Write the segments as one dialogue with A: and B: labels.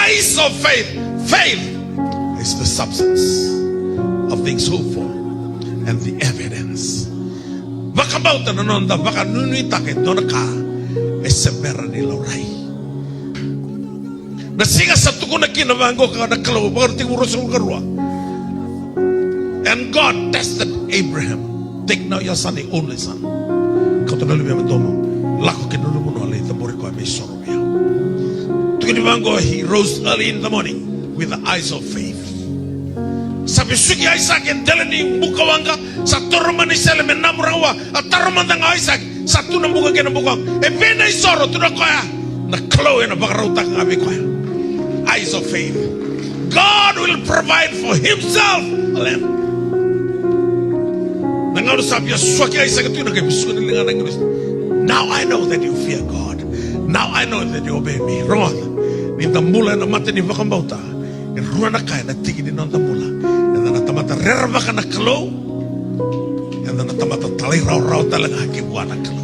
A: eyes of faith. Faith is the substance of things hoped for and the evidence. Baka bauta na nonda, baka nunui take donaka esebera ni laurai. Nasinga sa tukuna kinabango ka nakalaw, baka tinguro sa karua. And God tested Abraham. Take now your son, the only son. Kau tu nalu biar domo. Laku kinulu muno alai tabori ko abe soro biar. Tukunibango, he rose early in the morning with the eyes of faith. Sabi sugi Isaac and delani bukawanga sa tormani sele menamurawa atarmandang Isaac sa tunang buka kena bukang. Ebena isoro tunakoya na kalo na bakarauta kabe koya. Eyes of faith. God will provide for himself a lamb. Now I know that you fear God. Now I know that you obey me. Wrong. Nita mula na mata ni bakambauta. Ruana kaya na tigi ni nonta mula. And then natamata rerba ka na kalo. And then natamata talay raw talaga kibuan na kalo.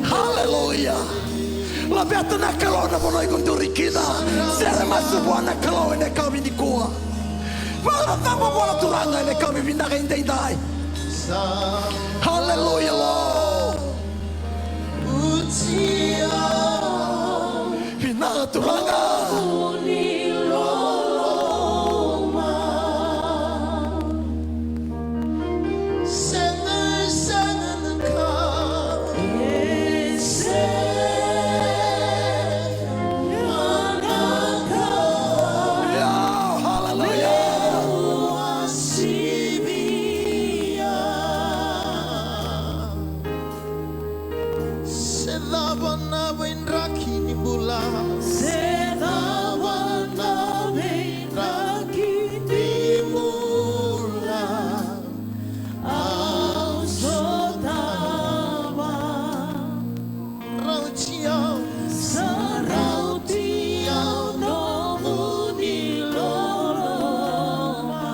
B: Hallelujah. La beata na kalona mo noi kundurikina. Sere masubuan na kalo ene kami ni kuah. Para tamo bola turanga ene kami binaka indai. Hallelujah Lord. Binaka turanga. Sedabana Vendrakini Bula. Sedabana Vendrakini Bula. Au Sotava. Rautiao. Sarautiao no Muniloroma.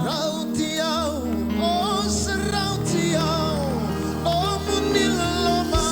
B: Rautiao. Oh Sarautiao. Oh Muniloroma.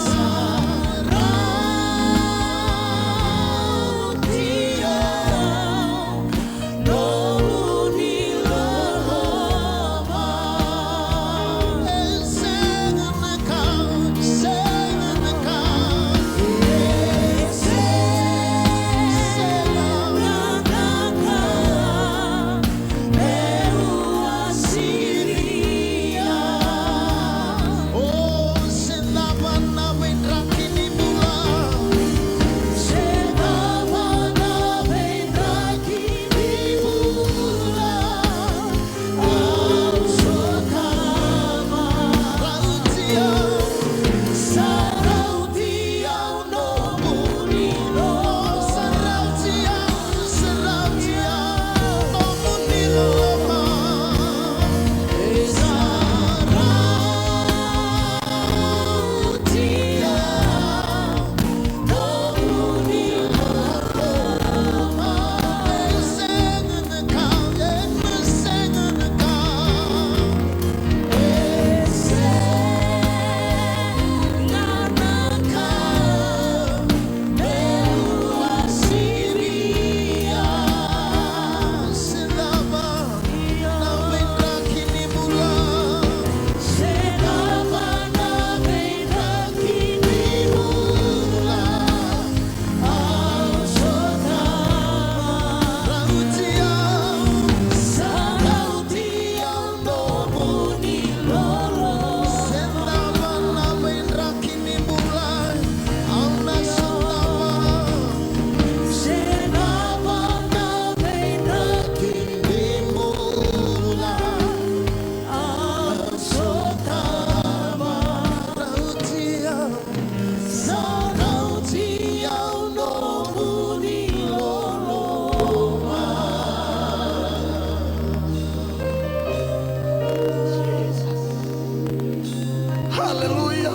B: Hallelujah.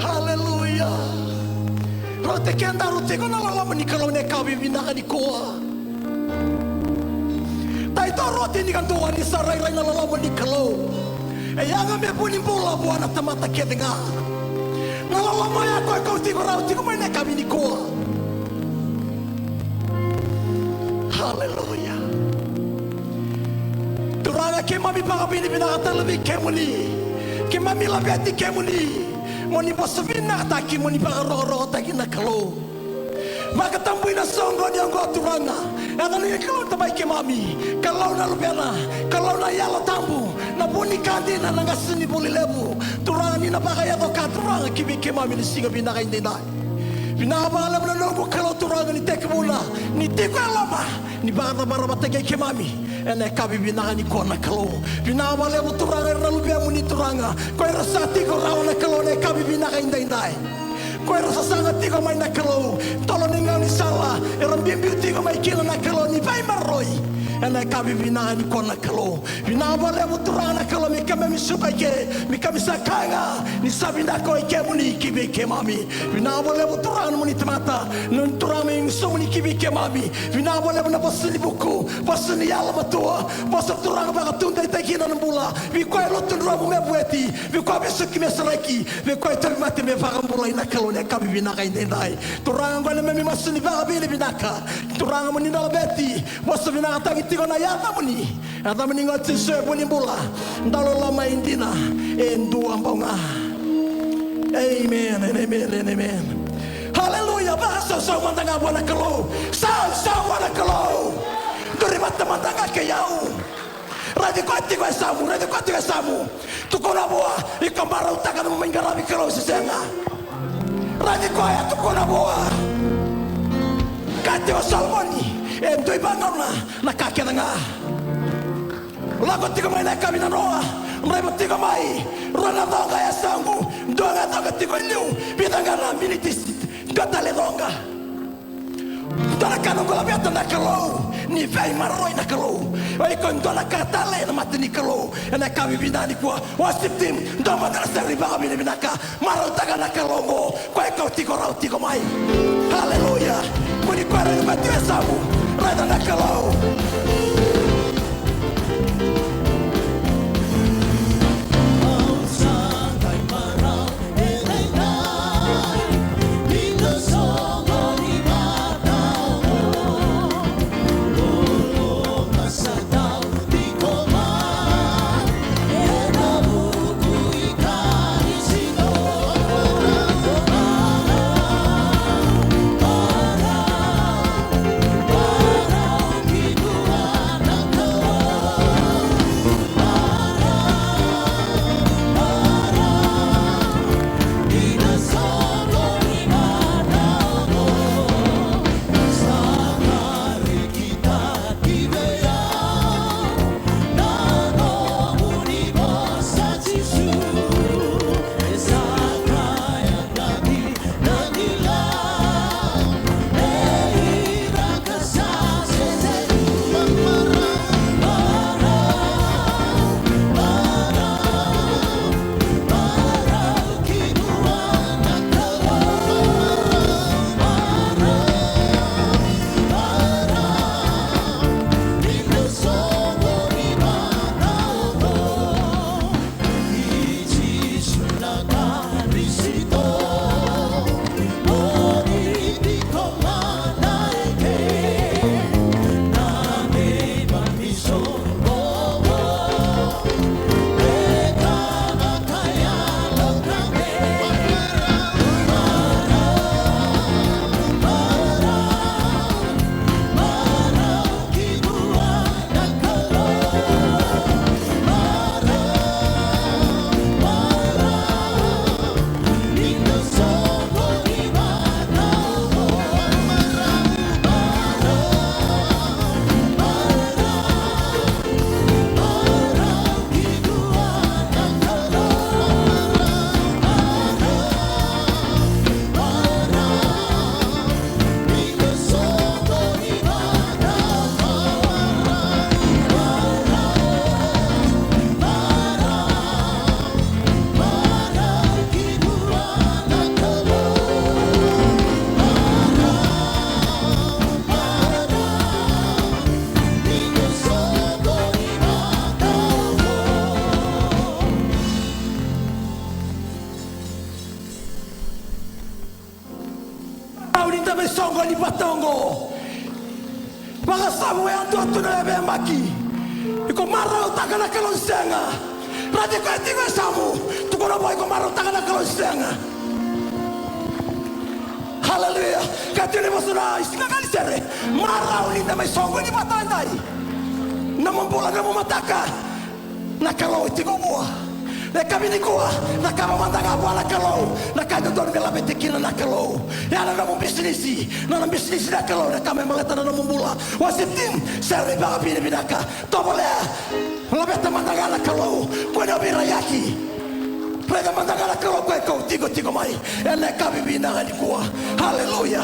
B: Hallelujah. Rote kenda rote ko nalalaman ni kalau ne kawi binaka di koa. Taito rote ni kantuan ni sarai rai nalalaman ni kalau. Yang me punin bola buana tamata kedenga. Nalalaman ya ko kau tigo rauti ko ne kawi ni koa. Hallelujah. Turanga ke mami pakapini binaka talabi kemuni. Kemami labeti kemuni moni bosvina taki moni paroro taki na kalo maka tambui na songo ni ngo turanga ada ni kalau tabai kemami kalau na lubena kalau na yalo tambu na buni kandi na ngasini buli lebu turanga ni na bakaya to katuranga kibi kemami ni singa binaka indai binabala na longo kalau turanga ni tekmula ni tekwalama ni bara bara batake kemami ene kabi binaka ni kona kalo binabale muturanga ralubia muni turanga ko rasati ko rawana kalo ne kabi binaka indai ko rasa sangat tiko mai na kalo tolo ninga ni sala eram bimbi tiko mai kila na kalo ni vai maroi ene kabi binaka ni kona kalo binabale muturanga kalo mi kame misuka ke mi kame sakanga ni sabinda ko ke muni kibi ke mami binabale muturanga muni tamata nun turanga mi sumuni kibi ke mami binabale na pasini buku pasini yala matua pasa turanga baka tunda itakina nambula vi ko lotun robu me bueti vi ko besuki me saraki vi ko tabi mate me baka mbula ina kalo ne kabi binaka indai turanga ngone me masini baka bili binaka turanga muni na beti pasa binaka tangi tiko na yata muni ata muni ngoti se buni mbula ndalo lama indina endu ambonga amen and amen and amen. Hallelujah. Bahasa sa mantanga buana kalo sa buana kalo dari mata mantanga ke yau radio kwati kwa samu tukona boa ikambara utaka na mengarabi kalo sisena radio kwa tukona boa kati wa salmoni endo ibangona na kakena nga lago tiko mai na kabina noa Mereka tiga mai. Rona tonga ya sangu. Doanga tonga tiga liu. Bidangana militis. Gata le tonga. Dona kanu kola biata na kalau. Ni vai maroi na kalau. Oi kon dona katale na mati ni kalau. Na kawi bidani kwa. Wasiptim. Doma dana seri baga bini binaka. Maro taga na kalongo. Kwa kau tigo rau tigo mai. Haleluya. Muni kwa reu mati esamu. Rada na kalau. Songo ni batongo. Mga sabu yang tua tu na lebe maki. Iko marau takana kalon senga. Radi ko etigo samu. Tu ko boy ko marau takana kalon senga. Haleluya. Katini masuna istinga kali sere. Marau ni tamai songo ni batandai. Namun bola namun mataka. Nakalo etigo mua. E kami ni kuah, nak kami mantang apa nak kalau, nak kami tuan kalau betekin nak kalau, ya nak namun bisnis, nak kalau, nak kami melihat namun mula, wasit tim, seri baga bini binaka, topolnya, lebih teman tangan nak kalau, kau nak birayaki, lebih teman tangan nak kalau kau tigo mai, ya nak kami binaka di kuah, haleluya.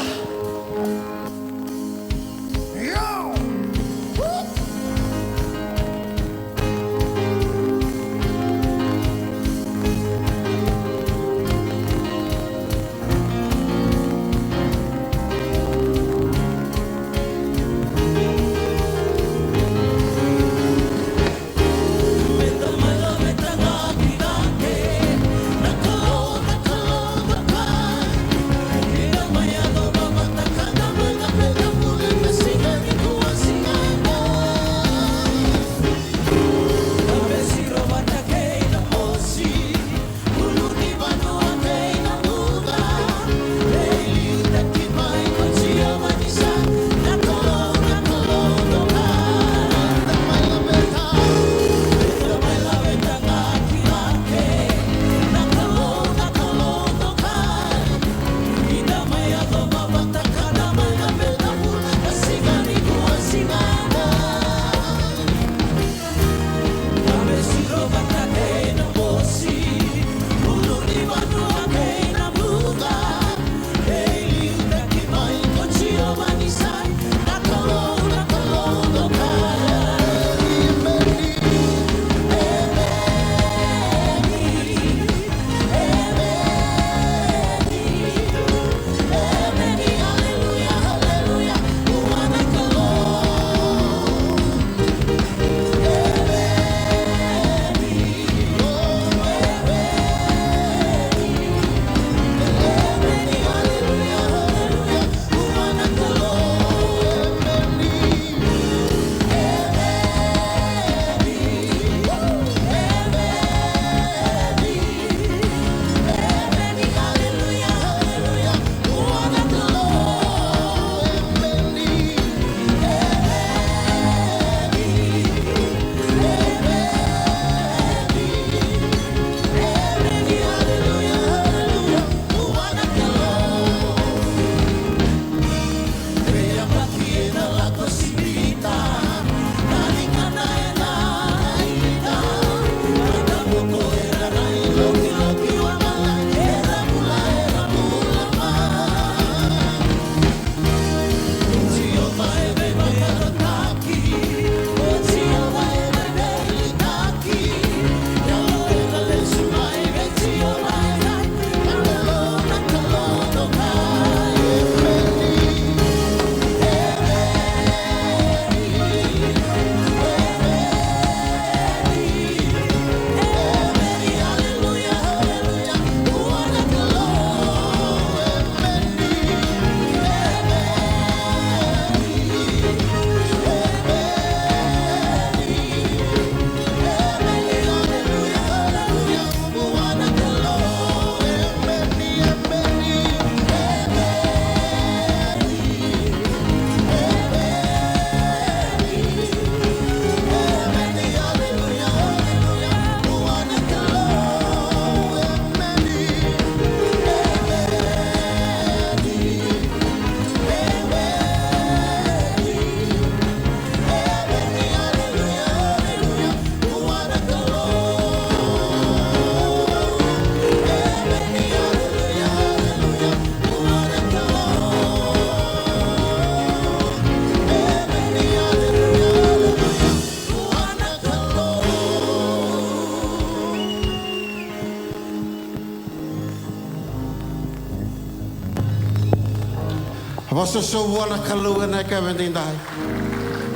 C: Waso so buana kalau na kami dai.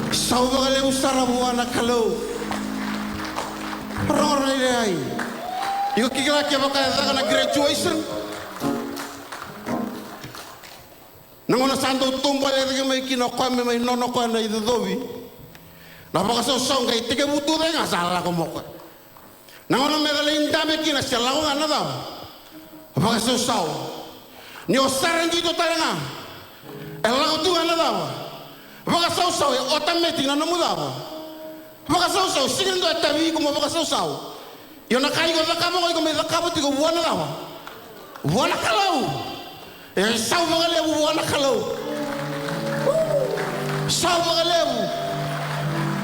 C: Sau bagale usara buana kalau. Rora dai. Iko kikira kia baka na graduation. Nangona santo tumba le mai kino kwame mai nono kwa na idobi. Na baka so songa itike butu denga sala ko moko. Nangona medale indame kina sala ko na da. Baka so sau. Ni osarangi to tanga. Ela ko tu na da. Baka so sau automatic na muda. Baka so sau sigindo tabi ko baka so sau. Yo na kai ko zakamo ko me zakamo ti ko buana da. Buana kalau. Sau magalebu buana kalau. Sau magalebu.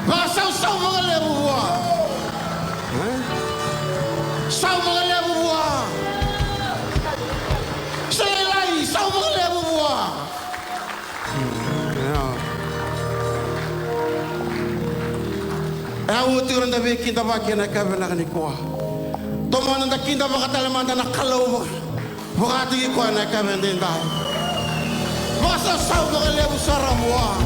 C: Baka sau magalebu buah. Sau magalebu buah. Selai sau magalebu buah. Aku turun dari kita pakai nak kabel ni kuah. Toman nak kita pakai teleman nak kalau. Bukati ko na kami din tayo. Basta sa magalebu sa ramwa.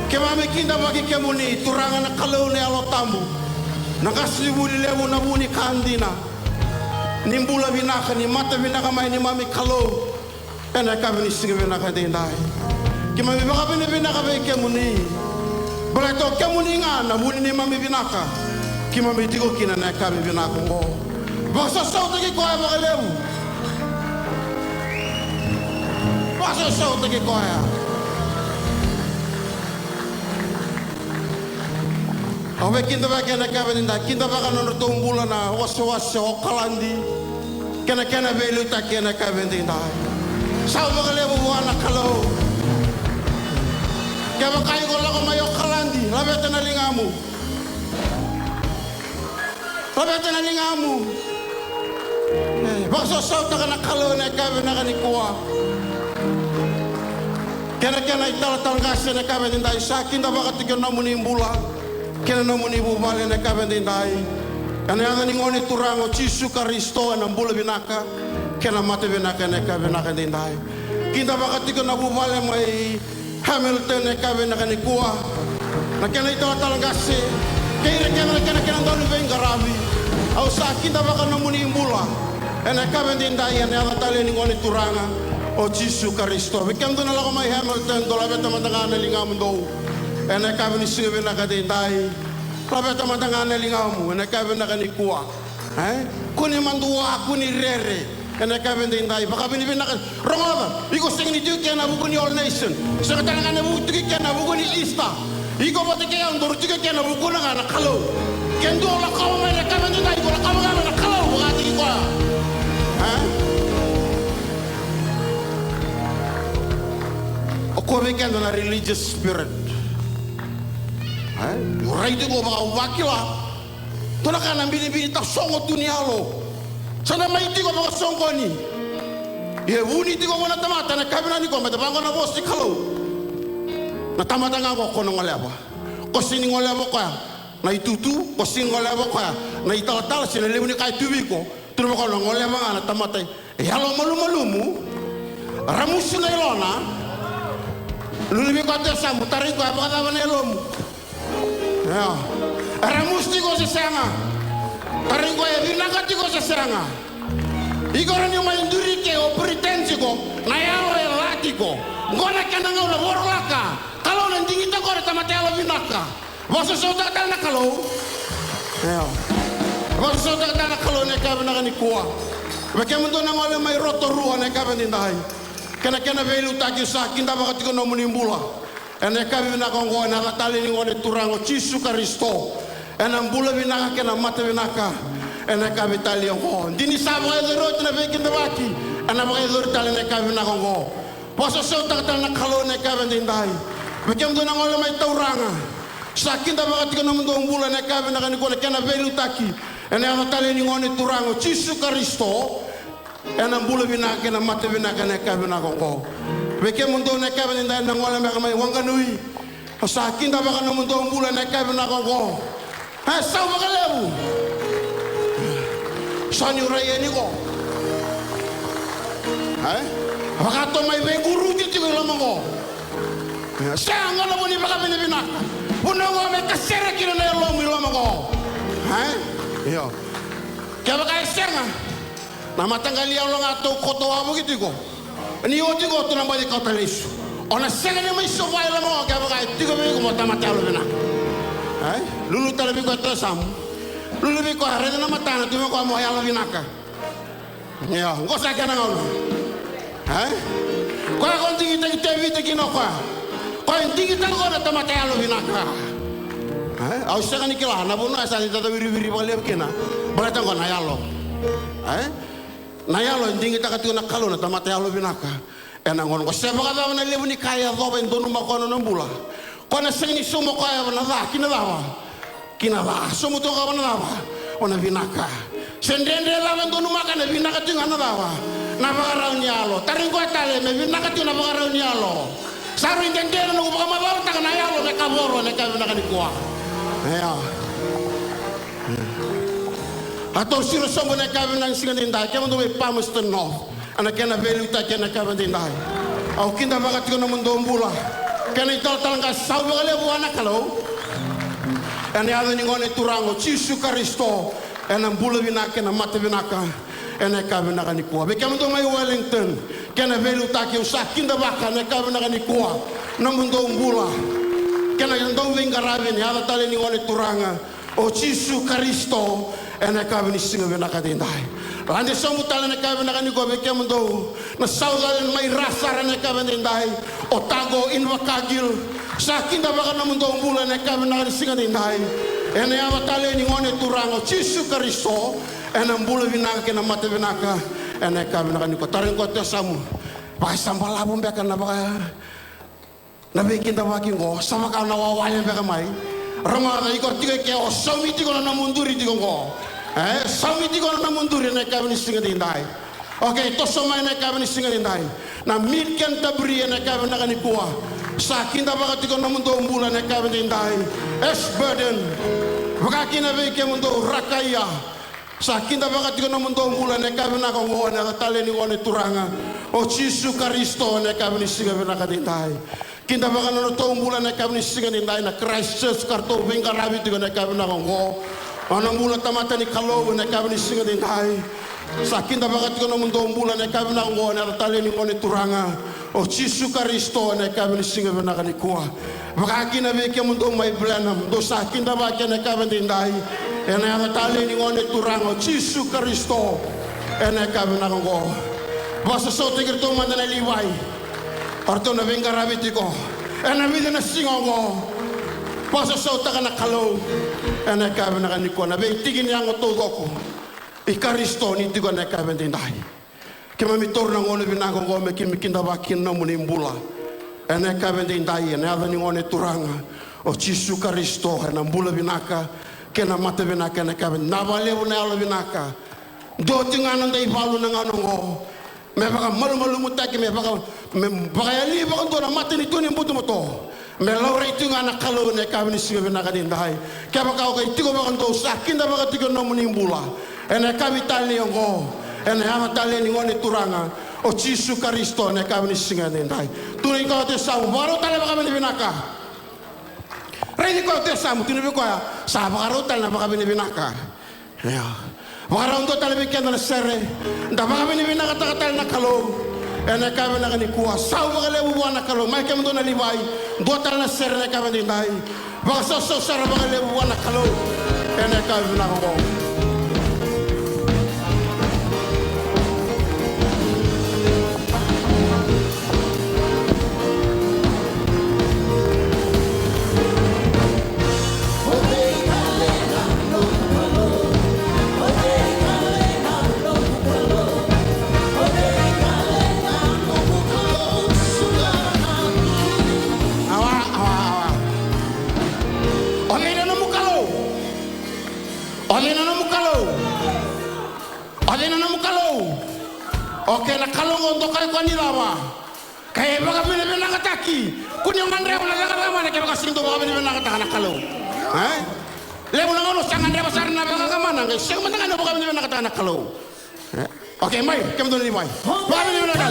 C: Kemami kinda bagi kemuni turangan na kalau ni alotamu. Nakasibuli lebu na muni kandina. Nimbula binaka ni mata binaka may ni mami kalau. Kaya kami ni sige binaka din tayo. Kemami baka binaka bagi kemuni. Balato kemuni nga na muni ni mami binaka. Kemami tigo kina na kami binaka mo. Basta sau tagi ko ay magalebu. Basta sau tagi ko ay. Awe kinda ba kena kabin da kinda ba kanon tumbula na waso-waso kalandi. Kena belu ta kena kabin da. Sau magalebu buana kalau. Kaya kayo ko lang mayo kalandi. Labeta na lingamu. Labeta na lingamu. Basta sau ta kana kalau na kabin na kanikuwa. Kena itala kasi na kabin da sa kinda ba katigyan na muni mbula. Kena na muni bubale na kabin da. Kana yang ngoni turango Yesus Kristo na mbula binaka. Kena mate binaka na kabin na da. Kinda ba katigyan na bubale mai Hamilton na kabin na kanikuwa. Na kena itala kasi. Kena ndonu venga rabi. Au sa kinda ba kana muni mbula. Ena kabin din da yan na tali ngoni turanga o Yesus Kristo. Bikem do na lang may Hamilton do labeta matanga na lingam do. Ena kabin ni sibe na kadin dai. Labeta matanga na lingam. Ena kabin na kanikuwa. Kuni mandua kuni rere. Ena kabin din dai. Baka binibin na rongoba. Iko sing ni duke na bukuni all nation. Sa katanga na butuki na bukuni Easter. Iko patike ang dorutuki na bukuna na kalau. Kendo la kawa na kabin din dai ko la kawa na kalau bukati ko. Ako bigyan na religious spirit. Right ko baka wakila. Tuna ka nang binibini ta songo tunialo. Sana maiti ko baka songo ni. Ye wuni ti ko mona tamata na kabina ni ko meta bango na boss ni kalau. Na tamata nga ko kono ngole apa. Ko sini ngole apa ko na itutu, ko sini ngole apa ko na itala-tala sini lebu ni kai tubi ko. Tuna ko ngole mga na tamata. Halo malu-malumu. Ramusu na ilona. Lulubi ko ate sa mutari ko apa kata manelom. Ya. Ramusti ko sa sanga. Taring ko ya binakati ko sa sanga. Igora ni mainduri ke o pretensi ko na yalo ya lati ko. Ngona kana ngona borlaka. Kalau nandingi ta ko ta matelo binaka. Boso sota ta na kalau. Ya. Boso sota ta na kalau ne ka binaka ni kuwa. Bagaimana na ngole may roto ruha ne ka binindai. Kena belu taki sa kinda bakati ko no munimbula. Ene kabi binaka ngo na katali ni ngone turango Yesus Kristo. Ena mbula binaka kena mate binaka. Ene kabi tali ngo. Dini sabo e zero na be kinda baki. Ena ba e zero tali ne kabi binaka ngo. Poso so ta na kalo ne kabi ndai. Bekem do na ngole mai tauranga. Sa kinda bakati ko no mbula ne kabi binaka ni ko kena belu taki. Ene katali ni ngone turango Yesus Kristo. Ena mbula binaka na mate binaka ne kabi binaka ngo. Beke mundo na kabe nda na ngola me kamay wanga nui. Sa kinda baka na mundo mbula na kabe na ko. Ha sa magalebu. Sa ni raya ni ko. Ha? Wakato may guru dito ko lamang ko. Siya ang alam mo ni baka binibinak. Puno mo may kasera kina na yung lamang ko. Ha? Iyo. Kaya baka siya nga. Namatanggal niya lang ato kotowa mo gitu ko. Niyoti ko ito na balik ko talis. O na siya nga may sufay lamang ko. Kaya baka ito ko may kumatamata lo binak. Ha? Lulutan nabi ko ito sam. Lulubi ko harita na mata na tumi ko mo hayala binaka. Iyo. Ngo sa kaya na nga. Ha? Kaya kung tingin tayo TV tigino ko. Kaya hindi kita ko na tamatay lo binaka. Au siya ka ni kila na puno asa ni tata wiri-wiri pa liap kina. Balatan ko nayalo. Nayalo hindi kita katu na kalo na tamatay lo binaka. Enangon ko siya baka daw na liap ni kaya daw ben dono makono ng bula. Ko na sini sumo kaya na da kinadawa. Kinadawa sumo to ka na dawa. Ona binaka. Sendende lawan dono makan na binaka tinga na dawa. Na baka raw nyalo. Taring ko tale me binaka tinga na baka raw nyalo. Saru intendera no baka mabalo taka na yalo na kaboro na kabinaka ni kuwa. Ayo. Atau siro sombo na kabin ng singa dinday. Kaya mo may pamus to no. Anak kaya na value ta kaya na kabin dinday. Au kinda bagat ko na mundo mbula. Kaya na ital talang ka sabi ka liya buwan na kalaw. Ani ada ni ngone turango. Chisu Karisto. Enang bula binaka na mata binaka. Ena kabin na ni kuwa. Kaya mo may Wellington. Kaya na value ta kaya sa kinda baka na kabin na ni kuwa. Na mundo mbula. Kaya na yung garabin. Hada tali ni ngone turanga. O Chisu Karisto. Ena kabin ni singa binaka dinday. Landi somu tala na kabin na ni kuwa. Kaya mo na saudalen may rasa na kabin dinday. O tago inwakagil. Sa kinda baka na mundo mbula na kabin na ni singa dinday. Ena yawa tali ni ngone turanga. Chisu Karisto. Ena mbula binaka kena mata binaka. Ena kabin na ni kuwa. Taring kuwa samu. Baka sambal labong beka na baka. Nabikin tawakin ko sama ka nawawala beka mai. Ramara ikor tiga ke o samiti ko na munduri tigo ko. Samiti ko na munduri na kabin singa dinday. Okay, to somay na kabin singa dinday. Na mitken tabri na kabin na kanikuwa. Sa kinda baka tigo na mundo mbula na kabin dinday. Es burden. Baka kinabe ke mundo rakaya. Sa kinda baka tigo na mundo mbula na kabin na ko na tale ni wone turanga. O Chisu Karisto na kabin singa na kadinday. Kinda baka na tong bulan na kami singa dinday na Christchurch karto benga rabi tigo na kami na ko. Anong bulan tamata ni Kalo na kami singa dinday. Sa kinda baka tigo na mundo bulan na kami na ko na tali ni mo ni turanga. O Chisu Karisto na kami singa na kanikuha. Baka kinabe ke mundo may blanam do sa kinda baka na kami dinday. Ena tali ni mo ni turanga o Chisu Karisto na kami na ko. Basta so tigir to man na liway. Arto na benga rabiti ko. Ena vida na singongo. Pasa sa utaka na kalo. Ena kabe na kaniko na be tigin yang otogo ko. Ikaristo ni tigo na kabe dinday. Kema mitor na ngone binango ko me kinda bakin na munimbula. Ena kabe dinday na ada ni ngone turanga. O Chisu Karisto na mbula binaka kena mata binaka na kabe na bale na alo binaka. Do tinganan dai balu na nganongo. Me baka malu-malu mutaki me baka yali baka do na mati ni tuni mbuto moto me laure itu ngana kalo ne kabini singa na kadinday kaya baka ko itigo baka do sakin da baka tigo no munimbula ene kabital ni ngo ene ama tali ni ngone turanga o Chisu Karisto ne kabini singa dinday tuni ko te samu baro tale baka binaka reini ko te samu tuni ko ya sa baka ro tale na baka binaka ya baka ro tale bikyan na sere da baka binaka tal na kalo ene kabe na kanikuha sao baka lebu buwan na kalo may kamo na liway dotal na sere na kabe dinday baka so sara baka lebu buwan na kalo ene kabe na ko. Oke na kalongo ndo kare kwa nilawa kaya baka bine nakataki kunya mandre wala kata mana kaya baka sinto baka bine nakataka na kalo lebu na ngono sangan dia besar na baka kamana kaya sing menang baka bine nakataka na kalo oke mai kaya ndo ni mai baka bine nakataka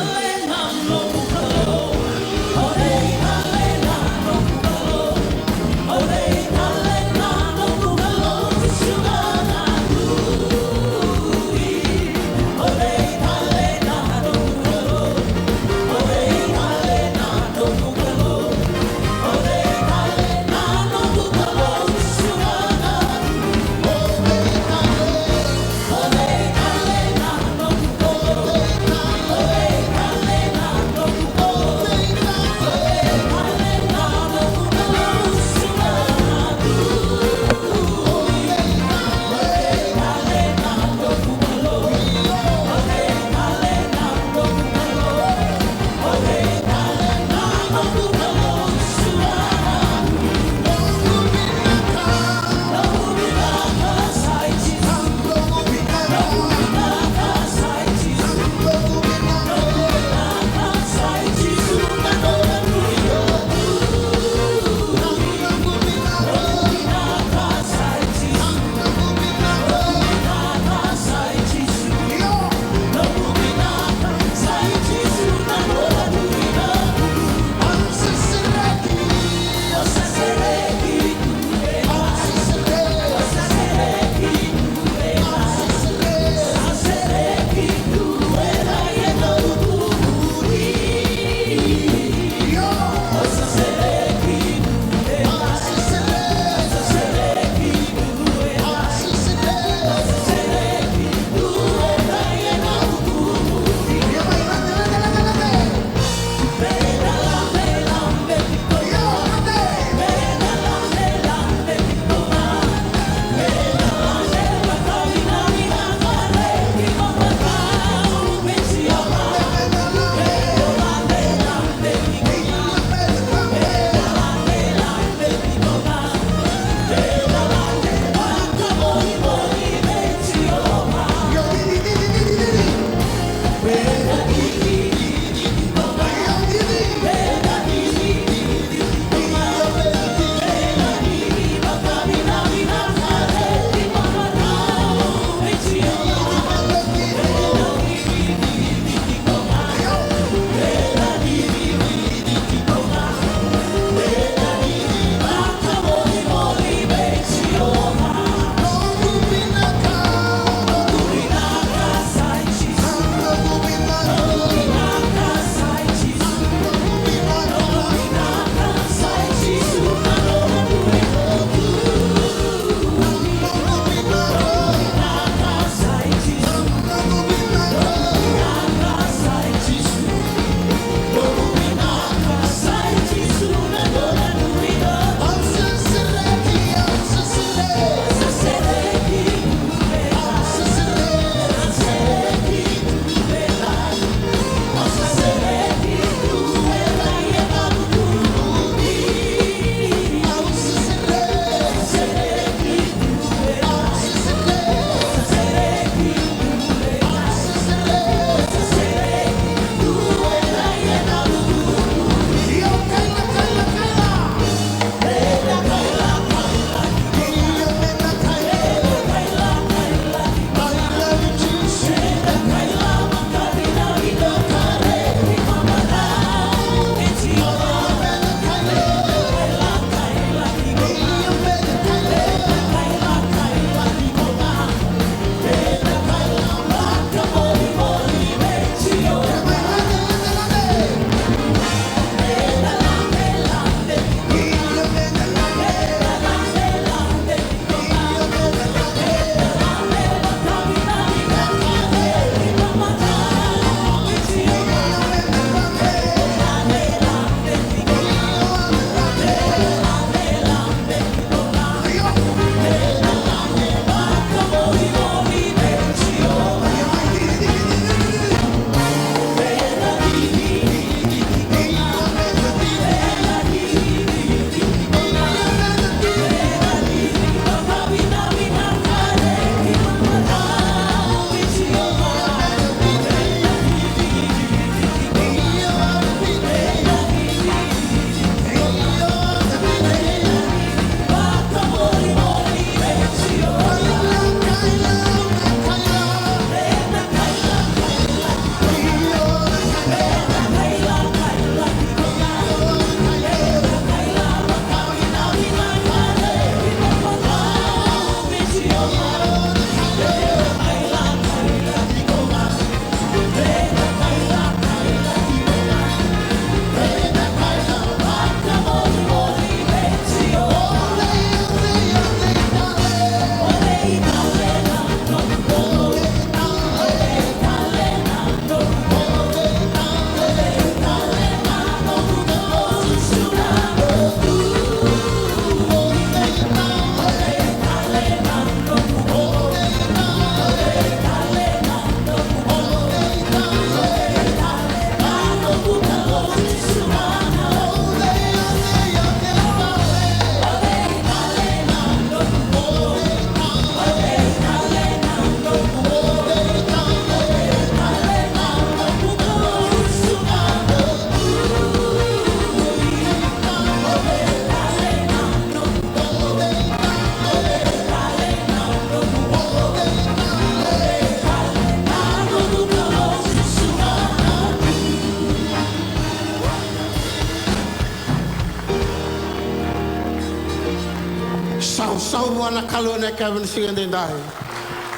C: buana kalau na kevin singan dai.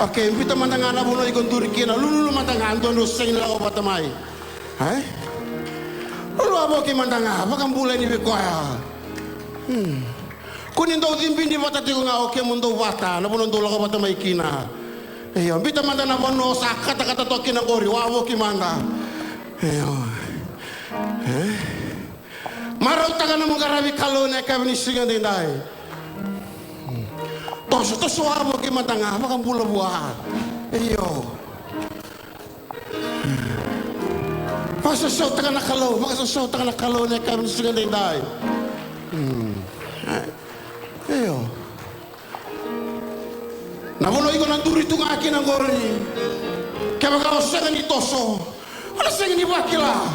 C: Oke, kita mandangana buno ikon turikina lulu mandanga ando no sing la obatamai. Hai? Lulu abo ki mandanga apa kan bulai ni bekoya. Kunin do dimbindi mata tigo nga oke mundo wata na buno do la obatamai kina. Eyo, kita mandana bono sa kata-kata toki na gori wabo ki manda. Eyo. Marau tangan mo karabi kalau na kevin singan dai. Tos to suabo ki matanga apa kan bula buah. Iyo. Masa so tangan kalau, masa so tangan kalau na kami singan dai. Iyo. Na bono iko nang duri tunga akin ang gori. Kaya baka osengan itoso. Ano sengan ni bakila?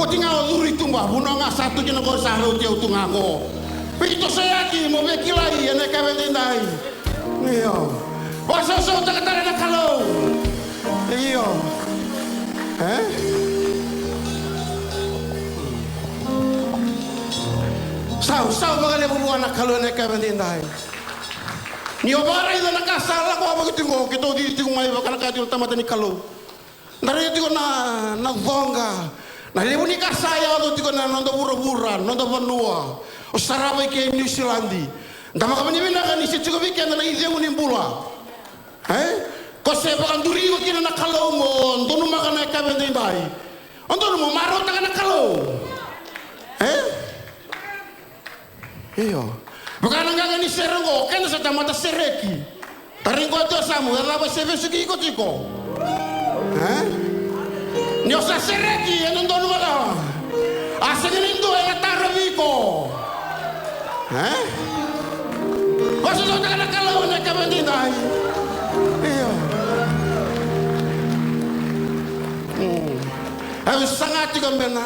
C: O tinga o duri tunga, buno nga satu kina gori sa haro tiyaw tunga ko. Pito saya ki mo bekilai ene kabendai. Iyo. Wasa so takatara na kalau. Iyo. Sao bagale bubuan na kalau ene kabendai. Ni obara ina nakasala ko aba kitingo kito di tingo mai bakana kati tamata ni kalau. Ndare tingo na vonga. Na lebu ni kasaya do tingo na nondo bura-bura, nondo vanua. O sarabay kay New Zealandi. Dama ka manibina ka ni si Chico Weekend na idiyan mo nimbula. Kasi bakang durigo kina nakalaw mo, doon maka na ikabenda yung bahay. Doon mo, marot na ka nakalaw. Iyo. Baka nanggaga ni Serengo, kaya na sa tamata Sereki. Taring ko ito sa mo, yarabay sebe sugi iko-tiko. Niyo sa Sereki, anong doon mo ka? Asa ganindo, ay natarabi ko. Masa so taka nakalaw na kabandin tayo. Iyo. Ay sangat tiga bena.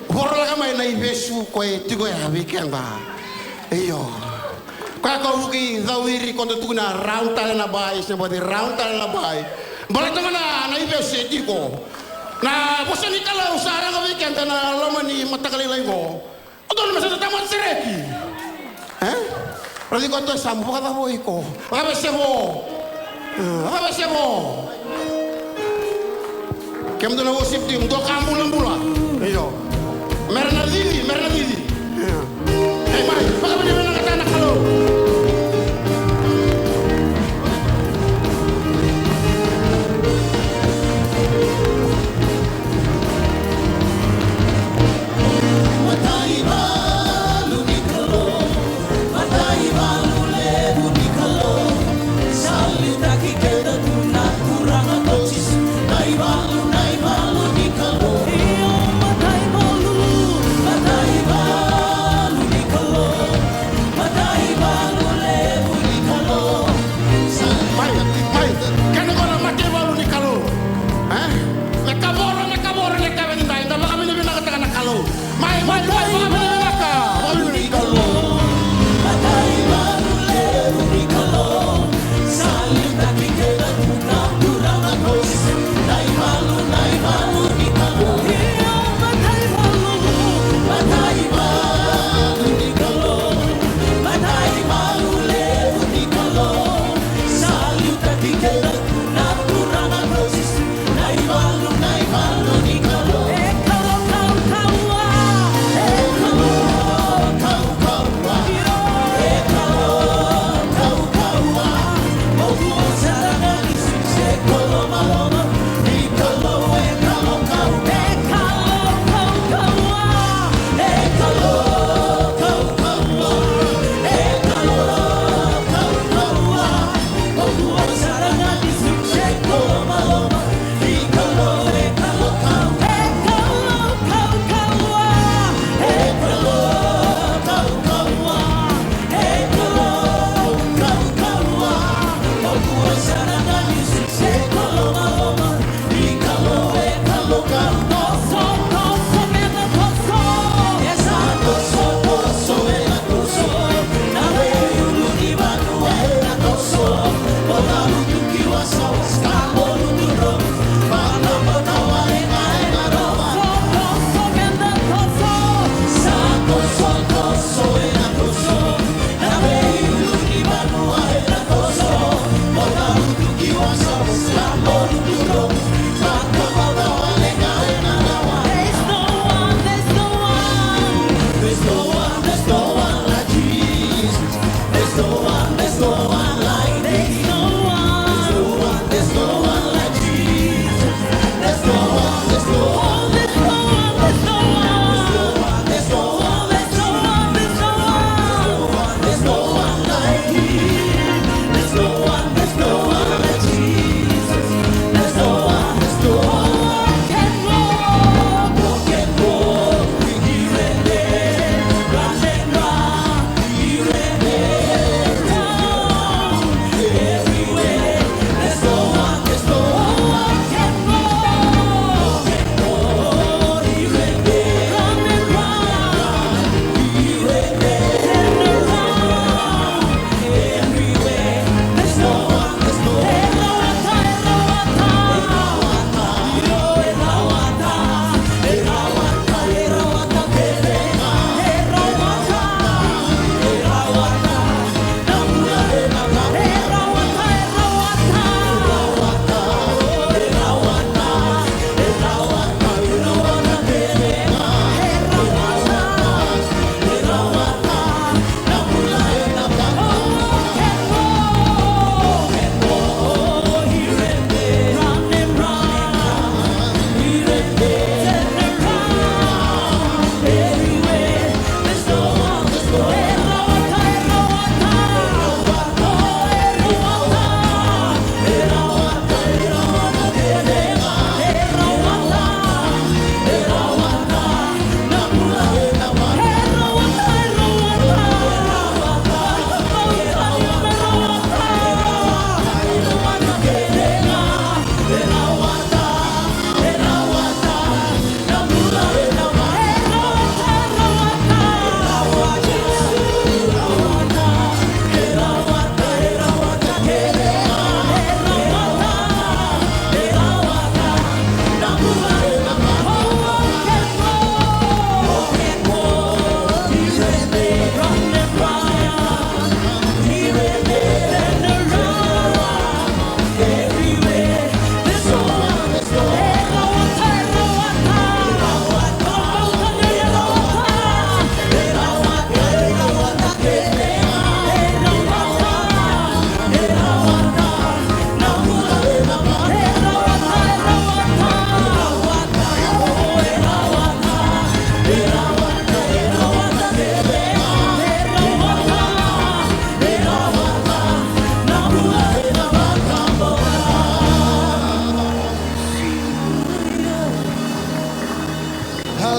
C: Borla kamay na ibesu ko tigo ya weekend ba. Iyo. Kaya ko buki zawiri kondo tuna round tala na bay, sebodi round tala na bay. Balik naman na ibesu tigo. Na bosan ni kalau sa araw weekend na laman ni matakalilay ko. Ano naman sa tamat Sereki? Rali ko ito sa mo, baka mo iko. Baka mo. Kaya mo doon na usip tiyo, doon ka mula-mula. Iyo. Meron na lili. Hey, Mike, baka mo naman nakatanak ka lo.
D: Naibalu ni kalau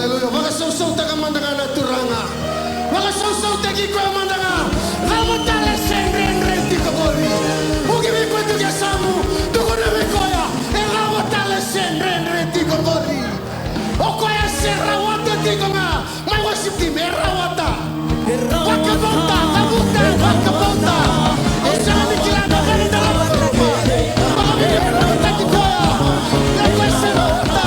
C: Haleluya. Maka sausau taga mandanga na turanga. Maka sausau tagi ko mandanga. Lama tale sendren renti ko gori. Mugi mi ko tuya samu. Tuko na mi ko ya. Lama tale sendren renti ko gori. Okoya serawata tigo nga. Mai worship team erawata. Wakabonta, kabuta, wakabonta. Osana mi kilana kani dalam rumah. Maka mi erawata tigo ya. Lepas serawata.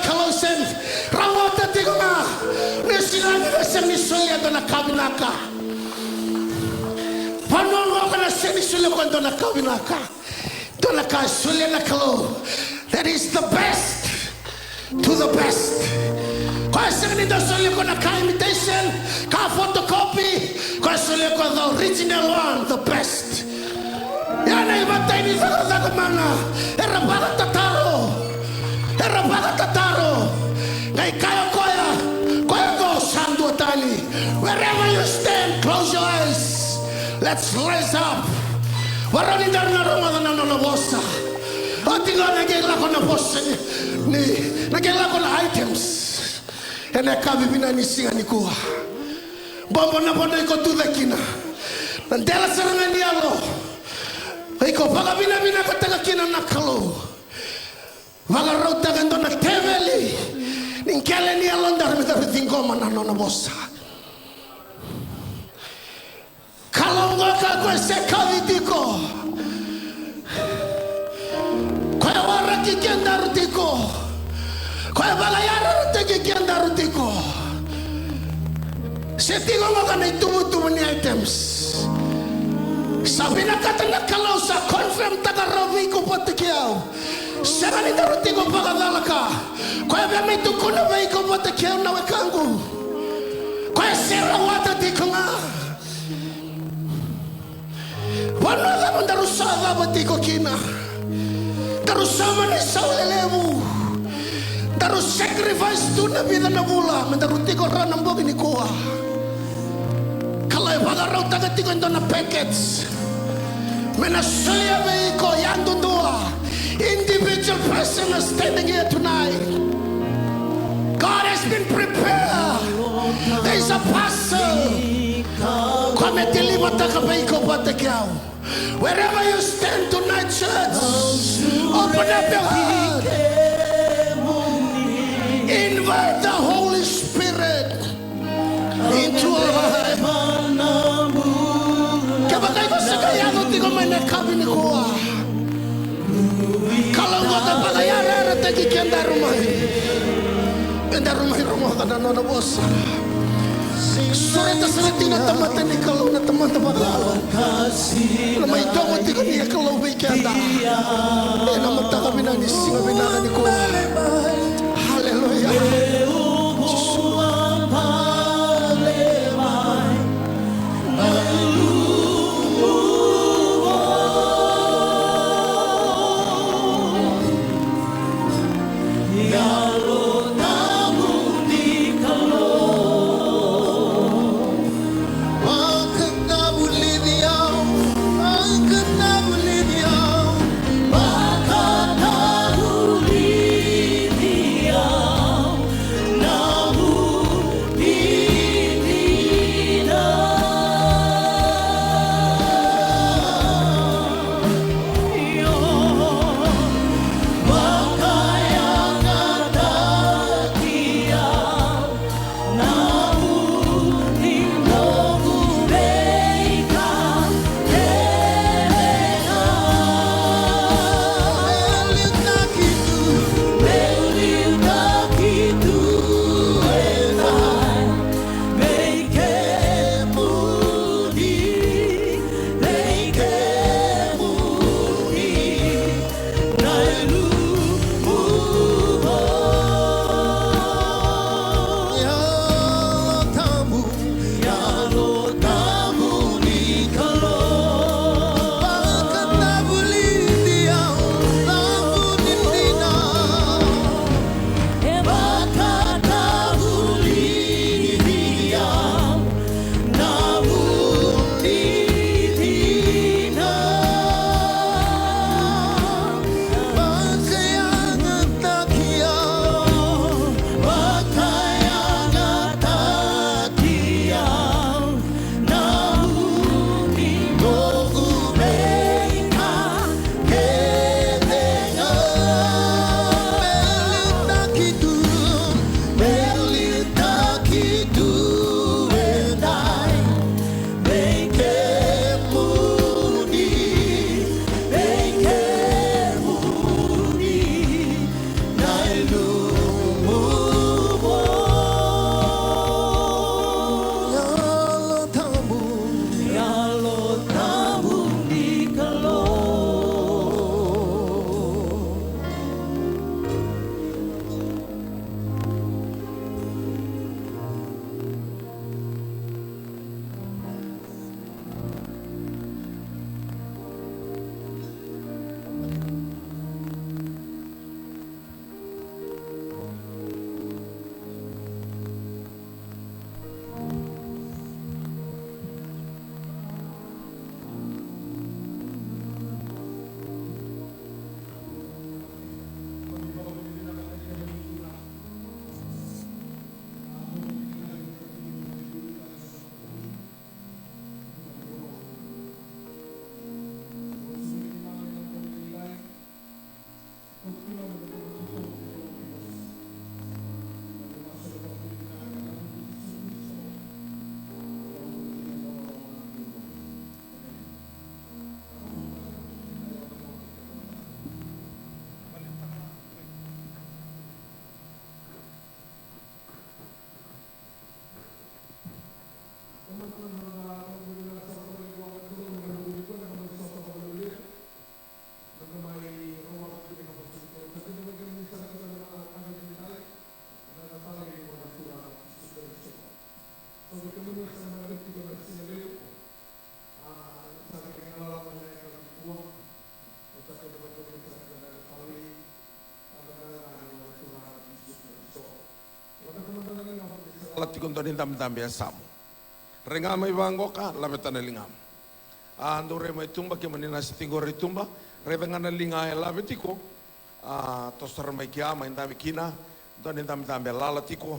C: Kalau sen rawata tigo nga nesilani seni soya dona kabinaka panongo kana seni soya dona kabinaka dona ka soya na kalo. That is the best to the best. Kwa seni do soya kona ka imitation ka photocopy kwa soya ko the original one, the best. Yana ibata ini zaka mana era para tataro ngai kaya koya go sandu tani. Wherever you stand, close your eyes. Let's raise up. Warani darna Ramadan na bossa. Otinga nagela kona bossa ni nagela kona items. Ene kabibina ni singa ni kuwa. Bombo na bondo iko tudakina. Ndela saranga ni alo. Iko baga bina katanga kina nakalo. Baga rauta gando na teveli. Ninkele ni alondar mita ngoma na nona bossa. Kalongo ka kwese kavitiko. Kwa wara kikenda rutiko. Kwa baga yara rutiki kenda rutiko. Setigo ngoka na itumu ni items. Sabina katana kalau sa confirm taga rawi ko patikiao. Serani daruti ko pagadalaka. Kaya bami tukuna bai ko patikiao na wakangu. Kaya sera wata tikunga. Wanoga mandarusada batiko kina. Darusama ni saulelewu. Darus sacrifice tu na vida na bula. Mandaruti ko ranambo ni kuha. Kalau bagarau taga tigo na packets. Menasuya veiko yandu dua. Individual person is standing here tonight. Wherever you stand tonight, church, open up your heart. Invite the Holy Spirit into our life. Kapag ko sa kaya ko di ko may nakabi ni kuha. Kalau ko na pagayara na tagi kanda rumay. Kanda rumay ka na na boss. Surat asalatin na tamatan ni kalau na teman-teman kalau. Lamay dong di ko niya kalau may kanda. Eh naman ta kami na nising kami na ni kuha. Hallelujah.
A: Lati kontonin tam-tam biasamu. Rengama ibangoka labetana lingam. Ando rema itumba ke manina sitingo ritumba, revengana linga labetiko. Tosar mai kiama indami kina, donin tam-tam lala tiko.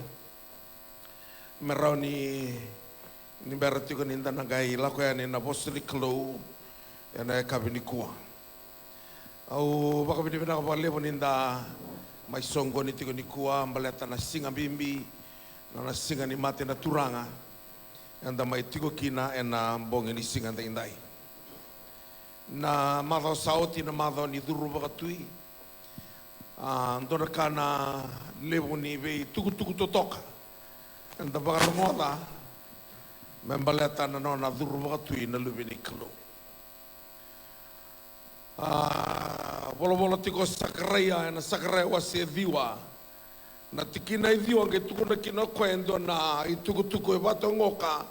A: Meroni Ni berarti ko ninda nagai lako ya ni na bosri klo ya na kabini kuwa. Au baka bini bina kapale mo ninda mai songo ni tiko ni kuwa mbaleta na singa bimbi na singa ni mate na turanga. Anda mai tiko kina ena bonge ni singa indai. Na madho sauti na madho ni duru baka tui. Ndora kana levo ni vei tuku totoka. Anda baka ngoda. Membaleta na nona duru baka tui na lubini kalo. Bolo tiko sakaraya na sakaraya wasi viwa. Na tikina i viwa ke tuku na kina kwendo na i tuku e wato ngoka.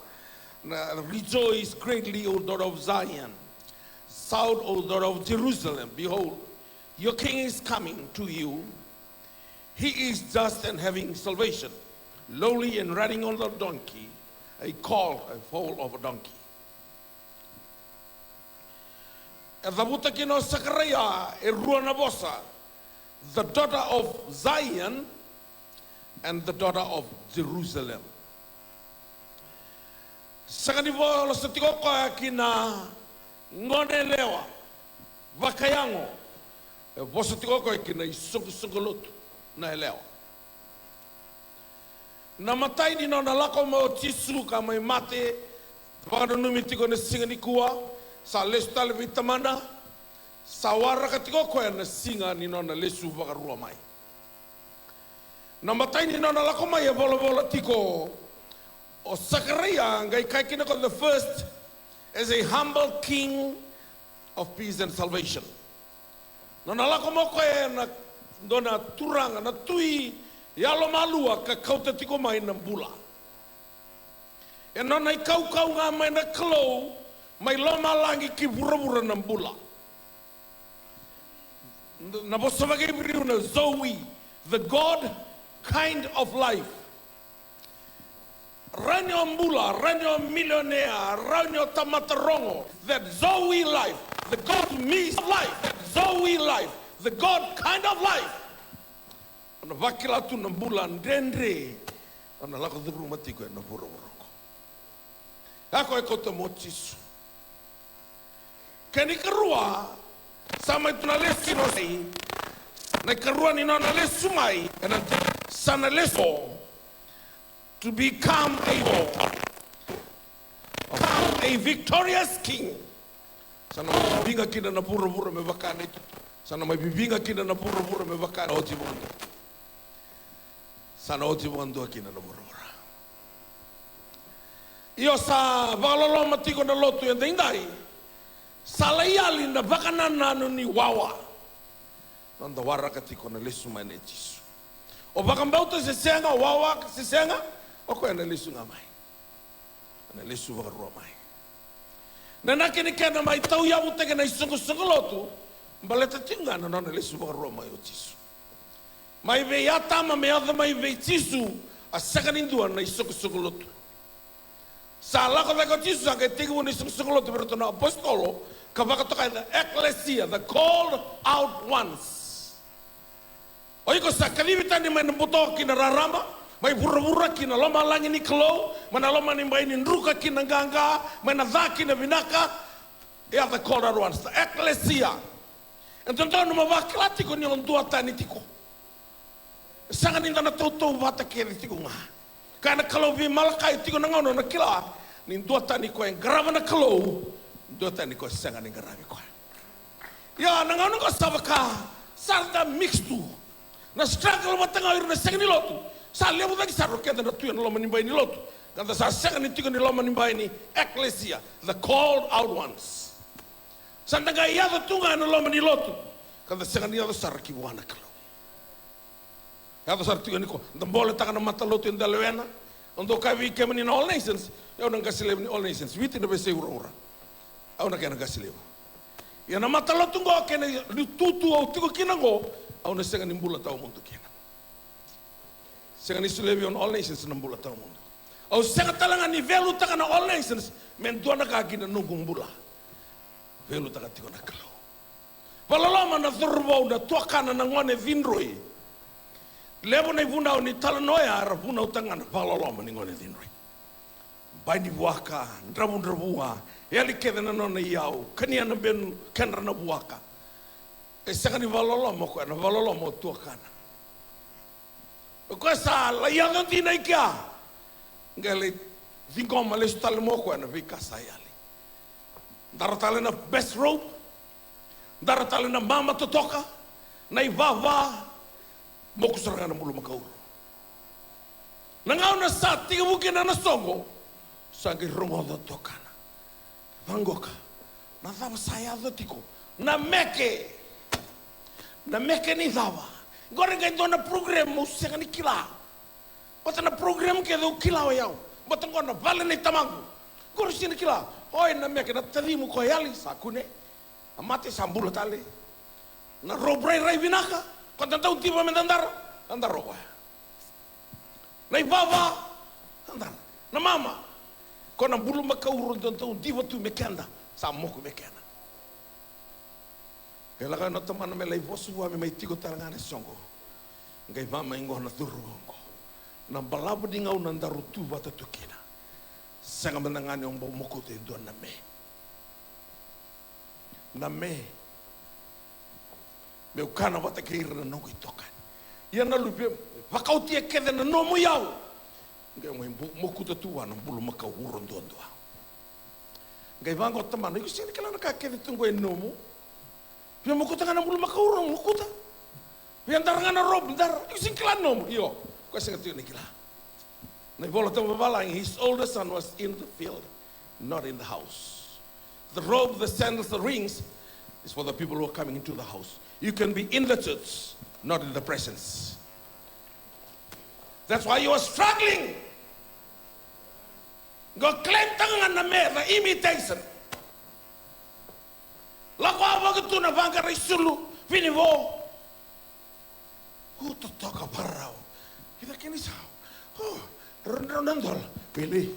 A: Na rejoice greatly, O daughter of Zion. Shout, O daughter of Jerusalem. Behold, your king is coming to you. He is just and having salvation, lowly and riding on the donkey, a foal of a donkey. And the butakino Sakaraya, a ruanabosa, the daughter of Zion and the daughter of Jerusalem. Sakanivo lo satiko kina ngone lewa vakayango voso tiko ko kina isungulutu na lewa na matai ni na lako mo tisu ka mai mate vado numi tiko na singa ni kuwa sa lestal vitamana sa wara ka tiko ko na singa ni na lesu vakarua mai na matai ni na lako mai bolo tiko o Zachariah ngai kai kina ko the first as a humble king of peace and salvation. Nona lako moko e na dona turanga na tui yalo malua ka kauta tiko mai na bula. E nona I kau ngā mai na klo mai loma langi ki bura na bula. Na bosa wake biriu na Zoe, the God kind of life. Ranyo mbula, ranyo millionaire, ranyo tamatarongo, that Zoe life, the God me life, that Zoe life, the God kind of life. Ana vakila tu na mbula ndendre, ana lako dhuru matiko na bura buroko. Ako e kota mochisu. Kani karua, sama itu na lesi no sei, na karua ni na lesu mai, na sana leso. To become a victorious king. Sana mai bibinga kina na pura me vakana itu. Sana mai bibinga kina na pura me vakana oti bondo. Sana oti bondo kina na pura. Io sa valolo matiko na lotu yanda indai. Sala iali na vakana nanu ni wawa. Nanda waraka tiko na lesu mane jisu. O vakambauta se senga wawa se senga. Oko ana lesu nga mai. Ana lesu vakarua mai. Na nakini kena mai tau yabu teke na isungu lotu. Mbaleta tinga na nana lesu vakarua mai o tisu. Mai ve yatama me adha mai ve tisu. A sakanindua na isungu lotu. Sa lako veko tisu sa ke tingu na isungu lotu. Pero tona apostolo. Kavaka toka the ecclesia. The called out ones. Oiko sa kalivita ni mai nambuto kina rarama. Mai pura kina loma langi ni klo, mana loma ni mai ni nruka kina ganga, mana dhaki na vinaka, ya the called out ones, the ecclesia. Então numa vakilati ko ni ontua tani tiko. Sanga ninda na toto vata kere tiko nga. Kana kalo vi malakai tiko na ngono na kila, ni ndua tani ko en grava na kalo, ndua tani ko sanga ni gravi ko. Ya na ngono ko sabaka, sarda mixtu. Na struggle matanga iru na sanga ni lotu. Sa levo daqui sa roqueta na tua no loma nimbai ni lotu. Kanda sa sega ni tiga ni loma nimbai ni ecclesia, the called out ones. Sa nanga iada tunga na loma ni lotu. Kanda sega ni iada saraki wana kalo. Iada saraki ni ko, ndambole taka na mata lotu in dalewena. Ondo kavi kema ni na all nations, ya una ngasilevo ni all nations. Viti na bese ura. Au na kena ngasilevo. Ya na mata lotu ngo kena tutu au tiko kina ngo, au na sega ni mbula tau mundu kena. Sega ni sulevi on all nations na mbula tau mundo. Au sega talanga ni velu taka na all nations, men duana ka kina nungu mbula. Velu taka tiko na kalau. Palalama na dhurbo na tuakana na ngone vinroi. Levo na ivuna ni talanoia ara vuna utanga na palalama ni ngone vinroi. Bai ni waka, ndrabua, yali keda na nona iau, kania na ben kenra na buaka. E sanga ni valolo mo ko na valolo mo tuakana. Ko sa la yanga tina ikia. Ngale vingoma le stale mo ko na vika sayali. Daratale na best robe. Daratale na mama totoka. Na ivava mo kusaranga na mulu makauro. Nangau na sa tiga buki na nasongo. Sangi rongodo tokana. Vangoka. Na thava saya tiko. Na meke ni thava. Gore ngai dona program mo senga ni kila. Bata na program ke do kila wa yau. Bata ngona vale ni tamangu. Gore sini kila. Oi na meke na tadimu ko yali sakune. Amate sambula tale. Na robrai rai vinaka. Kota tau tiba mendandar. Andar roa. Na ibaba. Andar. Na mama. Kona bulu makauro tau tiba tu mekenda. Sa moku mekenda. Kela ka na tamana me lai vosu wa me mai tiko tarangane songo. Ngai mama ingo na turungo. Na balabu di ngau na ndaru tu wata tukina. Sanga menangane ombo moko te ndo na me. Na me. Me ukana wata keira na nongo itoka. Ia na lupe wakauti e kede na nomo yau. Ngai moko te tuwa na bulu maka uro ndo ndo. Ngai vango tamana iko sini kala na ka kede tungo e nomo. Pia mukuta ngana mulu makaurang mukuta. Pia ndar ngana rob ndar using klan nom yo. Ko sing tu ni kila. Na bola tama balang his older son was in the field, not in the house. The robe, the sandals, the rings is for the people who are coming into the house. You can be in the church, not in the presence. That's why you are struggling. Go claim tangan na me the imitation. Lako apa ke tu na bangka risulu fini vo. Uto toka parau. Kita kini sao. Oh, rendang dol pilih.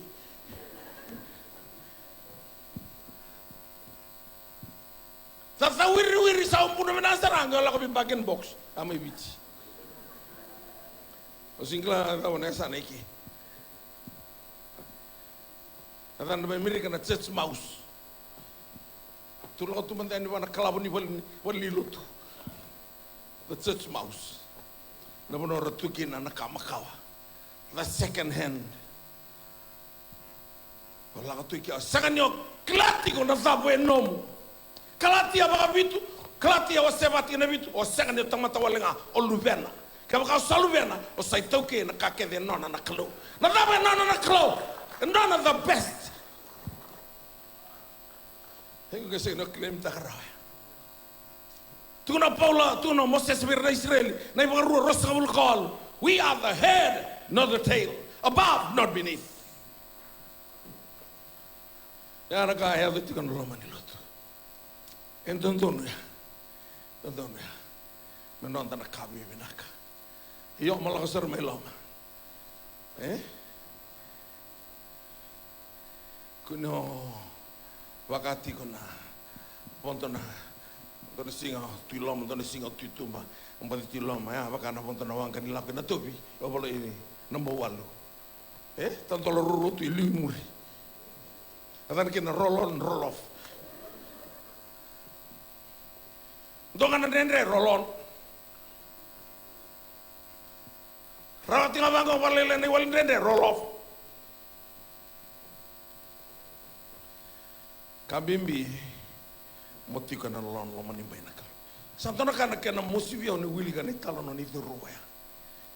A: Tata wiri sao puna menasarang kalau kau bagian box amai bici. Osingla tahu nesa neki. Tata nama Amerika na church mouse. Tulau tu mendani wana kalabu ni wali lutu. The church mouse. Na bono ratuki na nakamakawa. The second hand. Wala katu ikia. Sakanyo klati ko na sabu enomu. Klati ya baka bitu. Klati ya wasebati na bitu. O sakanyo tamata walenga o luvena. Kama kau saluvena o saitauke na kakede nona na klo. Na dabe nona na klo. Nona the best. Tengo que ser no claim takaraya. Tu na Paula, tu na Moses na Israel, na ibaru rosa bulkal. We are the head, not the tail. Above, not beneath. Ya na kaya do tikan loma ni lotu. Entendon ya. Entendon ya. Menon ta na kabi binaka. Iyo malakasar may loma. Kuno wakati kona ponto na dona singa tuilom dona singa tuitumba umpati tuilom ya wakana ponto na wangka ni lapke na topi obolo ini number 1 tanto lo ruru tu ilimuri adan kena roll on roll off dongan nendre roll on rawati ngabango walele ni walin nendre roll off kabimbi motiko na lon lo manimba ina kala santona kana kena musibi oni wili kana talo no ni ruwa ya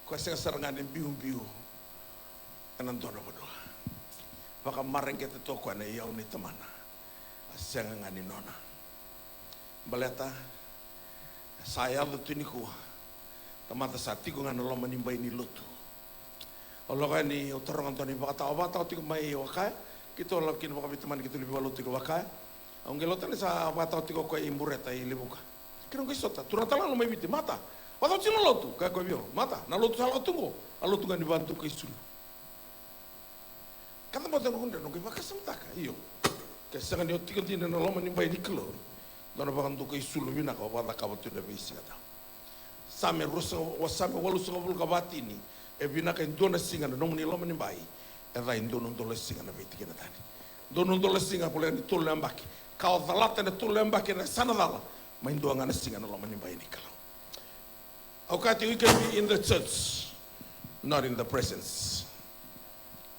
A: ko se saranga ne biu kana ndona bodo baka marenge te to ko ne yaw ni tamana asenga ngani nona baleta saya lutuni ko tamata satiko ngana lo manimba ini lutu ologa ni otorong antoni baka ta tiko mai wakai kita lakin baka teman kita lebih walu tiko wakai ang gelotan sa bata tiko ko imbureta ilibuka kira ko sota turata lang may biti mata bata sino lotu ka ko bio mata na lotu sala tungo alo tungan dibantu ko isul kata bata no no ke baka samtaka iyo ke sanga ni otiko tin na loma ni bay ni klo dona baka ndu ko isul bina ko bata ka botu de bisi kata same rusa wasame walu so bul ka batini e bina ka ndona singa no ni loma ni bay Eva indonun tole singa na viti kena tani. Donun tole singa pole ni tole ambaki. Kau dalata na tole ambaki na sana dala. Maindo ngana singa na lo manimba ini kalau. Okay, we can be in the church, not in the presence.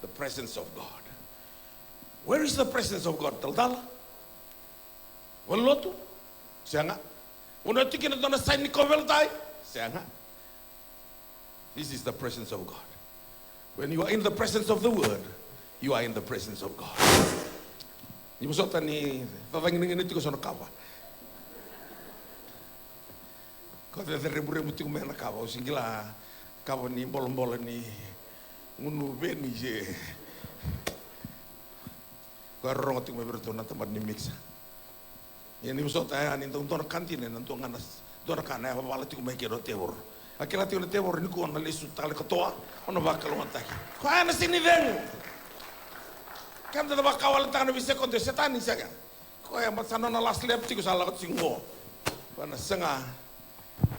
A: The presence of God. Where is the presence of God? Taldala. Walotu. Sianga. Una tikina dona sign ni kovel tai. Sianga. This is the presence of God. When you are in the presence of the word, you are in the presence of God. Ni musota ni vavangini ni tiko sono kawa. Kau te rebu-rebu tiko mena kawa. Usingila kawa ni bolong-bolong ni ngunu beni je. Kau rong tiko meberto na tempat ni mixa. Yang ni musota ya ni tona kantine na tona nganas tona kana ya wala tiko mekero tewor. Akila tiko tewor ni ko na lesu tale katoa ono bakal mantaki. Kau ana sini veng. Kam te bakal wala tanga bisa konte setan ni saga. Kau yang masana na last lap tiko salah ko singo. Pana senga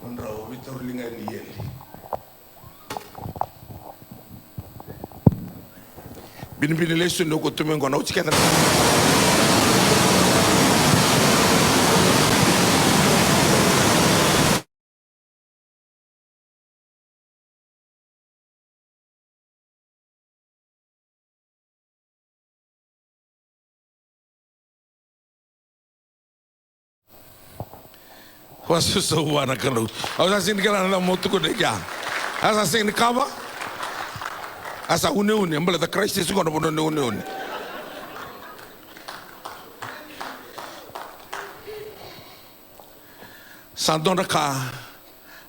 A: Ondra Vitor linga ni yeli. Bini lesu no ko tumengo na uchikenda. Wasu sawana kalau. Asa sini kalau anda mau tukar dia. Asa sini kawa. Asa une. Ambala the Christ is going to put une. Sandona ka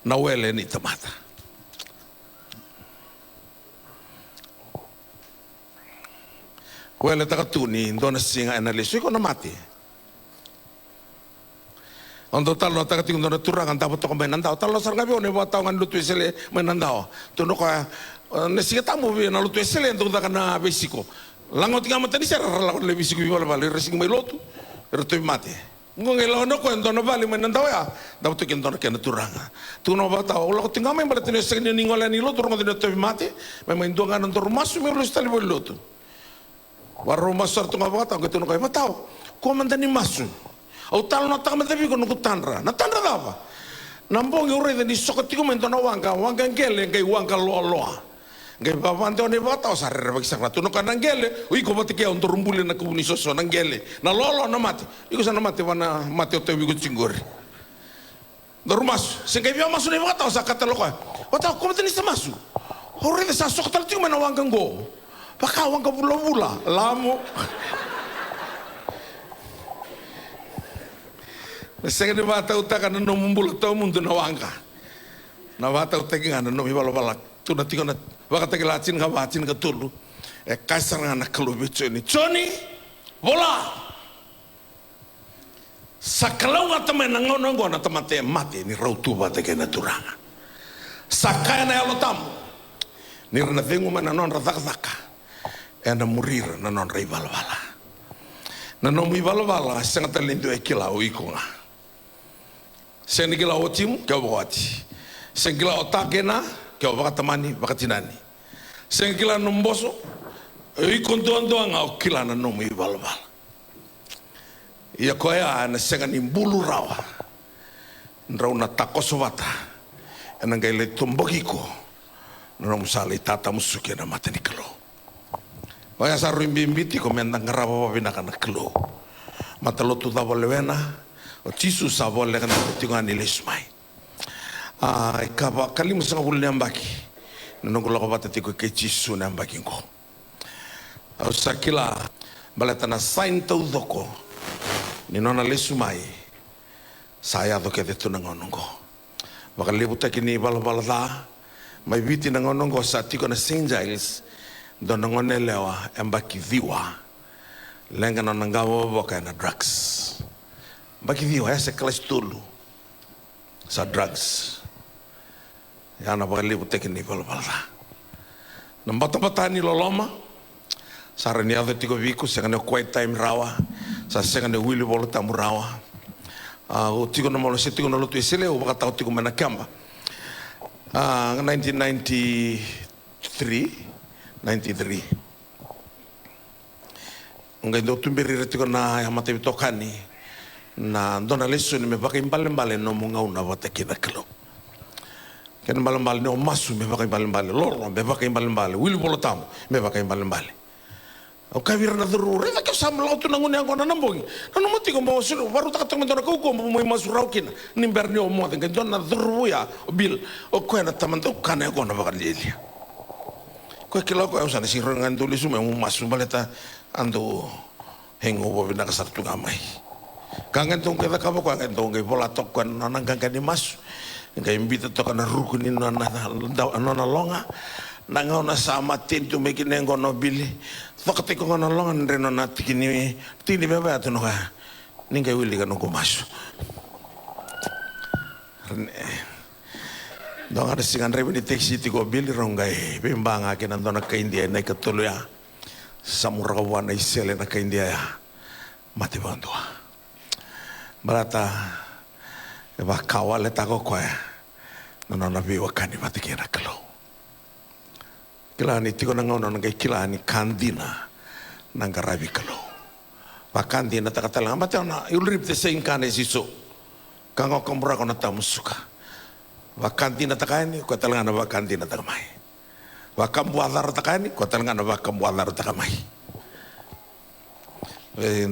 A: na wele ni tamata. Wele takatuni dona singa analisis ko na mati. Untuk talo tak tinggal dona turangan tahu toko menandau talo sarga bione buat tahu kan lutu esele menandau tuno kaya nesi ketamu bi na lutu esele untuk tak kena besiko langot tinggal mata ni sera langot lebih besiko biwala balik resing melotu retu mati ngongelo no ko dona balik menandau ya tahu tu dona kena turanga tuno buat tahu langot tinggal main balik nesi ni ningola ni lotu langot dona tu mati memang itu kan untuk rumah sumi belum sekali boleh lotu baru rumah sar tu ngapa tahu tuno kaya tahu kau mantani masu au talo na taka matabi ko nuku tanra na tanra dava nambong ure de ni sokoti ko mento na wanga ngele ngai wanga loa ngai babante one bata sarere bagi sakra tuno kana ngele ui ko batike on torumbule na kubuni soso na ngele na lolo na mati iko sana mati wana mati ote wi ko cingori dormas sengai bia masu ne bata sakata loko wata ko mati ni samasu ure de sa sokotal tiko mena wanga ngo paka wanga bula lamo Sega ni bata utaka na no mumbula tau mundu na wanga. Na bata utaki ngana no mibalo balak. Tu na tiko na waka teki lacin ka bacin ka tulu. Kasar ngana kalubi choni. Choni, bola. Sakalau ngata mena ngono ngona tamate mati ni rautu bata kena turanga. Sakaya na yalo tamu. Ni rana vengu mana non rathaka. Na murira na non raibalabala. Na no mibalabala sanga talindu e kila o ikonga. Sen gila otim kau bawati, sen gila otakena kau bakatamani bakatinani, sen gila nomboso, ikon doang au kila na nomi balbal. Ia koya na senga ni bulu rawa, rauna takosovata, enang gile tombogiko, na musali tata musuki na matani kelo. Waya saru imbiti komendang ngarawa wabina kana kelo, matalotu dabolewena. O tisu sabo le kana tinga ni lesmai kaba kalimu sanga bulle ambaki nongo lo bata tiko ke tisu na ambaki ngo au sakila balatana sain tau doko ni nona lesmai saya doke de tunanga nongo bakali buta kini balbalada mai biti nanga nongo sa tiko na St. Giles donongo ne lewa ambaki viwa lenga nona ngawo boka na drugs bagi dia saya kelas dulu sa drugs ya na bakali butek ni balbala nambata-bata ni loloma sarani ave tiko viku sengane quiet time rawa sa sengane wili bolo tamu rawa o tiko no molo setiko no lotu esele o baka tau tiko mena kamba 1993 ngai do tumbiri retiko na ya mate tokani na dona lesu ni me pakai mbale no mungau na wate kina kalo ken mbale no masu me pakai mbale loro me pakai mbale wili bolotam me pakai mbale o kavira na duru reva ke samla tu nangune angona nambongi no mati ko mo suru baru tak tong dona ko mo masu raukin ni berni o mo ngai dona duru ya bil o ko na tamanto kana ko na bakal dia ko kilo ko usah si rengan tulis mo masu baleta ando hengo bo bina kasar tu gamai kangen tong kita kabo kangen tong ngai bola tokkan nanang kangen ni masu ngai imbita tokkan rukuni nona longa nangau na sama tintu mekin nengo nobili fakati ko ngono longan reno na tikini tini bebe atu no ka ninga wili ka no ko masu dong ada singan rebi di taxi tiko bili rongai bimbanga ke nandona ka India na ka tuluya samurawa na isele na ka India ya mati bandua barata ba kawale tako kwa nona bi wakani mati kena kalo kilani tiko nangau nona kai kilani kandina nanga rabi kalo pa kandina takatala mate ona ulrip te sein kane siso kango kombra kona tamusuka wa kandina takani ko talanga na kandina takamai wa kambuadar takani ko talanga na kambuadar takamai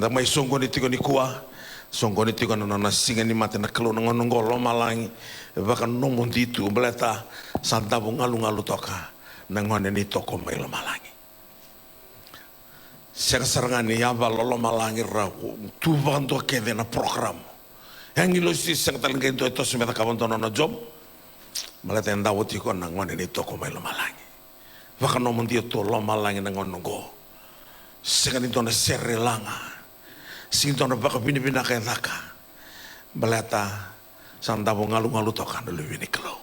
A: ndamai songo ni tiko ni kuwa songo ni tiko nona singa ni mate na kalo nangono ngolo malangi baka nomo ditu beleta santa ngalu toka nangone ni toko mai lo malangi sekarang ni ya lo malangi ra tu bando ke na program yang ilo si sang taleng itu semeta kabon tono na job malata enda woti ko nangone ni toko mai lo malangi baka nomo dia to lo malangi nangono go sekarang itu na serelanga sing to na baka bini-bina ka naka balata santa ngalu toka na luwini klo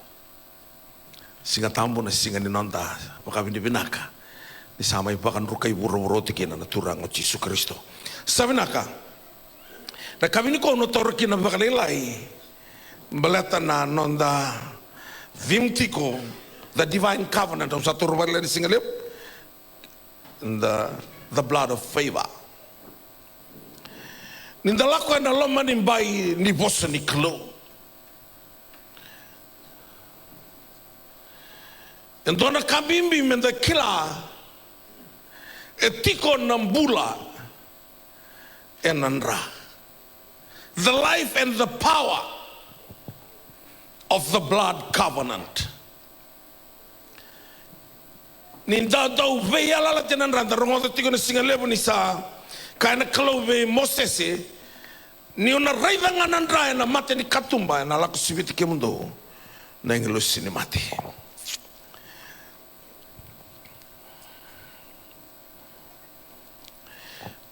A: singa tambo na singa ni nonda pakabini binaka ni sama ibakan rukai buru tikina na turang o Yesus Kristo sabinaka na kabini ko no torki na bakalilai balata na nonda vimtiko the divine covenant of satu rubalai ni singa lip the blood of favor nindalako na loma ni bai ni bosa ni klo Dona kabimbi menda kila etiko nambula enandra the life and the power of the blood covenant ninda do veala la tenandra rongo tiko na singalebo ni sa kana klobe mosese ni una raiva nganandra na mate ni katumba na la kusiviti kemundo na ngelo sinemati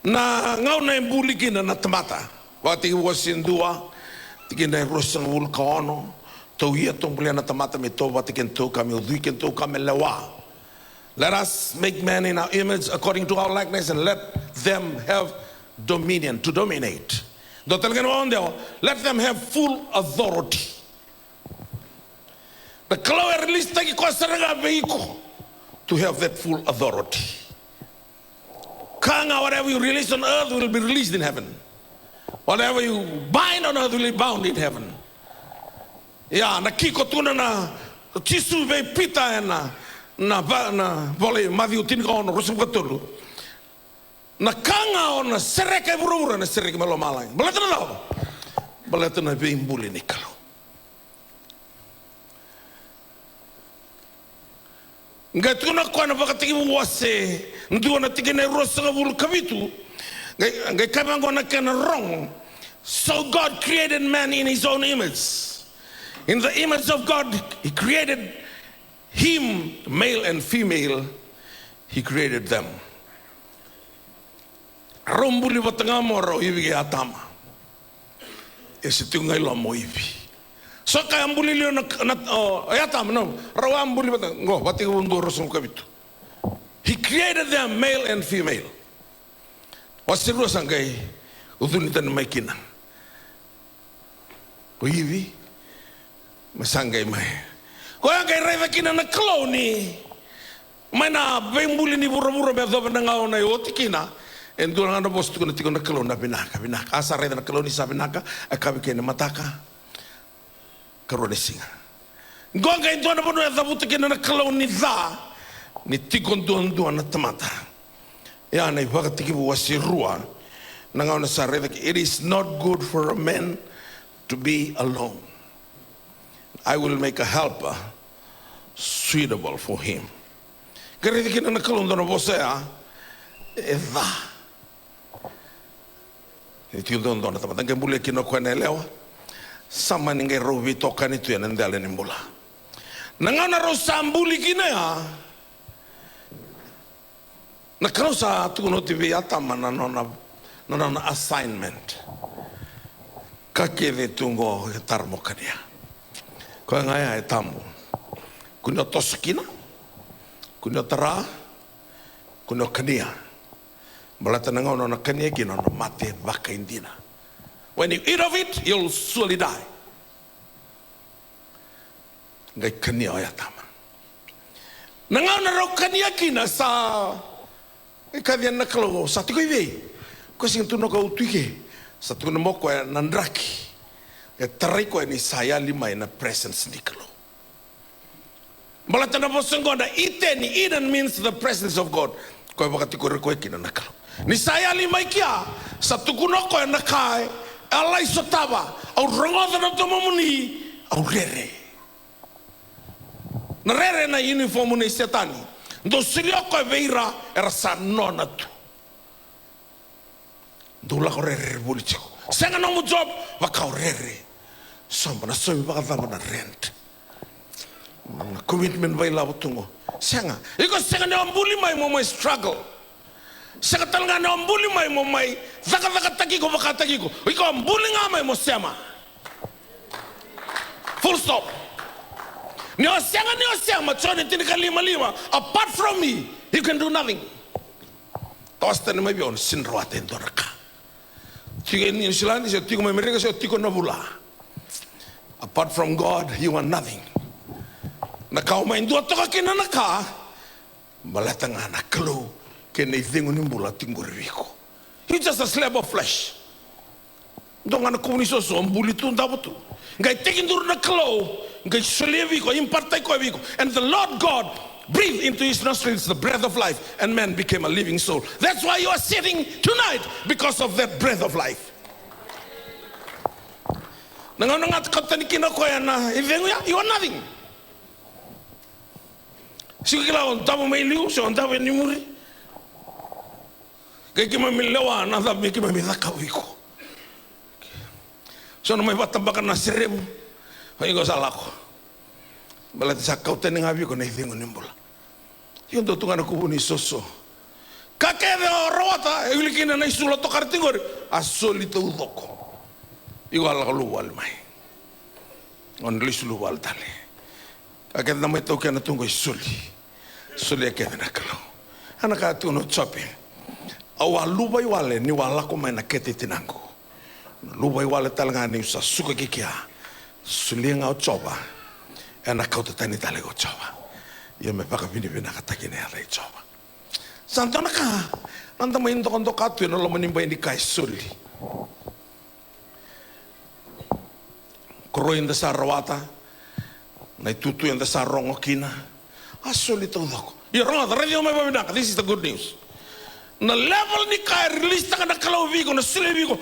A: na ngau na embuli kina na tamata wati wasin dua tikina rosang vulcano to ia tongbulia na tamata me to wati kento kami udui kento kami lewa let us make man in our image according to our likeness and let them have dominion to dominate let them have full authority the clower release taki kwa saranga beiko to have that full authority Kanga, whatever you release on earth will be released in heaven. Whatever you bind on earth will be bound in heaven. Ya, na kiko tuna na chisu ve pita na vole Matthew tinka ono rusum katulu. Na kanga ona sereke burura na sereke malo malai. Balata na lao. Balata na ve imbuli nikalo. Ngai tuna kwa na bakatiki wase ndu na tikene rosa vul kavitu ngai kabango na kana wrong so God created man in his own image in the image of God he created him male and female he created them rombuli batanga moro ibi atama ese tungai lo moibi so kaya ambulilio na ayatam no rawa ambuli bata ngo bati undo rosum kabitu he created them male and female wasiru sangai udunitan maikina ko hivi masangai mai ko yang kai reva kina na kloni mana bembuli ni buru-buru be do na ngau na yotikina En dua ngana bos tu kena tikon na kalon na binaka. Asa reda na kalon ni sa binaka. Akabi kena mataka. Karone singa. Gonga en dua na bono ya dabuta kena na kalon ni za. Ni tikon dua na tamata. Ya na iwaga tikibu wasirua. Nangau na sa reda ki. It is not good for a man to be alone. I will make a helper suitable for him. Karedi kena na kalon na bos ya. Eva. Itu don don tamata ngai bule kino kwana lewa. Sama ningai rovi toka ni tu ya nendale ni mbula. Nangana ro sambuli kina ya. Na kausa tu no TV atama na nona assignment. Kakeve tungo tarmo kania. Ko ngai ai tamu. Kuno toskina. Kuno tara. Kuno kania. Balata na ngau na kania kina no mate baka indina. When you eat of it, you'll surely die. Ngai kania o yatama. Na ngau na ro kania kina sa ikavian na kalo sa tiko iwe. Ko sing tu no ka utuike. Sa tu no moko ya nandraki. Ya tarai ko ni saya lima na presence ni kalo. Balata na bosengo na iteni. Eden means the presence of God. Ko wakati ko reko kina na kalo. Ni saya lima ikia sa tukuno ko na kai alai sotaba au rongoda na tomomuni au rere na rere na uniform ni setani do silio ko veira era sa nonatu do la ko rere politiko senga no mo job wa ka rere samba na so ba ka na rent na commitment vai la botungo senga iko senga no mbuli mai mo struggle. Sakatalanga na mbuli mai mo mai zaka taki ko baka taki ko iko mbuli nga mai mo sema full stop ni osema chone tinika lima apart from me you can do nothing tosta ni mai bion sinro atento raka tige ni silani se tigo mai mereka se tigo na bula apart from God you are nothing na kau mai ndo toka kina na ka balatanga na klo kene thingo ni mbula tingoriko. He's just a slab of flesh. Don't ana komuniso so mbuli tu ndabutu. Ngai tekindur na klo, ngai solevi ko impartai ko viko. And the Lord God breathed into his nostrils the breath of life, and man became a living soul. That's why you are sitting tonight, because of that breath of life. Nangangat katanikina ko yana, you are nothing. Sikila on tabu mai liu, so on tabu ni muri. Kaya kima milawa na sabi kima milaka wiko. So no may batambakan na serem. Ay ko salako. Balat sa kautan ng habi ko na itingo nimbula. Yung tutungan ako po ni Soso. Kakede o rawata, iulikin na isulat to kartingor. Asolito udoko. Igual ako luwal may. Onlis luwal tali. Kakede na may token na tungo isuli. Suli akede na kalo. Anak atuno chopping. Awa lubai wale ni wala ko mai na kete tinango. Lubai wale talanga ni sa suka kikia. Sulinga o choba. Ana kauta tani tale go choba. Ia me paka vini vina kataki ne ala choba. Santo na ka. Nanda mai ndo kondo katu no lo manimba ni kai suli. Koro inda sa rawata. Na tutu inda sa rongo kina. Asuli to doko. Ia ronga radio mai babinaka. This is the good news. Na level ni kaya release taka na kalau viko na sule viko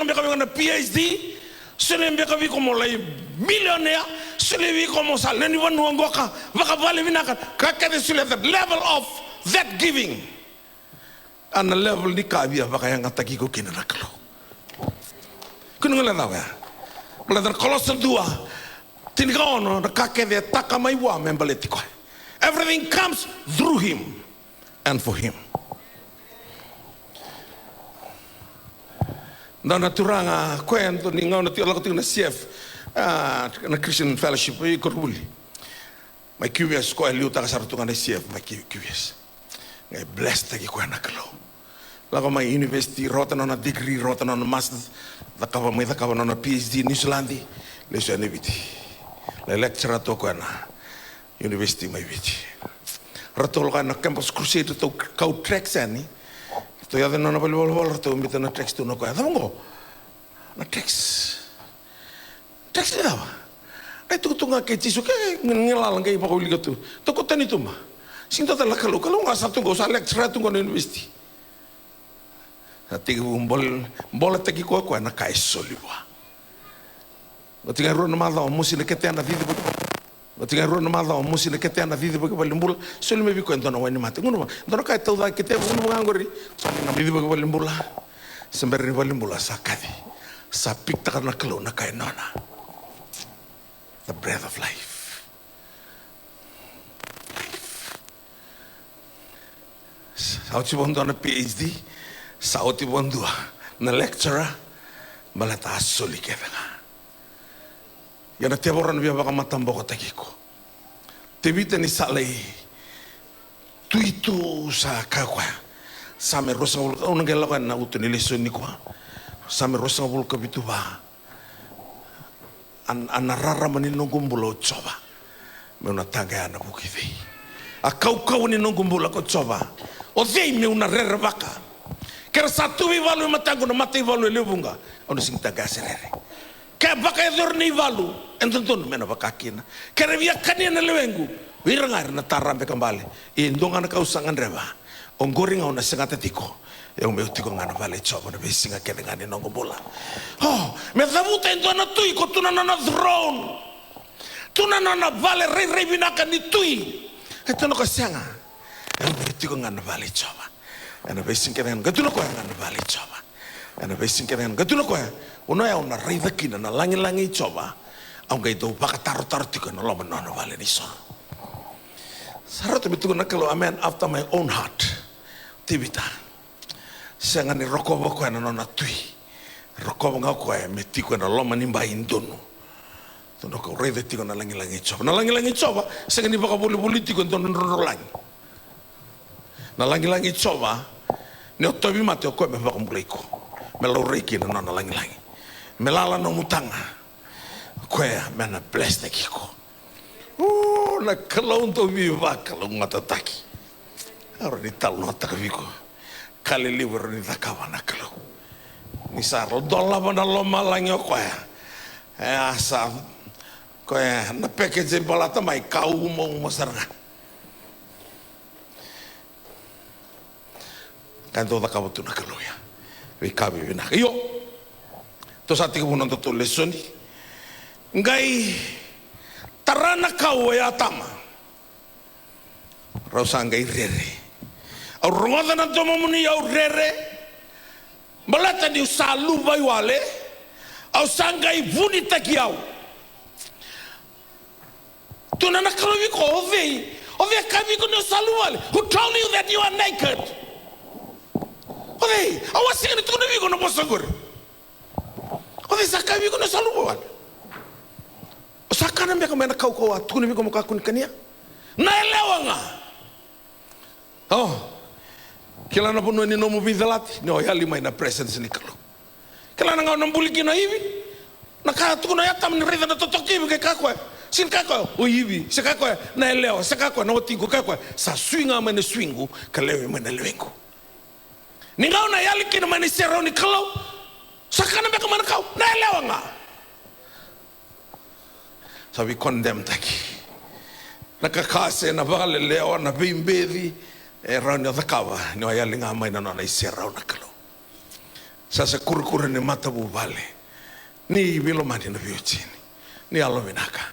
A: mbeka na PhD sule mbeka viko mo lai millionaire sule viko mo sa leni wanu ngoka vaka vale vinaka kakade sule that level of that giving and the level ni kaya vaka yang ataki ko kina na kalau kuno ngala dawa bala dar Colossians 2 tinga ono na kakade taka mai wa membeleti ko everything comes through him and for him. Na naturanga kwento ni ngau na tio lako na CF na Christian Fellowship i koruli. Mai QVS ko eliu ta sartunga na CF mai QVS. Ngai blessed ki ko na kalo. Lako mai university rota na degree rota na master da ka mai da ka na PhD ni Islandi le so neviti. Le lecturer to ko na university mai viti. Ratol ka na campus crusade to kau tracks ani. To ya no na bali bol to mbita na text to no ko. Tamo na text. Text ida ba? Ai tu tunga ke tisu ke ngelalang ke pa ko liga tu. To ko tani tu ma. Sinta tala kalau nga satu go sa lecture tu ko na university. Ati bol te ki ko na kai soliwa. Batinga ro na mala o musi le kete na vidi bok. Batinga ro na mala o musi le kete na vidi bok balimbula. Soli me bi ko ntona wani mate. Ngono ndo kai tau da kete ngono ngangori. Na vidi bok balimbula. Semberi balimbula sakadi. Sa pikta na kalo na kai nona. The breath of life. Sauti bondo na PhD. Sauti bondo na lecturer. Balata soli kete nga. Yana te boran bia baka matambo ko takiko. Te vita ni salei tuitu sa kakwa. Same rosa bol ka unang gela na uto ni leso ni kwa. Same rosa bol ka bitu ba. Anarara mani nongumbulo choba. Me una tanga ana bukidei. A kau ni nongumbulo ko choba. O dei me una rere baka. Kera satu vi valu matango na mate valu lebunga. Ono sing tanga serere. Kaya baka dorni valu entun mena baka kina kaya via kania na lewengu wirangar na tarambe kembali indonga na kausangan reba ongoring au na sengata tiko eu meu tiko ngana vale choba na besinga kene ngani nongo bola oh me zabuta indona tui ko tuna na throne tuna na vale rei binaka ni tui eto no kasanga eu meu tiko ngana vale choba ana besinga kene ngatuno ko ngana vale choba ana besinga kene ngatuno ko uno ya una rei kina na langi choba ang gaito baka taro tiko na loma no vale ni so sarata bitu na kalo amen after my own heart tibita sanga ni rokobo ko na na tui rokobo nga ko me tiko na loma ni ba indonu to no ko rei tiko na langi choba sanga ni baka buli tiko ndonu rolangi na langi choba ne otobi mate ko me baka mbuleiko me lo reiki na langi melala no mutanga koe mena bless te kiko na kalon to viva kalon matataki aro ni tal no takaviko kale livro ni takava na kalo ni saro dolla bana loma langyo koe asa koe na package balata mai kau mo masarga kanto takava tu na kalo ya vi kabi vina yo to sati ko non to lesoni ngai tarana kau ya tama rausa ngai rere au rongoda na tomo muni au rere balata ni salu bai wale au sangai vuni takiau tuna na kau vi ko ove kavi ko no salu wale who told you that you are naked ove awasini tuna vi ko no posagor ove sakavi ko no salu wale sakana mbeka mena kau tukuni biko mukakuni kania naelewa nga oh kila na puno ni nomu bidalati no yali mai na presence ni kalo kila na ngau nambuliki na hivi na kaa tukuna yata mni rida na totoki bike kakwa sin kakwa o hivi se kakwa naelewa se kakwa na otingu kakwa sa swinga mene swingu kalewe mene lewengu ni ngau na yali kina mene sero ni kalo sakana mbeka mena kau naelewa nga sabi condemn taki nakakase na vale leo na bimbedi raunia thakawa ni ayali nga mai na na isera na kalo sasa kurukure ni matabu vale ni vilomani na viuchini ni alovinaka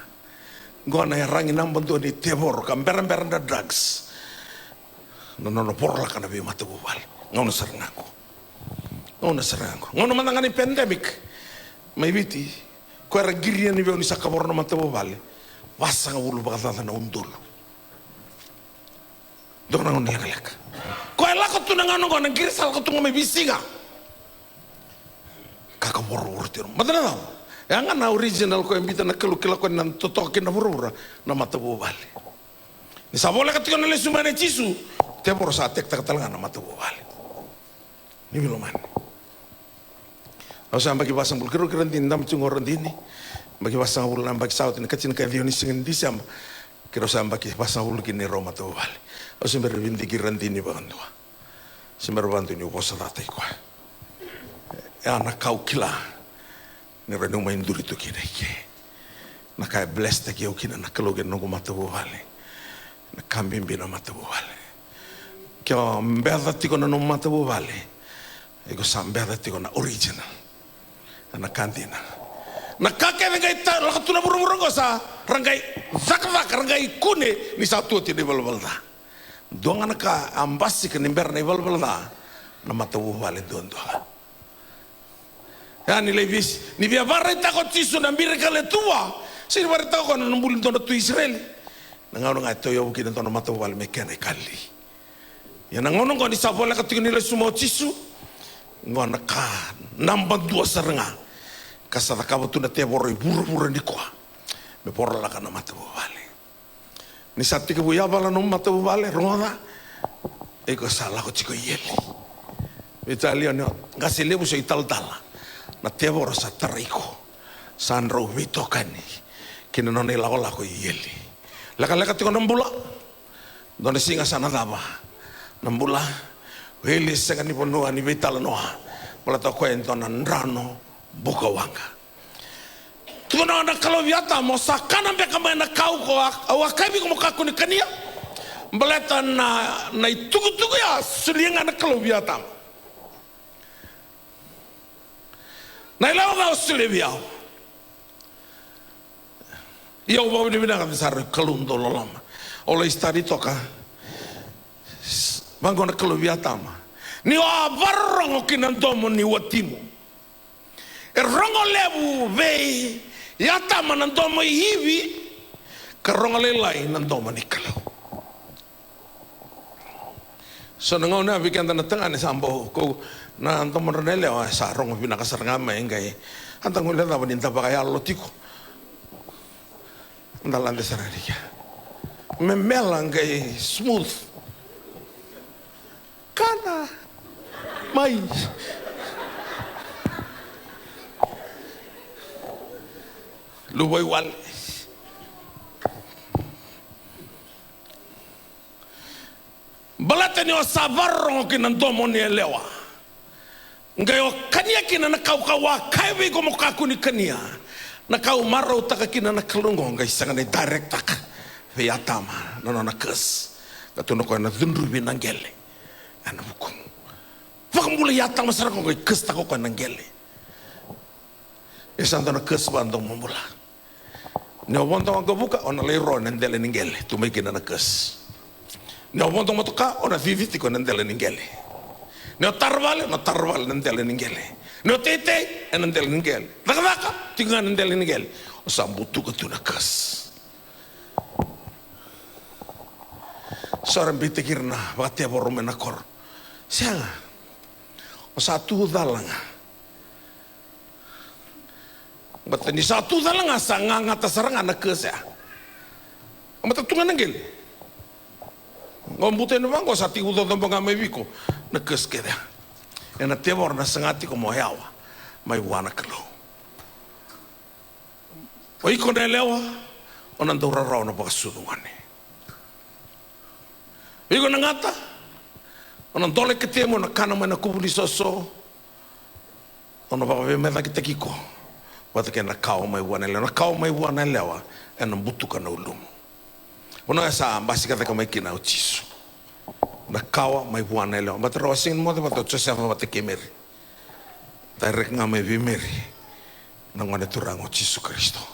A: ngona ya rangi nambantu ni tebor ka berang da drugs no porla kana vi matabu vale ngona sarangako ngono mandangani pandemic mai viti kuera giria ni ni sakabor no mantabo vale wasanga ulu bagada na undolo dona ngon lek ko la ko tunanga no ngona girsal ko tunga me bisinga kakabor urtiro madana yang na original ko imbita na kilo ko nan totoke na burura na mantabo vale ni sabole ka tikon le sumane chisu te por sa tek talanga na mantabo vale ni biloman Asa bagi basang bul kiro kiro din dam chung orang dini bagi basang bul nam bagi saut ni kacin ka dioni singin di sam kiro sam bagi basang bul kini Roma tu vale asa berbindi kiran dini bangan tua Simerbantu ni ukosa tatai kwa. Ana kau kila. Ni renu main duri tu kina ike. Na kai bless te kio kina na kaloge nongo matabu wale. Na kambimbi na matabu wale. Kio mbeda tiko na nongo matabu wale. Ego sa mbeda tiko na original. Na kantina. Na kake rangai ta lakatuna burung-burung sa rangai zak-zak rangai kune ni satu ti ni balbalda. Doang anak ambasi ke nimber ni balbalda na matabu wale doang. Ya ni levis ni via vareta ko tisu na miracle le tua. Sini vareta ko na numbulin to na tu Israel. Nangaw nga to yo kinan to na matabu wale mechanically. Ya nangaw ko ni sabola ka tingin nila sumo tisu. Ngona ka nambang dua serenga. Kasata kabo tu na te boroi buru-buru ni kwa. Me porra la kana matabu wale. Ni sati ke buya bala no matabu wale ronda. Eko sala ko chiko yeli. Italia no ngasi lebu so ital-tala. Na te borra sa tariko. Sanro vito kani. Kina no ne la ola ko yeli. Laka-laka tiko nambula. Donde singa sana daba. Nambula. Wele senga ni ponua ni vitala noa. Pala to kwento na nrano. Buka wanga. Tuko na kalau viata mo sakana mbeka na kau ko awakabi ko makaku ni kania. Mbaleta na itugu-tugu ya sulinga na kalau viata. Na ilaw ka Australia. Iyo ba ni bina ka sar kalundo lolama. Ola istari toka. Bango na kalau viata ma. Ni wa barro kinandomo ni watimu. Rongo lebu vei yata manandomo hivi karongo lelai nandomo ni kalau. So nangaw na bigyan na tanga ni sambo ko na andomo ronele o sa rongo binakasarangama engay antang ulan na baninta pa kaya lotiko. Andalan de sarariya. Memelang kay smooth. Kana mai Luboy wal. Balata ni savarro kinandomo ni elewa. Ngayo kania kina nakaukawa kaiwe ko mokaku ni kania. Nakau maro taka kina nakalungo ngai sanga ni direct taka. Veyatama nono nakas. Katuno ko na dundrubi nangele. Ana bukum. Fakamula yatama sarako ngai kes tako ko nangele. Esando na kes bandong mamula. Ne obontong ang kabuka ona leiro nandele ningele tumiki na nakas. Ne obontong matuka ona viviti ko nandele ningele. Ne tarwal nandele ningele. Ne tete nandele ningele. Daka tingan nandele ningele. O sambutu ko tu nakas. Soran bitikir na bakte borume nakor. Sianga. O satu dalanga. Bata ni satu dalang asa ngangata sarang anak kesya. Amata tungan nanggil. Ngombute no bango sa tigudo do banga mai biko na keskeda. Ena tebor na sangati ko moyawa mai wana kalo. Oi ko na lewa onan dora raw na bakasudungane. Iko na ngata onan dole ketemo na kana mana kubuli soso. Ono ba be meda kitekiko. Wata ke na kau mai wana lewa e na butuka na ulumu. Ona sa ambasi kata ka mai kina uchisu. Na kau mai wana lewa. Bata rawa singin mo bata tsosefa bata kemeri. Tarek nga mai vimeri. Na ngone turang uchisu Kristo.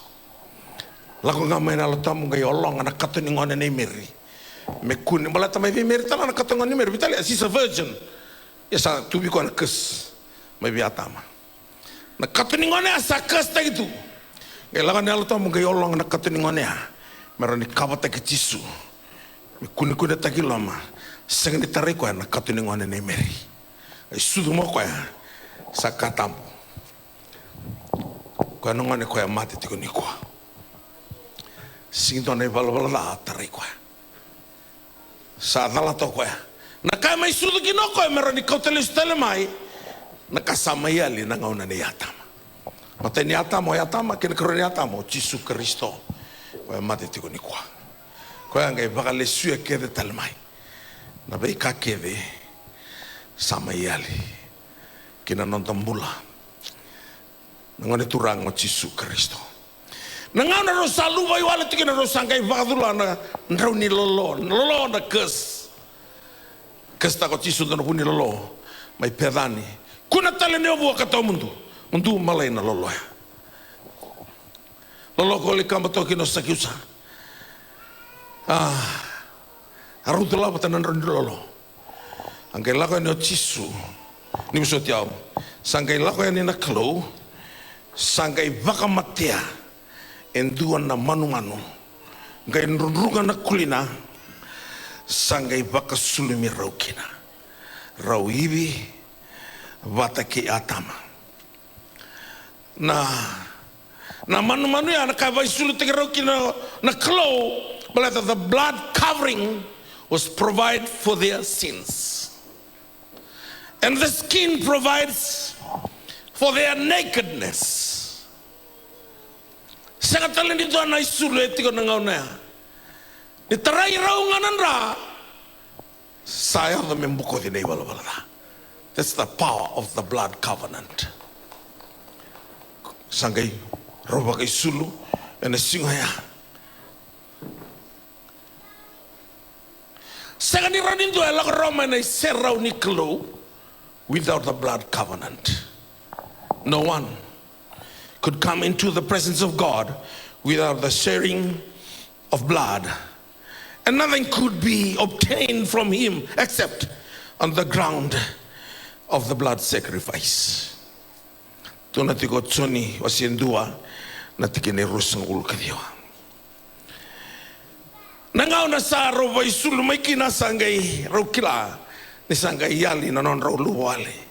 A: Lako nga mai na lotamu ngai olong na kato ni ngone nei meri. Me kuni balata mai vimeri tala na kato ngone meri. Vitali she's a virgin. Yasa tubi ko na kes. Mai biatama. Na katuningone asa kasta itu. Kailangan nalo to mo gayolong na katuningone ha. Meron ni kabata ke Jisu. Mi kuni-kuni takiloma. Sang ni taray ko na katuningone ni Mary. Ay sudu mo ko sa katampo. Ko ngone ko mati tiko ni ko. Sinto na balbala taray ko. Sa dala to ko. Na kay may sudu kinoko meron ni kautelis telemai. Nakasama yali na ngauna ni yatama. Mata ni yatama kinakaro ni yatama Jisu Kristo. Kaya mati tiko ni kwa. Kaya ngay baka lesu ya kede talmai. Na bai ka kede sama yali kina nonton bola nangone turang mo Yesu Kristo nangana ro salu vai wala tikina ro sangkai vadula na ndrauni lolo na kes ta ko Yesu no puni lolo mai pedani kuna tale ne obu ka to mundu malai na lolo ko le kamba to kino sakiusa arutula patanan lolo angkai lako ni Yesu ni musotiao sangkai lako ni na klo sangkai vakamatia enduan na manu ngai nrunga na kulina sangkai vakasulumi raukina rau ibi vataki atama na manu ya na kavai sulu te raukina na klo but the blood covering was provided for their sins and the skin provides for their nakedness. Sangat talent itu anai sulit tiko nangauna. Diterai raungan ra. Saya the membuko di bala. That's the power of the blood covenant. Sangkai roba kai sulu ene singaya. Sangat diranin tu elak Roma na serau niklo without the blood covenant. No one could come into the presence of God without the sharing of blood. And nothing could be obtained from him except on the ground of the blood sacrifice. Tunatiko tsoni wasiendua natikine rusang ulkadiwa. Nangaw na sa ro isulu may kinasangay rokila ni sangay yali na non luwale.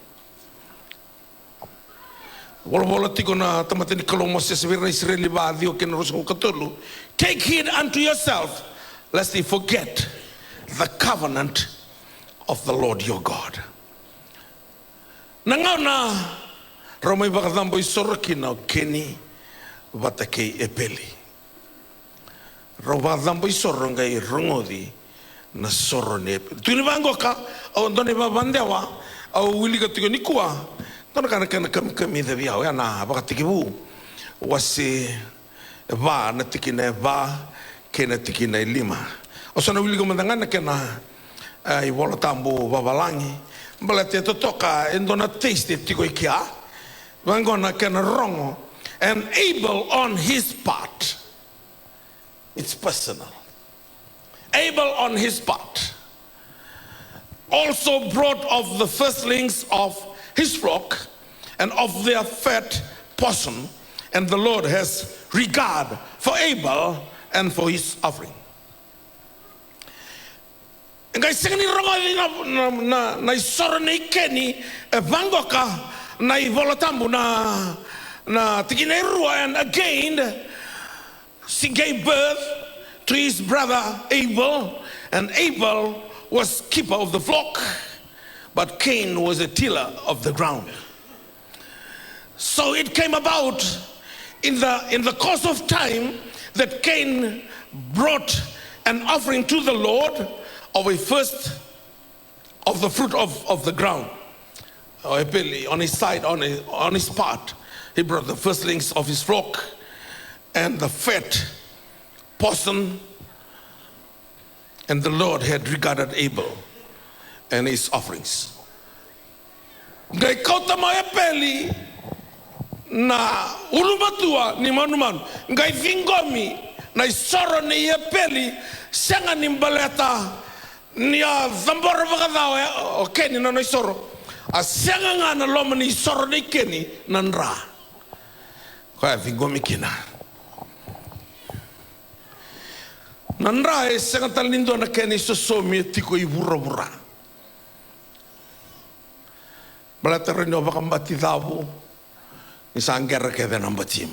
A: Wala tiko na tamatini kalomos sa sibira Israeli ba dio kinarusang katulu. Take heed unto yourself lest you forget the covenant of the Lord your God. Nangaw na romay bakadambo isorokina keni vatake epeli. Robadambo isorongai rongodi na sorone. Tuni bango ka au ndone babandewa au wiliga tiko nikua. Tona kana kami de biao ya na bakatikibu wasi va na tikine va kena tikine lima. Osana wiliga mandangana kena I wala tambo babalangi. Balate totoka endona taste tiko ikia. Wangona kena rongo and Abel on his part. It's personal. Abel on his part also brought of the firstlings of his flock and of their fat portion, and the Lord has regard for Abel and for his offering. Ngai singani rongo na isoro na ikeni vangoka na ivolotambu na tikinerua, and again she gave birth to his brother Abel, and Abel was keeper of the flock, but Cain was a tiller of the ground. So it came about in the course of time that Cain brought an offering to the Lord of a first of the fruit of the ground. On his side, on his part, he brought the firstlings of his flock and the fat portion, and the Lord had regarded Abel and his offerings. Ngai kauta mai peli na ulumatua ni manuman ngai vingomi na isoro ni peli sanga ni mbaleta ni a zambora vakadao okeni na isoro a sanga ngana loma ni isoro ni keni nanra kwa vingomi kina nanra e sanga talindo na keni sosomi tiko I vura balata reno vakambati davu ni sangera ke de nambatim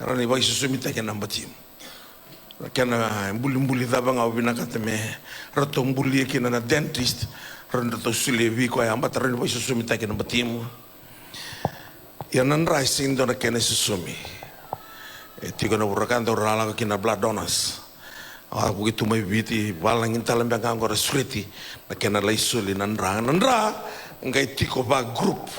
A: rani vai sosomi take nambatim kana mbuli dava nga binakateme rato mbuli kina na dentist rando to sulevi ko ya mbata rani vai sosomi take nambatim ya nanra sindo na kene sosomi tiko na burakando rala kina blood donors begitu mai biti balangin talam bang angor sureti na kena lai suli nandra ngai tiko ba group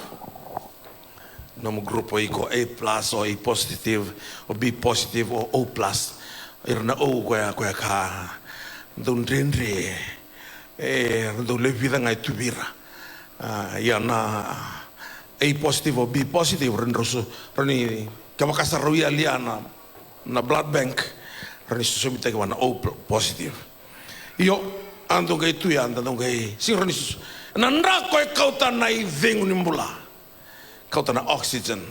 A: namo grup iko A plus or A positive or B positive or O plus irna O koya ka don renre do levida ngai tubira ya na A positive or B positive renroso rani kamakasa roya liana na blood bank rani susumita ka na O positive yo ando ngai tu ya ando ngai sing rani nandra koe kauta nai vengu nimbula kauta na oxygen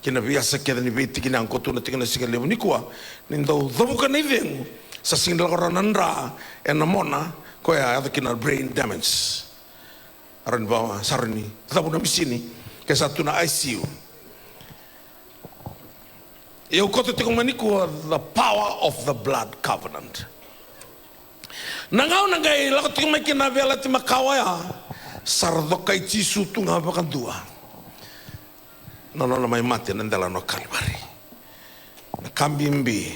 A: kina biasa keda ni biti kina angkotu na tingana singa lewu nikua nindo dhabuka nai vengu sa singa lakora nandra mona koe ada kina brain damage aran bawa sarani dhabu na misini ke satu na ICU eu kote tiko manikua the power of the blood covenant nangau nangai lakot tiko mai kina vela ti makawaya sardokai Jisu tunga bakandua nono mai mate nandela no Kalvari na kambimbi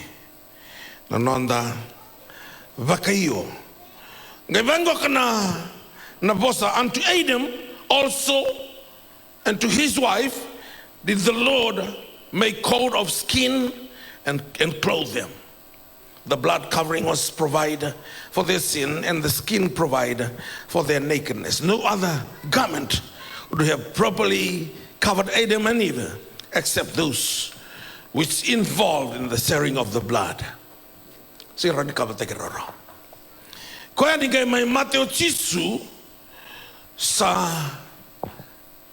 A: na nonda vakaio ngai vango kana na bosa unto Adam also and to his wife did the Lord make coat of skin and clothe them. The blood covering was provided for their sin, and the skin provided for their nakedness. No other garment would have properly covered Adam and Eve except those which involved in the sharing of the blood. Sirani kabatekeroro. Koya ni kay may Mateo Jisu sa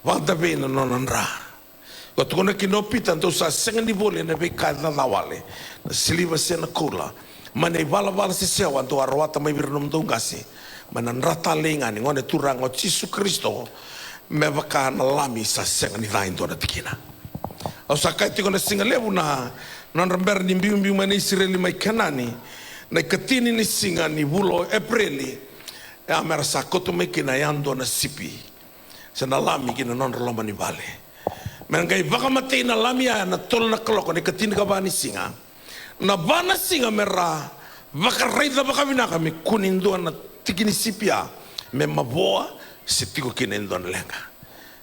A: wagdabin no nanra. Ko tukuna kinopita to sa sengendi bole na beka na lawale. Na siliva se na kula. Mane bala se sewa to arwata may birnum dungasi. Mananrata lenga ni ngone turang o Jisu Kristo me baka na lami sa sengendi lain to na tikina. O sa kai tikona singalebu na nanramber ni mbiu mane Israeli mai kanani. Na katini ni singa ni bulo Aprili. E amera sa koto me kina yando na sipi. Sa na lami kina non lama ni bale. Mengai baka matei na lamia na tol na kaloko ni katin ka bani singa na bana singa mera baka raida baka vinaka me kunindo na tikini sipia me maboa sitiko kinendo na lenga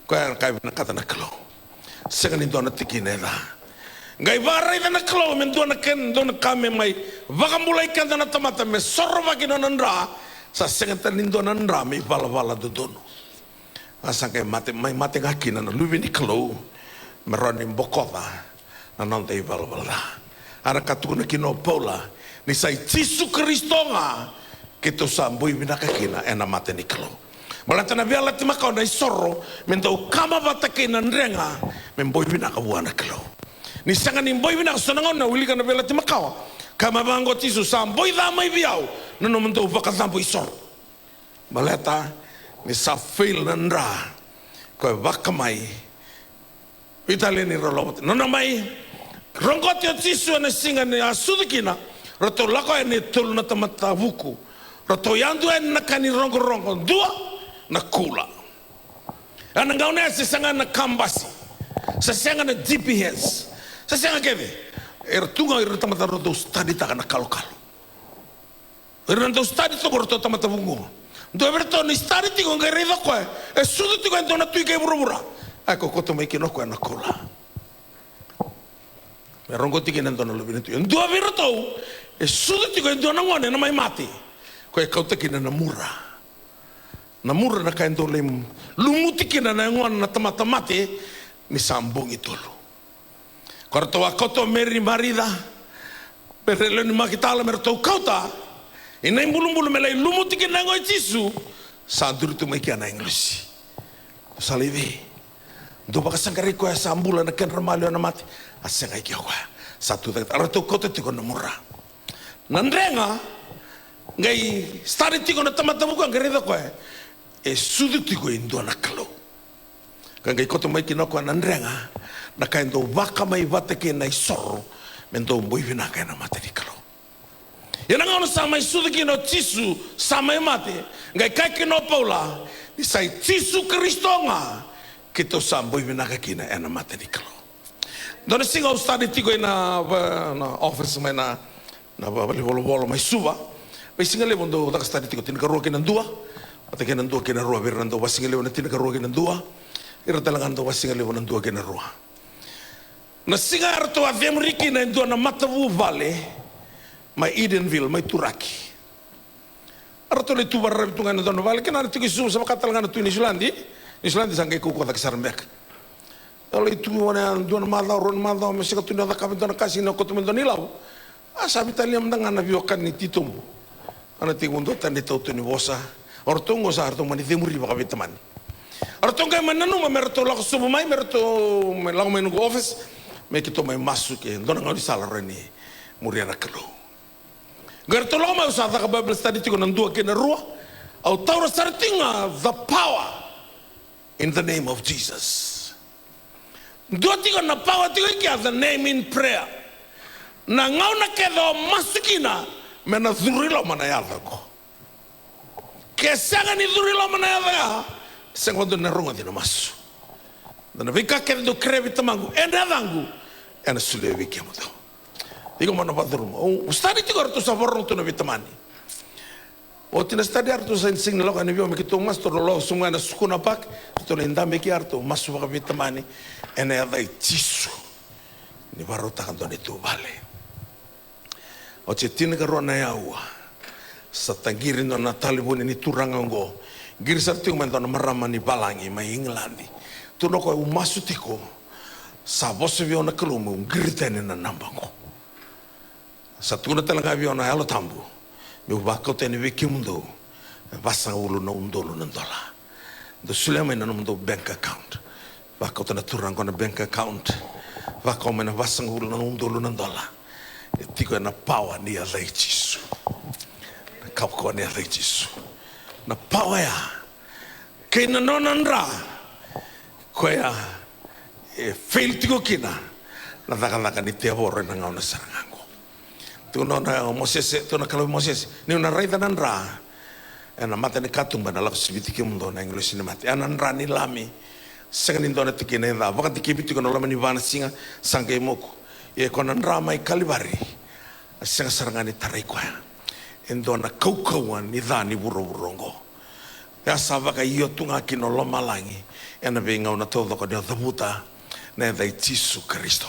A: ko ya kai na kata na kalo sega nindo na tikine da ngai ba raida na kalo me ndo na ken ndo na kame mai baka mulai kanda na tamata me sorro baki no nandra sa sega nindo na nandra me bala do dono asa kai mate mai mate ngakina na luvi ni kalo meroni bokova na nonte ibalbala ara katuna kino paula ni sai Jisu Kristo nga kito sambui binakakina ena mate ni kalo malata na viala timakau na isoro mendo kama batakina nrenga memboi binakabuana kalo ni sanga ni mboi binakasonangaw na wilika na viala timakau kama bango Jisu samboi damai biau nano mendo bakasambo isoro malata ni sa fail na nra ko bakamai Italiani rolobot. Nona mai rongoti Jisu na singa ni asudikina. Roto lako ni tul na tamata buku. Roto yandu na kani rongo dua na kula. Ana ngaune sanga na kambasi. Sanga na GPS. Sanga keve. Tunga tamata roto study ta na kalo. Roto study to roto tamata buku. Do berto ni study ti con garida ko. E sudu ti con na tu ke burubura. Ako koto mai kino ko na kula. Merongo tiki nendo na lubi nito. Ndua virato e sudu tiko ndo na ngone na mai mati. Ko e kauta kina na mura. Na mura na kain dole lumuti kina na ngone na tamata mati ni sambung itolo. Korto akoto meri marida. Perelo ni makitala merto kauta. Ina imbulu melai lumuti kina ngoi Jisu. Sadur tu mai kiana English. Salivi. Do baka sangkari ko sa ambula na ken ramalyo na mati asengai kyo ko satu tak arato kote tiko na mura nandrenga ngai stari tiko na tamata buka ngarida ko e sudu tiko indo na kalo kangai kote mai kinoko nandrenga na kaindo baka mai bateke na isoro mendo mboi vina kai na mati ni kalo yana ngono sa mai sudu kino Jisu sa mai mati ngai kai kino paula ni sai Jisu Kristo nga kito samboi binakakina ena mate ni kalo. Dona singa ustadi tiko na office mai na boli bolo mai suba singale bondo tak stadi tiko tin karua kenan dua ate kenan dua kenan rua berando wasingale bondo tin karua kenan dua ira talangan do wasingale bondo dua kenan rua na singar to avem riki na ndo na matavu vale mai Edenville mai Turaki arto le tu barra tu ngana do vale kenan tiko su sama katalanga tu New Zealand sangai ko tak sarmbek kalau itu wana do na madau mesika tu na kabin do na kasi na ko tu do nilau sabi taliam dengan nabi wakan ni titumbu ana tingundo tande tautu ni bosa ortongo sa arto mani temuri baka bitaman ortonga mananu mamerto la subu mai merto la menu office me kito mai masuk ke dona ngau di sala reni muriana kelo gerto lo mai usah ka bible study tiko nandua ke na rua au taura sartinga the power in the name of Jesus dua tiko na power tiko ki the name in prayer na ngau na kedo masukina mena zurilo mana yada ko kesanga ni zurilo mana yada sengo do na ronga dina masu na vika kedo krevi tamangu enda dangu ena sulevi kemudo digo mana padrum o stadi ti gorto savorno to na vitamani o tina stadi arto sen sing lo kana bio me kito master lo sunga na sukuna pak to lenda me ki arto masu baka vitamani ena yada tisu ni barota kando ni tu vale o te tina ka roa na yaua sa tangiri no na talibuni ni turangango giri sa tiu mento na marama ni balangi mai Englandi tu no ko umasu tiko sa bose vio na kalumu giri tene na nambango sa tu na talanga vio na alo tambu mi ubako tene wiki mundo basa ulu na undolo na dola do sulema na mundo bank account bako tena turango na bank account bako mena basa ulu na undolo na dola tiko na power ni alai Jesu na kapko ni alai Jesu na power ya kay na nonandra ko ya fail tiko kina na dakalaka ni te bore na ngau na sarangango tu no na Moses tu na kalau Moses ni na raida nandra na mata ni katumba na lakas bitiki mundo na English ni mati anandra ni lami sanganin dona tikina da baka tikibiti ko no lama ni bana singa sangay moko e konan ramai kalibari sanga sarangani tarai kwa endo na kaukauan ni dhani burongo ya sabaka iyo tunga kino lo malangi ena benga una todo ko dia tabuta na dai Jesu Kristo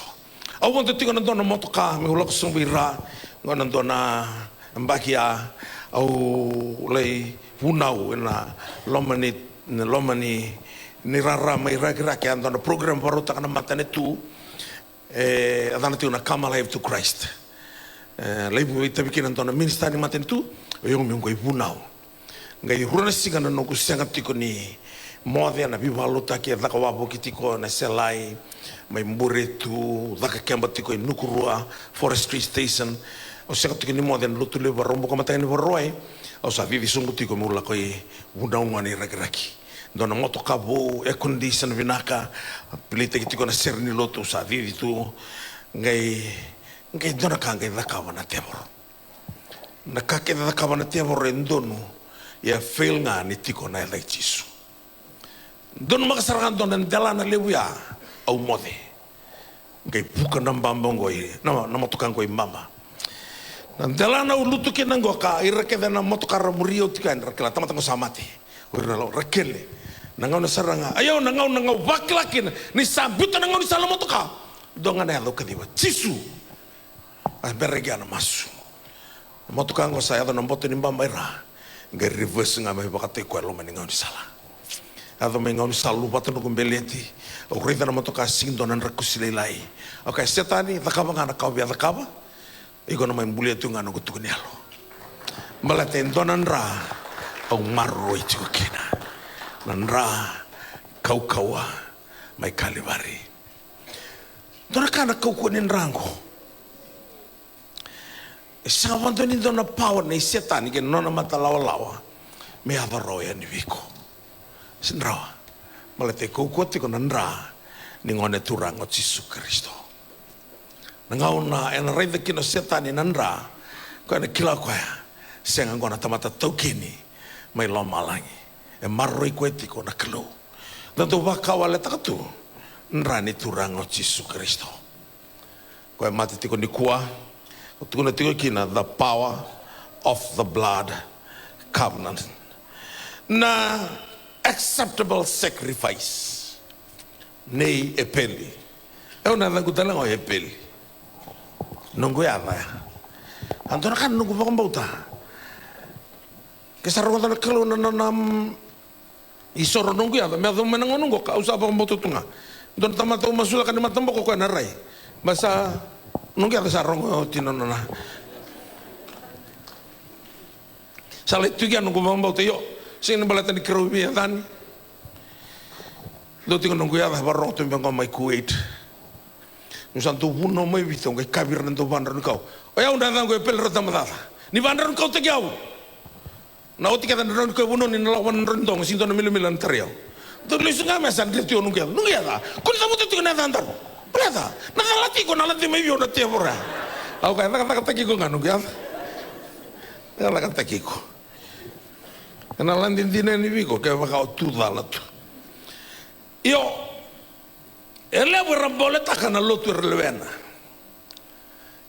A: au wanto tinga na dona motoka me ulak sumbira ngona dona mbakia au lei punau na lomani ni rara mai ragira ke ando na program barota kana matane tu adana tu na come alive to Christ leibu ita bikin antona minister ni maten tu yo mi ngoi bunau ngai runa singa no ku senga tiko ni modia na bibalo ta ke daka wabo kitiko na selai mai mbure tu daka kemba tiko nukurua forestry station o senga tiko ni modia lutu le barombo ko matani boroi o sa vivi sungu tiko mula koi bunau ngani raki dona moto kabo e condition vinaka pilita kitiko na serni lotu sa vivi tu ngai dona kanga da kawana tebor na kake da kawana tebor endonu ya fail nga ni tiko na lai Jesu don makasarakan don dan dalana lewia au mode ngai buka nambambongo na motokan ko mama dan dalana ulutu kenango ka irake da na motokara murio tikan rakela tamatango samati uralo rakele nangau na saranga ayo nangau waklakin ni sabuta nangau ni salamotoka dongana ya loka diwa Jesu berega na masu motoka ngo saya do nomboto ni mbambaira ngai reverse nga mai bakate ko lo maningau ni sala ado mengau ni salu batu no kumbeleti o rida na motoka sing donan rakusilelai okay setani takaba ngana kau bia takaba iko no membulia tu ngano kutukuni alo malate donan ra au marro itu kena nanra kaukawa mai kalibari dona kana kaukunin rango sa vantoni dona power nei setani ke nona mata lawa me avaro ya ni viko sinra malate kaukoti ko nanra ni ngone turango Jesu Kristo nangauna ena raida kino setani nanra ko ena kila kwa senga ngona tamata tokini mai lomalangi e marroi koetiko na kelo tanto wakawale takatu nrani turango Jesu Kristo ko mati tiko ni kuwa tukuna tiko kina the power of the blood covenant. Na acceptable sacrifice. Nei epeli. Eu na nang kutala ngo epeli. Nunggu ya apa ya? Antara kan nunggu bakal bauta. Kesarungan tanah kalau nanam isoro nunggu ya. Mereka menang nunggu kau usah bakal bauta tunga. Don tamat tahu masuk kan di mata mbok kau narai. Masa nunggu ya kesarung tinonona. Salit tu kan nunggu bakal bauta yo. Sini balatan di kerubi ya tani. Lo tinggal nunggu ya baru tu bangkau mai Kuwait. Nusan tu puno mai bitong ke kabir nanti bandar kau. Oh ya udah tangguh pel rata matata. Ni bandar kau tegiau. Na oti kata bandar kau puno ni nelawan rentong sinto na milu-milan teriau. Tu lisu ngame san dia tiu nunggu ya ta. Kau tamu tu tiu na tandar. Pelata. Na kalati kau nalati mai biar nanti apa? Aku kata kiko nganu ya. Kata kiko. Kenalan dintina ni biko kaya bakal tu dalat. Yo, ele berambole takana lotu relevena.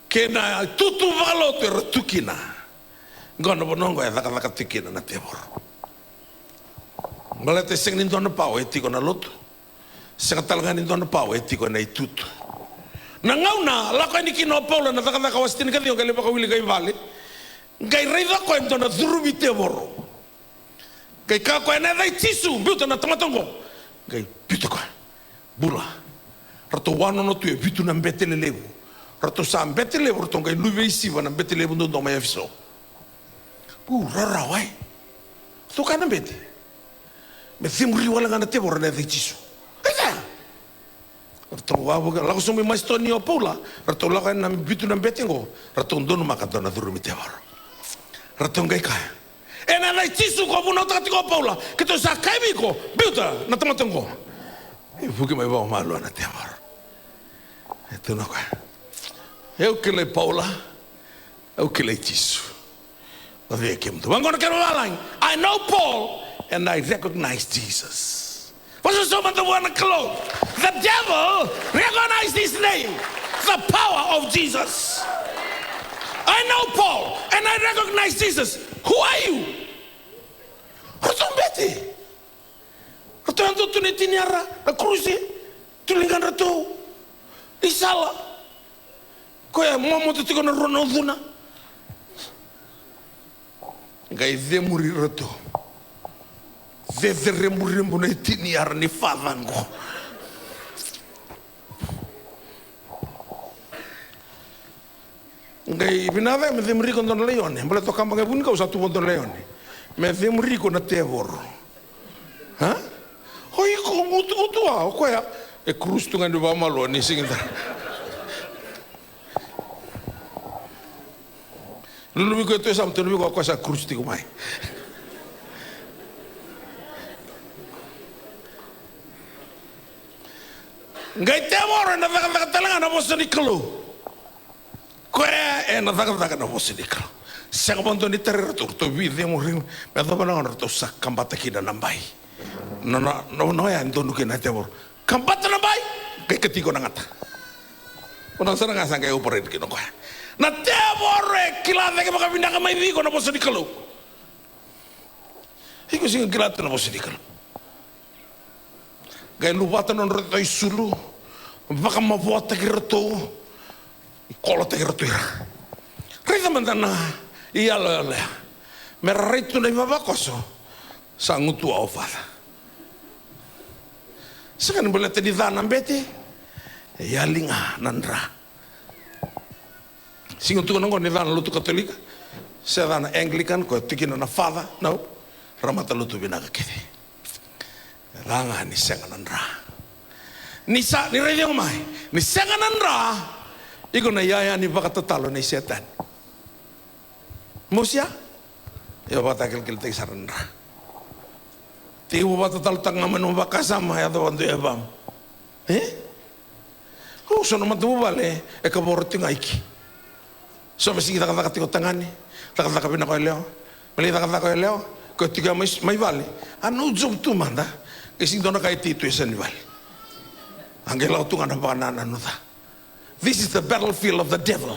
A: Kena tutu valotu retukina. Gono bonongo ya takana katikina na tebor. Balete sing ninto na pau etiko na lotu. Sing talga ninto na pau etiko na itutu. Nangauna lako ni kino Paula na takana kawastin kadi kali pakawili kay vale. Gai reda ko ento na durubi tebor. Kay kako ena dai tisu biuta na tamatongo. Kay biuta ko. Bula. Rato wano no tuye biuta na mbetele lebu. Rato sa mbetele lebu rato kay luwe isiva na mbetele lebu ndo ma yafiso. Rara wai. To kana mbete. Me thimri wala ngana tebor na dai tisu. Kaya. Rato wabu ka lako sumi maistoni o Paula. Rato lako na biuta na mbetengo. Rato ndono makato na durumi tebor. Rato ngai kaya. Ena na tisu ko puno takati ko Paula. Kito sa kaibi ko biuta na tamatongo. Fuki mai bawa malu na temor. Itu na ko. Eu kile Paula. Eu kile tisu. Ode kem tu. Wangon kero lalang. I know Paul and I recognize Jesus. What's so much the one close? The devil recognized his name. The power of Jesus. I know Paul and I recognize Jesus. Who are you? Ratong bete. Ratong tu ni tiniara na krusi. Tulingan rato. Isala. Koya momo tu tiko na Ronaldo na. Gai demuri rato. Veve rembu na tiniara ni fadango. Gai binava me demuri con Don Leone. Boleh to kampang pun kau satu Don Leone. Me demuri con na tevor. Ha? Oi ko utu ko ya. E cruz tu ngandu ba malo ni singinta. Lulu ko to sam tu ko sa cruz ti ko mai. Gai tevor na talangan na bosa ni kalo. Koe na daga na vosidikal. Saka ponto ni terreto to vide morin. Me dava na to sak kambata kina nambai. No ya ndonu kina tebor. Kambata nambai kay ketiko nangata. Ona sana nga sanga operate kino koe. Na tebor kilate ke makabinda ka mai diko na vosidikal. Iko sing kilate na vosidikal. Gay lubata non reto isulu. Baka mavota kirto. Kalau tertuir, rita mandana iya lele, meraitu na imabakoso, sangu tua ofala. Sekarang boleh tadi tanam bete, ya linga nandra. Singu tu nongko ni tanam lutu Katolika, saya tanam Anglican ko tikin na fada, no, ramata lutu binaga kete. Ranga ni senga nandra, nisa ni raya mai, ni senga nandra. Iko na yaya ni bakatatalo ni setan. Musya, ya batakil kiltek sarandra. Tiwo batatal tang naman bakasama ya to wantu ebam. Oh sono matu bale e kaborti ngaiki. So besi kita kata katiko tangani, kata kapina ko leo. Mali kata ko leo, ko tiga mai vale. Anu job tu manda, ising dona kai titu esen vale. Angela tu ngana banana nuta. This is the battlefield of the devil.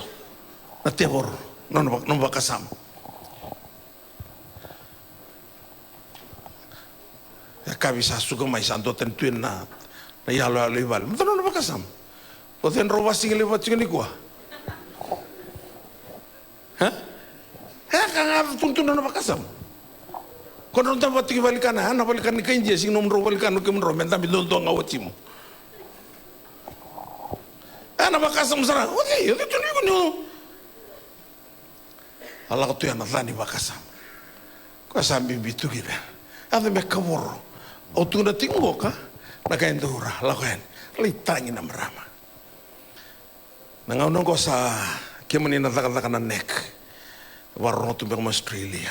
A: Na tebor, non bakasam. kabisa suka mai santo tentuin na yalo ibal mtono na bakasam o ten roba single ba tingani kwa ha kanga tuntun na bakasam kono ta bati balikana na balikan ni kainje sing nom ro balikan ke menro menta mi don ngawatimo ana bakasam sara oke yo tuni ko no ala ko tuyana thani bakasam ko sambi bitu gibe ave me kaworo o tuna tingoka na kain dura la kain litangi na marama nangau nongko sa kemani na taka na nek warno tu bang Australia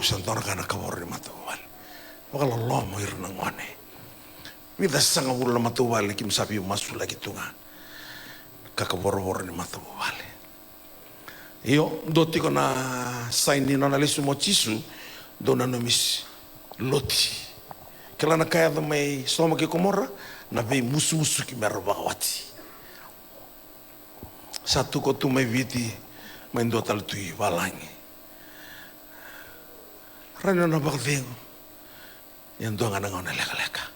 A: santora kana kaworo ni matuwal wakala lomo irna ngone vida sanga wula matuwal kim sabi masu lagi tunga kakaworo ni matuwal iyo doti ko na sign ni na lisu mo chisu dona nomis loti kala na kaya da may soma ke komora na be musu ki merwawati satu ko tu may viti may ndotal tui walangi rano na bakdeng yan doang nga nangaw na leka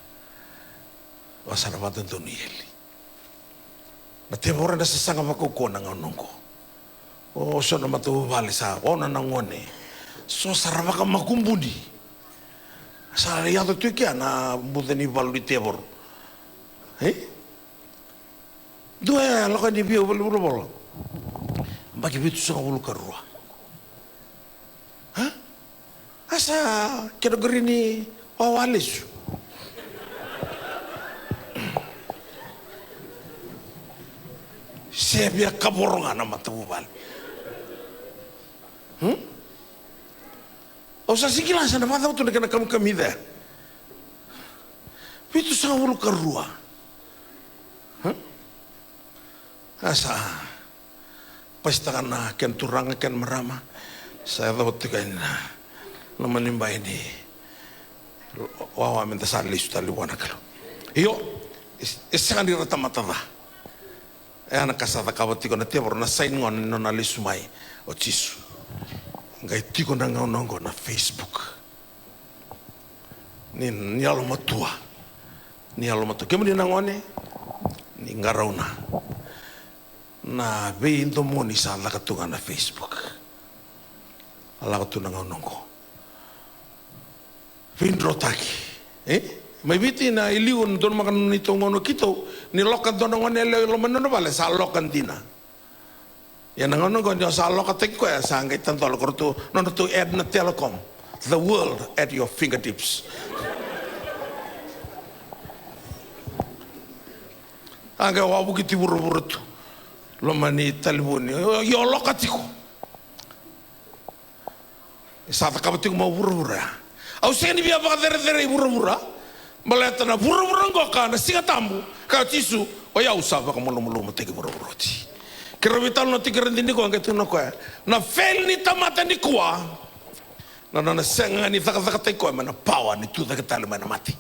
A: wasara watan to niyeli na temora na sasanga makuko nangaw nungko o so na matuwali sa ona nangone so sarava ka makumbuni sa yato tu kia na mudeni balu di tebor dua loka di bio balu balu bagi bitu sang ulu karua asa kira gerini wawalis sebia kaborongan nama tebal o sa sikila sana mata tu nak kamu kamida itu sangat ulu karua asa pasti kana ken turang ken merama saya tahu tu kan nama nimba ini wawa minta sali sudah luwana kalau iyo sangat dirata mata dah anak kasata kawat tiko na tiapor na sign ngon no na lisumai o chisu ngai tiko na ngonongo na Facebook ni alo matua kemudi na ngone ni ngarauna na be into moni sa la katunga na Facebook ala katuna ngonongo vindro taki mai biti na iliun don makan ni tongono kito ni lokat don ngone lo menono vale sa lokan dina ya nangono gon sa lokat ko ya sa ngai tantol kortu non to add na telecom the world at your fingertips anga wa bukiti buru-buru tu lo mani telepon yo lokatiko sa ta kabati mo buru-buru au seni bia ba dere buru-buru maleta na buru-buru ngoka na singa tambu ka tisu o ya usaba ka molo muteke buru-buru ti kero vital no tikerendini ko ngetu no ko na fel ni tamata ni kwa na senga ni taka te ko mana power ni tu taka tale mana mati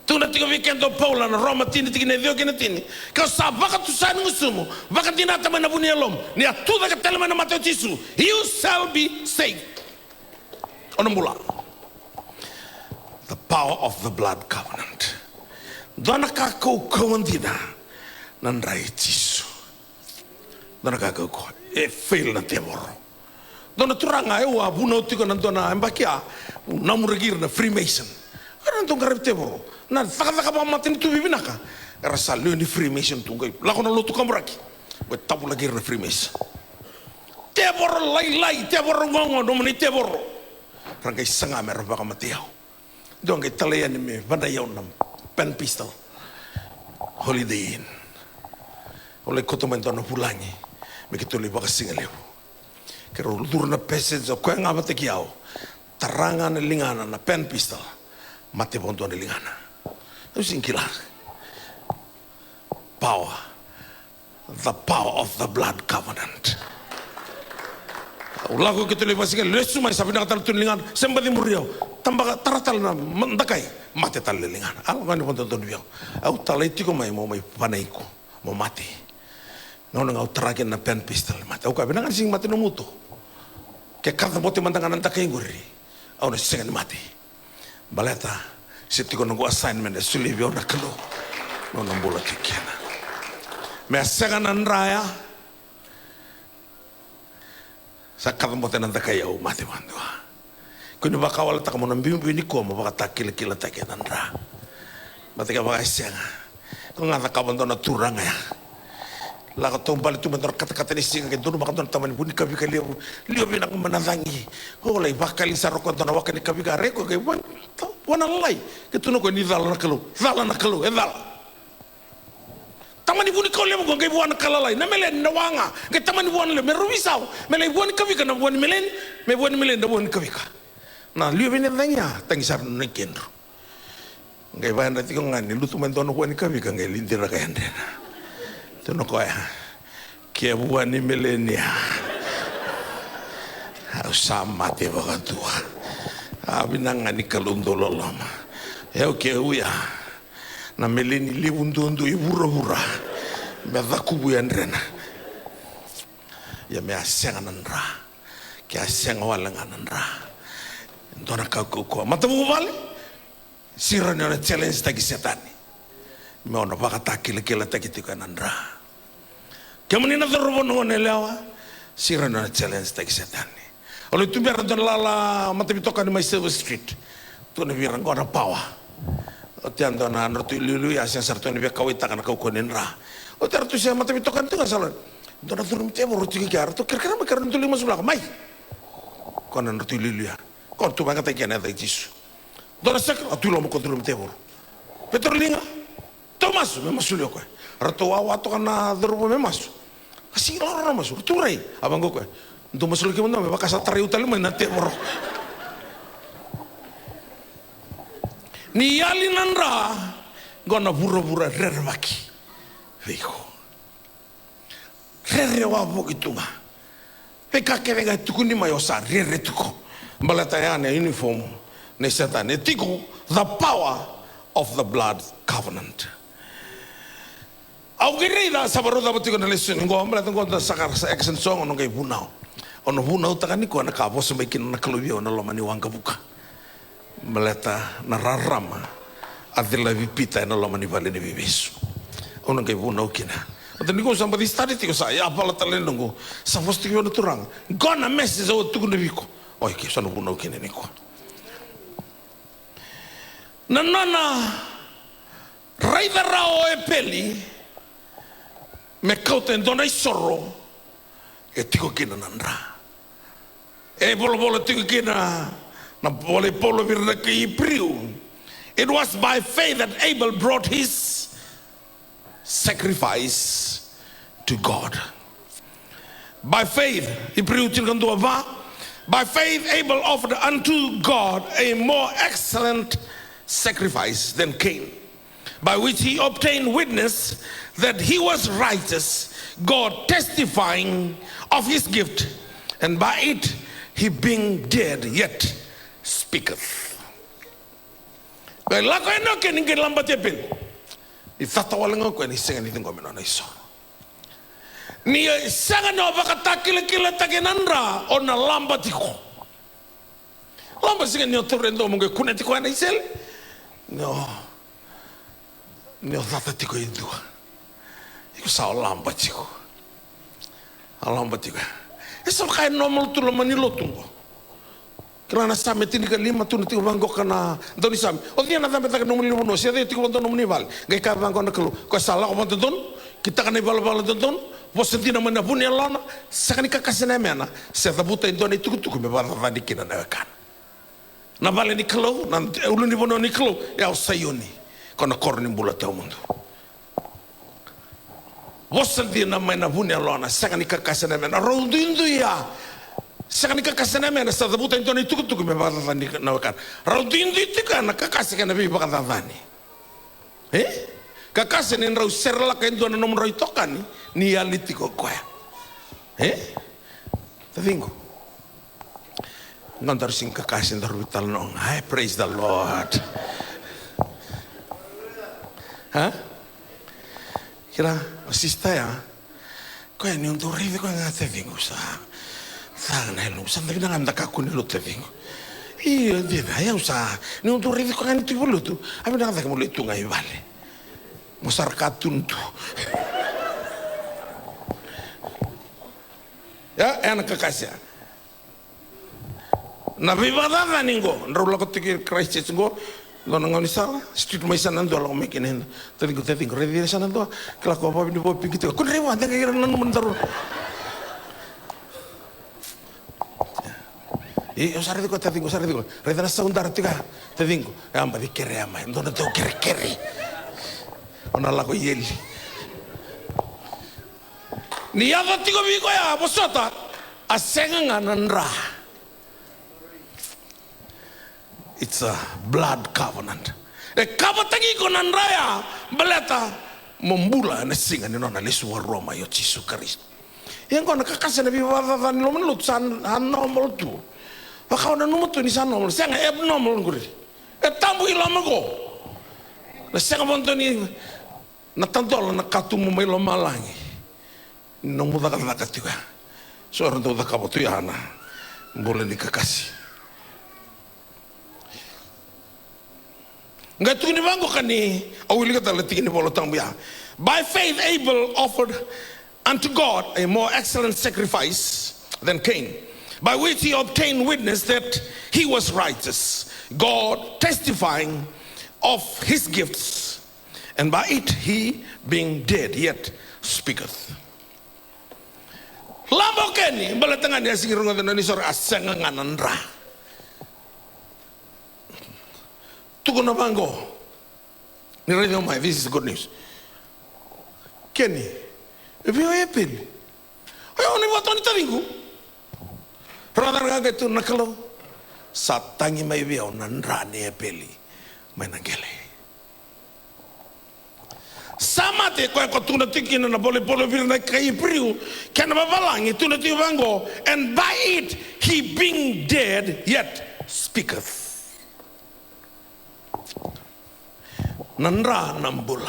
A: tu na tigo weekend Paula na Roma tini tikine dio kene tini ka sa baka tu san ngusumu baka dinata mana bunielom ni tu taka tale mana mati tisu you shall be saved onambula the power of the blood covenant dona ka ko kawandina nan rai tisu dona ka ko e fail na temor dona turanga e wa buno tiko nan dona embakia namuragir na Freemason aran tong garep temor na saka ba matin tu bibinaka rasa lu ni Freemason tunggai lakona lo tu kamraki we tabu lagi na Freemason temor lai temor ngongo no meni temor rangai sanga mer baka matiau dong ke talayan me bandayaw nam pen pistol Holiday Inn oleh kotomen tono pulangi mikituli baka singaleu kero lutur na passage o kaya nga mati kiao taranga na lingana na pen pistol mati bonto na lingana itu singkila the power of the blood covenant ulago kituli basigal lesu mai sabi na tal tulingan sembadi muriau tambah taratal na mandakai mati tal lingana al ngani bonto don biao au talaiti ko mai mo mai panaiko mo mati ngau ngau terakin na pen pistol mati au kabinangan sing mati no muto ke karta bote mandangan anta kainguri au na singan mati baleta siti ko ngo assignment suli bi ona kalo no mbula tikena me asenga nan raya sakam boten nan takaya o mate mandua kuni bakawal tak mo nambimbi ni ko mo baka takil kila takenan ra mate ka baka asenga ko nga takabon na turanga ya la ka tombal tu mentor kata-kata ni singa ke dono baka don taman buni kabi ka leo binak manangangi ho lai bakali saroko don wakani kabi ka reko ke wana lai ke tuno ko ni dala na kalu edal tamani buni ko lemo ko ngai buana kala lai na melen na wanga ke tamani buana le meruisau mele buani kabi ka na buani melen me buani melen da buani kabi ka na leo bine danya tangi sar no kendo ngai ba na tiko ngani lutu men don buani kabi ka ngai lindira ka yandena tuno ko ya ke buani milenia sama te bagatua abinangani kalundololoma eu ke uya na mileni liwundondo ibura me vakubu yandrena ya me asenga nandra ke asenga walanga nandra ndona ka ko matabu vale sirane na challenge tagi setani me ona bakata kile takiti kanandra kemuni na dorobo no nelewa sirane na challenge tagi setani olo tu biar don lala matabi toka ni my Silver Street tu ne biar ngona pawa o tian don na tu lulu ya sen sarto ni be kawita kana kau konenra o tar tu sia matabi toka tu ngasala don na turum te boru tiki kar tu kira makar tu lima sebelah mai konan tu lulu ya kon tu bangata kiana da jisu don sak tu lo mo kontrum te boru petrolinga Thomas me masulio ko rato wa to kana dorobo me masu asi loro masu tu rei abango ko ndo masulio ke mo me baka sa tari utal mo na te boru ni yali nandra gona bura rervaki viko rere wa bokitunga peka ke venga tukuni mayosa rere tuko balata yana uniform ne satane tiko the power of the blood covenant au gerida sabaroda botiko na lesson ngo ambla ngo da sakar sa action song ono ngai bunau ono bunau takani ko na ka boso mekin na kalubio na lomani wanga buka meleta na rarama adela vipita na lomani vale ne vivesu ono ngai bunau kina ata niko samba di stadi tiko sa ya pala talendo ngo sa fosti yo turang gona message o tuku ne viko oi ke sono bunau kina niko nanana raida rao e peli me kauten dona isoro e tiko kina nandra e bolo tiko kina na polo virna ki priu. It was by faith that Abel brought his sacrifice to God. By faith, by faith Abel offered unto God a more excellent sacrifice than Cain, by which he obtained witness that he was righteous, God testifying of his gift, and by it he being dead yet speaketh. Lako eno ke ninge lamba tepel. I tata walengo ko ni senga ni tingo mena iso. Ni senga no bakata kila takenandra ona lamba tiko. Lamba senga ni otorendo munge kuneti ko ana isel. No. Ni tata tiko indua. Iko sa lamba tiko. Lamba tiko. Eso kai normal tu lo manilo tungo. Karena sami tini ka lima tu nanti ubang gok kana doni sami. O dia nada betak nomuni no sia dia tiko don nomuni val. Gai ka bang kona kelu. Ko salah ko don kita kana bal don. Vos sentina mana pun ya lana. Sakani ka kasena mena. Se tabuta don itu tu me bar vadi kina na kan. Na vale ni kelu na ulu ni bono ni kelu ya sayoni. Kona korni bula tau mundo. Vos sentina mana pun ya lana. Sakani ka kasena mena. Rodindu ya. Sakani kakasena mena sa tabuta into ni tuku me bakatani na wakan. Raudin di tika na kakase kana bi bakatani. Kakase ni rau serla ka into na nom rau tokani ni aliti ko kwa. Tavingo. Ngantar sing kakase ndar vital nong. Hai praise the Lord. Kira asista ya. Ko ni untuk rive ko ngate vingo sa. Sana hello, sandali na nganda ka kunilo te vingo.
C: Iya, dia yang usah. Ni untuk review kan itu dulu tuh. Abi nak kata mulai itu ngai balik. Masyarakat tuntu. Ya, anak kekasih. Nabi badana ningo. Nrula kotik Christchurch go. Lo nangani salah. Street mai sana ndo lo mekin hen. Tadi go review sana ndo. Kalau kau apa ni boleh pergi tu. Kau review ada kira nan mendaru. Usare dico te dico reda saundar tiga te dico amba di kere ama non te kere ona la ko yeli ni ava tigo bigo ya bosota asenga nganandra. It's a blood covenant. Kabatangi ko nandraya beleta membula na singa ni nona lesu Roma yo Yesu Kristo. Yang ko nakakasa na biwala van lo melut san hanomol tu. Baka na numuto ni sana mo senga abnormal nguri tambu ilama ko na senga bonto ni natantol na katumu may lomalangi nung muda ka tiga so ron do ka botu yana boleh ni kakasi ngatu ni bango kani awili ka talati ni bolo tambu ya. By faith Abel offered unto God a more excellent sacrifice than Cain, by which he obtained witness that he was righteous, God testifying of his gifts, and by it he, being dead, yet speaketh. Lamo keni balatangan ya sigurong na ni sor asengan nandra. Tugon na bango. Ni radio mai, this is good news. Keni, ebi oyepil. Ayo ni watoni taringu. Radar gaga itu nakalo satangi mai biau nandrane peli mai nangele sama te ko tuna tikina na bole vir na kai priu kana babalangi tuna ti bango, and by it he being dead yet speaketh. Nandra nambula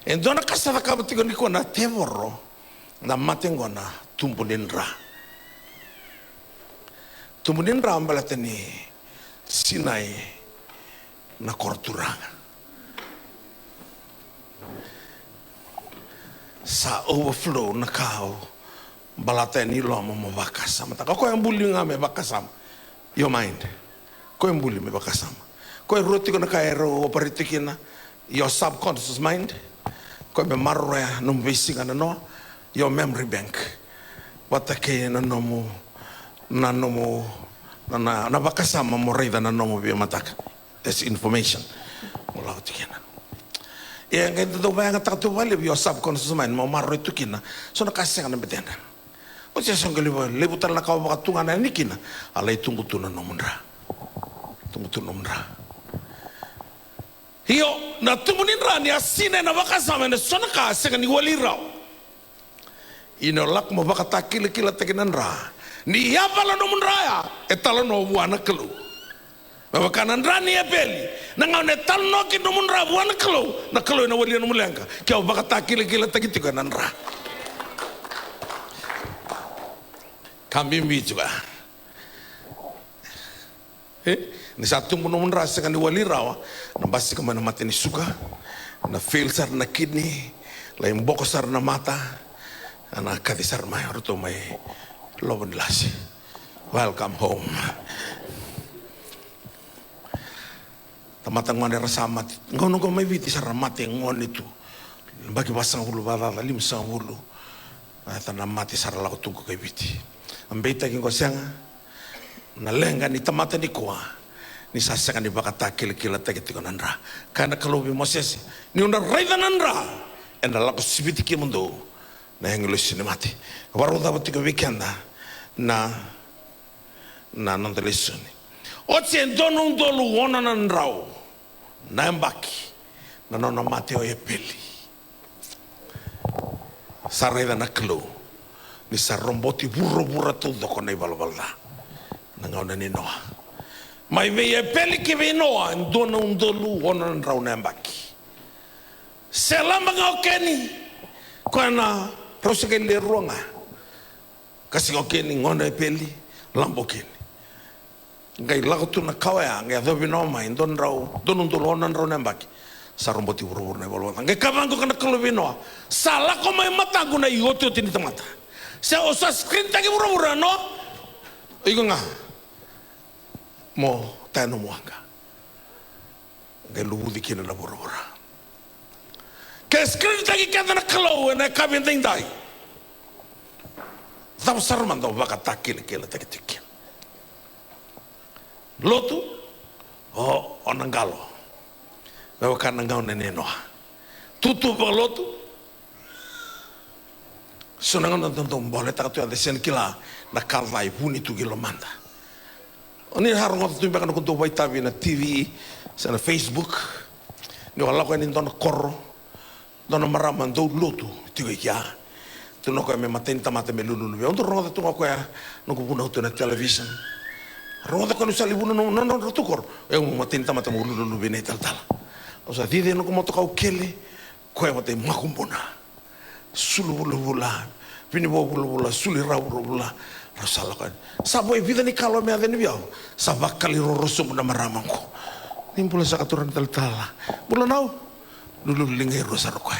C: endona kasara kabatigo ni ko na tevoro na matengona tumbunindra. Tumunin rambalatani Sinai na korturanga sa overflow na kau balatani loma mo bakasama ta ko yang bully nga me bakasama your mind ko yang bully me bakasama ko roti ko na kaero operitikina your subconscious mind ko me marroya no basic na no your memory bank watake na no mo nanomo na bakasama mo reda nanomo biya mataka. That's information mula ko tikina yang ganito daw ba nga takto wali your subconscious mind mo maro ito kina so nakasya ka na betenda o siya siyang galiwa libutan na kawa makatungan na nikina alay tunggutunan nomundra hiyo na tumuninra niya sine na bakasama na so nakasya ka ni wali raw inolak mo baka takila takinanra ni yapala no munraya etalo no buana kelu babakanan rani apeli nangau ne talno ki no munra buana kelu na kelu na wali no mulenga kau bakata kila tagitiga nanra kami mi juga ni satu no munra sekan di wali rawa na basi kemana mati ni suka na filter na kidney lain bokosar na mata anak kadisar mai roto mai Lobon lasi, welcome home. Tamatang mana rasa mati, ngono may viti sa ramati ngon itu. Bagi basang hulu bala lim sang hulu. Tanam mati sa rala tunggu kay viti. Ambeta kingo sianga, nalenga ni tamata ni kuah. Ni sasakan di bakata kila tegetikan nandra. Karena kalau bimoses ni undar raida nandra. Enda laku sibiti kimundo. Na yang lusi ni mati. Baru dapat 3 weekend na nantelesoni otien donung dolu wonanan raw na mbaki na nona mateo epeli sareda na klo ni saromboti burro todo con ei balbalda na ngona ni noa mai ve epeli ke ve noa donung dolu wonanan raw na mbaki selama ngokeni kona prosegele ruanga kasi okeni ngona epeli lambo keni
A: Ngai lago tu na kawea ngai dobi no mai don rau don untul onan rau nembaki saromboti urur ne bolwa ngai kamango kana kolobino sala ko mai mata guna ioto tini tamata se osa screen tagi urur no igo nga mo tano muanga ngai lubu dikina na urur ke screen tagi kada na kalo na kabin dai Tau sarmando baka takil kila tagi tikin lotu onangalo bawa kanangau nene noa tutu ba lotu sunangan tonton boleh tak tu ada sen kila na kalvai puni tu kilo manda oni harung tu bakan kuntu waitabi na TV sana Facebook ni wala ko ni don korro don maraman do lotu tiga ya tu no ko me maten tamate me lulu be on roda tu ko ya no ko puno tu na television roda ko sali buno no rotukor e un matin tamata mo lulu bene tal o sea dide no como toka ukele ko e mate makumbona sulu bula vini bula suli bula rasala kan sabo e vida ni kalo me adeni biao sabakali roroso na maramango nimpula sa katuran tal bula nau lulu lingai rosar ko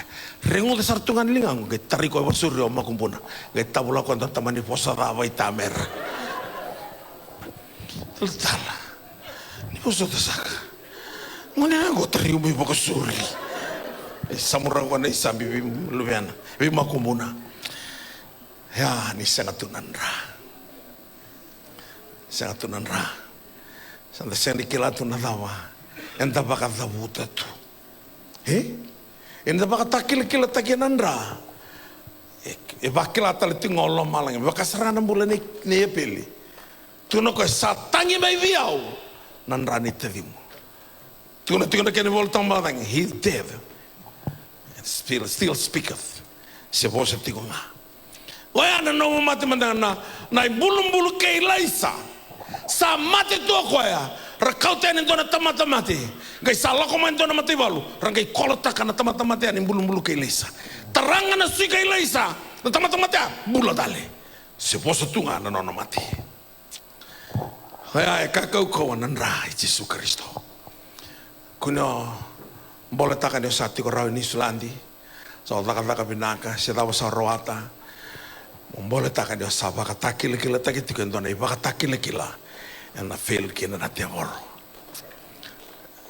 A: rengo de sartungan lingang ke tariko e suryo makumbona ke tabula ko tamani posara vai tamer Tala, ni posso saka. Mwana ngo tari umi boko suri. Samura wana isambi lubiana, makumbuna. Ya ni sangat tunanra. Sangat tunanra. Sanda sendi kila tunadawa. Enta baka dabuta tu. Enta baka takil kila takinandra. Bakila tali tingolo malang. Baka sarana mula ni pili. Tuna ko satangi mai viau nan rani tedimu tuna kene volta madang he dead and still speaketh se voce tigonga oya na no mate mandana na bulum ke laisa sa mate to koya rakauta ni dona tamata mate gai sala ko man dona mate balu rangai kolota kana tamata mate ani bulum ke laisa taranga na sui ke laisa na tamata mate bula dale se voce tunga na no mate Hai kakau kawan nandra Yesus Kristo. Kuno boleh takkan dia sati ko rawin Islandi. So taka binaka setawa sa roata. Boleh takkan dia sabaka takil kila takit tikan dona ibaka takil kila. Na fail kina na tiamor.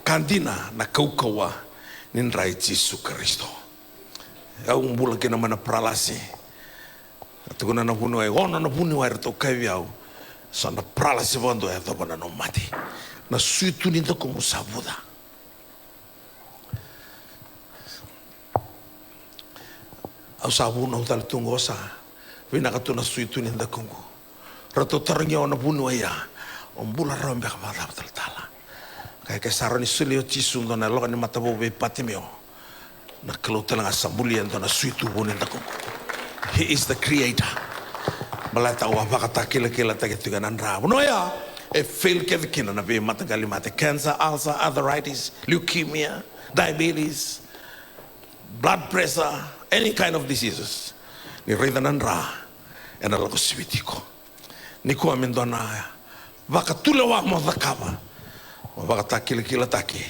A: Kandina na kaukawa nindra Yesus Kristo. Au mbula kina mana pralasi. Tukuna na puno ona na puno air to kaviau. Sana prala se vando e dopo na non mati na suitu ninda como sabuda au sabu no tal tungosa vina katu na suitu ninda kungu rato tarangya ona bunu ya ombula rombe kamada tala kaya sarani sulio cisundo na loka ni matabo be patimeo na kelotela ngasambuli ndo na suitu buninda kungu. He is the creator. Malata wa baka kila takituga nandra. No ya e fail kevkina na be matagali mate cancer, ulcer, arthritis, leukemia, diabetes, blood pressure, any kind of diseases. Ni reda nandra ena lako sibitiko. Ni ko amendona baka tulawa mo dakaba. Baka kila taki.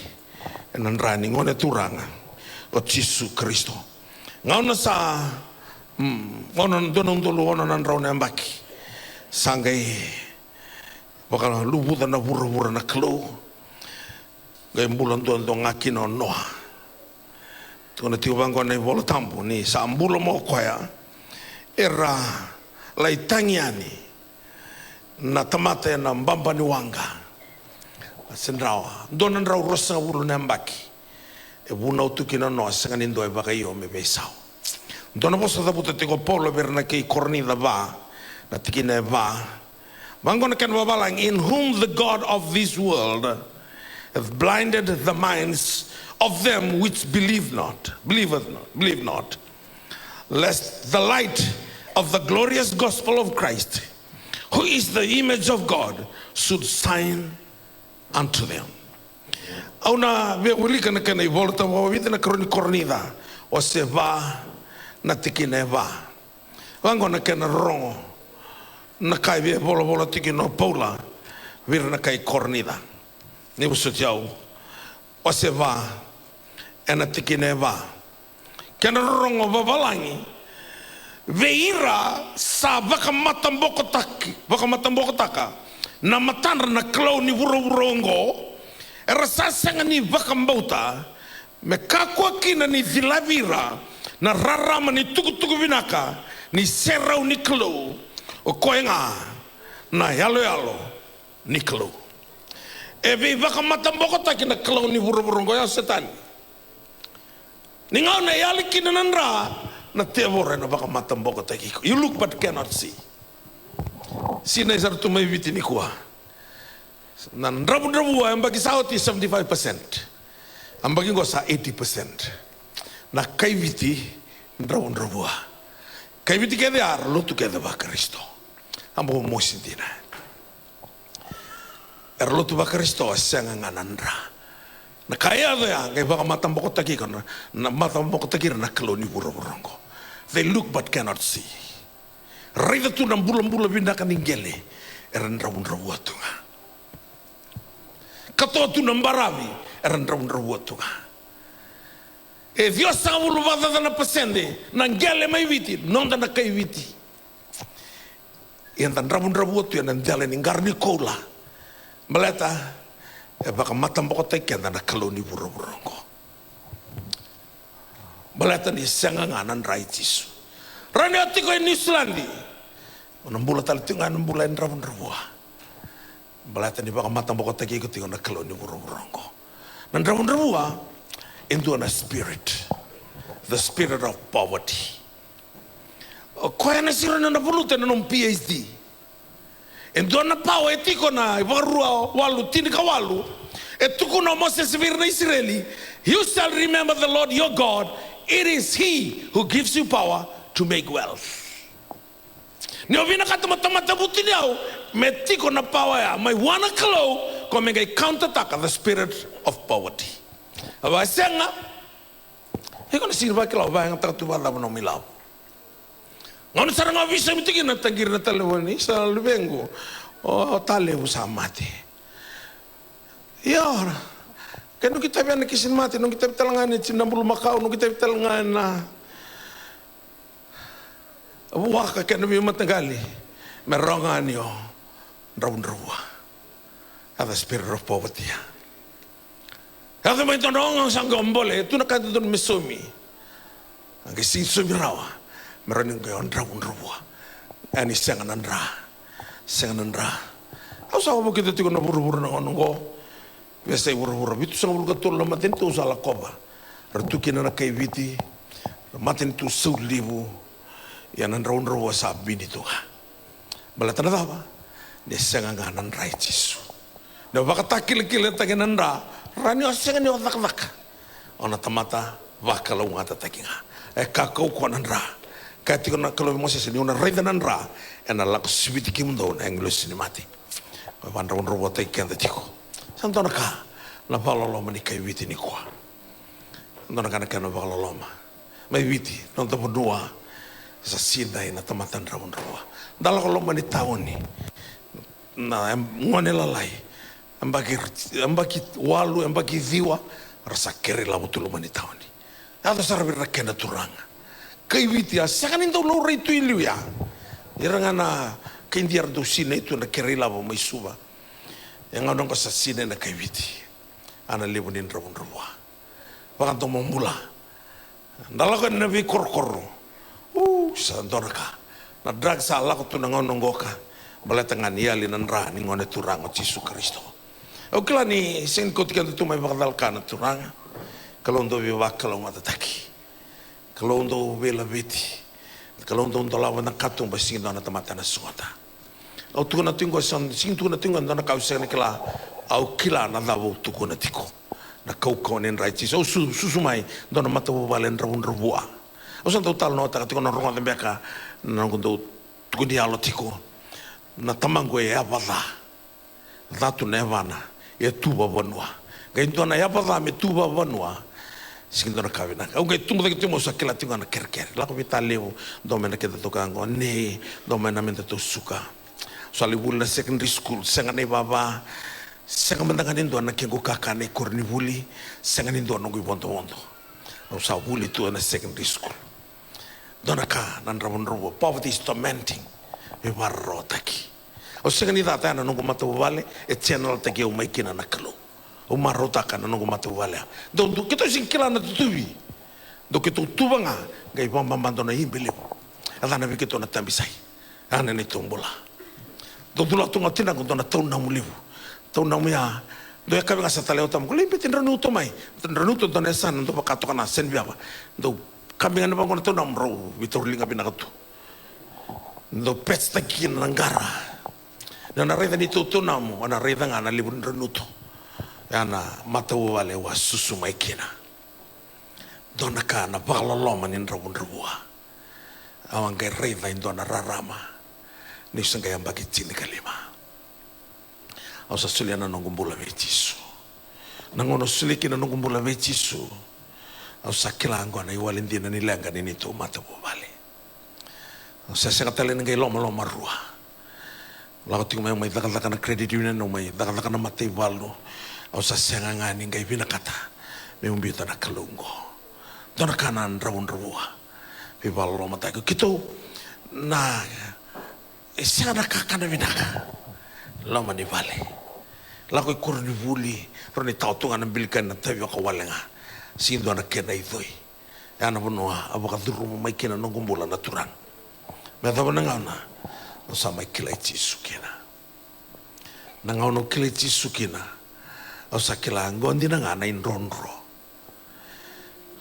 A: Nandra ni ngone turanga o Yesu Kristo. Ngauna sa onon donong dulu onon nan raw nembaki sangai bakal lubu na buru na klo gay bulan don ngaki no noa tuna tiubang ko na bolo tampo ni sa ambulo mo koya era laitangiani na tamate na mbamba ni wanga sendrawa donan raw rosa buru nembaki e buna utukina no sanganin do e bakayo me besao. Dona posso da puta tiko Paulo berna kei kornida va na tikine va vangona ken vabalang in whom the God of this world hath blinded the minds of them which believe not lest the light of the glorious gospel of Christ who is the image of God should shine unto them. Auna ulika na kana volta vita na kornida o se va na tikine va vango na kena rongo na kai ve bola tiki no Paula virna kai kornida ni usut yau o se va ena tikine va kena rongo babalangi veira sa vakamata mboko taka na matana na klau ni wurongo era sasanga ni vakambauta me kakwa kina ni vilavira na rarama ni tukutuku vinaka ni serau ni klau o koenga na yalo ni klau e vei vakamata mboko taka na klau ni wurongo ya setani ni ngau na yali kina nandra na tevore na vakamata mboko taka you look but cannot see. Sina isar tu mai viti ni kuah. Nan rabu yang bagi sauti 75%, ang bagi ko sa 80%. Na kay viti rabu. Kay viti kaya ar lo tu kaya ba Kristo. Ambo mo sintina. Lo tu ba Kristo asang nganandra. Na kaya ya kay baka matambok taki ko na matambok taki na kloni burongo. They look but cannot see. Raida tu nang bulan-bulan pindakan inggele eran rabu atunga. Kato tu nang barabi eran rabu atunga. E Dios sa uluvada na pasende nang gele mai viti non da na kai viti. Yang tan rabu atu yang jale ning garni kola. Meleta e baka matam bokotai kenda na kaloni burongo. Meleta ni sanganganan raitis. Rani ati ko in Islandi. Nambula tali tinga nambula in rabun rabua. Balata ni baka matang boko tagi ko tinga na kalo ni burongo. Nan rabun rabua into a spirit. The spirit of poverty. Kaya na sira na napulutan na nung PhD. Into na pawa etiko na ibarua walu tinika walu. Etuko na Moses vir na Israeli. You shall remember the Lord your God. It is He who gives you power to make wealth. Ni ovina kata mata buti niau metiko na power ya mai wana kalo ko mengai counter attack the spirit of poverty. Aba senga iko na sirba kala ba yang tu bala no milau. Ngon sarang avisa mitiki na tangir na talewani sa lubengo o tale usamate. Ya kan kita biar kisin mati nung kita talangan ni cinambul makau nung kita talangan na waka kena mi matagali merongan yo raun rawa ada spirit of poverty ya ada mai tonong sang gombole tu nak kata tu mesumi angke si sumi rawa meroning ko raun rawa ani sanganandra au sa mo kita tiko na buru-buru na ongo biasa buru-buru bitu sang bulu katul na matin tu sala koba retukin na kay viti matin tu sulibu yang nan rawa sabi nito ha. Balatan na ba? Desang nga nan righteous. Na baka takil-kil tagi nanda, rani osengan ni otak-tak. Ona tamata wakalaw nga tatagi nga. Kakao ko nanda. Kati ko na kalaw Moses ni una rida nanda, na lakos sibiti kimundo na English ni mati. Wan rawa tay kenda tiko. Santo na ka, na palaloma ni kay witi ni kwa. Santo na ka na palaloma. May witi, nang tapodua, sa sinay na tamatan rawan rawa. Dala ko lomani taon ni na ngone lalai. Ambaki walu ambaki diwa rasa kere la butu lomani taon ni. Ada sarabir rakena turanga. Kay witi asakan indo lo ritu ilu ya. Irangana kindiar do sine itu na kere la bo mai suba. Yang anong ko sa sine na kay witi. Ana libunin rawan rawa. Bakantong mamula. Dala ko na bi korkoro. Santorka na drag sa ala ko tu nangononggoka balatangan yali nanra ni ngone turang o Jesu Kristo. O kala ni sen ko tikan tu may bakdal ka na turang kalondo biwa kalong matataki kalondo bela biti kalondo ndolawa na katong basing na tamata na sungata. O tu na tingo san sing tu na tingo na kausa ni kala au kila na dawo tu ko na tiko na kau nen right so susumai don mata balen rawun rawua. Usan total no taka tiko na ronga de beka na kundo tukundi alo tiko na tamango e abada datu nevana e tuba bonwa gainto na abada me tuba bonwa sikindo na kavina au gai tungo de timo sakela tingo na kerker la ko vitaleo do mena ke to kango ne do mena mente to suka Soalnya wuli na secondary school, sengan baba, sengan mendangan indo anak yang gue kakane kurni wuli, sengan indo anak gue bonto-bonto. Usah wuli tu na secondary school. Donaka nan rabon robo, poverty is tormenting. Ibarro taki. O sengan ida ta na nungu matu vale, e channel taki o maikina na kalu. O marota ka na nungu matu vale. Do kita sing kila na tutubi. Do kita tubanga, gai bamba bandona himbele. Ada na bikito na tambisai. Ana ni tumbola. Do dula tunga tina ko dona tau na mulivu tau na muya do ya kabe ngasa taleo tam ko limpe tin ranuto mai tin ranuto dona san do pakato kana sen biaba do kabe ngana bangon tau na mro vitor linga binakato do pesta kin nangara na reda ni tu na mo ana reda ngana libun ranuto ana matau wale wa susu mai kina dona kana baglolo manin rabun rubua awang kai reda indona rarama ni sanga yang bagi cili kalima. Asa suliana nongumbula vecisu. Nangono suliki na nongumbula vecisu. Asa kilango na iwalindina nilanga ni tu mata bobale. Asa sekatale ngai loma rua. Lago tingo mai dakal na credit union no mai dakal na mate valno. Asa senga ngani ngai binakata. Me umbita na kalungo. Dona kanan rawun rua. Vival loma tayo kito na siapa kakak binaka, lama ni vale, laku ikur ni vuli, roni tau tungan ambilkan na tayo kawalenga, sindo anak kena itoi, ana bunua abaka duru mai kena nongumbula naturang, meta bananga na, sama kilai cisukina, nangau no kilai cisukina, osa kilang gondi nanga na inronro,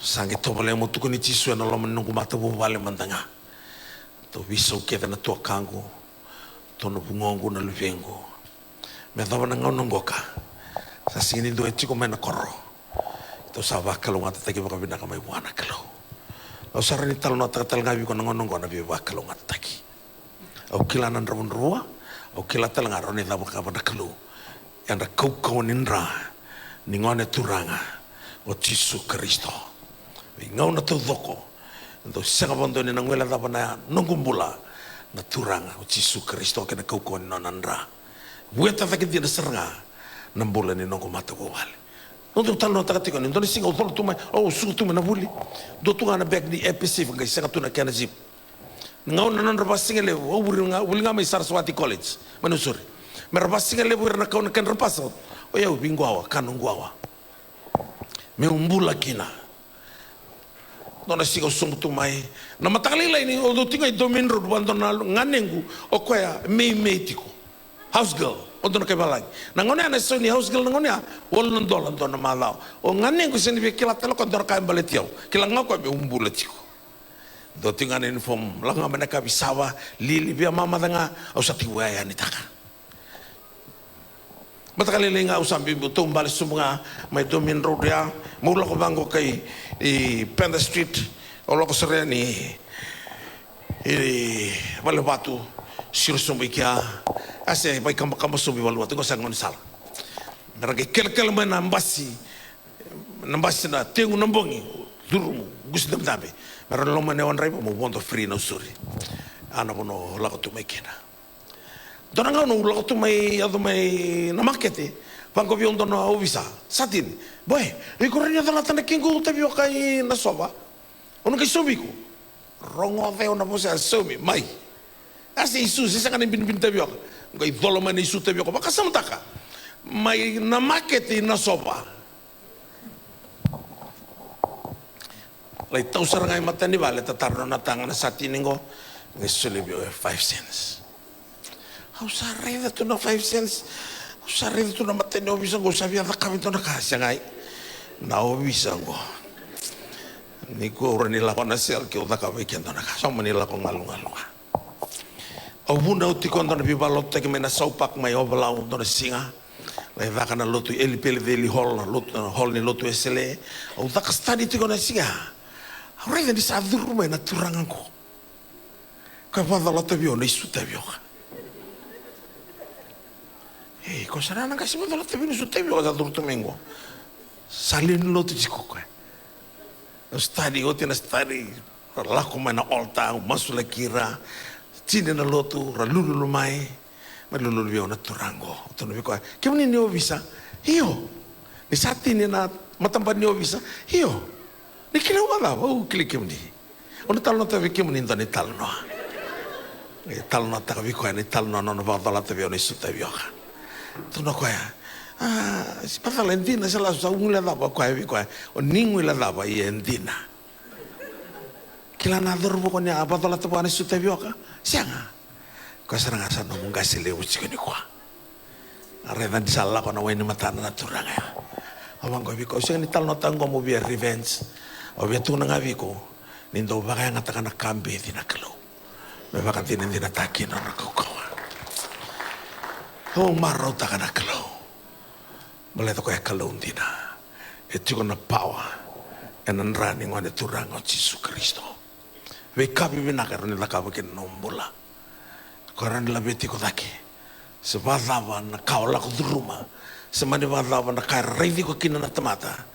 A: sangi topale mo tukuni cisu na lama nongu mata vale mandanga, to viso keta na tua kangu. Tono bungongu na luvengo. Me dava na ngau nongoka. Sa sini do etiko mena koro. Ito sa bakalo ngata taki baka binaka may buwana kalo. O sa rani talo na tatal ngabi ko nangau nongo na biya bakalo ngata taki. O kila nan rabon rua. O kila tal nga roni dava ka bana kalo. Yan ra kaukau ninra. Ningone turanga. O Jisu Kristo. Ngau na tudoko. Ito sanga bondo ni nangwela dava na nongumbula. Na turanga o Jisu Kristo kena kau kon nonandra bueta tak dia seranga nambola ni nongo mata wale nonto talo takati kon ndoni singa utol tuma o su tuma na buli do tunga na bag ni EPC ngai sanga tuna kana zip ngau na nandra basinga le o buri nga mai Saraswati College manusuri mer basinga le buri na kau na kan repaso o ya bingwawa kanungwawa me umbula kina dona sigo sumtu mai na matakali lai ni o tinga domin road bandona nganengu o koya meitiko house girl o dona kebalai na ngone ana so ni house girl na ngone wol non dolan dona malau o nganengu seni be kila telo ko dor ka baletiau kila ngako be umbula tiko do tinga na inform langa mana ka bisawa lili bia mama danga o sati waya ni taka matakali lai nga usambi buto mbali sumunga mai domin road ya mula ko bango kay di Panda Street o loko sere ni Vale Batu sumbi kia ase bai kama sumbi Vale Batu ko sangon sal narage kel mana mbasi na tengu nambongi durumu gusi dem tabe maron lo mane on rai mo bondo free no suri ana bono lako tu mekena dona ngano lako tu mai ado mai na markete pango vi ondo no ovisa satin boy ricorrenia dalla tana kingu te vi kai na soba ono kai sobiku rongo ve ona posa somi mai asi isu sisa kan bin te vi ngai dolo mani isu te vi ko baka samtaka mai na market na soba lai tau sarangai matani vale tatarno na tangana satiningo ngai solibio 5 cents how sorry that to no 5 cents Sari itu nama tenda bisa go sabia tak kami tu nak kasih ngai, nau bisa go. Niku orang ni lakon asal kau tak kami kian tu nak kasih, sama ni lakon ngalung. Abu nau tikon tu nabi balot tak mena saupak mai obalau tu singa, lai tak kana lotu elipeli deli hall ni lotu esele, au tak stadi tikon singa. Orang yang disadur rumah na turanganku. Kau pada lotu bio ni suta bio. Ko sarana kasi mo dala tabi nusu tabi o zadur tumengo salin lo tu jiko ko study o tina study lako mana alta masula kira cine na lotu ralulu lumai malululubyo na turango. Tunubi ko, kaya ni visa? Hiyo. Ni sati ni na matampan ni visa? Hiyo. Ni kilawa ba? Oh, kilikim ni. Ono talo na tabi kim ni ndani talo no. Talo na tabi ko ni talo no no ba dala tabi oni sutabi ka. Tuno ko ya. Si Valentina se la sa un la daba ko vi ko. O ningu la daba I endina. Kila na dorbo ko ni apa dala tabi oni sutabi ka. Sianga. Ko sarang asa no munga sile uci ko ni ko. Arredan di sala ko na weni matana na turanga. Awang ko vi ko siang ni talo no tango mo bi revenge. O vi tu na ngavi ko. Nindo baka nga taka na kambi di na kalo. May baka tinindi na taki na nakukawa. Oh, maraw taka na kalo. Malito ko ya kalo hindi na. Ito ko na power. And ang running on ito rang o Jesu Kristo. May kapi binakaroon nila kawakin nombula. Koran nila beti ko daki. Sa badlawan na kawala ko duruma. Sa manibadlawan na kaya ready ko kinanatamata.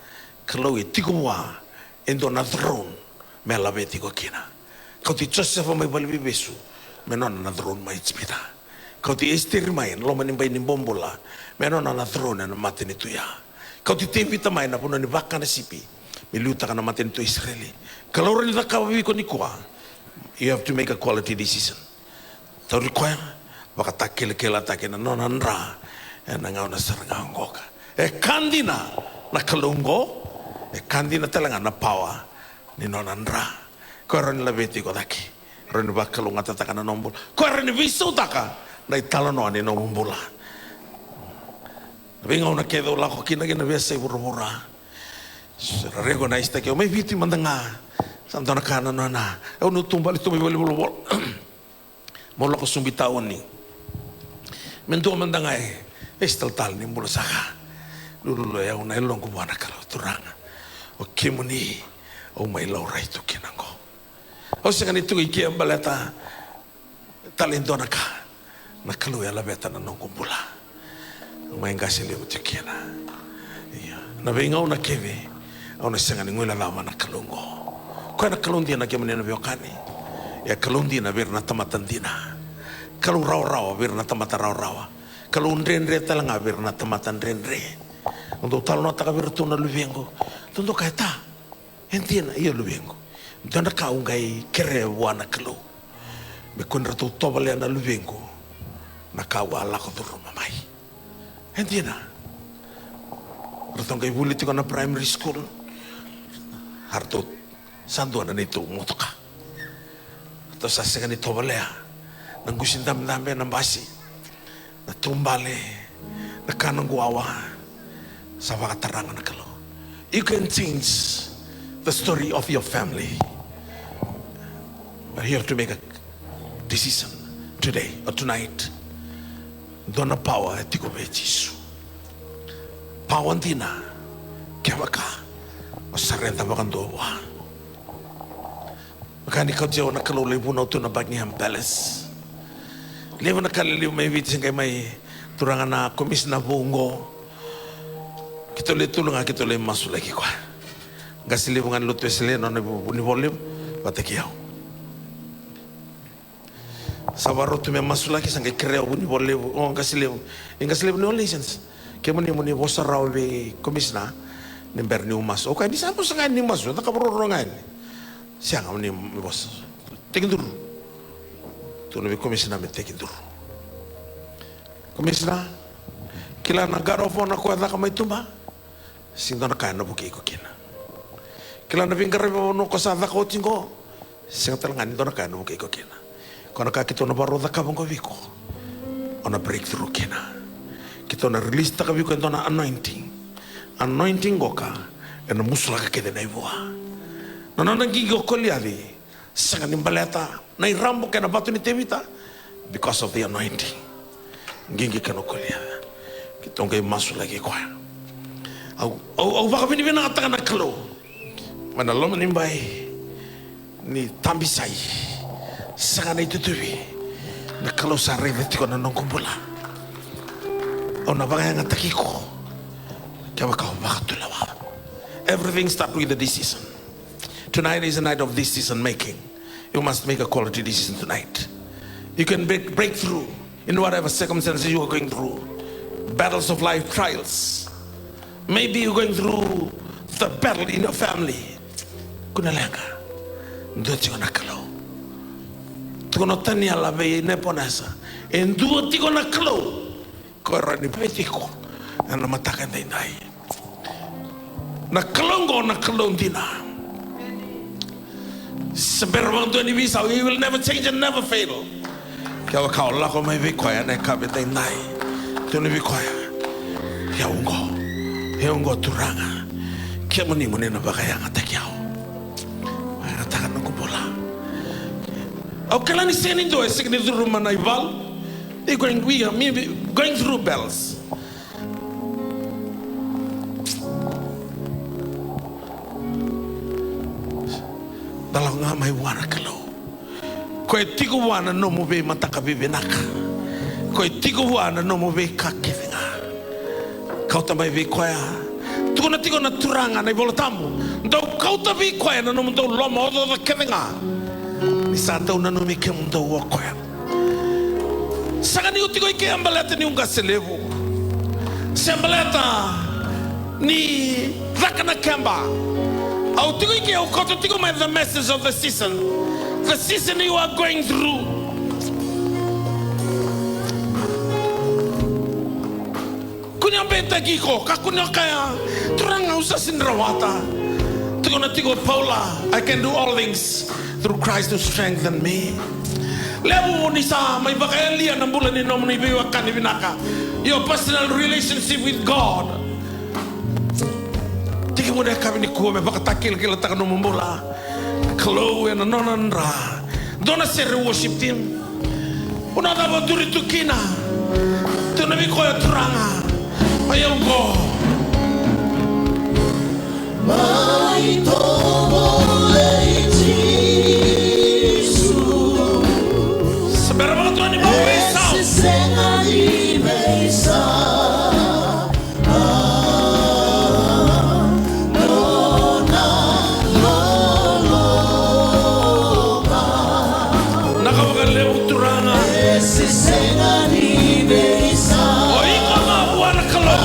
A: Kalo iti ko wa. Endo na throne. Me la beti ko kina. Kau ti Joseph may balibi besu. Menon na throne may ispita. Kau ti Esther may lo manimbay ni bombola. Menon na throne na mati ni tuya. Kau ti David may na puno ni baka na sipi. Miluta ka na mati ni tu Israeli. Kalau rin na kawawi ko ni kuwa. You have to make a quality decision. Tauri ko yan. Baka takil-kila takin na nonanra. E nangaw na sarangaw ko ka. E kandi na kalunggo. E kandi na talaga na power. Ni nonandra ko ron labeti ko daki ron bakalunga tataka na nombol ko ron viso taka na italo no ani nombula venga una quedo la coquina que no vea se burra rego na esta que o me viti mandanga santo na kana no na eu no tumbali tu me bol molo ko sumbita oni mendo mandanga estal tal ni mbola saka lulu ya una elongo bana kala turanga o kimuni o mai lau rai tu kinango. O se kani tu iki baleta talento naka na kalu ya labeta na nong kumbula. O mai ngasi leo tu kina. Na venga una keve o na se kani ngula lama na kalungo. Ko na kalundi na kemani na biokani. Ya kalundi na bir na tamatan dina. Kalu raw bir na tamatan raw. Kalu ndrenre talanga bir na tamatan ndrenre. Untuk talo na takabir tu na luvengo. Tundo kaita. Entiena ia lu vengo. Dona ka ungai kere wana kelo. Me kun ratu tobale na lu vengo. Na ka wala ko duru mamai. Entiena. Ratu ngai buliti ko na primary school. Harto sanduan na nito motoka. Ato sasega ni tobale. Nang gusin dam-dam na basi. Na tumbale. Na kanang guawa. Sa wakatarangan na kelo. You can change the story of your family. But you have to make a decision today or tonight. Dona power etiko be Jesu. Power dina kewaka o sarenta bakandowa. Makani kau jauh nak kalau lebu nau tu na Buckingham Palace. Lebu nak kalau lebu mai viti sengkai mai turangan na komis na bungo. Kita le tulunga kita le masuk lagi kuah. Gasili bungan lutu esle non ni volume batekiau. Sabaro tu memang sulaki sangai kerja buni volume oh gasili no license. Kemuni muni bosa rawe komisna nimber ni umas. Okay di sana sangai ni mas. Tak kabur rongan. Siang muni bos. Tekin dulu. Tu nabi komisna me tekin dulu. Komisna kila negara phone aku ada kamai tumba. Singdona kaya na buki ko kina. Kila na vingar no ko sa ko tingo. Sing talangan ito na kaya no buki ko kina. Kono ka kito na baro da kabong ko viko. Ona breakthrough kina. Kito na release ta ka viko ito na anointing. Anointing go ka. E na musula ka kede na ibuwa. Nananang gigo ko liadi. Sanga nimbaleta. Na irambo ka na bato ni Tevita. Because of the anointing. Gingi ka no ko liadi. Kito nga masula ki kwa. Au baka pinipin na katakan na kalo. Manalo manimbay ni tambisay sanga na itutuwi na kalo sa reveti ko na nung kumbula o nabangay nga takiko kaya baka tulawa. Everything starts with a decision. Tonight is a night of decision making. You must make a quality decision tonight. You can break through in whatever circumstances you are going through, battles of life, trials. Maybe you're going through the battle in your family. Kunalenga, ndo tiko nakalo. Tiko no tania la vei neponesa. Endu tiko nakalo. Kora ni petiko. Ana mataka ndai. Nakalongo nakalondina. Seberang tu ni bisa. He will never change and never fail. Kau kau lako mai vikoya ne kabe ndai. Tu ni vikoya. Ya ungo turanga. Kia muni na bagayang atakiao. Atakan ng kubola. Au kala ni seni do esigni through manaival. We are going through bells. Dalang nga may wana kalo. Koe tigo wana no mo be mataka bibenaka. Koe tigo wana no mo be kakivinga. Kau tamai be koea. Tuko na tigo na turanga na ivolatamu. Ndau kau tabi koea na no mo ndau loma odo da kivinga. Ni sa tau na no me ke mo ndau wa koea. Saka ni utigo ike ambaleta ni unga selevu. Se ambaleta ni rakana kemba. Au tigo ike au koto tigo mai the message of the season. The season you are going through. Kunya benta giko, kakunya kaya turanga usa sindrawata. Tigo na tigo Paula, I can do all things through Christ who strengthened me. Lebu ni sa may bakayalia ng bulan ni nomo ni biwakan ni binaka. Your personal relationship with God. Tiki mo na kami ni kuwa may bakatakil kila taka no mumula. Chloe na nonandra. Dona sere worship team. Una da baturi tukina. Tunabi ko ya turanga. Ayaw ko. Mai tomo leiti. Seberapa Tuhan ibu bisa? Sesengan bisa. Nak apa lewu turanga? Sesengan bisa. Oh iko na buwan kalau.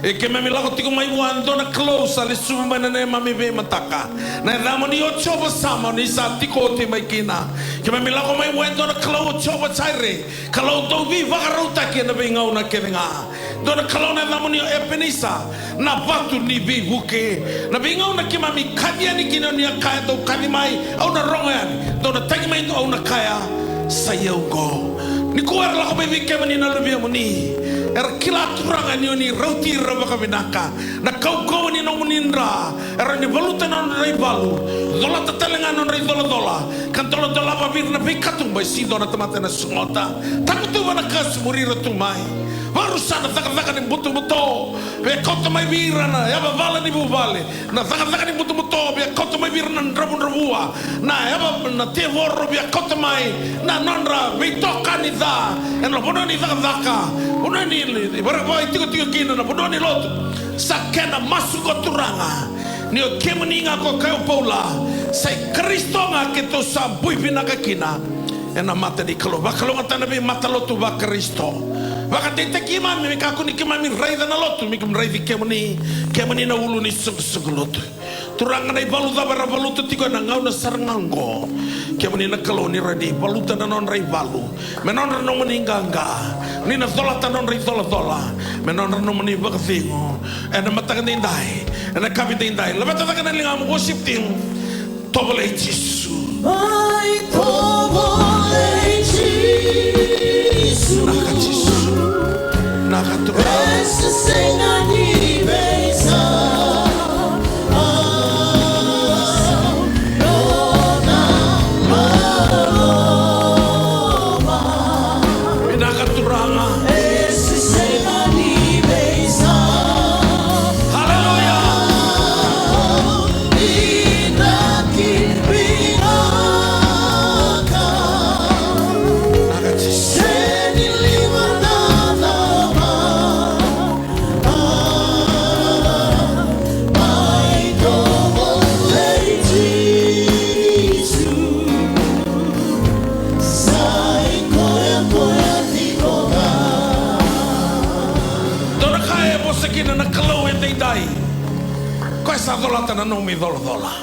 A: E ke mami lako tiko mai wando na close ale suma na ne mami be mataka na ramo ni ocho sama ni sa tiko te mai kina ke mami lako mai wando na close ocho chaire kalau to vi vagarauta ke na be ngau na ke nga do na kalau na ramo ni epenisa na batu ni bi buke na be ngau na ke mami kadia ni kina ni kaya to kani mai au na rongan do na tagi mai au na kaya sayau go ni kuar lako be ke mani na lebih muni kila turanga ni rauti raba kabinaka na kau ni no munindra ni baluta non rai balu dola tatelenga non rai dola kan dola papir na pikatung bai si dona tamata na sungota takutu wana kas muri ratumai Baru sana taka-taka ni buto-buto. Be kota mai birana, ya ba vala ni buvale. Na taka-taka ni buto-buto, be kota mai birana rabu-rabua. Na ya ba na tevoro be kota mai na nonra be toka ni da. En lo bononi taka-taka. Bononi baraba itiko-tiko kina na bononi lotu. Sakena masuko turanga. Ni o kemuninga ko kau paula. Sai Kristo nga kito sa bui pinaka kina. Ena mata di kalo. Bakalo nga tanabi mata lotu ba Kristo. Baka te kima mi kako ni kima mi raida na lotu mi kum raidi kemani na ulu ni sugulutu turanga na baluta bara baluta tiko na ngau na sarangango kemani na kalo ni radi baluta na non rai balu menon no mani nganga ni na dola ta non rai dola menon no mani bakathingo ena matakan dai ena kapi dai labata ta kana linga mo worship team tobole Jesus
B: Ai tobole Jesus
A: naka Jesus
B: Esse Senhor de bênção Esse Senhor de bênção
A: Aleluia
B: E daqui pinaca
A: naka Jesus
B: Seni limanada Ai tobole Jesus Sai koya tikoga
A: Dona kaya mo sa kina na kalaw e dai. Ko sa dolata na nomi dola.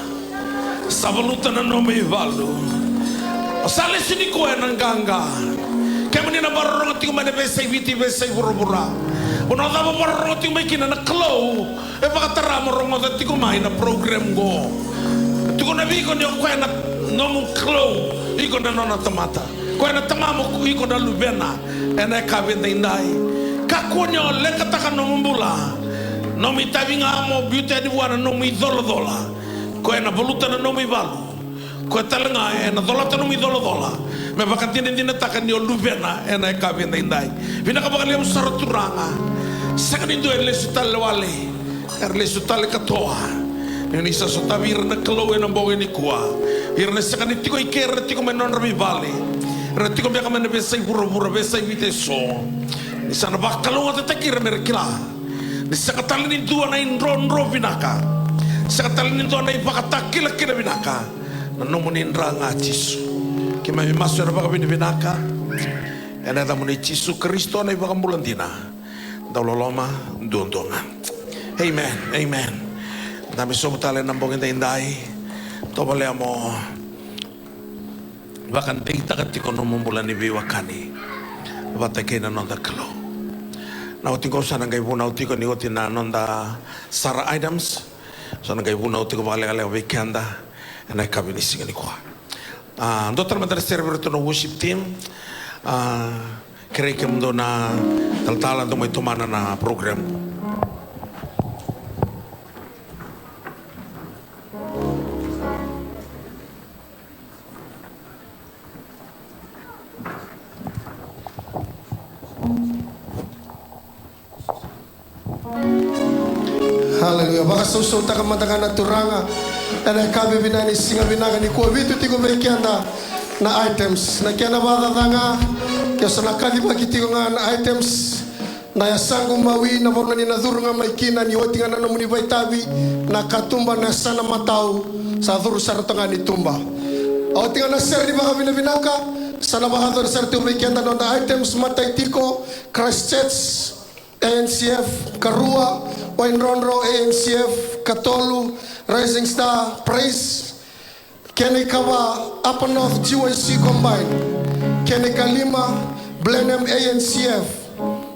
A: Sa valuta na nomi valu. O sale sini ko e nanganga. Kaya na barong tingo mane besay viti besay burubura. Uno da barong tingo may kina na kalaw. E baka tara mo rongo da tingo may na program go. Tingo na biko niyo ko na nomu kalaw. Iko na nona tamata. Ko na tamamo iko na lubena. E na kabenda indai. Kakunyo lekataka no mbula no mi tavinga mo beauty di wana no mi dola ko ena voluta no mi valu ko talanga ena dola no mi dola me bakatine dina taka ni oluvena ena ka venda indai vina ka bakali saraturanga sakani do ele sutal wale erle sutal katoa ni sa sotavir na klo ena boge ni kwa irne sakani tiko iker tiko menon mi vale retiko bia kamene besai pura besai vite so di sana bakalo nga tatakira merkila di sakatalin itu na inronro binaka sakatalin itu na ipakatakila kina binaka nanomunin ranga Jisu kima mimaso na baka binaka ena tamuni Jisu Kristo na ipakamulantina dauloloma dundungan amen dami sobutale nambongin tainday tobale amo bakan teita katiko nomumbulan ni biwakani batake na nonda kalo na utiko sana ngai buna utiko ni utina nonda Sara items sana ngai buna utiko bale weekenda na kabini singani kwa Dr. Madar server to no worship team kere ke mdo na taltala to may tumana na program
D: Haleluya. Baka suso takamatakan na turanga. Ena kabi binani singa binaga ni kuwa vitu tiko mekianda na items. Na kiana bada tanga. Kaya sana kalima kitiko nga na items. Na yasangu mawi na bona ni nadhuru nga maikina ni wati nga nanamu ni baitabi. Na katumba na sana matau. Sa dhuru saratanga ni tumba. Awati nga na sir di baka binabinaka. Sana baka dhuru saratu mekianda na items matay tiko. Christ Church. ANCF, Karua, Wainronro, ANCF, Katolu, Rising Star, Praise, Kenikawa, Upper North, GYC Combined, Kenika Lima, Blenheim, ANCF,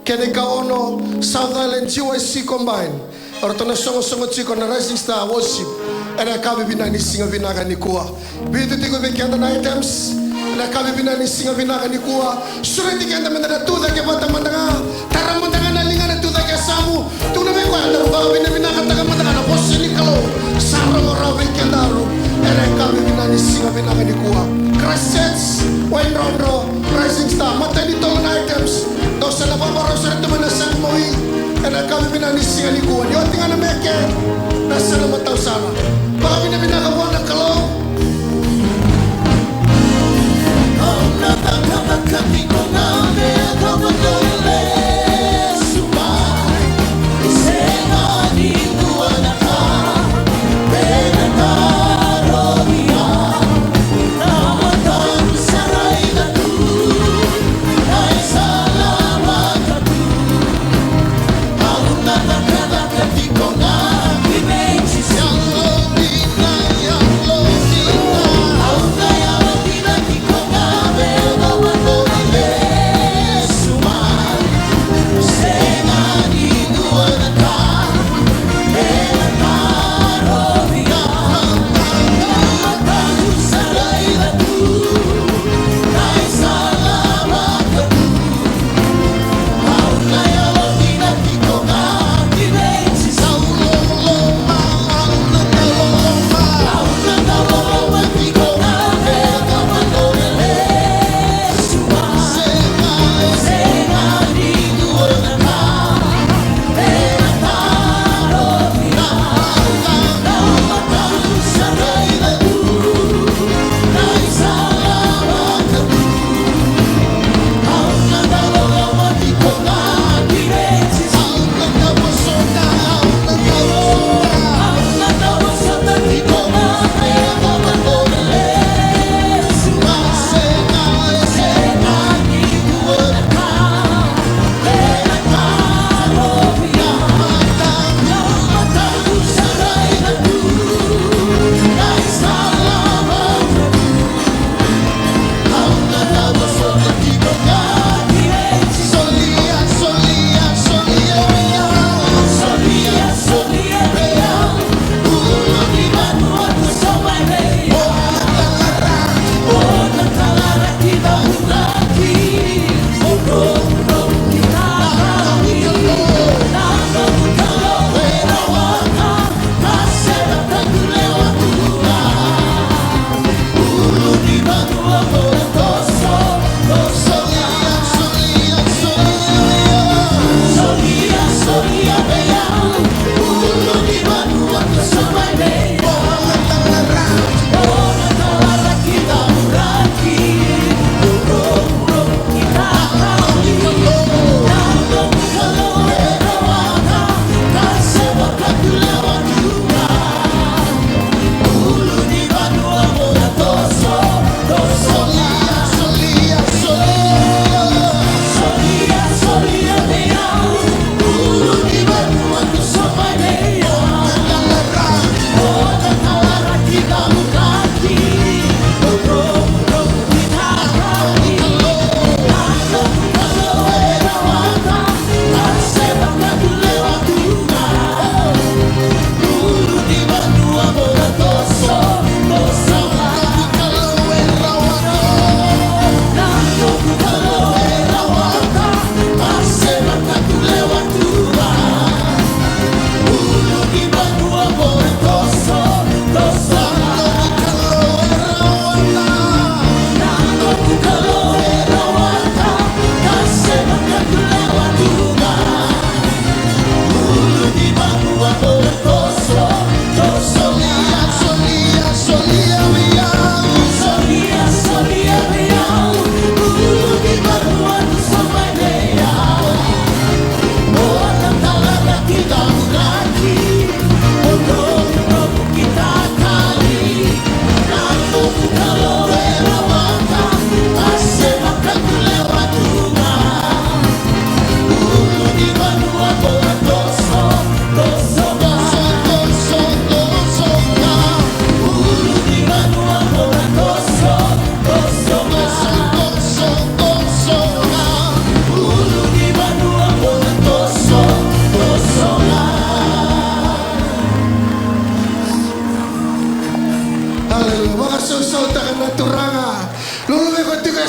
D: Kenika Ono, South Island, GYC Combined, Ortona Songo Chico, na Rising Star, Worship, and I can't be nani singa vinaga ni kuwa. Bitu tiko bekianda na items, na kami binani singa vinaga ni kuwa. Sure tikenda mendana tuda ke bata mandanga, taramandanga na linga na tuda ke samu. Tuna me kwa na ba binabinaga taga mandanga na bosse ni kalo. Sarang ora bekiandaru, and I kami binani singa vinaga ni kuwa. Crescents, Wainronro, Rising Star, matani tolong items. Dosa na babaro sa ito man kami binanisi alikuan. Yo tinggal meke na salamat tahu sana. Baka binabinakabuan ng kalaw.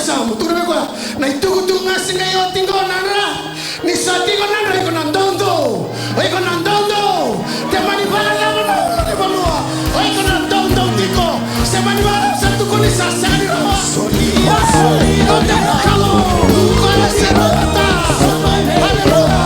D: samu tu na ko na itugutu ngasi ngayo tingo nana ni sa tingo nana ko nandondo oi ko nandondo te mani bala na ni balua oi ko nandondo tiko se mani bala sa tu ko ni sa sa ni ro solia solia te kalo ko la serota haleluya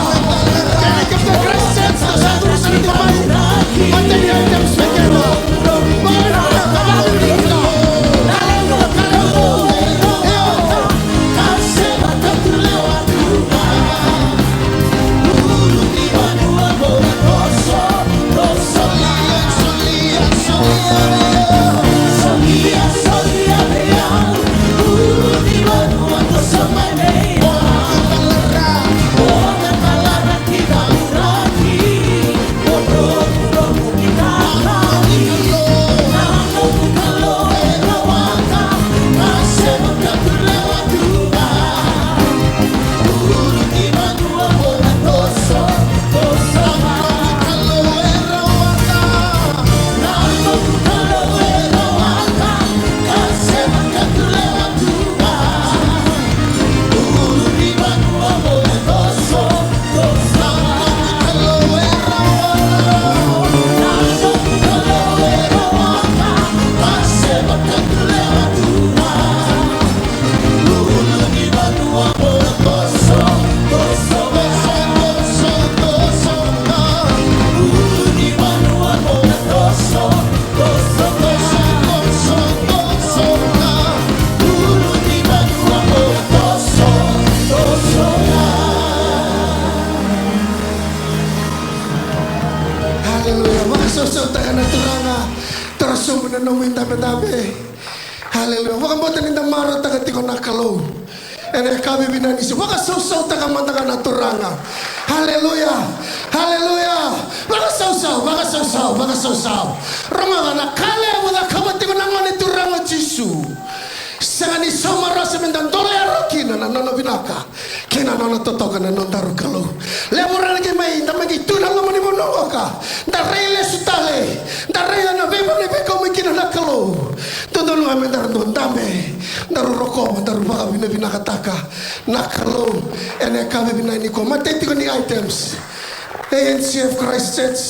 D: na nawin dami. Hallelujah. Waka mo tanin damaro tagati ko nakalo. Ene kami binanisi. Waka sausaw taga mandaga na turanga. Hallelujah. Hallelujah. Waka sausaw. Ramaga na kale wala kamati ko nangone turanga Jisu. Sangani samara semendan dole arokina na nona binaka. Kena nona totoka na nona rukalo. Lemura lagi mai ndamagi tuna ngomong ni monoka. Darele sutale. Darele na bebo ni beko mikina nakalo. Tundulu ngamen dar dondame. Daru roko daru baka bina binaka taka. Nakalo. Ene kami bina ini ko. Mateti ko ni items. ANCF Christ Church.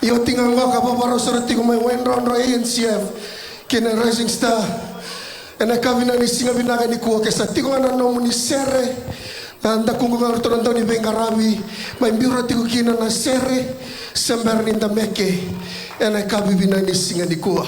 D: Iyo tinggal ngaka paparo soroti ko may round ANCF. Kena Rising Star. Ena kavina ni singa binaga ni kuwa kesa tiko ngana nomu ni sere anda kungu ngaru torando ni bengarabi mai mbiro tiko kina na sere sember ninda meke ena kavi bina ni singa ni kuwa.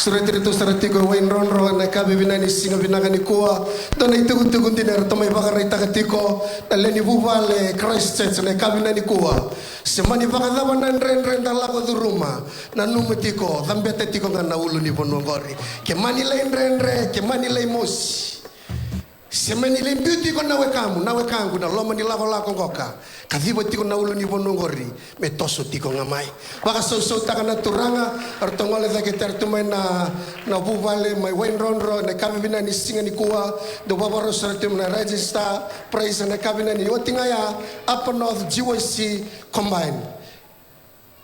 D: Surat-itu surat-tigo Wayne Ronro na kabi binani singa binagani kuwa. Dona itugun-tugun dinero tomay bakaray takatiko. Naleni bubale Christchurch na kabi binani kuwa. Semani bakalaban na ren-ren dalako du rumah. Na numetiko, dambete tiko nga naulu ni Bonongori. Ke manila ren-ren, ke manila mosi. Semani le beauty ko nawe kangu na loma ni lako ngoka. Kadhibo tiko na ulo ni Bonongori me toso tiko ngamai. Baka so taka na turanga artongole da ke tertumai na buvale mai Wayne Ronro na kabina ni singa ni kuwa do babaro sartum na register praise na kabina ni otingaya Upper North GYC combine.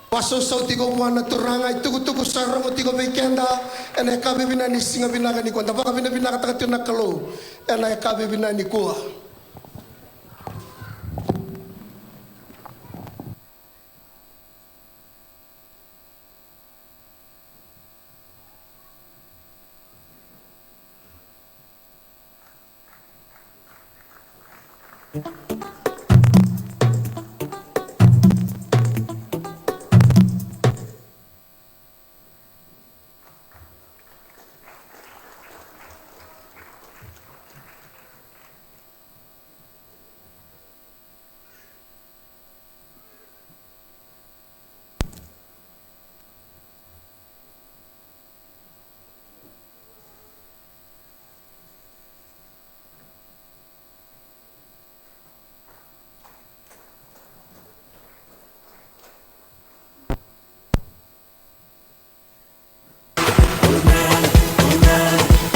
D: Paso sa tiko buwan na turanga itugu-tugu sa rango tiko weekenda ena kabe bina ni singa binaga ni kuwa baka bina takatyo na kalo ena kabe bina ni kuwa.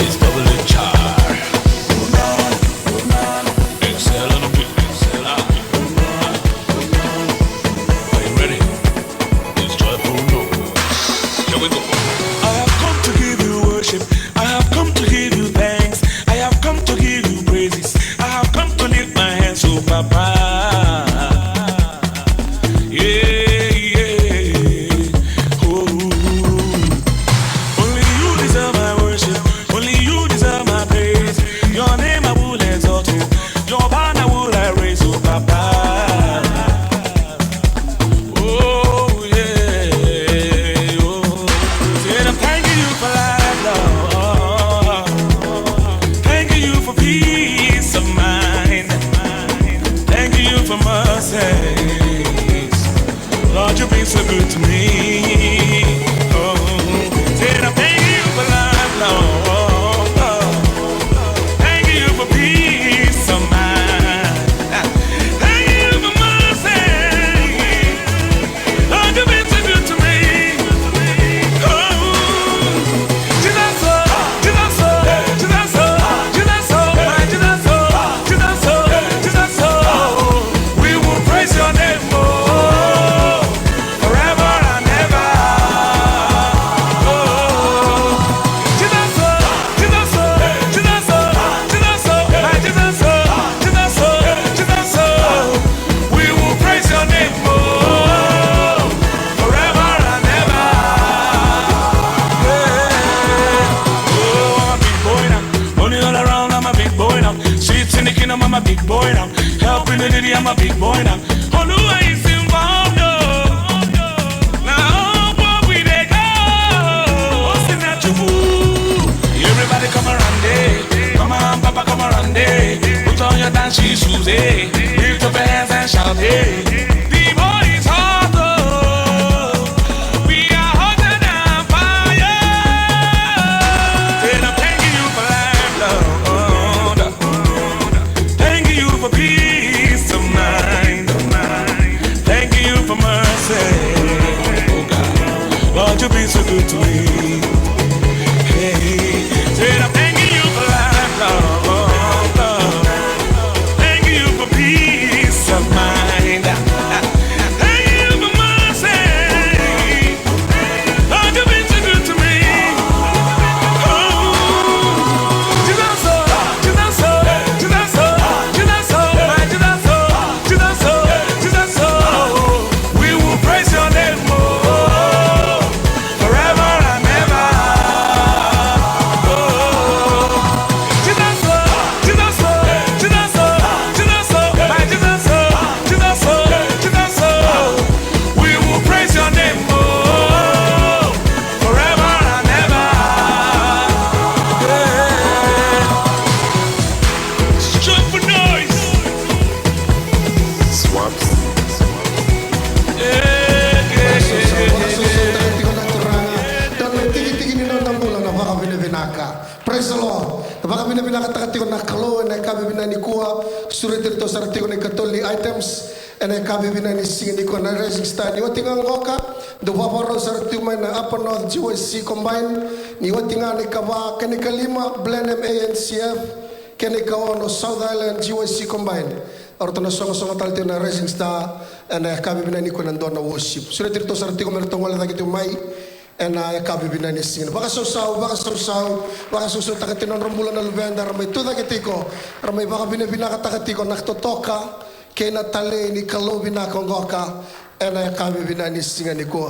E: It's double the char. Excel on the beat, excel out. Are you ready? It's joyful noise. Here we go. I have come to give you worship. I have come to give you thanks. I have come to give you praises. I have come to lift my hands to Papa. Lord, you've been so good to me. Oh, said I thank you for life, Lord. Thank you for peace of mind. Thank you for mercy. Lord, you've been so good to me. Oh, Jesus, Jesus, Jesus, Jesus, my Jesus, Jesus, Jesus, we will praise your name. I'm a big boy now. Helping the lady, I'm a big boy now. Oh, no, I ain't involved, no. Now, what we they go? What's in that you fool? Everybody come around, eh? Come on, Papa, come around, eh? Put on your dancing shoes, eh? Lift up your hands and shout, eh? The boy is hot, oh. We are hotter than fire. And I'm thanking you for life, Lord. For peace of mind.
D: binaka. Praise the Lord. Baka binaka takatiko na kalo na kabe binani kuha surat itu saratiko na katoli items ene kabe binani singini ko na Rising Star ni watinga ngoka do babaro saratiko na Upper North GYC combine ni watinga ni kawa kene kalima Blenheim ANCF kene kawa no South Island GYC combine. Ortono songo talte na Rising Star ene kabe binani ko na dona worship. Surat itu saratiko mertong wala takitu mai ena kabe binani singin baka susaw takatinon rembulan na lubenda ramay tuda kitiko ramay baka binaka takatiko naktotoka kena tale ni kalo binaka ngoka ena kabe binani singin ko.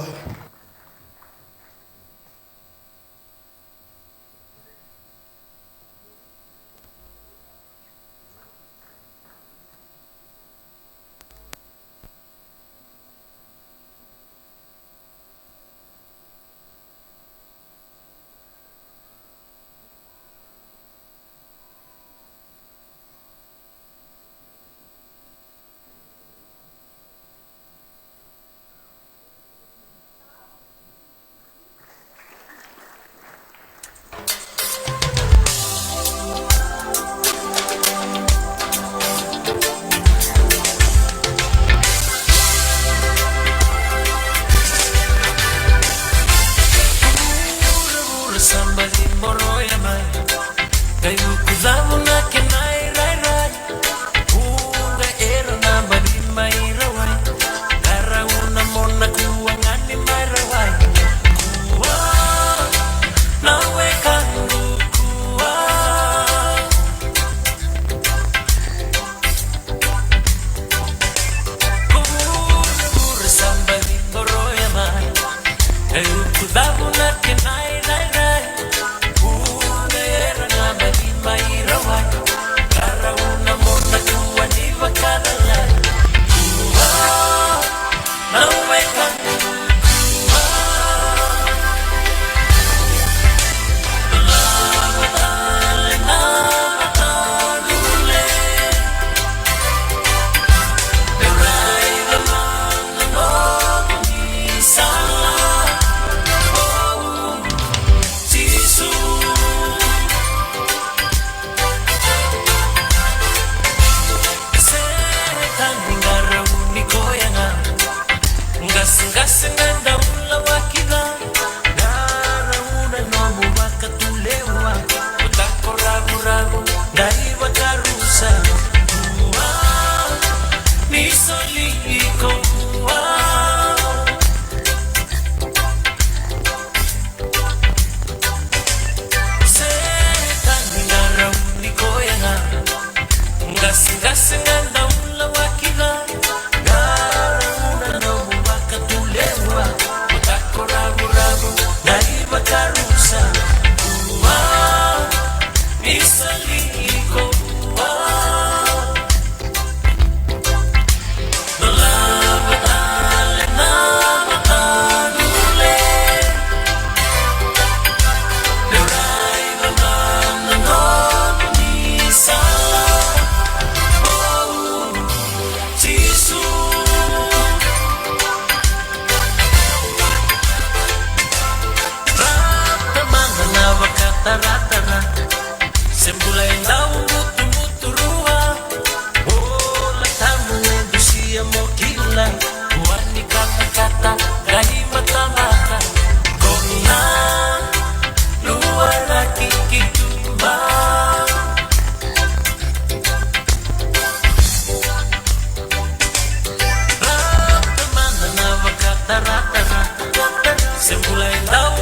E: Semula yang tahu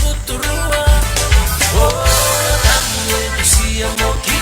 E: butuh rua, oh kamu itu siapa?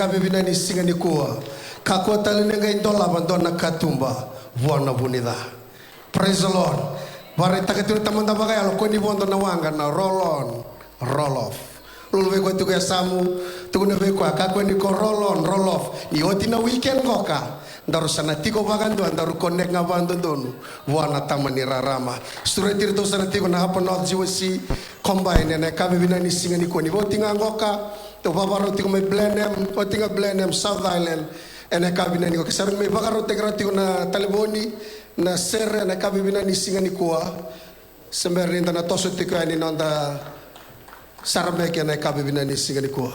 D: kabe binani singa ni kuwa kakwa talinenga indola bandona katumba wana bunida. Praise the Lord. Bare takatiru tamanda bagay alo koni bondo na wanga na roll on roll off. Lulwe ko tuku ya samu tuku na be ko kakwa ni ko roll on roll off. Ni oti na weekend ngoka. Ndaru sana tiko bagando ndaru connect ngabando donu wana tamani rarama. Sture tirto sana tiko na hapo North GWC combine na kabe binani singa ni ko ni votinga ngoka. To babaro tiko me Blenheim, votinga Blenheim South Island. Ene kabe binani ko kasarang me bagaro tegra tiko na Taliboni na serre na kabe binani singa ni ko. Semberinda na toso tiko ani nonda sarmeke na kabe binani singa ni ko.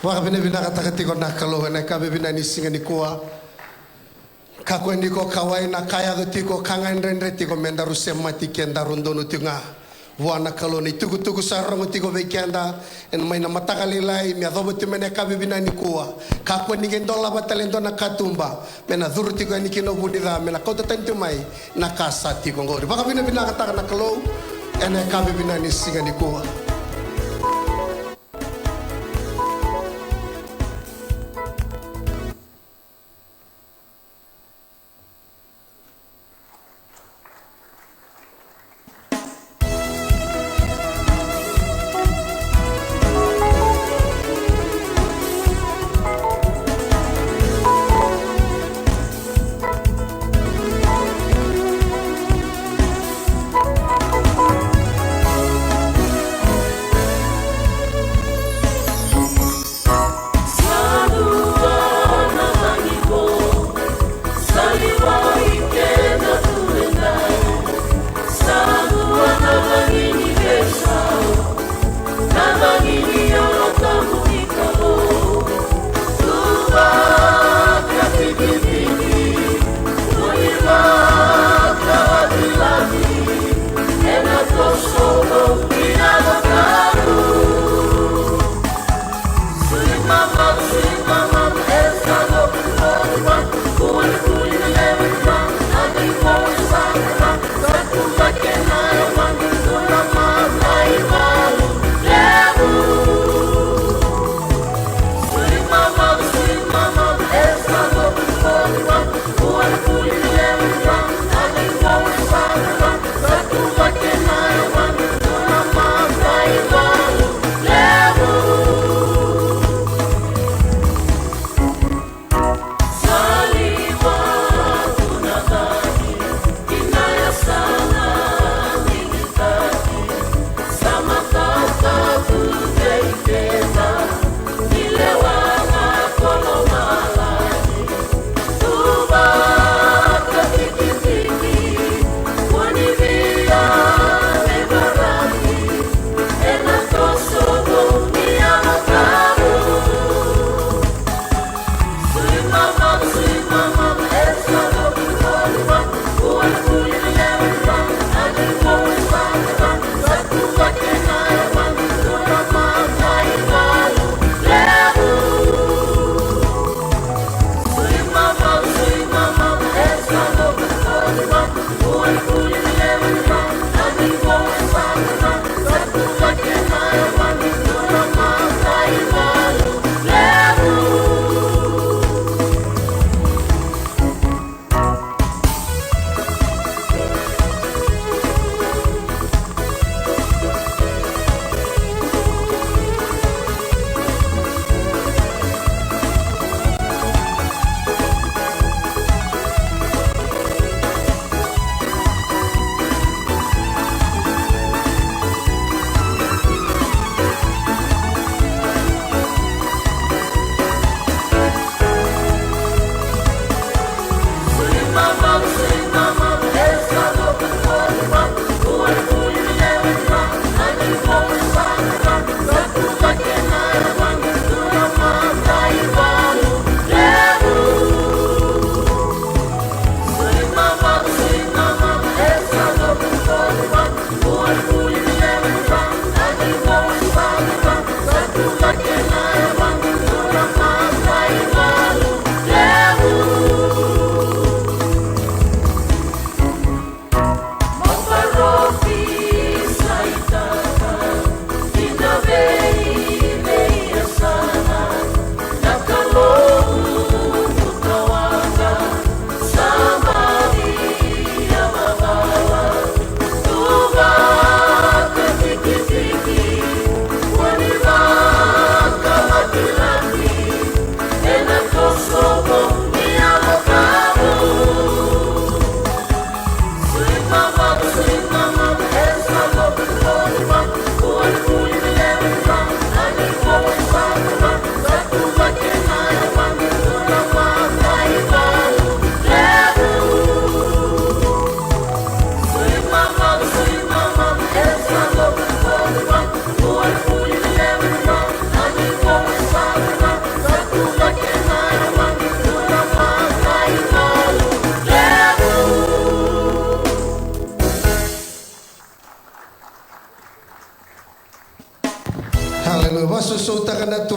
D: Waka bina bina katakati ko nakalo na kabe bina ni singa ni kuwa kako ni ko kawai na kaya do tiko kangan rendre tiko mendaru semati kenda rundono tinga wana kalo ni tuku tuku sarong tiko vekenda en mai na matakali lai mi adobo timene kabe bina ni kuwa kako ni gendola batalendo na katumba mena duru tiko ni kino budira mena kota tentu mai na kasa tiko ngori waka bina bina kataka nakalo ene kabe bina ni singa ni kuwa.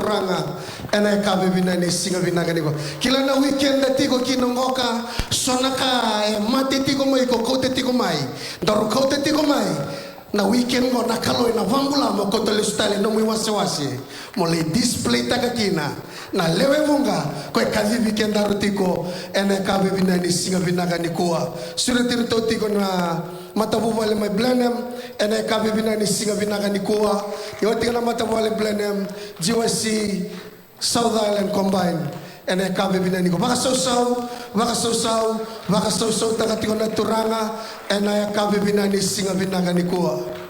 D: turanga ena kabe binani singa binaga niko kila na weekend tiko kinongoka sonaka mate tiko mai ko kote tiko mai daru kote tiko mai na weekend go nakalo na vambula mo kotole style no mui wasi mo le display takakina na lewe vunga ko kazi weekend daru tiko ena kabe binani singa binaga nikoa sura tiro tiko na matabu wale mai blenem ene kabe binani singa binaga nikoa yo tingana matabu wale blenem GYC South Island Combine ene kabe binani ko baka so takatiko na turanga ene kabe binani singa binaga nikoa.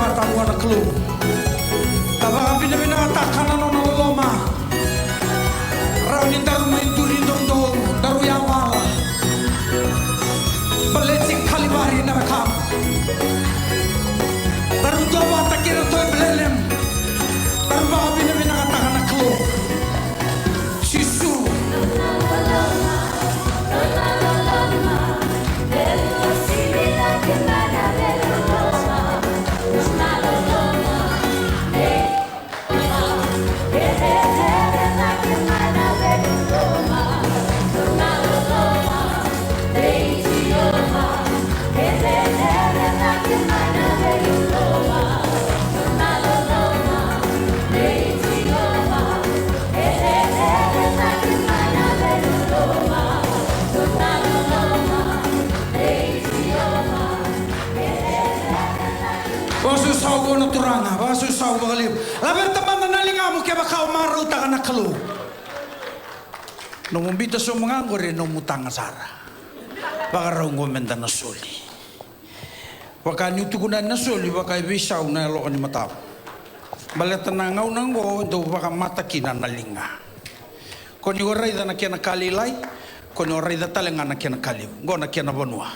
B: bata wana klu. Tabaka bina katakana no loma. Raunin daru main turi dondo daru yawala. Baleti kalibari narakam. Daru doba takira toy belelem. Daru baka bina katakana klu. Sisu. Basu sawo na turanga, basu sawo bagalib. Laber taman na nalingamu kaya baka umaruta ka na kalu. Nung umbita sa mga ngore nung mutang asara. Baka raw ngomenda na soli. Baka nyutukunan na soli, baka ibisaw na alo ni mataw. Balatan na ngaw nang go, do baka matakinan na linga. Kung yung oray na kaya nakalilay, kung yung oray na talangan na kaya nakaliw. Go na kaya nabanwa.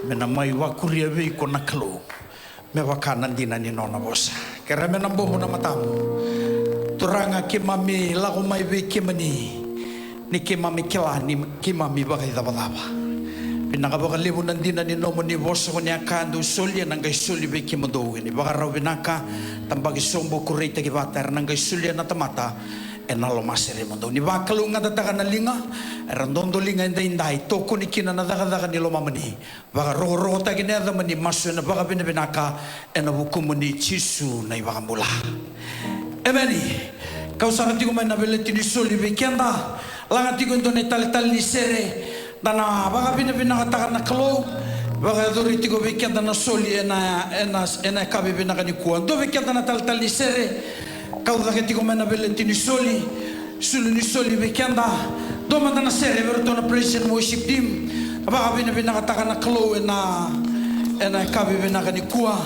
B: Menamay wakuriyawi ko na kalu. Mewakanan din na ni Nona Bosa. Kaya menambo mo na mataw. Turanga kimami lago may we kimani ni kimami kila ni kimami bagay daba-daba. Pinakabakalimunan din na ni Nomo ni Bosa ko niya kando sulya nang gay sulya we kimado ini. Baka raw binaka tambagi sombo kurita kibatar nang gay sulya na tamata enalo masere mondo ni bakalunga dataka na linga randondo linga inday toko ni kina na daka ni lomamani baka roho ta gina da mani masu na baka binaka enabukumuni chisu na ibakambula emeni kau sangat tigo main nabele tini soli bekenda langa tigo ndone tal ni sere dana baka binaka takana kalo baka dori tigo bekenda na soli ena kabe binaka ni kuan do bekenda na tal ni sere kau da tigo main nabele tini soli ni soli bekenda do mandana sere verto na praise and worship team baka binaka takana kalo ena kabe binaka ni kuan.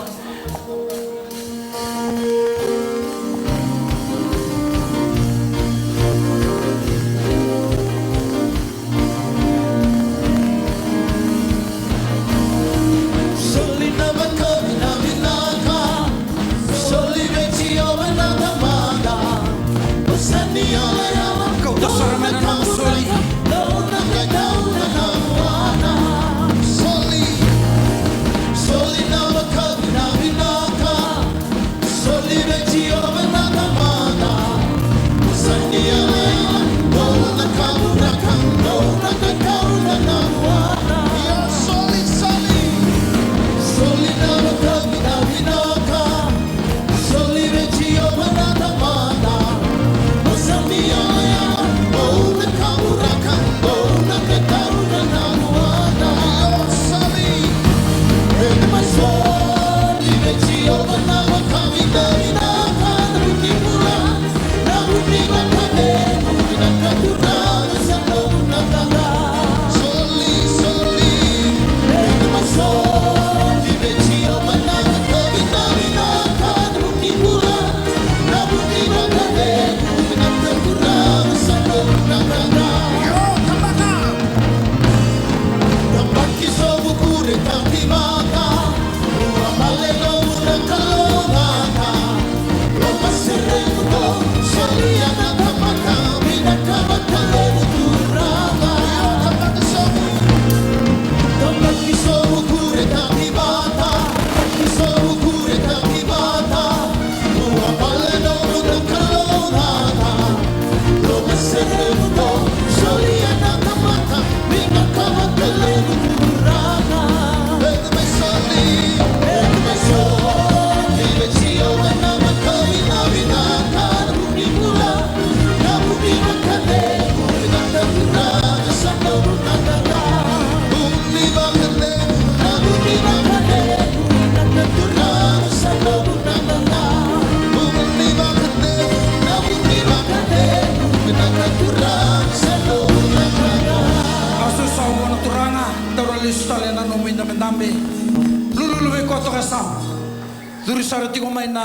B: Duri sara tiko mai na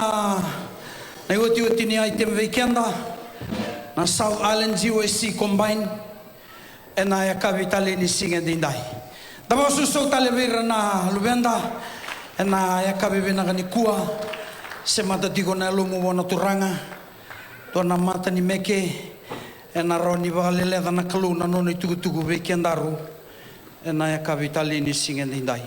B: ioti ni item weekenda na South Island GOSC Combine e na ya kapitali ni singa dindai. Daba suso tale vera na lubenda e na ya kabibina kani kua se mata tiko na lumu wana turanga to na mata ni meke e na roni valele na kalu na noni tugu weekendaru e na ya kapitali ni singa dindai.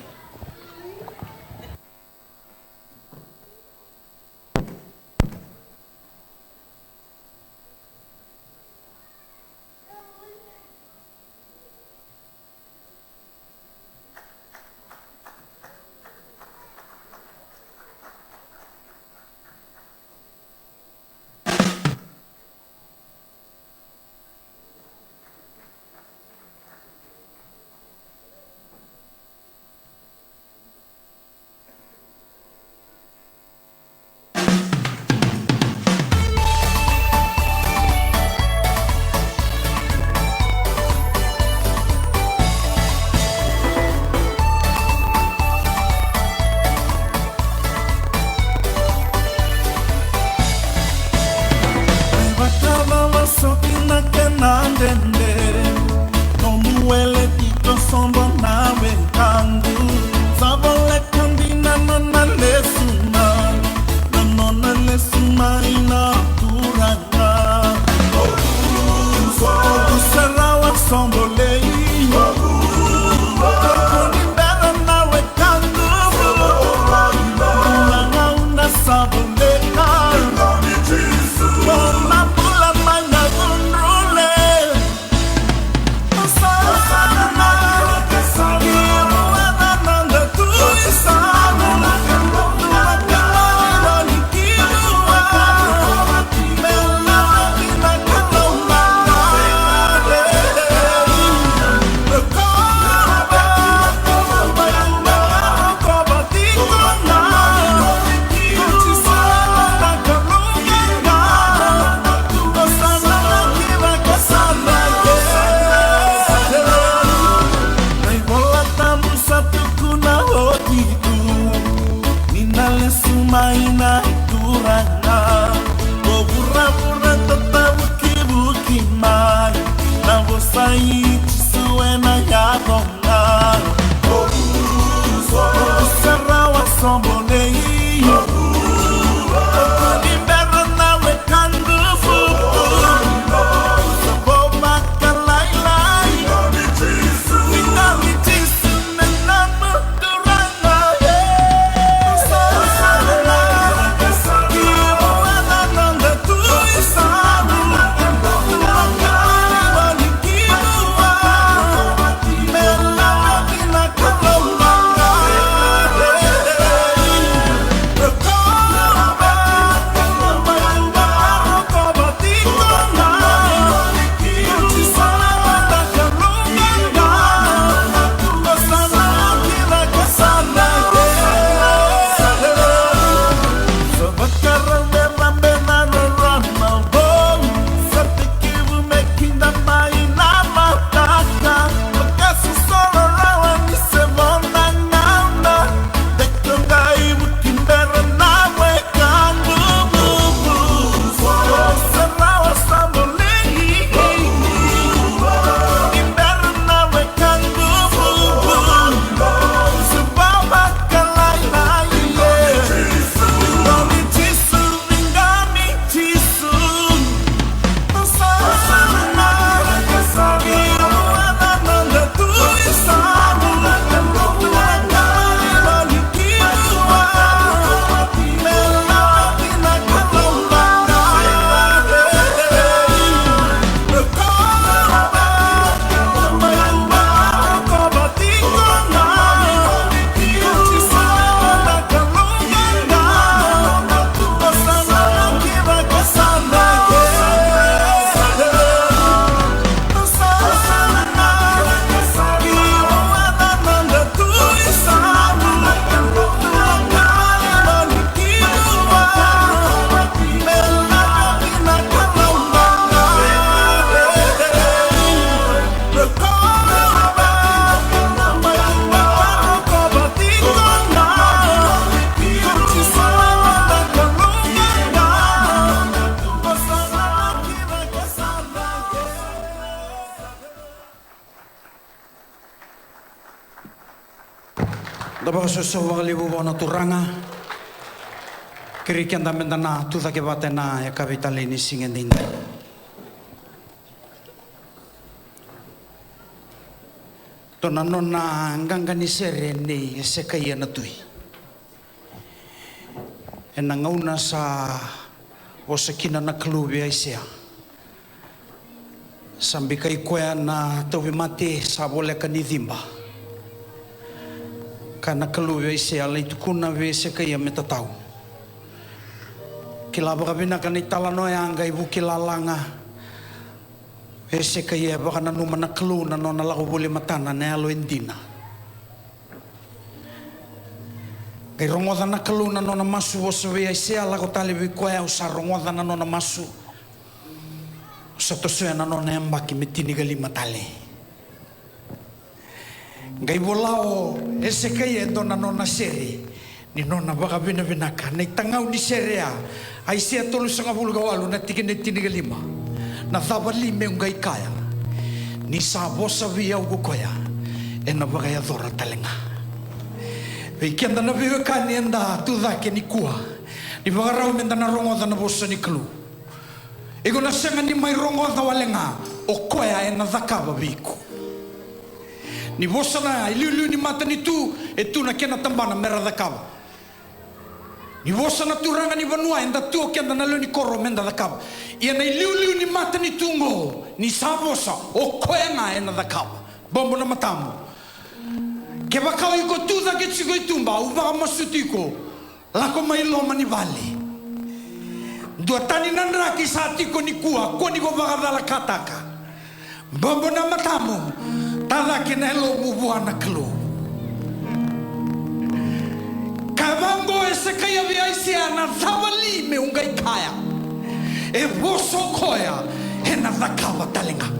B: Dapat sesuatu libu wana turanga. Kirikian tamen dana tu tak kebatena ya kapital ini singen dinda. Tona nona ngangani sereni sekaya na tui. Ena ngauna sa osakina na klubi aisea. Sambi kai koea na tawi mate sa bole kanidimba. Kana klubi aisea lai tukuna ve sekaya metatau. Kilaba kabina kanitala no anga ibu kilalanga. Ese kaya baka nanuma na klu na no nalako buli matana na alo endina. Kay rongoda na klu na no na masu wasawi ay siya lako talibi ko ay usa rongoda na no na masu. Sa tosuya na no na yambaki mitinigali matali. Kay bulao ese kaya do na no na seri. Ni no na baka binabinaka na itangaw ni seria ay siya tulo sa kabulgawalo na tikinitinigali ma. Na thabali me ungai kaya ni sabo savia ugokoya e na bagaya dora talenga ve kenda na vive kani enda tu dake ni kua ni bagarau menda na rongo na bosa ni klu e gona senga ni mai rongo da walenga o koya e na zakaba biku ni bosa na ilulu ni mata ni tu e tu na kena tambana mera zakaba ni bosa na turanga ni vanua enda tu kenda na lo ni koro menda zakaba ia nei liu ni mata ni tungo ni sabosa o koenga e na zakaba bombo na matamu ke bakau iko tuda ke tsiko itumba uba masutiko lako mai loma ni vale dua tani nanra ki satiko ni kua ko ni ko bagadala kataka bombo na matamu tada ke na lo bubuana klo kavango ese kaya viaisia na thavali me ungai kaya e voso koya e na zakava talenga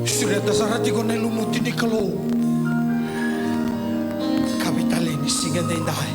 B: sureta sarati ko nelu mutini kalo kapitale ni singa dai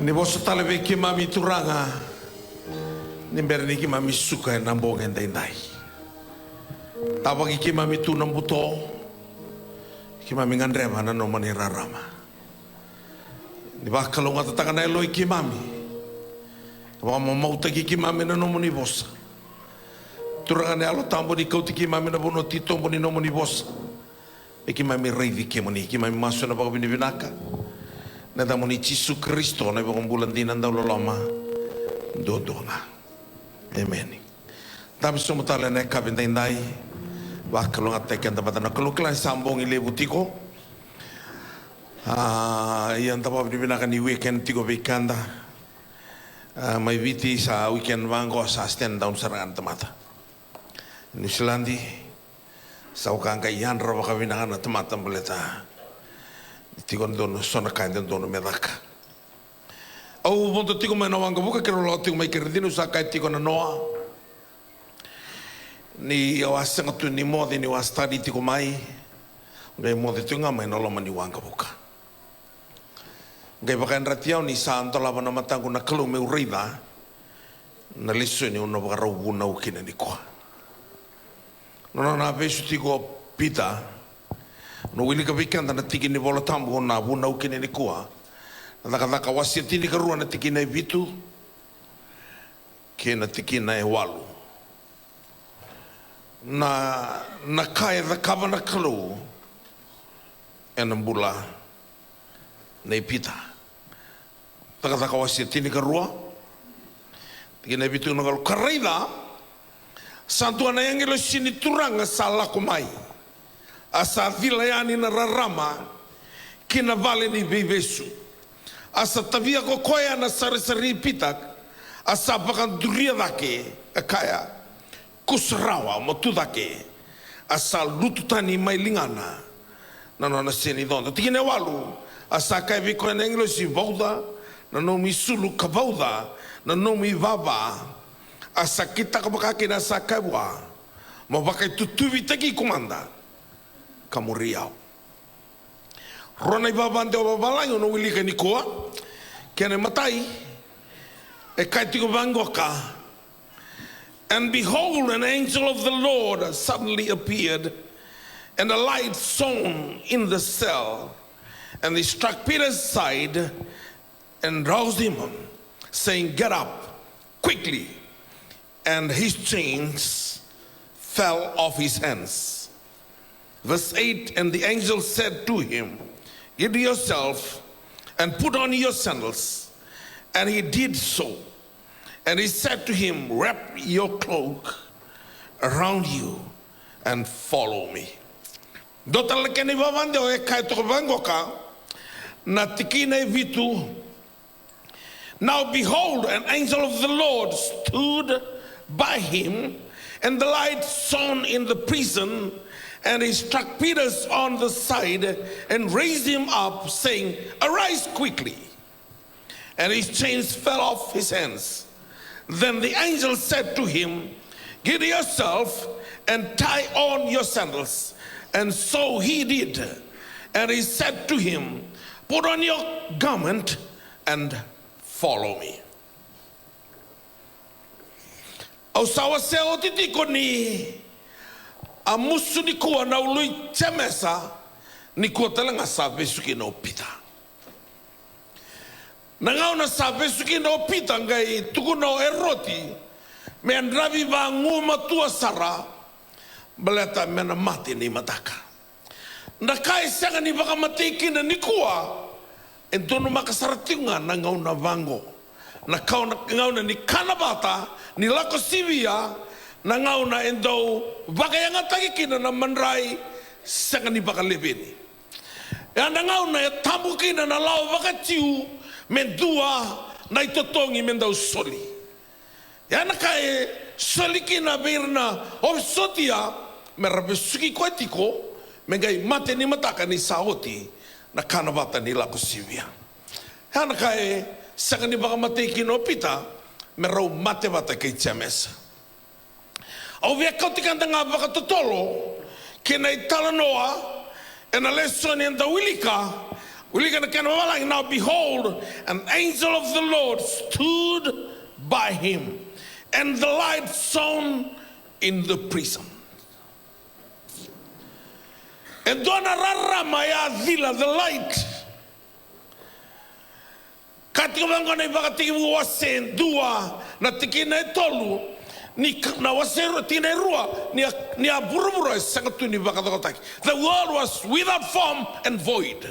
A: Ni bosa talebe ki mami turanga ni berni ki mami suka e nambong endai ndai tabagi ki mami tu nambuto ki mami ngandrema na no mani rarama ni bakalo ngata takana eloi ki mami wa mauta ki mami na no mani bosa turanga ne alo tambo ni kauti ki mami na bono tito moni no mani bosa e ki mami reidi ki mami maso na baka binaka na damo ni Yesu Kristo na ibang bulan din ang daw loloma dodonga amen tapos sumutala na kabinday bakalong at tekan dapat na kalukla sambong ilebutiko iyan tapos binibinakan ni weekend tigo bekanda may viti sa weekend bango sa stand down sarangan tamata New Zealandi sa ukang kayan rawa kabinangan na tamatang balita Tikon dono sona kain dono medaka. Au monta tiko mai na wanga buka kero lao tiko mai keredino sa kai tiko na noa. Ni o asenga tu ni mo ni wa study tiko mai. Ngai mo te tunga mai na loma ni wanga buka. Ngai baka nratiau ni sa antola wana matangu na kalu me urida. Na liso ni una baka rau buna ukina ni koa. Nona na pesu tiko pita. No wili ka vikanda na tiki ni vola tambu na buna ukina ni koa. Naka wasia tini karua na tiki na vitu. Ke na tiki na walu. Na kaya da kava na kalu. Ena mbula. Na pita. Taka wasia tini karua. Tiki na vitu na kalu. Karaida. Santua na yangelo sini turanga sa lako mai. Asa vilayani na rarama. Kina vale ni bebesu. Asa tavia ko koya na sari pitak. Asa bakan duria dake. Kaya. Kusrawa motu dake. Asa lututani mai lingana. Nana seni donda. Tikine walu. Asa kai viko na English vauda. Nanomi sulu kavauda. Nanomi vava. Asa kita kabakake na sa kaiwa. Mabakai tutuvi teki komanda. Kamuriau. Rona ibabante o babalango no wilika ni koa. Kene matai. E kaitiko vangoka. And behold, an angel of the Lord suddenly appeared, and a light shone in the cell. And he struck Peter's side and roused him, saying, "Get up quickly." And his chains fell off his hands. Verse 8, and the angel said to him, "Get yourself and put on your sandals." And he did so. And he said to him, "Wrap your cloak around you and follow me." Dotalekeni vavande o e kai toko vangoka na tikine vitu. Now behold, an angel of the Lord stood by him, and the light shone in the prison. And he struck Peter on the side and raised him up, saying, "Arise quickly." And his chains fell off his hands. Then the angel said to him, "Get yourself and tie on your sandals." And so he did. And he said to him, "Put on your garment and follow me." Au sawa se o titiko ni a musu ni kua na ului temesa ni kua talanga sa besuki no pita. Nangau na sa besuki no pita ngai tuku no eroti me andravi va nguma tua sara baleta mena mati ni mataka. Na kai sanga ni baka matiki na ni kua entono makasaratinga nangau na vango. Na kau na ngau na ni kanabata ni lako sivia na ngau na endo bakayanga tagikina na mandrai sanga ni baka lebeni. Ya na ngau na tambukina na lau bakatiu mendua na itotongi mendau soli. Ya na kai soli kina birna o sotia merabesuki kwetiko mengai mate ni mataka ni saoti na kanabata ni lako sivia. Ya na kai sanga ni baka mateki no pita merau mate bata kei tiamesa. Au via kautikanda ngā wakatotolo kena i talanoa and a lesson in the Wilika na kena wawalangi. Now behold, an angel of the Lord stood by him, and the light shone in the prison. And dona rarama ya vila, the light. Katika wangana i wakatiki wase dua na tiki na tolu. Ni na wasero tine rua ni a burubura sangatu ni bakataki. The world was without form and void.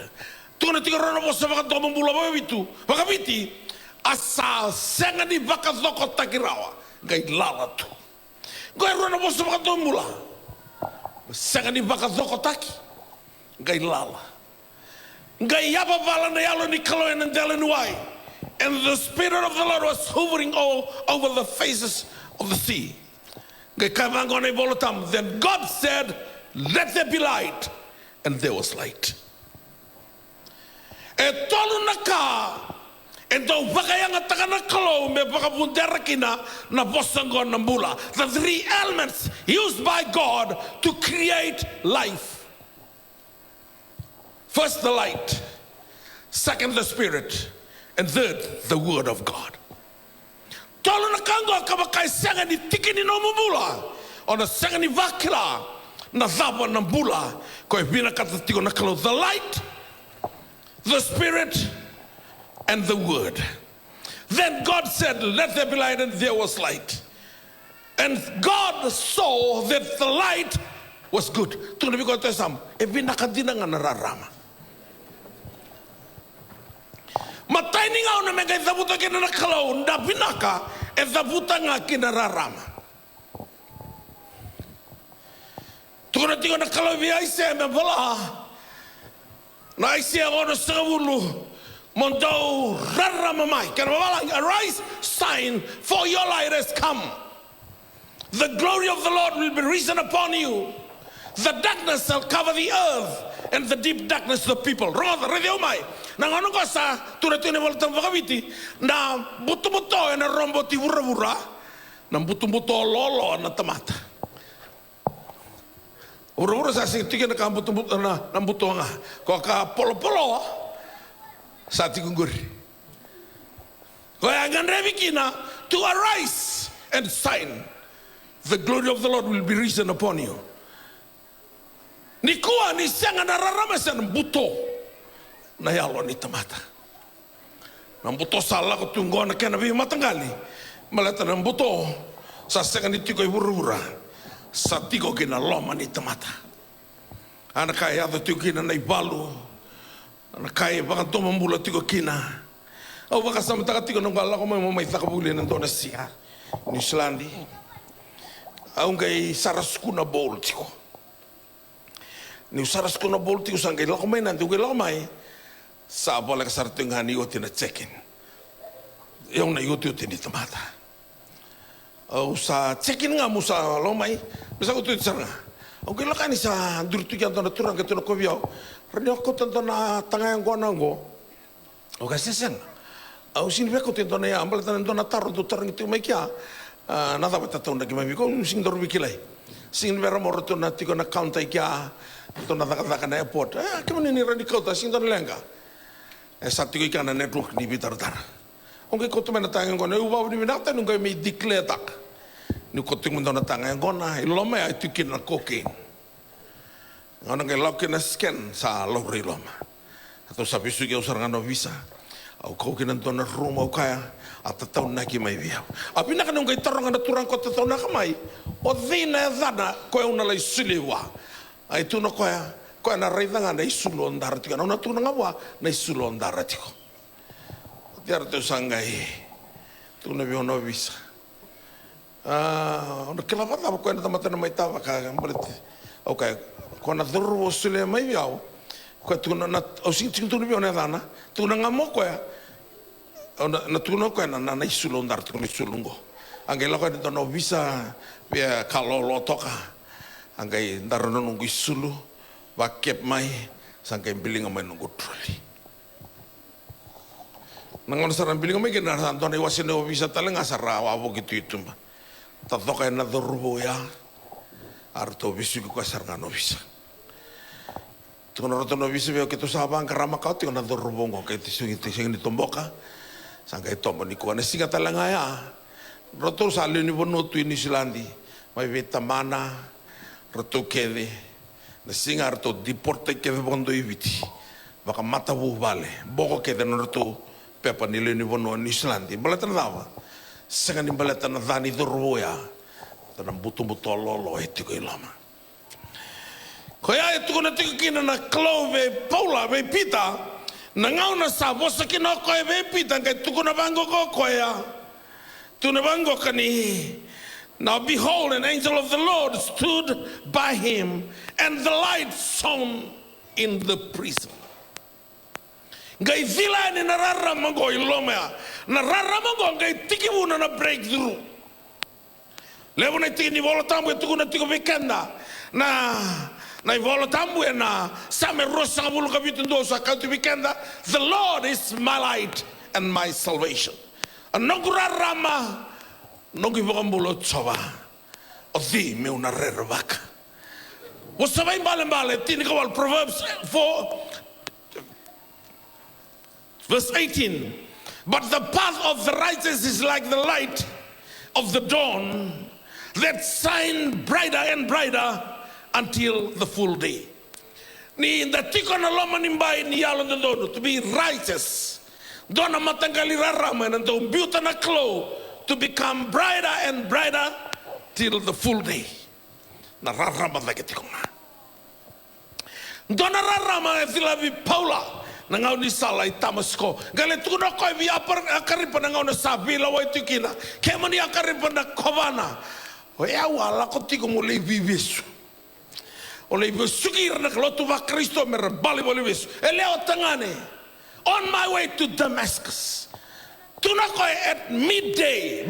A: Tuna tika rana bosa bakatoma mula babitu. Bakabiti asa sanga ni bakataki rawa. Gai lala tu. Gai rana bosa bakatoma mula. Sanga ni bakataki. Gai lala. Gai yaba vala na yalo ni kalo and delenuai. And the Spirit of the Lord was hovering all over the faces of the sea. Then God said, "Let there be light," and there was light. E tolu naka Então bagayang takana kalau me pagabundera kina na bosangon na bula. The three elements used by God to create life. First the light, second the spirit, and third the word of God. Tolo na kango kabakai sanga ni tikini no mubula. Ona sanga ni vakila na zaba na bula. Ko bina kata tiko na kalau the light, the spirit, and the word. Then God said, let there be light, and there was light. And God saw that the light was good. Tunggu nabi ko tesam, bina kadina nga nararama. Matay ni nga na mega zabuta kina nakalaw, na binaka, zabuta nga kinararama. Tunggu nabi ko nakalaw biya isya, mabala. Na isya ako na sa kabulu. Mondo raramamai, can arise, sign, for your light has come. The glory of the Lord will be risen upon you. The darkness shall cover the earth, and the deep darkness the people. Rather, rediomai. Nang ano ka sa tunay-tunay walang makabiti na buto-buto na rombo ti wura-wura na buto-buto lolo na tamata. Wura-wura sa tingin na ka buto-buto na buto nga. Kung ka polo-polo sa ating guri. Kaya ang rebikina to arise and shine. The glory of the Lord will be risen upon you. Ni kuha ni siya nga nararamasan ng buto na yalo ni tamata. Nang buto sala ko tunggo na kaya nabi matanggali. Malata ng buto sa siya nga ni tiko'y wura-wura sa tiko kinaloma ni tamata. Anak kaya ito tiko kina na ibalo. Anak kaya baka tumambula tiko kina. O baka sa mataka tiko nung gala ko may takabuli ng doon na siya. Ni Islandi. Aung kay saras ko na bowl tiko. Ni saras ko na bowl tiko sang kay lakumay nanti kay lakumay. Sa bola ka sarto nga ni uti na check-in. Yung na uti ni tamata. O sa check-in nga mo sa lakumay. Basta ko tuit sarang. O kay lakani sa durtu kyan to na turang kato na kubyaw. Rani ako tanto na tangayang ko na ngo. O kasi siyang. O sinibay ko tinto na yan. Balatan nito na taro do tarang ito may kya. Nadapat na taon na kimami ko. Sing dormi kilay. Sing vera mo rito na tiko na count ay kya. Ito na daka na airport. Kamo nini rani kauta. Sing doon lenga. Sa tiko ka na network ni bitar-tar. Kung kay koto may natangan ko na. Ubaw ni binakta nung kayo may declare-tak. Ni koto mo na natangan ko na. Iloma ay tikin na cocaine. Nga kay laukin na scan sa lori loma. Ato sabi sugi usar nga no visa. Au kau kinanto na room au kaya at tataw na ki may biyaw. Api na kanong kay tarong na turang ko tataw na kamay. O di na zana ko yung nalay suliwa. Ay tu na kaya na rida nga na isulo ang darati ka. Na tu na nga wa na isulo ang darati ko. Tiar to sanggay. Tu na biyo no visa. Nakilapat ako ko na tamata na may tawa ka. Okay. Ko na duro sule may biyaw. Ko tu na o sing tu na biyo na dana. Tu na nga mo ko ya. Na tu na ko na isulo ang darati ko ni sulungo. Ang kailan ko dito no visa via kalolo toka. Ang kay darono nung isulo bakep mai sangkay biling may nung troli. Nangon sarang biling may ginaran to na iwasin no visa talaga sa rawa po gitu ba. Tato kay na dorbo ya. Arto bisu ko sarang no visa. Tuno roto no visa veo que tu sabang karama ka tino na dorbo ngo kay tising ni tomboka. Sangkay tombo ni ko na singa talaga ya. Roto sa ni bono tu ni Islandi. May vitamana roto kede na singar to deporte kede bondo ibiti baka mata vale boko kede no roto pepa ni leni bono ni Islandi balatan dawa sanga ni balatan dani dorboya tanam buto lolo etiko ilama koya etuko na tiko kina na klove paula be pita na ngauna sa bosa kina ko be pita kay tuko na bango ko koya tu na bango kani. Now behold, an angel of the Lord stood by him, and the light shone in the prison. Ngay vila ni nararamango ilomea, nararamango ngay tikimuna na breakthrough. Levo na tiki ni volo tambu etuku na tiko bekenda na volo tambu na same rosa bulu kabitu ndo sa kautu bekenda. The Lord is my light and my salvation. Anogura rama nogi bokambulo tsawa odi me una rervaka. Wasabay mbale tinikawal Proverbs 4 verse 18. But the path of the righteous is like the light of the dawn that shine brighter and brighter until the full day. Ni the tikona loma nimbai ni yalo dono to be righteous. Dona matangali rarama and the beauty na glow to become brighter and brighter till the full day. Na rarama like tikona. Dona rarama etilavi Paula. Nangau ni salai tamasko. Gale tukuna koi vi akaripa nangau na sabila wa itukina. Kema ni akaripa na kovana. Oya wala kotiko mo levi visu. O levi sukir na klotu va Kristo mer bali bali visu. Eleo tangane. On my way to Damascus. Tuna koi at midday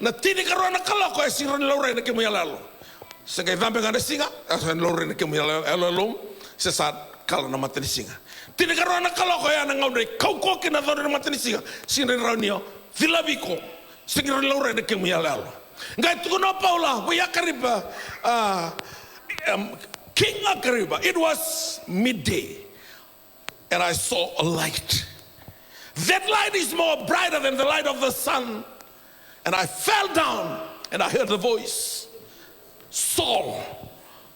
A: na tini karo na kala koi siron lore na kemo yalalo. Sekai vambe ngana singa, asan lore na kemo yalalo. Sesat kala na matani singa. Tini karo na kala koi ana ngaune kauko kina dore na matani singa. Sinre raunio vilabiko. Sinre lore na kemo yalalo. Ngai tukuna Paula, we akariba, King Akariba. It was midday, and I saw a light. That light is more brighter than the light of the sun. And I fell down, and I heard the voice, Saul,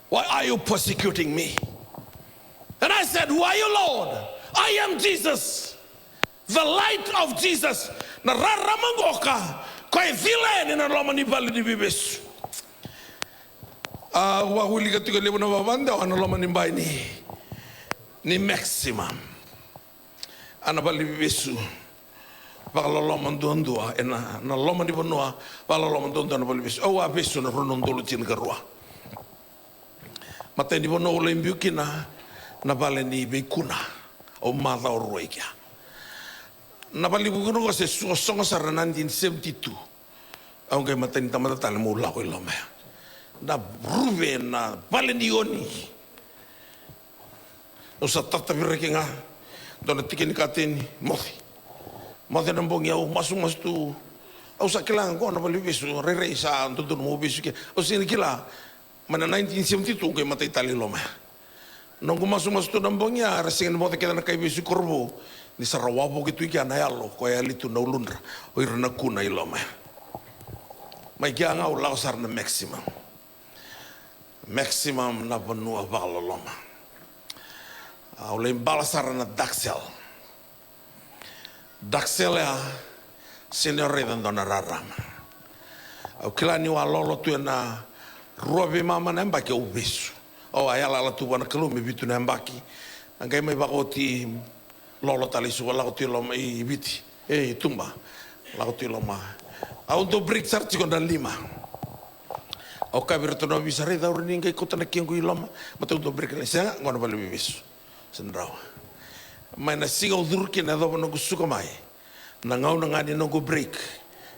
A: why are you persecuting me? And I said, who are you, Lord? I am Jesus, the light of Jesus. Na raramangoka. Koi vile ni na loma ni bali ni bibesu. Wahuli katika lebo na wabanda wana loma ni mbai ni maximum. Ana bali bibesu. Wakala loma ndondua na loma ni bonua wakala loma ndondua na bali bibesu. Awa besu na ronondolo tin garua. Mata ni bono ule mbiuki na bali ni beikuna o madha o ruekia. Na bali bukuno ko se songa sa 1972 ang kay matani tamata tala mo la ko loma na ruve na bali ni oni o sa tata bireke nga dona tikini kateni mothi na mbongi au masu tu au sa kila ngo na bali besu re sa ntutu mo besu ke o sin kila mana 1972 kay matay tali loma nongo masu tu na mbongi ara singen mo te na kay besu korbo ni sarawapo gitu iki anayalo ko ya litu na ulundra o irna kuna iloma mai kia nga ula sar na maximum na bonua balo loma au le balasar na daxel ya senior redan dona rarama au kila ni wa lolo tu na robe mama na mbaki ubisu o ayala la tu bana kalumi bitu na mbaki angai mai bakoti lolo tali suwa lau loma i biti tumba lau loma au do break sarti kon dan 5 au kabir to no bisa re daur ni ngai kota na kiengu i loma mata do break le senga ngona bali bisu sendrawa mai na siga udurki na do no gusuka mai na ngau na ngani no go break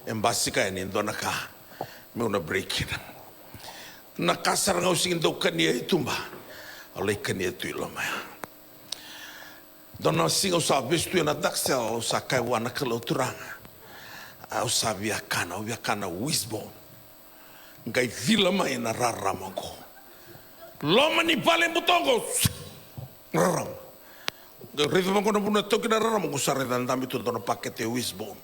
A: embasika ni do na ka me una break na kasar ngau singin do kania tumba au le kania tu loma Dona singa usa bestu na daxel usa kai wana kalo turanga. Usa viakana wisbon. Ngai vila mai na raramango. Loma ni pale butongo. Raram. Ngai revi mango na buna toki na raramango sa redan dami tu dona pakete wisbon.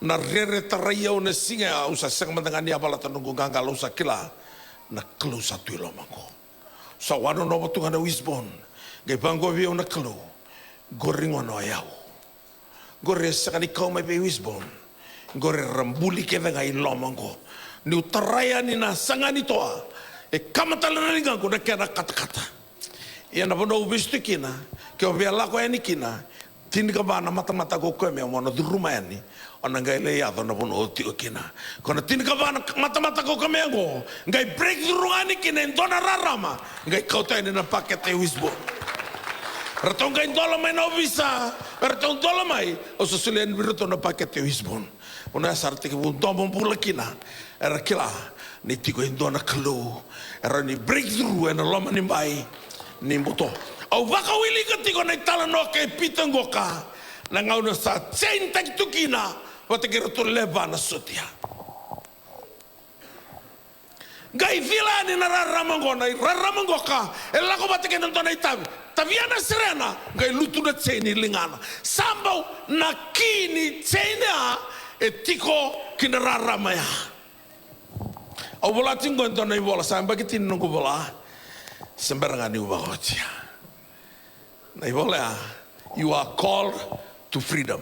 A: Na rere taraya o na singa usa sanga mandangani abala tanungo gangala usa kila na klo sa tu lomango. Sa wano no botunga na wisbon. Ngai bango via na klo. Goringo no ayau. Gore sakani kau mai pe wisbon. Gore rambuli ke ngai lomango. Ni utaraya ni na sangani toa. Kamatala na linga ko na kena kata-kata. Ia na bono ubistu kina. Ke obia lako yani kina. Tini ka bana mata-mata ko kome mo na duruma yani. Ona ngai le ya na bono oti kina. Kona tini ka bana mata-mata ko kome ngo. Ngai breakthrough ani kina ndona rarama. Ngai kauta ni na pakete wisbon. Ratong kain dola mai no visa, ratong dola mai, o susulian biruto na pakete wisbon. Una sarte ke bundo bon pula kina, era kila ni tiko indona kalo, era ni breakthrough na loma ni mai ni moto. Au waka wili ka tiko na tala no ke pitangoka, na ngau na sa chain tak tukina wa te kira to leba na sotia gai vilani na raramango na raramango ka e lako ba te kena to na itavi taviana serena gai lutu na chain lingana sambau na kini chain e tiko kina raramaya au bola tingo to na bola samba kitin no bola sembarangan ni ubahotia na bola you are called to freedom.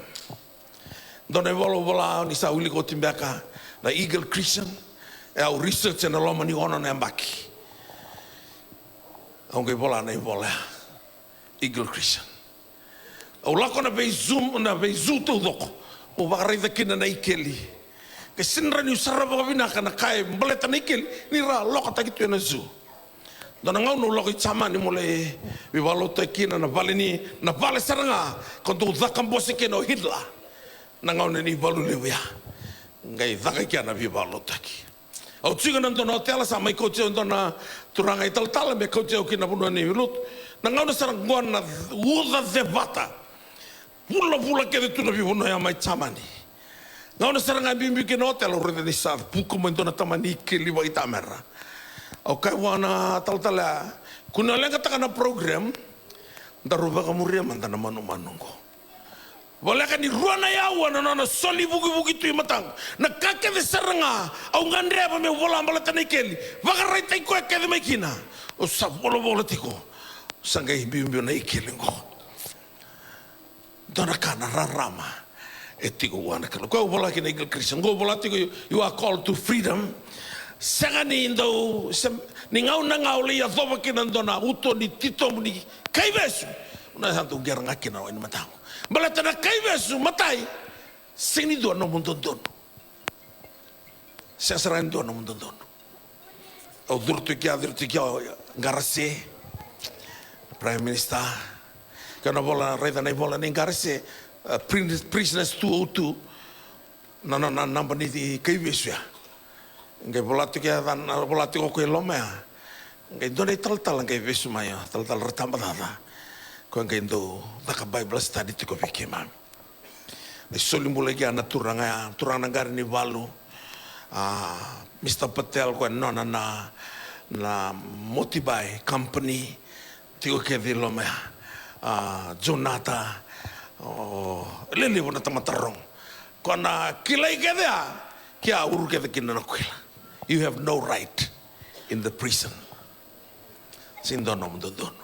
A: Dona vola ni sa uli ko timbaka na Eagle Christian au research na loma ni ona na mbaki. Au ke vola na vola Eagle Christian. Au lako na be zoom na be zuto doko. O bakare da kina na ikeli. Ke sinra ni usara ba bina kana kai mboleta na ikeli ni ra lokata kitu na zoo. Dona ngau no loko chama ni mole vi valo te kina na vale ni na vale saranga kontu zakam bose ke no Hitler na ngau ni valu lewia ngai zaka kia na vi valo taki au tsinga na dona tela sa mai coach dona turanga ital tala me coach o kina buno ni lut na ngau na sarang gona uza zebata pula ke tu na vi buno ya mai chama ni ngau na saranga bimbi ke no tela rede ni sa puko mo dona tamani ke liwa itamera. Okay, wana tal-tala. Kuna lang kata kana program, daruba kamuria man na manu-manungko. Wala ka ni ruana yawa na soli bugi-bugi tu matang. Nakake de saranga, au ngandre pa me wala mbala tanikeli. Waka right tay ko ke de makina. O sa bolo tiko. Sangay bimbi na ikilingo. Dona kana rarama. Etiko wana kala. Ko wala kina Eagle Christian. Go wala tiko you are called to freedom. Sangani indo ni ngau na ngau le ya thoba kina dona uto ni tito ni kaivesu una santo geranga kina o ni matang balata na kaivesu matai sini do no mundo don sasran do no mundo don o durtu kia garase prime minister kana bola reda na bola ni garase prisoners 202 na namba ni kaivesu ya ngai bolati kia dan bolati ko lomea ngai dona tal ngai vesu maya tal retamba dada ko ngai ndo taka bible study tiko vikema ni solimule kia na turanga ngari ni valu Mr. Patel ko na Motibai company tiko ke di lomea Jonata lele bona tamatarong ko na kilai kedea kia uru kede kina na kuila. You have no right in the prison. Sindono mundono.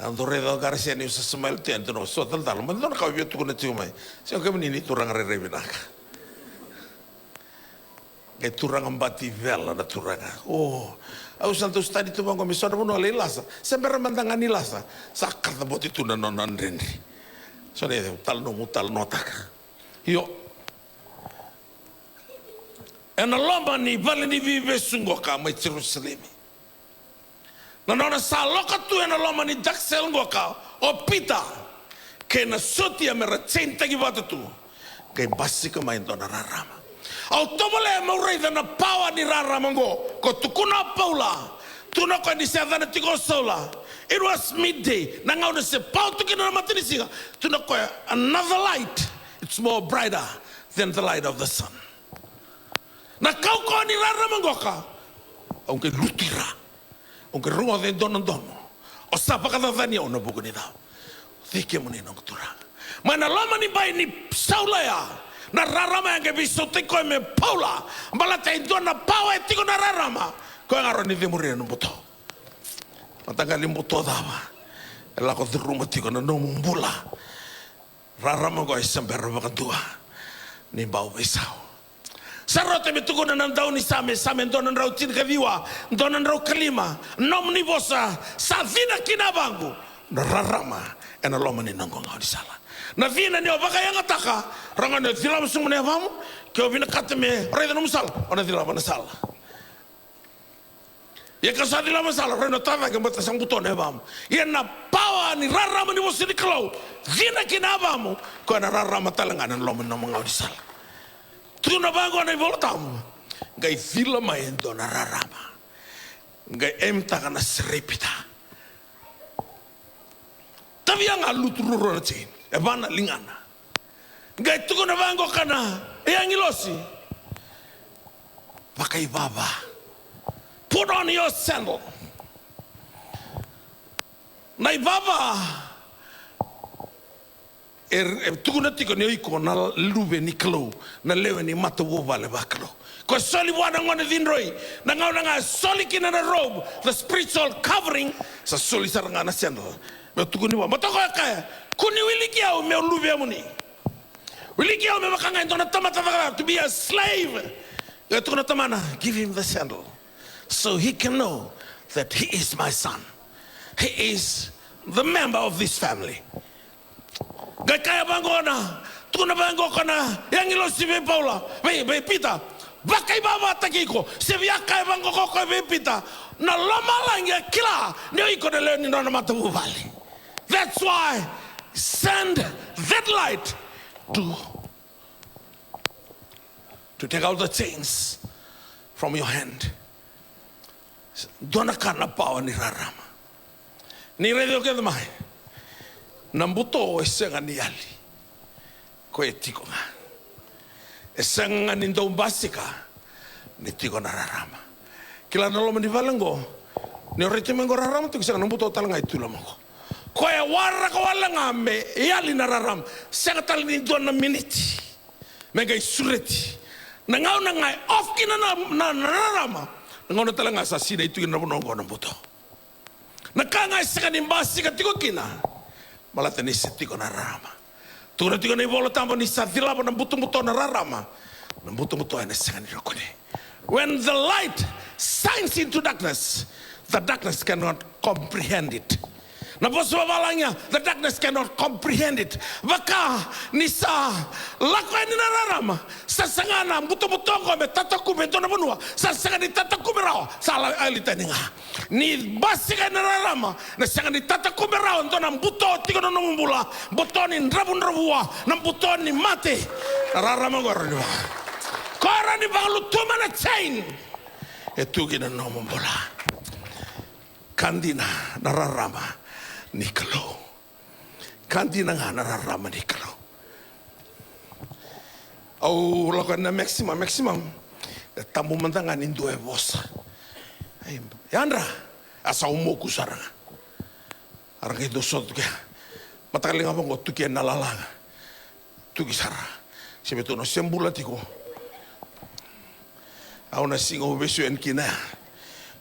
A: Andore do garcia ni usa semail tiento no so tal mundono ka bitu kuna tiumai. Sio kami ni turang rere binaka. Ke turang ambati vela na turanga. Oh, au santo stadi tu bango mi sono no lelasa. Sembra mandangani lasa. Sakata boti tu na non rendi. So ne tal no mutal notaka. Yo ena lomba ni vale ni vive sungo ka mai Jerusalem. Na nona sa loka tu ena lomba ni daksel ngo ka o pita ke na sotia mera centa ki vata tu ke basika mai dona rarama. Au tomole mo reida na pawa ni rarama ngo ko tukuna paula tu na ko ni sa na tiko sola. It was midday na ngau na se pau tu kina matinisiga tu na ko another light. It's more brighter than the light of the sun. Na kau ko ni raramango ka aunque lutira aunque rungo de dono o sapa ka dani ona buku ni dau thike muni nong tura mana lama ni bai ni saulaya na rarama yang biso te ko me paula mbala te dona pawa etiko na rarama ko ngaro ni de muri no boto matanga limbuto dava ela ko rungo tiko na no mbula rarama ko isamber bakadua ni bau besau. Sarote betuko na nandau ni same donan rau tin kaviwa donan rau kalima nom ni bosa sa vina kinabangu na rarama ena loma ni nango ngau di sala na vina ni obaka yang ataka rangane dilam sung ne fam ke vina katme reda no sala ona dilam na sala ya ka sa dilam sala reno tava ke mata sambuto ne fam ya na pawa ni rarama ni bosa ni klau vina kinabamu ko na rarama talangana loma no ngau di sala. Tu na bango na voltamu, gai fila mai endo na rarama, gai emta kana serepita. Tapi yang alu turun cin, e bana lingana ngai tuko na vango kana e angilosi pakai baba put on your sandal nai baba tuko na tiko ni iko na lube ni klo na lewe ni mata wo vale baklo ko soli wana ngone dinroi na ngau nga soli kina na robe the spiritual covering sa soli saranga na sandal me tuko ni mata ko ka kuni wiliki au me lube amuni wiliki au me makanga ndona tamata to be a slave ya tuko na tamana give him the sandal so he can know that he is my son, he is the member of this family. Kaya bangona, tuna bango kana, yang ilo si be Paula, be Pita, bakai baba takiko, si via kaya bango ko be Pita, na lama langia kila, ni iko de learning na mata bubali. That's why send that light to take out the chains from your hand. Dona kana pawa ni rarama. Ni redio ke mai. Nambuto esenga ni ali. Ko etiko nga. Esenga ni ndo basika ni tiko na rarama. Kila nalo mani valango. Ni orete mengo rarama tu kisanga nambuto talanga itula mango. Ko e warra ko walanga me yali na rarama. Senga tal ni dona miniti. Mega isureti. Na ngau na ngai off kina na rarama. Ngono talanga sa sida itu kina bonongo na buto. Nakanga saka ni mbasi ka tiko kina. Malata ni setiko na rarama. Tuna tiko ni bolo tambo ni sadila na buto na rarama. Na buto ene saka ni rokone. When the light shines into darkness, the darkness cannot comprehend it. Na boso babalanya, the darkness cannot comprehend it. Baka nisa lakwa ni nararama. Sasangana buto ko me tataku me dona bonua. Sasanga ni tataku merao. Sala alita ninga. Ni basika nararama. Na sanga ni tataku merao dona buto tiko no mbula. Buto ni rabun rabua. Na buto ni mate. Nararama gorani. Kora ni balu tuma na chain. Etu gina no mbula. Kandina nararama. Nikalo. Kanti na nga nararama nikalo. Oh, lakukan na maximum. Tamu mantangan indo e bosa. Yandra, asa umoku saranga. Arang itu sot kaya. Matakaling apa ngo tuki nalalanga. Tuki sara. Sebetulnya sembula tiko. Aku nasi ngo besu en kina.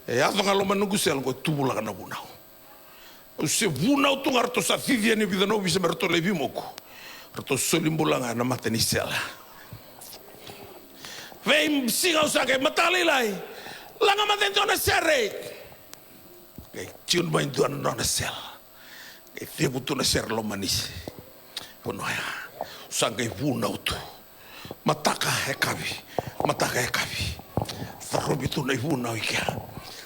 A: Ya, kalau menunggu sel ngo tubula kana bunau. Se vunau tu ngarto sa thithia ni vida no bisa merto levi moku. Rato solimbulanga na matenisela. Vem singa usake matali lai. Langa matento na sere. Kay tiun ba indu na sel. Kay thebutu na ser lo manis. Pono ya. Usake vunau tu. Mataka hekavi. Farobitu na vunau ikia.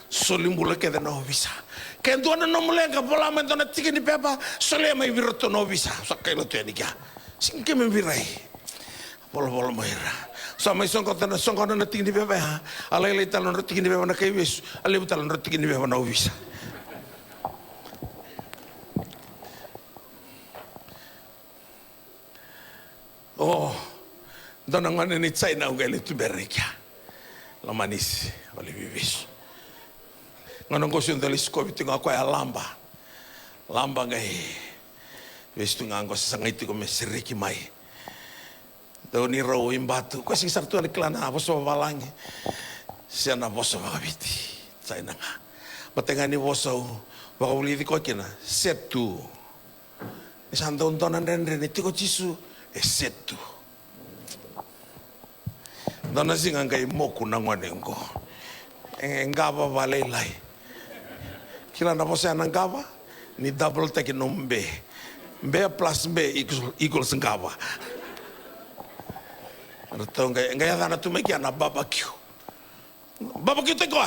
A: Solimbula ke no bisa. Kendo na no mulenga bola men dona tiki ni pepa sole mai viroto no bisa sakai lo teni kia singke men virai bola maira so mai songko na tiki ni pepa ha ala ile talon tiki ni pepa na kai wis ale talon tiki ni pepa no bisa oh dona ngane ni tsai na ugele tu berika la manis ole vivis ngono ko sion dalis ko bitu ngako ya lamba ngai westu ngango sangiti ko mesiriki mai doni ro imbatu ko sing sartu ale klana boso balangi siana boso babiti sai nanga batengani boso ba uli di ko kina setu isando ontonan rendre ni tiko jisu setu dona singa ngai moku nangwanengo engaba valelai kila na você anangava ni double take no B plus B equals ngava então ngai dana tu meki na barbecue te ko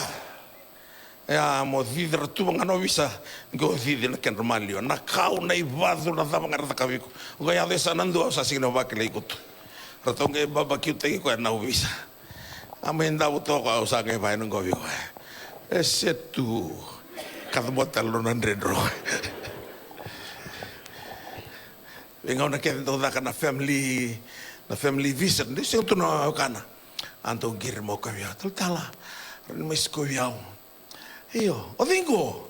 A: ya mo vidro tu ngano visa go vidro ken romalio na kau na ivado na dava ngarta kaviku ngai ade sanando sa signo bakle ikut então ngai barbecue te ko na visa amenda buto ko sa ngai vai no go viu esse tu cada botar lo nandredro Engau na kete to da kana family visit. Ndi sing tu no kana. Anto gir mo ka ya. Tala. Ren mais ko ya. Iyo, o dingo.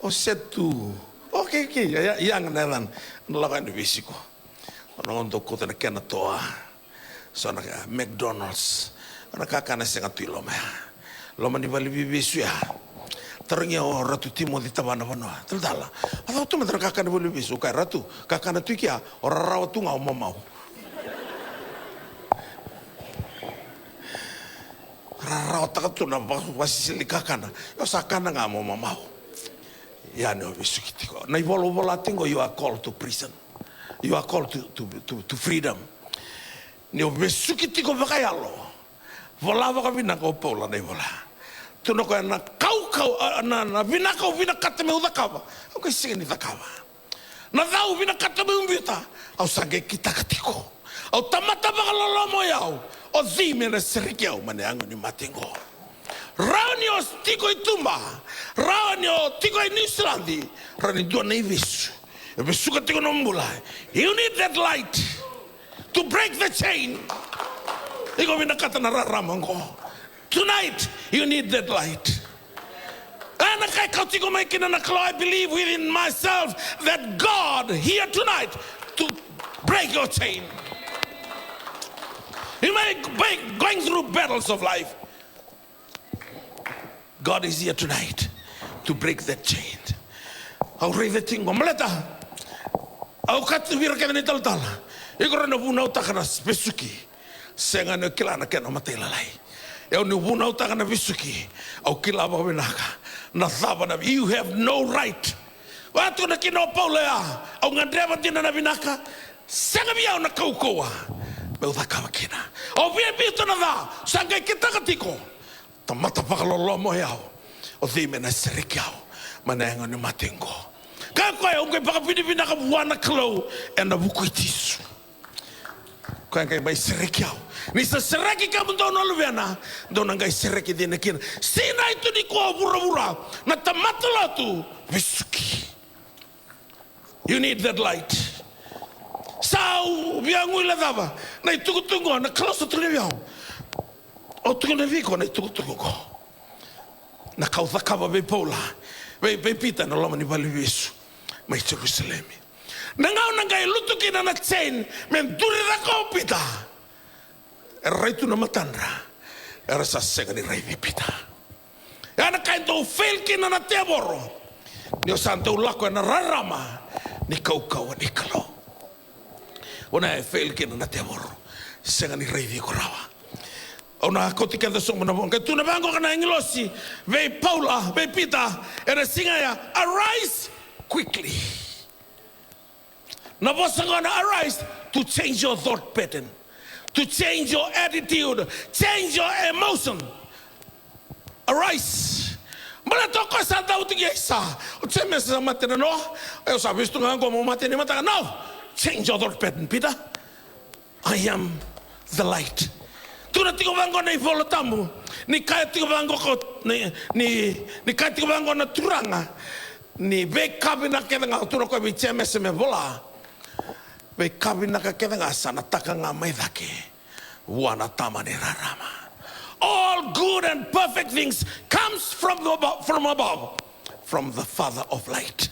A: O setu. Okay, yang nalan. Nalaka ni visiko. Ono ndo ko na kana toa. So na McDonald's. Ana kakana senga tuilo me. Loma ni bali bibisu ya. Terngya o ratu timo di tabana banoa. Tala. Atau tu mentera kakana bali bibisu kai ratu. Kakana tu kia ora rawa tu ngau mamau. Rawa takatu na basisili kakana. Yo sakana ngau mamau. Ya no bisu kitiko. Na ibolo bola tingo you are called to prison. You are called to freedom. Ni bisu kitiko bakayalo. Vola ka vina ko pola nei vola. Tu no ko na kau na vina kata me uda kava. O ko singa ni kava. Na dau vina kata me umbita. Au sange kita katiko. Au tamata ba lo mo yau. O zime na serikiau mane angu ni matingo. Rauni o tiko itumba. Rauni o tiko i New Zealand. Rani dua nei visu. E visu katiko no mbula. You need that light to break the chain. Tonight, you need that light. I believe within myself that God here tonight to break your chain. You may be going through battles of life. God is here tonight to break that chain. I'll read the thing. I'll cut the virka. You're going to know Besuki. Senga no kila na kena matei lalai. Eu ni wuna utaka na visuki. Au kila ba winaka. Na thaba na. You have no right. Watu na kina paulea. Au ngandreva tina na vinaka. Senga biao na kaukoa. Me utaka kina. Au via bito na dha. Sanga kita katiko. Tamata pakalolo mo yao. O dhime na serikiao. Manenga ni matingo. Kakwa unge pakapini vinaka buwana klo. Ena buku itisu. Kaya may serekiao. Ni sa sereki ka mundo no luvena. Dona ngai sereki din nakin. Sina itu ni ko bura-bura. Na tamatala tu visuki. You need that light. Sao biangu ila dava. Na itukutungo na close to leviao. O tuku na viko na itukutungo. Na kauthakava be pola. Be pita na loma ni bali visu. Mai Jerusalemi. Nangau nangai lutuki na chain men durira ko pita. Era itu na matandra. Era sa sega ni rai pita. Ana kain to felki na teboro. Ni santa ulako na rarama ni kau ni kalo. Ona felki na teboro. Sega ni rai korawa. Ona kotika da somo na bonga tu na bango kana ingilosi. Ve Paula, ve Pita, era singaya arise quickly. Now what's going to arise to change your thought pattern, to change your attitude, change your emotion. Arise. Mala toko sa daw tigesa. Utseme sa matena no. Ayo sabi sto ngango mo matena mata no. Change your thought pattern, Peter. I am the light. Tuna tigo bango na ivolotamu. Ni kaya tigo bango ko ni kaya tigo bango na turanga. Ni be kabina kenga tuna ko bicheme se me vola. Be kabina ka kenga sana takanga maidake. Wana tamani rarama. All good and perfect things comes from above, from the Father of light.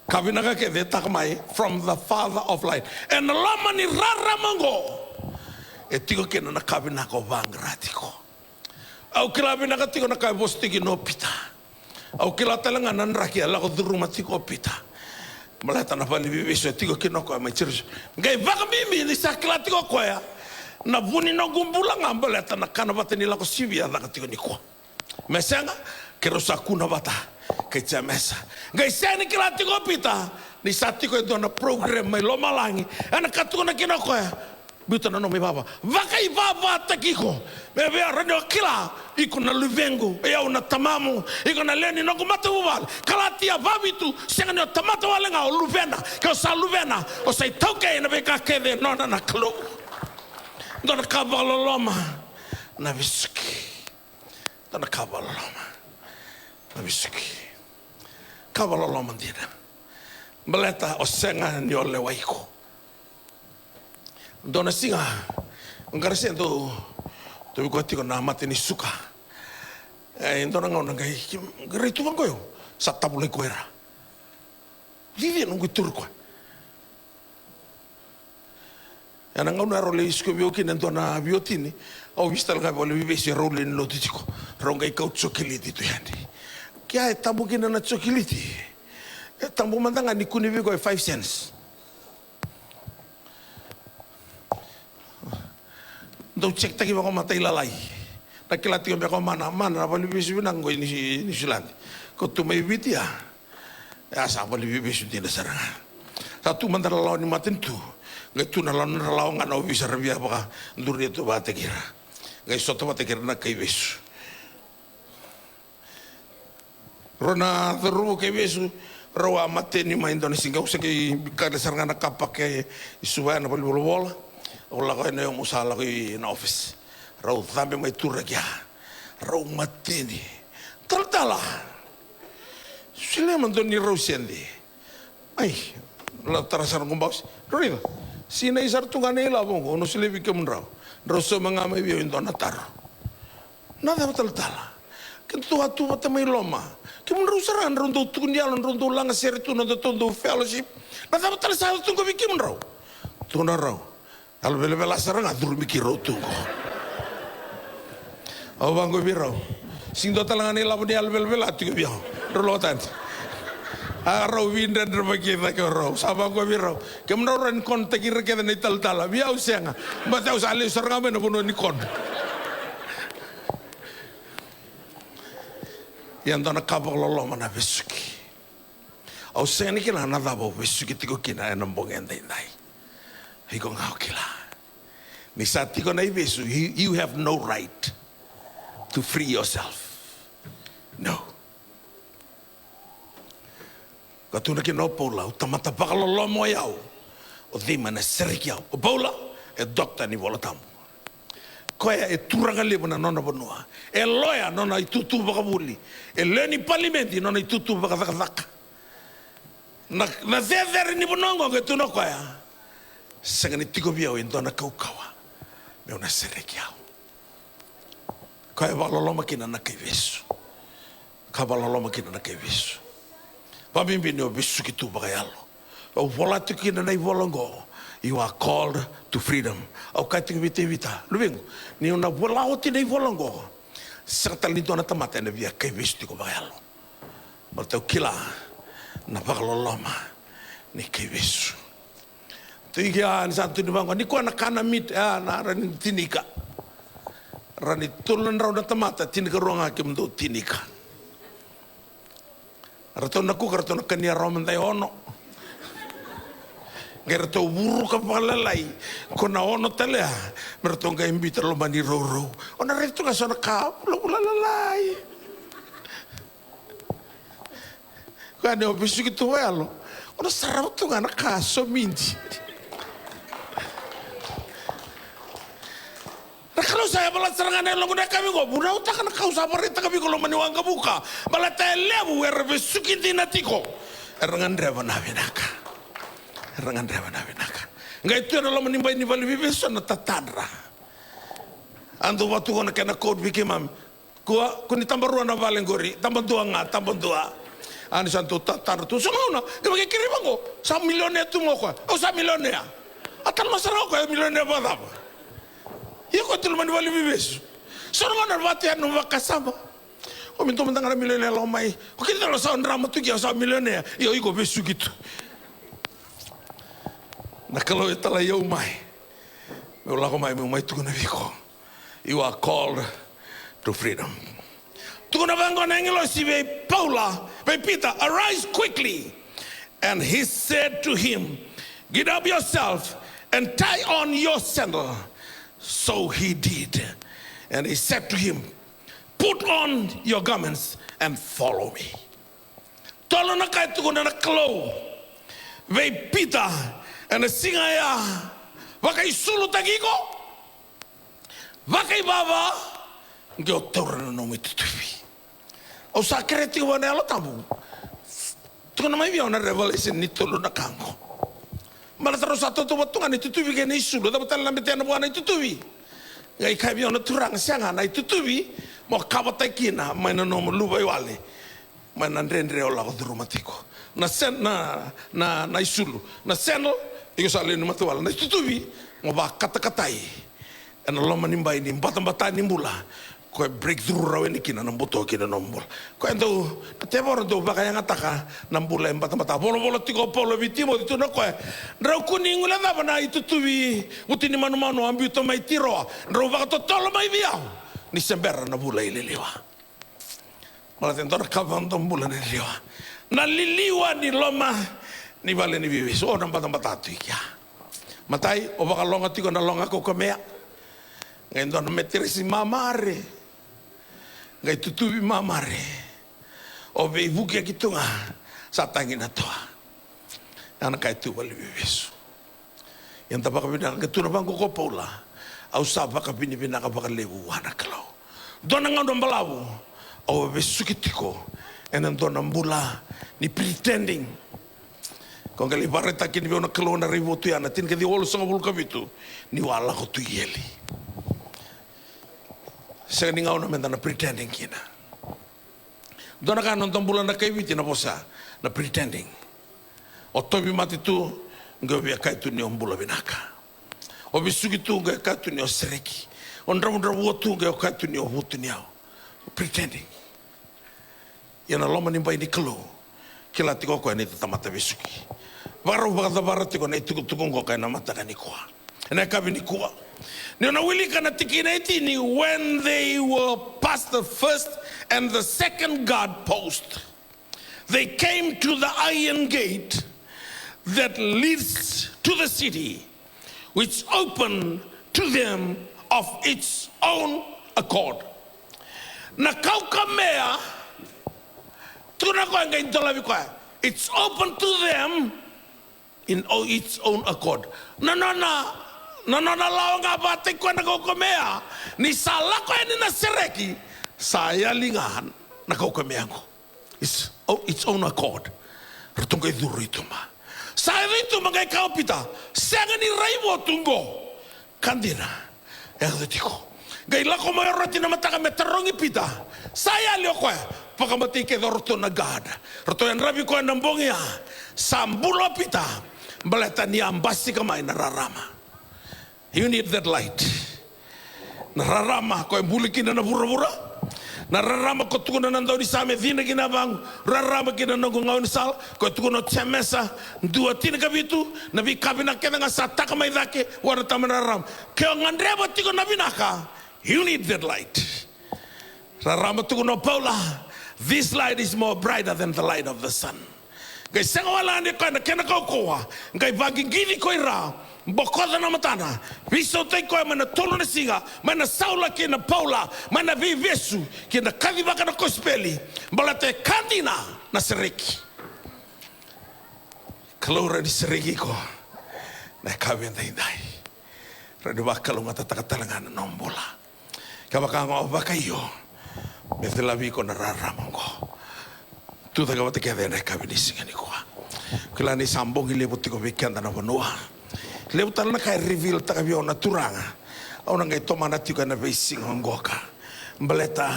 A: Kabina ka kede takmai from the Father of light. And lama ni raramango. Etiko kena na kabina ko bangratiko. Au kila bina ka tiko na kai bostiki no pita. Au kila talanga nanraki ala ko durumatiko pita. Malata na pali bibiso tiko kino ko mai church. Ngai vaka mimi ni sakla tiko ko ya. Na vuni no gumbula ngambaleta na kana bateni la ko sibia na tiko ni ko. Mesenga kero sakuna bata ke chamesa. Ngai seni kila tiko pita ni satiko ndo na program mai lo malangi. Ana katuko na kino ko ya. Buta na no me baba. Vaka I baba takiko. Me vea radio kila iko na luvengo e au na tamamu iko na leni no kumata ubal kalatia babitu senga no tamata walenga o luvena ka sa luvena o sai toke na be ka kede no na klo ndo na kabaloloma na biski ndo na kabaloloma na biski kabaloloma ndina Beleta o senga ni o le waiko. Dona singa. Ngarese do to ko tiko na mate ni suka. Dona ngau ngai gritu bangoyo. Sa tabule koera. Vive nungu turko. Ana ngau na role isko bioki dona biotini. Au vista la vole vive si role ni lotiko. Rongai kau chokiliti tu yandi. Kia e tabu kina na chokiliti. Tambo mandanga ni kuni vigo 5 cents. Do check taki ba ko matay lalay. Nakilati ko ba ko mana bali bisu nang ko ni silandi. Ko tu may bitia. Ya sa bali bisu din na saranga. Sa tu mandala law ni matin tu. Ngai tu na law nga no bisa rabia ba nduri to ba te kira. Ngai soto ba te kira na kai bisu. Rona teru kai bisu. Rawa mate ni mai Indonesia ngau segi kada saranga na kapake isuwa na bolu bola ola ko ne musala ko na office raw tambe mai turra kya raw mate ni taltala sile mando ni raw sendi ai la tarasar ngombaus roi sina isar tungane la bongo no sile bikem raw so mangame bio indona tar nada taltala kentu atu mate mai loma Kimun rusaran rondo tundialan rondo langa seritu no tondo fellowship. Na tama tala sa tungo bikim raw. Tuna raw. Albele bela sarang adur mikiro tungo. Au bango biraw. Sing do talangani labu di albele bela tungo biao. Rolotan. Araw winda berbagi tak raw. Sabang ko biraw. Kimun ran kon takir ke ni tal-tala biao senga. Batau sali sarang amen no ni kon. Yang dona kabok lolo mana besuki. Au seni kila nada bo besuki tiko kina enambong endai nai. Hiko ngau kila. Ni saat tiko nai besu, you have no right to free yourself. No. Katuna ki no pola, utamata baka lolo mo yau. O dhima na seriki yau. O pola, e dokta ni vola tamu. Koia e turanga lebu na nona bonua. E loya nona i tutu baka buli. E leni palimenti nona i tutu baka thaka. Na zezeri ni bonongo ke tuno koia. Sanga ni tiko biao i ndona kaukawa. Me una sereki au. Koia waloloma kina na kei vesu. Ka waloloma kina na kei vesu. Pamimbi ni o besu ki tu baka yalo. O volatu kina na i volongo. You are called to freedom. Au kai te vite vita. Lubengo. Ni una vola oti nei volongo. Serta linto na tamata na via kai vesti ko bagalo. Martau kila na bagaloloma ni kai vesu. Tiga ni santu ni bango ni ko na kana mit na rani tinika. Rani tulan raw na tamata tinika ronga ke mdo tinika. Rato na ku rato na kania roman dai ono. Gerto buru ka palalay ko na ono talea merto nga imbita lo mani roro ona reto ka sona ka lalay kane o bisu ki tuelo ona sarap tu nga na kaso minti nakalo saya balat serangan lo muna kami go buna utak na kausa parita kami ko lo mani wanga buka balat lebu wer bisu ki dinatiko erangan dreva na binaka rangan dreva na binaka. Ngai tu na lo manimba ni vali bibeso na tatadra. Ando watu ko na kena code bikimam. Kuni tambarua na valengori, tambandua nga, tambandua. Ani santo tatar tu sunguna. Kaya kiribango sa milyoner tu mo ko. O sa milyoner. Atal masarao ko milyoner ba daba. Iyo ko tu mani vali bibeso. Sunguna na vati anu makasama. O minto mandanga na milyoner lo mai. O kita lo sa ndrama tu kia sa milyoner. Iyo iko besu gitu. Na kalau itala yau mai, me ulako mai tuku na viko. You are called to freedom. Tuku na vango na ngilo si be Paula, be Peter, arise quickly. And he said to him, get up yourself and tie on your sandal. So he did. And he said to him, put on your garments and follow me. Tolo na kai tuku na kalo, be Peter, and the singer ya wakai sulu tagiko wakai baba ngio torna no mitutupi o sakreti wana lo tabu Tukan mai biau na revelation ni tulu na kango. Mala terus satu tu watungan itu tuwi kene isu lo tapi talam betian buana itu tuwi. Ngai kai biau na turang sianga na itu tuwi mo kabata kina mai na no lubai wale. Mai na rendre ola ko rumah tiko. Na sen na isulu na senlo iko sale no matuala na itu tuwi mo ba kata-katai. Ana lo manimba ini mbata-mbata ni mbula. Ko breakthrough raw ni kina nambuto kina nombol ko endo tebor do baka yang ataka nambula mbata-mbata bolo tiko polo vitimo itu na ko raw kuning ula na bana itu tuwi utini manu ambi to mai tiro raw baka to tolo mai biao ni sembera na bula ililiwa mala tentor kavan to bula ililiwa na liliwa ni loma ni vale ni vivi so na mbata-mbata tu ya matai o baka longa tiko na longa ko komea ngendo na metirisi mamare ngai tutubi mamare o be buke kitunga satangi na toa ana kai tu wali bebesu yang tabaka bina ke tu bangko ko paula au saba ka bini bina ka baka lebu wana klau dona ngando mbalawu o be sukitiko enan dona mbula ni pretending kong kali bareta kini be ona klau na rivo tu yana tin ke di wolo songa bul kabitu ni wala ko tu yeli saya ni ngau na mentana pretending kina. Dona kan nonton bulan na kai witi na bosa na pretending. O tobi mati tu ngau bia kai tu ni ombula binaka. O bisugi tu ngau kai tu ni o sereki. O ndra wotu ngau kai tu ni o hutu ni au. Pretending. Yana loma ni bai ni kalo. Kila tiko ko ni tamata bisugi. Baru bakata tiko na itu tukungo kai na mata ni kwa. Na kabi ni kwa. When they were past the first and the second guard post, they came to the iron gate that leads to the city, which opened to them of its own accord. It's open to them in its own accord. No, lao nga bate ko na kokomea ni sala ko ni na sereki saya lingahan na kokomea ko it's own accord rutong kay durituma saya itu mangai kaupita sanga ni raibo tunggo kandina tiko gay la ko may roti na mataka meterongi pita saya lio ko pakamati ke dorto na gad roto en rabi ko nambongia sambulo pita baleta ni ambasi kamay nararama. You need that light. Nararama ko buli kina na bura-bura. Nararama ko tukuna nando di same vina kina bang. Rarama kina nango ngaw ni sal. Ko tukuna tsemesa dua tina kabitu nabi kabina kena nga sataka mai dake wala tamaram. Kaya ngandreba tiko nabinaka. You need that light. Rarama tukuna Paula. This light is more brighter than the light of the sun. Kaya senga wala ni ko na kena ko koa. Kaya bagi gini ko ira. Bokoda na matana viso te ko mana tolo na singa mana saula ke na Paula mana vivesu ke na kadiba kana kospeli balate kandina na sereki kalora di sereki ko na kabenda indai rado bakalo ngata takatalangan nombola kabaka ngo bakayo betela vi ko na raramongo tu ta kabate ke na kabini singa ni ko kila ni sambong ile botiko vikanda na bonua leu tal na kai reveal ta kabio na turanga au na ngai toma na tika na basing hongoka mbaleta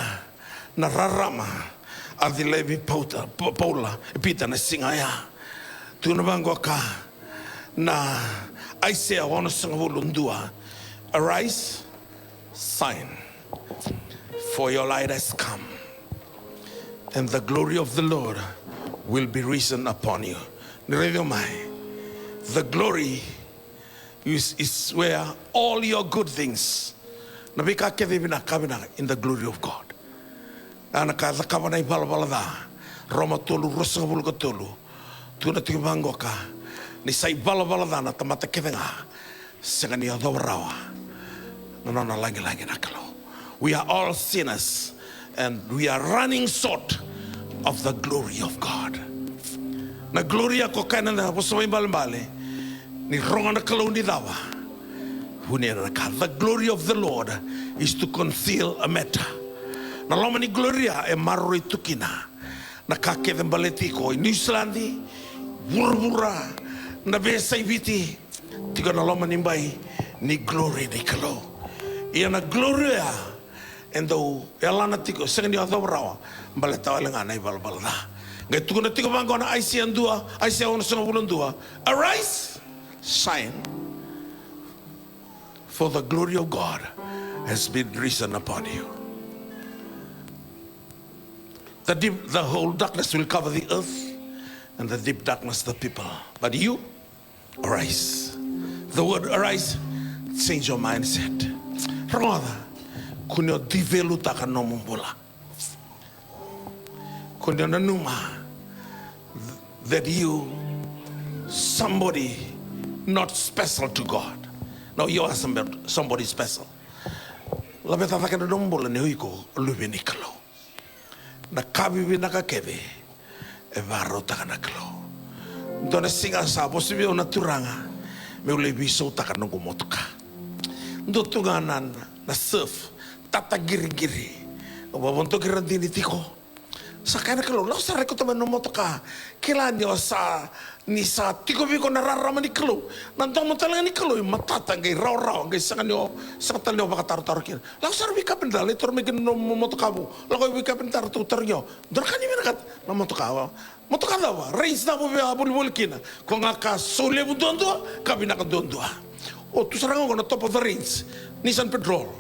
A: na rarama adilevi Paula pita na singaya tu na bangoka na Isaiah wana sangulundua arise shine for your light has come and the glory of the Lord will be risen upon you. The glory is where all your good things in the glory of God. Roma tolu rosa bulu tolu tu na tibangoka ni sai bala na tamata kevenga sengani adorawa no langi nakalo. We are all sinners and we are running short of the glory of God. Na gloria ko kana na posoi balbale ni ronga na kalau ni dawa. The glory of the Lord is to conceal a matter. Na loma ni gloria e maroi tukina. na kakete baleti ko New Zealand wura na besa ibiti tiga na loma nimbai ni glory ni kalo ia na gloria endo elana tiko sengni adora baleta lenga na balbalda ngai tuku na tiko bango na Aisia ndua Aisia ona songa bulan dua arise shine for the glory of God has been risen upon you. The whole darkness will cover the earth, and the deep darkness the people. But you, arise. The word arise, change your mindset. Rather, kunyo divelu taka nomumbula. Kunyo nanuma that you, somebody not special to God. No, you are somebody special. La beta taka nomumbula ne huiko lubenikalo. Na kabibi nakakebe e varo taka nakalo dona singa sa posibi ona turanga me ule biso taka nongo motoka ndo tunga na surf tata giri o babonto girandini tiko sa kana kalo la sa reko tama no motoka kila ni sa ni sa tiko biko na rarama ni kalo nantong mo talaga ni kalo matata ngai raw ngai sa kanyo sa talyo baka taru kin la sa bika pendale tor me no motoka bu la ko bika pendar tu teryo dor kan ni kat no motoka dawa race na bu bul kina ko nga ka sole bu dondo kabina ka dondo o tu sarang ko na top of the range Nissan Petrol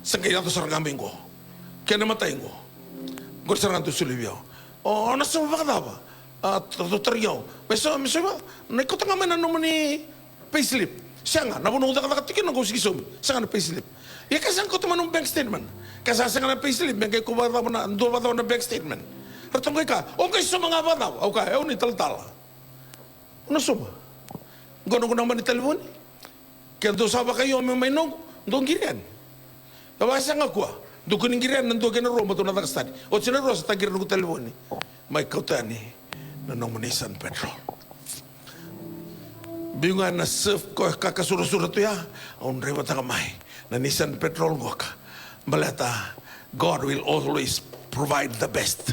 A: sa kaya to sarang bingo kaya matay ngo gor sarang to sulibyo o nasa baka dawa teryo meso ba naikot nga man ano ni payslip siya nga nabuno ko nakatikin ng kusikisom siya nga na payslip kasang ko tuman ng bank statement kasasa nga na payslip may kay kuba daw na ando ba daw na bank statement ratong ka okay so mga ba daw okay ni taltala ano suba gono ko naman ni telefon kaya do saba kayo may nong dong girian kabasa nga kuha do kuning girian nando ka na Roma to na takastadi o sinaro sa tagir ng telefon may kautani na Nissan Petrol. Bingungan na surf ko kakasura-sura to ya. Ang rewa ta kamay na Nissan Petrol ko ka. Balata, God will always provide the best.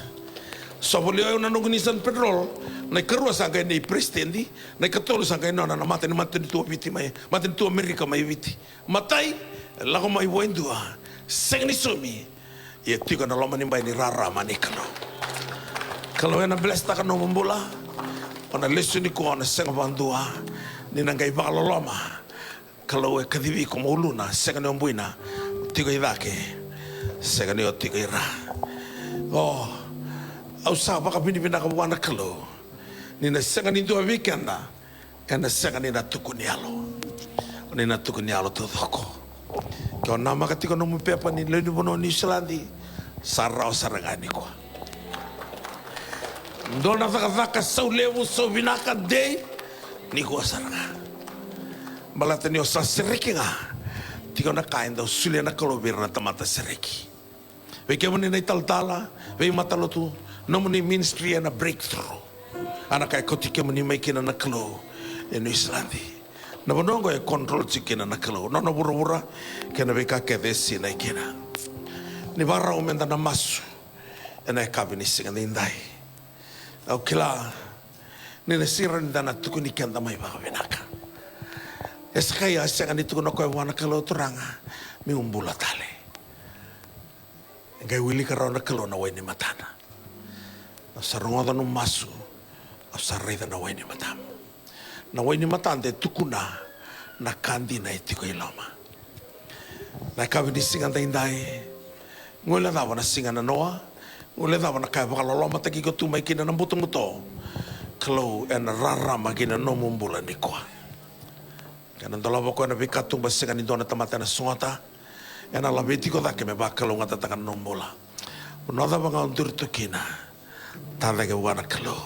A: So buli ayo na Nissan Petrol, na ikarua sa kay ni Prestendi, na ikatolo sa kay na mati dito biti may, mati dito Amerika may biti. Matay, lako may buendua. Seng ni sumi, yetiyo ka na loman nimbay ni Rara Manikano. Kalau yang bless tak kena membola, ona lesu ni ko ona senga bandua, ni nangai bakal lama. Kalau kadibi ko mauluna senga ni ombuina, tiga idake, senga ni tiga ira. Oh, au sa baka bini bina ka wana kalau, ni na senga ni dua weekenda, na senga ni na tukunialo, ni na tukunialo tu doko. Kau nama ketika nomu pepa ni lenu bono New Zealand, sarau sarangani ko. Dona vaka sau lewu sau binaka day ni ko saranga balata ni osa sereki nga tiko na kain daw sulia na kalobir na tamata sereki we kemo ni taltala we matalo tu no ni ministry na breakthrough ana kay koti kemo ni may kina na kalo in New Zealand na bonongo e control chikina na kalo no bura kena we ka kevesi na kina ni barra umenda na masu ena kabini singa ndai au kila nina siran dana tukuni kanda mai baka binaka eskaya senga ni tukuno ko wana kalo turanga mi umbula tale ngai wili karona kalo na weni matana sarunga no masu sarreda na weni matam na weni matande tukuna na kandi na itiko iloma na kabini singa ndai ngola dawa na singa na noa ule dawa na kaya baka loloma taki ko tumay kina ng butong-buto kalo en rarama kina no mumbula ni kwa kanan dalawa ko na bikatung basi kanin doon na tamata na sungata en alabiti ko dake me baka lo ngata takan nombula unoda baka undur to kina talaga wana kalo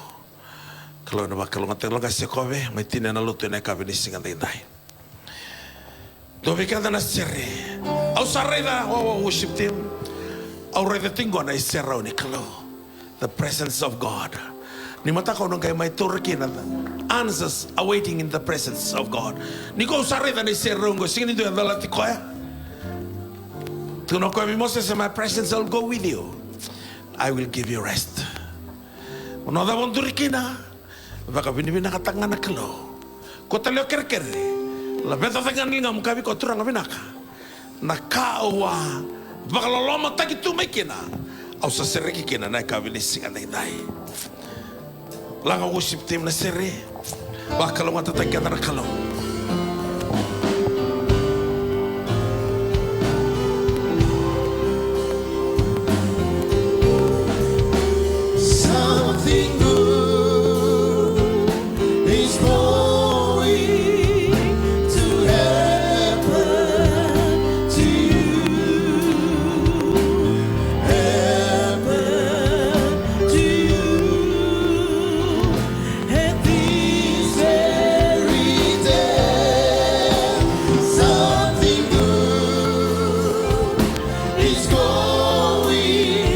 A: na baka lo ngata lo kasi kobe may tina na luto na kabini singa dai do bikada na sere au sarreda worship team already tinggo na isera ni kalo the presence of God ni mata ko nung kay may turki na answers awaiting in the presence of God ni ko sarita na isera ngo singin ito yung dalati ko ya tuno ko mi Moses my presence I'll go with you I will give you rest Onoda bonturikina. Baka binibina katanga na kalo. Kota leo kerkere. La beta tangan linga mukabi ko turanga binaka. Nakawa. Baka loloma taki tu mekina. Au sa sereki kina na kabili singa na idai. Langa worship team na sere. Baka lo mata taki na kalo.
B: Something good is going to happen to you. Happen to you. And this very day, something good is going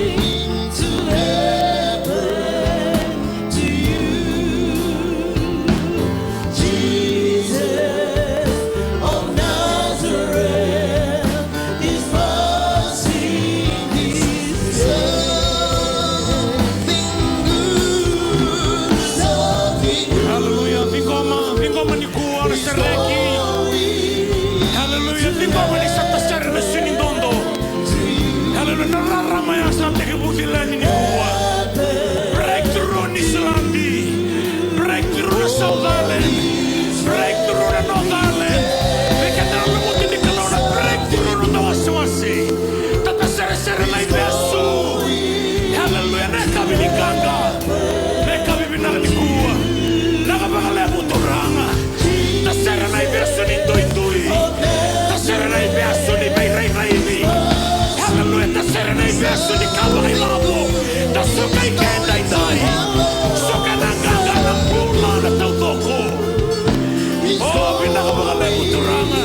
B: to happen to you. Jesus of Nazareth is passing His something good, something good.
E: Haleluya, vingoma ni kuwa na sereki. Haleluya, vingoma ni sata sere na sinindondo. Haleluya, nararama ya sante kibutilani ni kuwa. Breakthrough ni Islandi. Breakthrough na South Island. Breakthrough na North Island. Vekata na muti ni kalona breakthrough na wasiwasi. Tata sere na ibesu. Haleluya, neka bilikanga. Neka bibinaka ni kuwa. Nakapakalepo turanga. Tasera na ibesu ni doi. Tasera na ibesu ni bayray-rayni. Haleluya, tasera na ibesu ni kawakilabo. Tasuka ikenday-day. Suka ng gaga ng bula na tautoko. Oh, pinakapakalepo turanga.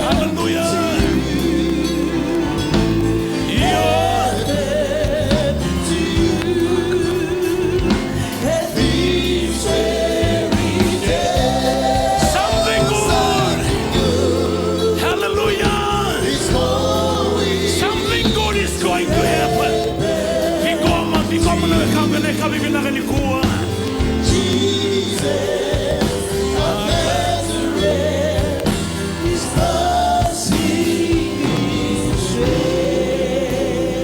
E: Haleluya. Yeah. Something good. Hallelujah. Something good is going to happen. Vingoma na neka bibinaka ni kuwa.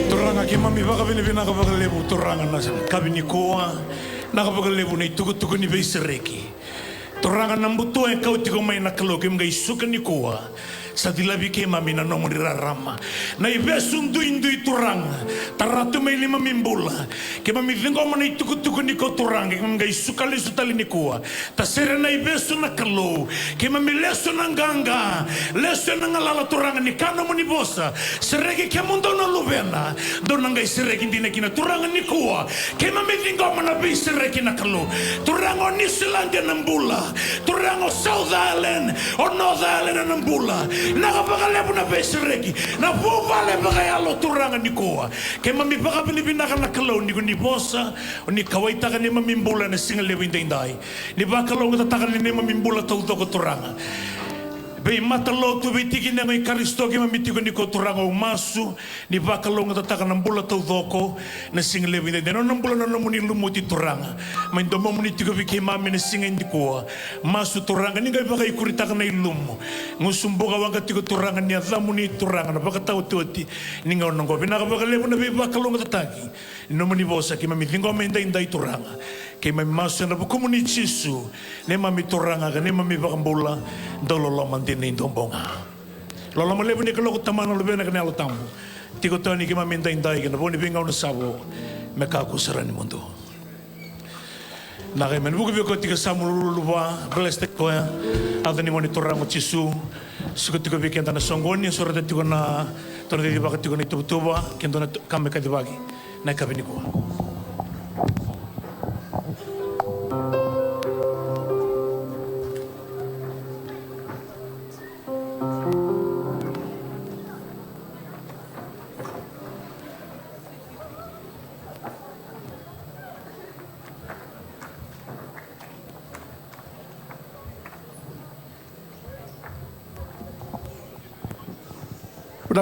E: Turanga ki mami baka binibinaka baka lebu turanga na kabini kuwa. Nakapaka lebu na itukutuku ni beisereki. Turanga nambutua e kau tiko mai na kalo ke mga isuka ni kuwa. Sa dilabi ke mami na nomo ni rarama. Na ibesu ndui turanga. Taratu mai lima mimbula. Ke mami vingoma na itukutuku ni ko turanga. Ke mga isuka lesu tali ni kuwa. Ta sere na ibesu na kalo. Ke mami lesu na nganga. Lesu na ngalala turanga ni kano mo ni bosa. Seregi ke mundo na lubena. Do nanga seregi ndina kina turanga ni kuwa. Ke mami vingoma na bi seregi na kalo. Turanga ni silanga na mbula. Turanga South Island. O North Island na mbula. Nakapakalepo na besereki na bubale bakayalo turanga ni koa ke mami baka pinipinaka na kalaw ni ko ni bosa o ni kawaita ka ni mamimbula na singalewin dayday ni baka law tataka ni mamimbula tauto ko turanga Bei matalo tu bei tiki na ngai karisto ke mamiti ko ni ko turanga umasu ni baka law tataka ng bula taudoko na singalewin dayday no nang bula na muni lumuti turanga may domo muni tiko biki mami na singa hindi ko masu turanga ni ngai baka ikurita ka na ilumo ngusumbo ka wanga tiko turanga ni adlamu ni turanga na baka tau tuoti ni ngau nongo binaka baka lepo na bei baka law tataki no muni bosa ke mami tingo menda inday turanga ke mami masu na bukumu ni Jesu ne mami turanga ka ne mami baka mbula dolo mandi ni dombonga lolo malebu ni kalau tamana lebe na kanalo tamu tiko tani ke mami inday ke na boni bingau na sabo mekaku sarani mundo na ke men buku biko tika samu luluwa blessed ko ya ada ni moni turanga Jesu suka tiko biki antana songoni sura tiko na tona di baka tiko ni tuba kendo na kame ka dibagi na kabini ko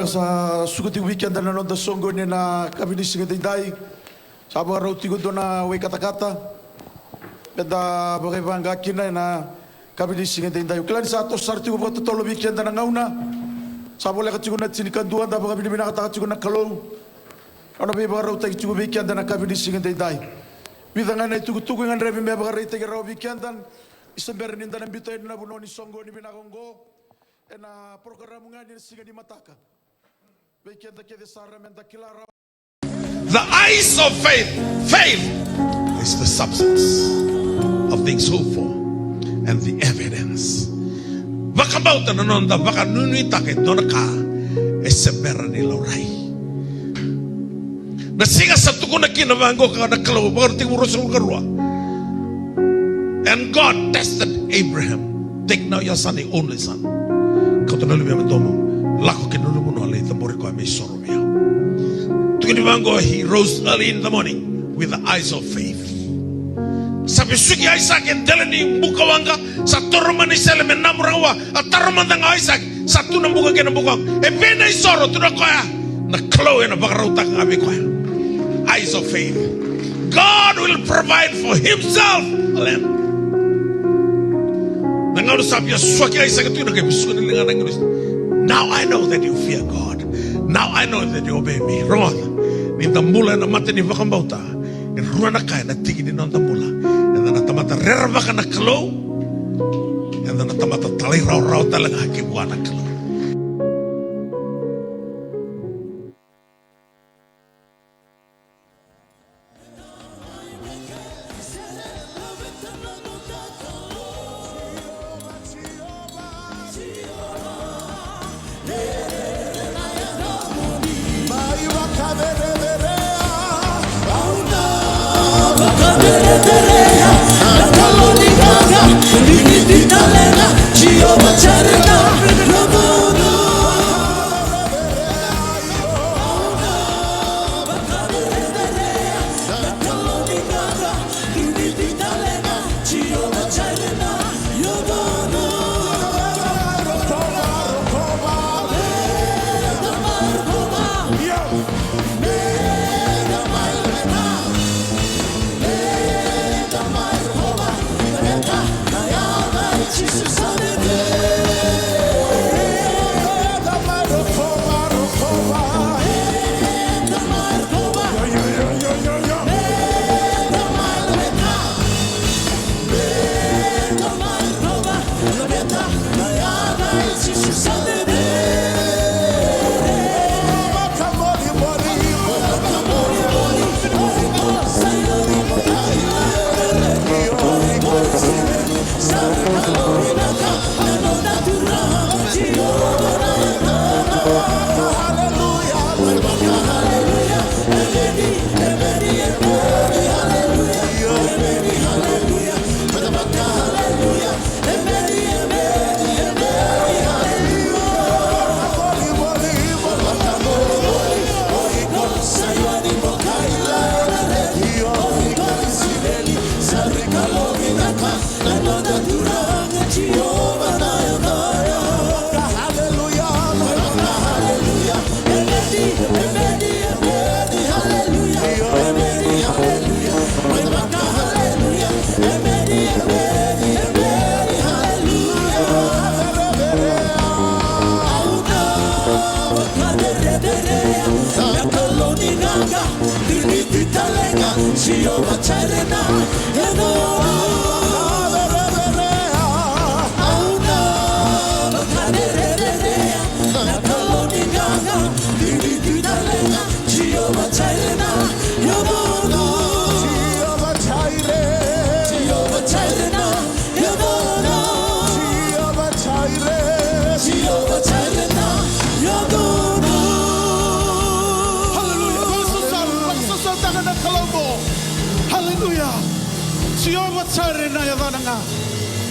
F: Sa sukuti weekend na nonda songo ni na kami ni singa dinday
C: Sabar raw tigo do na way kata-kata. Beda bagai bangga kina na kami di singa dayo. Klan sa atos sarti ko pato tolo bikian na ngauna. Sabo le katigo na sinika duan da bagai bina kata katigo na kalong. Ano be bagai raw tigo bikian na kami di singa dayo. Bidangan na tugu-tugu ngan rebi me bagai tigo raw bikian dan isember ninda na bitoy na buno ni songo ni binakonggo. Na programu ngani singa di mataka. Bikian da kede sara menda kilara.
A: The eyes of faith. Faith is the substance of things hoped for and the evidence. Baka bauta na nonda, baka nunui take donaka esebera ni laurai. Nasinga sa tuko na kinabango ka na kalaw, baka ting urusong karua. And God tested Abraham. Take now your son, the only son. Kau tu nalu biar mentomo, lako kinulu muno alai tambori ko amei soro biar. He rose early in the morning with the eyes of faith. Sabi sugi Isaac and Delani Bukawanga, Saturmani Selemen Namrawa, Ataramandanga Isaac, Satuna Buka Bukang, and Vena Soro to the choir, the Chloe and a Bakarota Abikoya. Eyes of faith. God will provide for himself a lamb. Now I know that you fear God. Now I know that you obey me. Wrong. Ninda mula na mata ni vakambauta. En rua na kaya na tigi ni nonda mula. En na tamata rerva ka na kalo. En na tamata talay rau talaga hakibuan na kalo.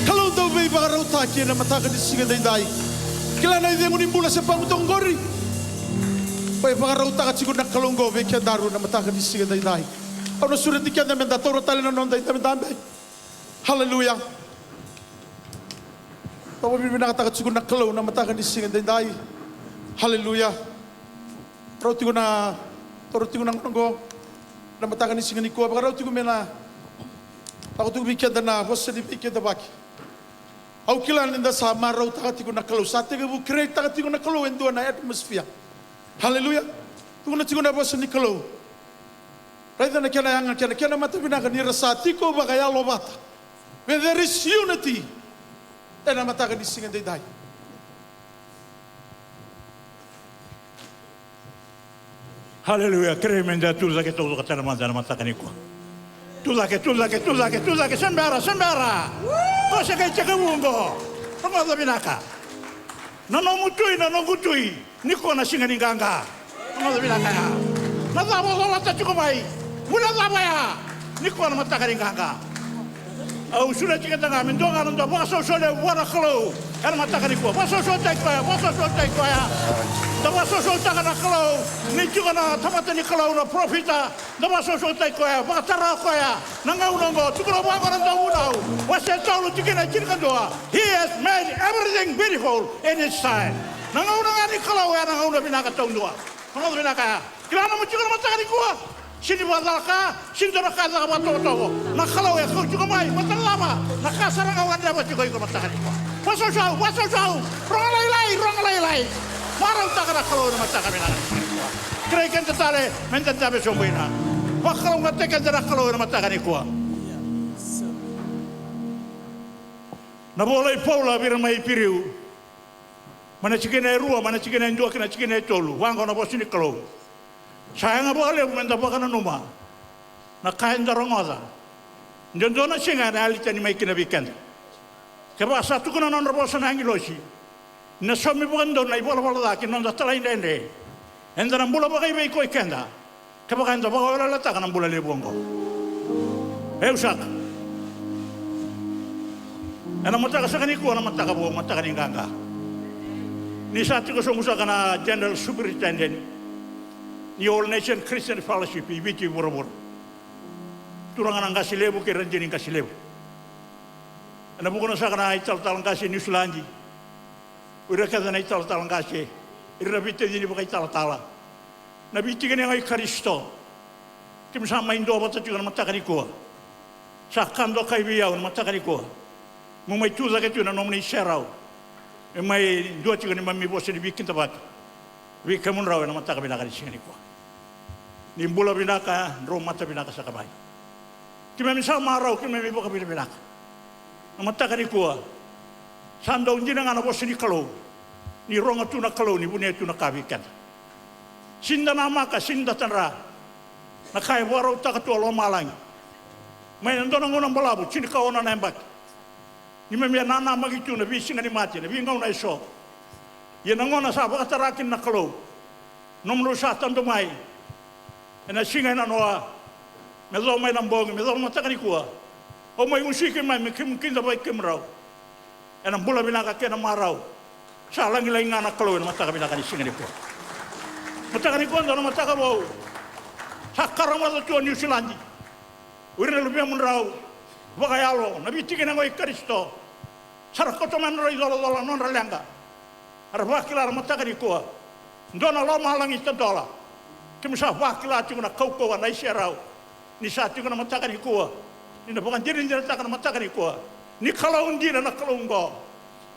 C: Kalau tahu bayi bagai rauta kira mata kan disingan dai. Kila na dia muni mula sepang utong gori. Bayi bagai rauta kan cikgu nak kalonggo bayi kian daru na mata kan disingan dai. Orang surat dikian na menda toro tali na nondai tapi damai. Haleluya. Bawa bibi nak kata cikgu nak kalau na mata kan disingan dai. Haleluya. Rauti guna toro tigu nang nonggo.
F: na mataka ni singani ko ba raw tigo mena ako tu bikin na hosse di bikin da baki au kilan inda sa marau takati ko nakalo sa te bu create takati ko nakalo endo na atmosphere haleluya tu na tigo na boss ni kalo right na kana yang kana mata bina ka ni rasa tiko ba kaya lobata when there is unity ena mataka ni singani dai
G: Haleluya, tremenda tuza che todo katana manzana matakani ko. Tuza che sembara. Cosa che c'è mungo. Pamada binaka. Nono gutui. Niko na singa ninganga. Pamada binaka ya. Nadabo la wata chukumai. Mula daba ya. Niko na matakani nganga. Au sudah cika tanga mendonga ndo baso sole wara khlo. Kan matakani ko. Baso so tai ko ya. Dabaso so taka na khlo. Ni juga na tamata ni khlo na profita. Dabaso so tai ko ya. Bakatara ko ya. Nanga unongo tukro bango na unau. Wase tolu tikina cirka doa. He has made everything beautiful in his time. Nanga unanga ni khlo ya nanga unang binaka tondua. Nanga binaka ya. Kirana mu juga matakani ko. Sini badalka, sini doraka daga bato. Na khalo ya kau juga mai, mata lama. Na kasar ngau anda baca kau ikut mata kani. Waso jauh. Rong lai. Marau tak ada khalo na mata kami nana. Kreikan tetale, mentan tabe sombina. Wakau ngatekan jara khalo na mata kani kuah. Na boleh Paula birmai piriu. Mana cikene rua, mana cikene dua, kena cikene tolu. Wangko na bosini khalo. Saya nggak boleh mendapatkan nama. Nak kain darang ada. Jondona singa ada ahli tani mai kena bikin. Keba satu kena non rebosan hangi losi. Nasami bukan don, ibu ala lagi non datang lain dende. Endaran bola bagai baik koi kenda. Keba kain darang bola letak kan bola lebongo. Usak. Enak mata kasakani ku, enak mata kabu, mata kani gangga. Ni satu kesungguh kana General Superintendent. Ni All Nation Christian Fellowship ibiki boro-boro. Turangan ang kasilebu ke ranjini kasilebu. Ana bukono sakana ital-tal kasi New Zealand. Ura kada na ital-tal kasi. Ira bitte dini bukai tal-tala. Na bitte kene ngai Kristo. Kim sama indo bata juga na matakani ko. Sakando kai biyaw na matakani ko. Mo mai tuza ke tuna nomni serau. E mai dua juga ni mami bosse di bikin tabat. Wi kamun raw na matakabi na singani ko. Ni bola binaka, ro mata binaka sa kamay. Kime misal maraw, kime mi boka binaka. Matakani ko. Sando hindi na nga na bosse ni kalo. Ni ronga tuna kalo ni bunya tuna kabikan. Sinda nama ka sinda tanra. Nakay waraw ta ka tuwa malang. May nandun ang unang balabo, sinikaw na nembak. Ni may nana magitu na bising ni mati, na bingaw na iso. Yan ang una sa bakatarakin na kalo. Nomro sa tandumay. Na singa na noa. Mezo may nambong, mezo matakani kuha. O may musikin may kinda bay kimraw. Yan ang bula binaka kena maraw. Sa lang nga na kalo na mataka binaka ni singa ni kuha. Matakani kuha na mataka mo. Sa karamata tuwa New Zealand. Uri na lubiya mo raw. Bakayalo, nabitigin ang Kristo. Sarakoto man raw idolo-dolo non ralanga. Arwakila matakani kuha. Ndona lo malang itadola. Kimsa wakila tu na kau na iserau. Ni satu na matakani kuha. Ni na bukan diri diri takana matakani kuha. Ni kalau undi na kalau ngo.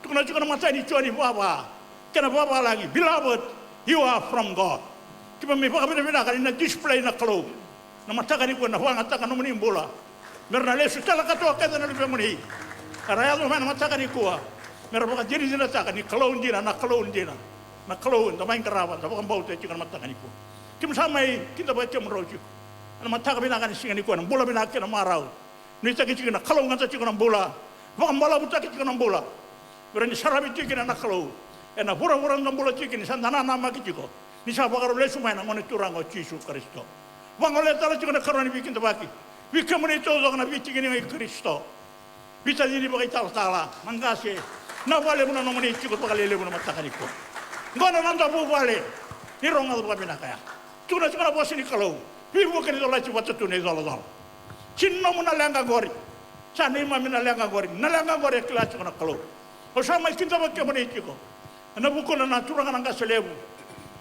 G: Tu na juga na matani cuani baba. Kena baba lagi. Beloved, you are from God. Kiba mi baka bina kali na display na kalau. Na matakani kuha na huang atakan nomuni bola. Merna lesu tala katoa kada na lebih muni. Karaya lo mana matakani kuha. Merna bukan diri diri takani kalau undi na kalau undi na. Na kalau undi main kerabat. Bukan bau tu juga na matakani kuha. Kim samai kita baca merojuk. Ana mataka binaka singani ko bola binaka na maraw. Ni taki na kalau ngata cikana bola. Baka bola butaki cikana bola. Berani sarabi cikana na kalau. Ena pura-pura na bola cikini sandana nama kitiko. Ni sa bakaro lesu mai na ngone turango Yesus Kristo. Wangole tala cikana karoni bikin tabaki. Bika moni to na bitikini ngai Kristo. Bita dini bakai tala mangase. Na vale mona no moni cikot bakalele mona mataka ni ko. Ngona nanda bu vale. Ni ronga do binaka ya. Tuna cuma bos ini kalau, ibu kini dolar cuma tu nih dolar. Cina mana lengga gori, sana imam mana lengga gori kelas cuma kalau. O sama kita pakai mana itu kok. Anak bukan anak turang anak selebu,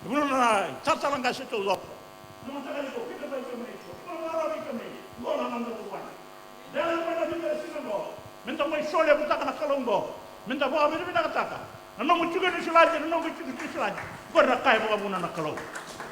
G: bukan anak tata anak setu lop. Nama tak ada kita pakai mana itu. Bona nang buwan. Dalam pada kita sinabo. Minta mai sole buta kana kalongo. Minta bawa bini bina kataka. Nanu juga ni sulaji, nanu juga ni sulaji. Berna kai bawa buna nak kalong.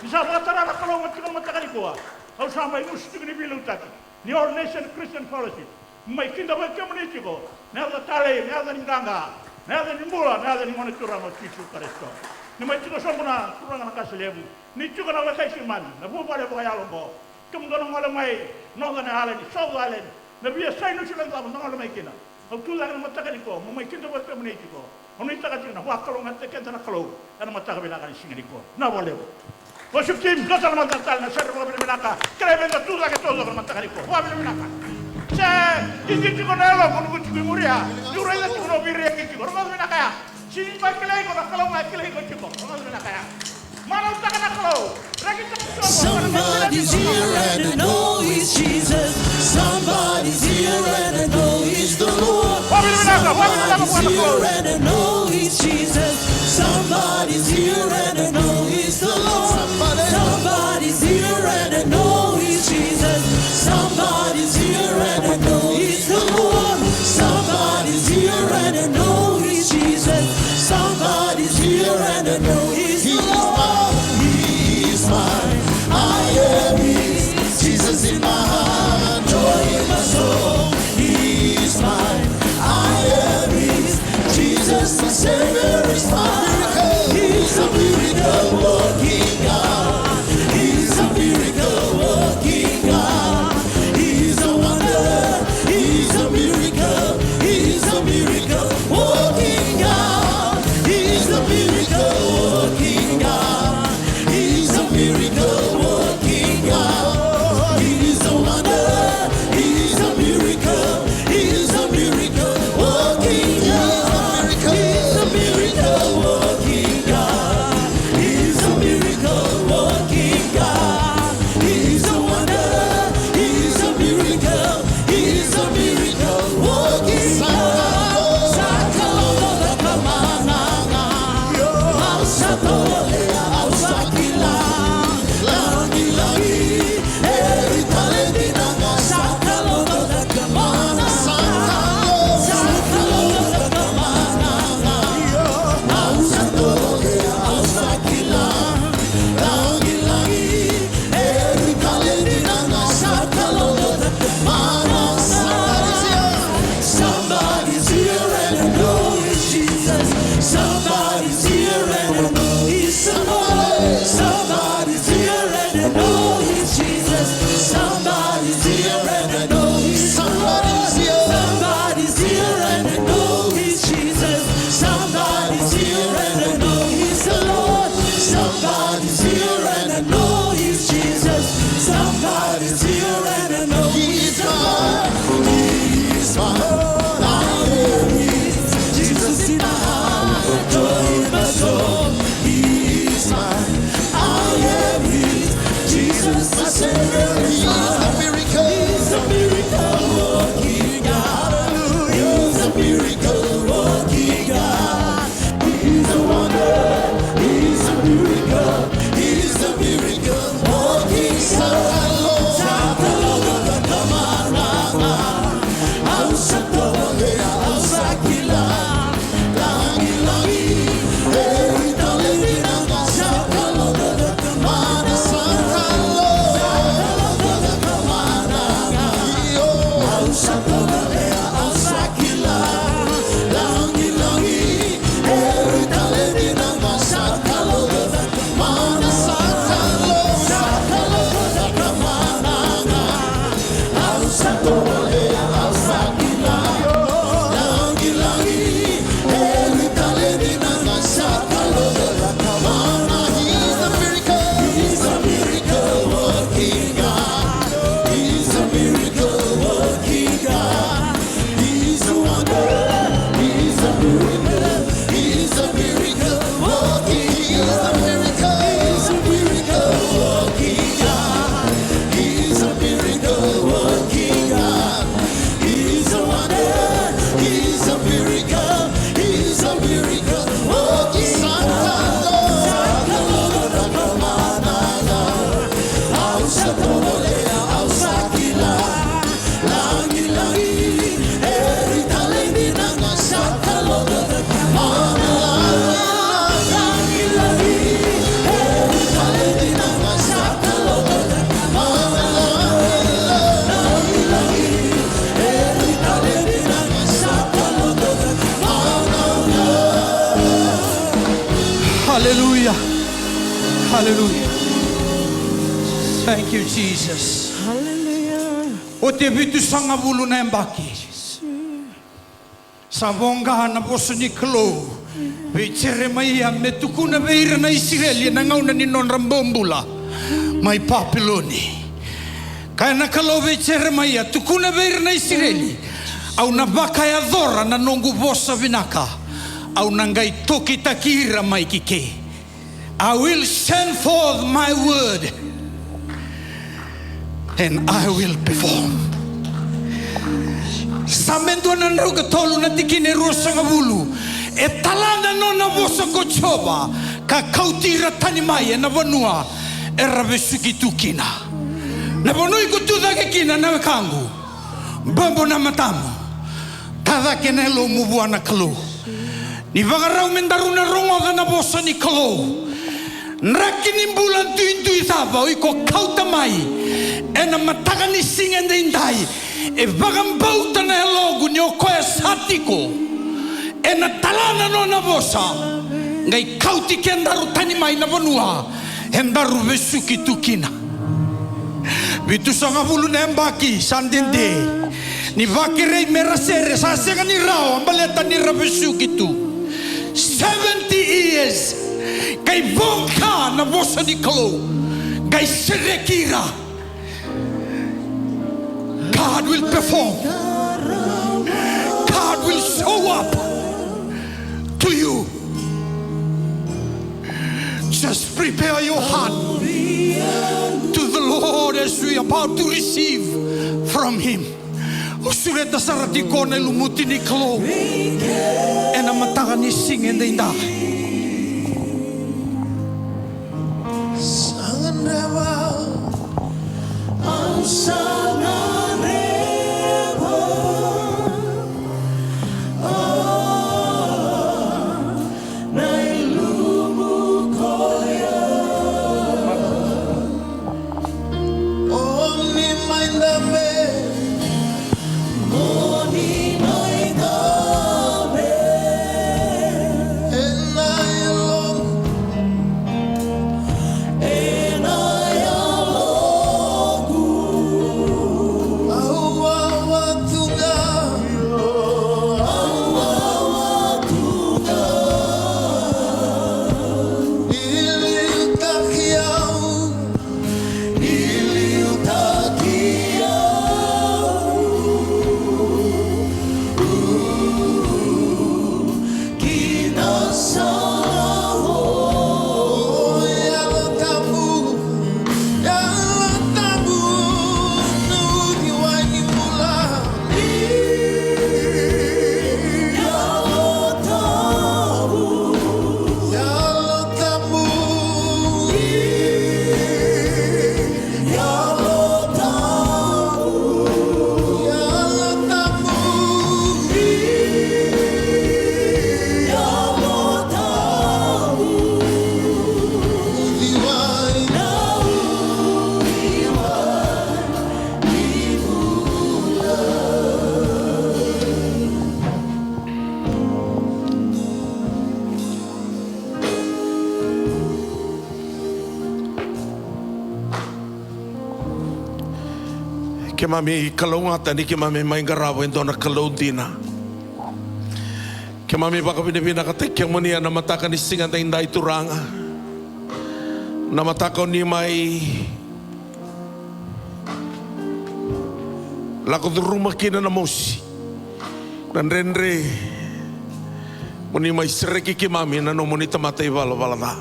G: Bisa bawa tara nak kalong macam mana tak kau. Kau sama ibu juga ni bilu tak. Ni All Nation Christian Fellowship. Mai kinda bawa community ko. Nada tale, nada ni ganga, nada ni mula, nada ni mana curang mau cicu karesto. Ni mai juga sambuna curang nak kasih lebu. Ni juga nak wakai siman. Nabu pada bawa yalong ko. Kemudian orang mai nongan halen, sawu halen. Nabi saya nu silang tahu nongan mai kena. Kau tu lagi nak makan iko, mai kinda bawa community ko. Oni tak kena, wah kalau nggak tekan tanah kalau, karena mata kau bilang kan singa iko. Na boleh. Worship team, kata mata tal, na saya boleh bilang kan. Kerana benda tu lagi tu lagi mata kan iko. Wah boleh bilang kan. Saya ini juga nelo, kalau juga muria. Jurang itu kalau biri yang itu, orang bilang kaya. Sini pakai lagi kalau pakai lagi cukup, orang bilang kaya. Mana tak kena kalau.
B: Somebody's here and I know He's Jesus. Somebody's here and I know He's the Lord. Somebody's here and I know He's Jesus. Somebody's here and I know He's the Lord. Somebody's here and I know He's Jesus. Somebody's here and I know He's the Lord. Somebody's here and I know He's Jesus. Somebody's here and I know He's the Lord. He's mine. I am His. Jesus in my heart, joy in my soul. He's mine. I am His. Jesus the Savior is mine. He's a miracle working God. He's a miracle working God. He's a wonder. He's a miracle. He's a miracle working God. He's a miracle working God. He's a miracle working God. He's a wonder. He's a miracle. He's a miracle working God. He's a miracle working God. He's a miracle working God. He's a wonder. He's a miracle. He's a miracle working God. Sakalolo kamananga. Ausatole ausakila. Langi-langi. Eritale dinanga. Sakalolo kamananga. Sakalolo kamananga. Ausatole ausakila. Langi-langi. Eritale dinanga. Sakalolo kamananga. Somebody's here and I know it's Jesus. Somebody's here and I know He's
F: Hallelujah. Hallelujah. Thank you, Jesus. O te vitu sanga bulu na embaki. Sa vonga na boso ni klo. Ve Jeremia me tukuna veira na Israeli na ngauna ni non rambombula. Mai papiloni. Kaya na kalo ve Jeremia tukuna veira na Israeli. Au na baka ya dhora na nongu bosa vinaka. Au na ngai toki takira mai kike. I will send forth my word. And I will perform. Samendo na nauga tolu na tikine rosa ngabulu. E talana no na vosa kochoba. Ka kautira tani mai na vanua. E ravesuki tukina. Na vanui kutuda ke kina na kangu. Bombo na matamu. Tada kenelo mubua na kalu. Ni vagarau mendaru na rongo na vosa ni kalu. Nrakini bulan tuintui thaba iko kauta mai. Ena mataka ni singen de indai. E vagambauta na elogu ni okoe satiko. Ena talana no na vosa. Ngai kauti ke andaru tani mai na vanua. Endaru vesuki tukina. Vitu sanga bulu nembaki sandende. Ni vakirei merasere sa senga ni rao ambaleta ni ravesuki tu. 70 years. Gai vonka na vosa ni kalo. Gai serekira. God will perform. God will show up to you. Just prepare your heart to the Lord as we are about to receive from Him. Usureta sarati kone lumuti ni kalo. Ena matanga ni sing and inda.
A: Ke mami kalaungata ni ke mami maingarawa indona kalaudina. Ke mami baka pinipina katekyang mania na mataka ni singa na inday turanga. Na matakaw ni may lakot rumah kina na mosi. Nanrenre muni may sereki ke mami na no muni tamatay wala.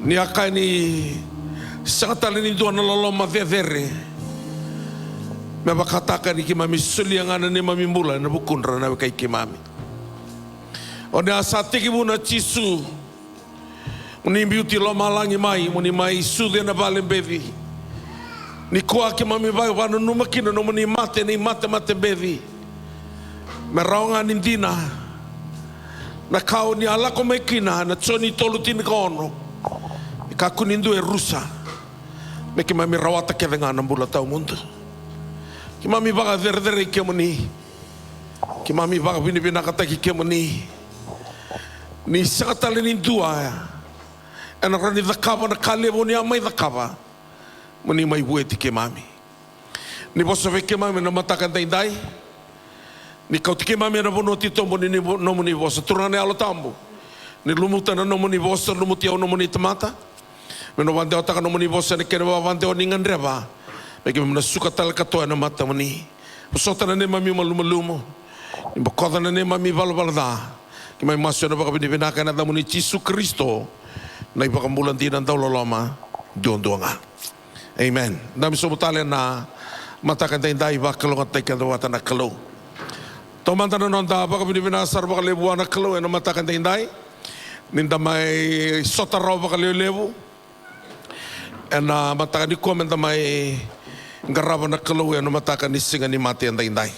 A: Ni akay ni sangat talini doon na loloma vevere. Mabakatakan ni kimami suliangan ni mami mula na bukunra na kay kimami. O na asate ki muna chisu. Muni beauty lo malangi mai muni mai sude na balen bevi. Ni kuha kimami bai wano numakina no muni mate ni mate bevi. Meraonga nindina. Na kau ni ala ko mekina na tsoni tolutin kono. Kakunindu e rusa. Me ke mami rawata ke venga na bula tau mundo. Ki mami baga verdere ke moni. Ki mami baga bini bina kata ki ke moni. ni sakatale ni dua ena rani dhakava na kale mo ni amai dhakava mani mai bueti ke mami ni boso ve ke mami na matakan dai ni kau tike mami na bono ti tombo ni no ni boso turane alo tambo ni lumuta na no ni boso lumuti au no ni tamata meno wande otaka no ni boso ne kene wande oningan reba bagi mena suka tal katoa na mata mani posota na ne mami malumalumo ni bokoda na ne mami balbalda ki mai maso na baka binibinaka na damo ni Jesu Kristo na ipakambulan din ang loloma doon-doonga. Amen. Dami sumutali na matakan tayo dahil bakalong at tayo kadawatan na kalo. Tumanta na noon baka binibinasar baka lebuan na kalo na matakan tayo dahil ninda may sotaraw baka lebu na matakan ni komen na may garaban na kalo na matakan ni singa ni mati ang tayo dahil.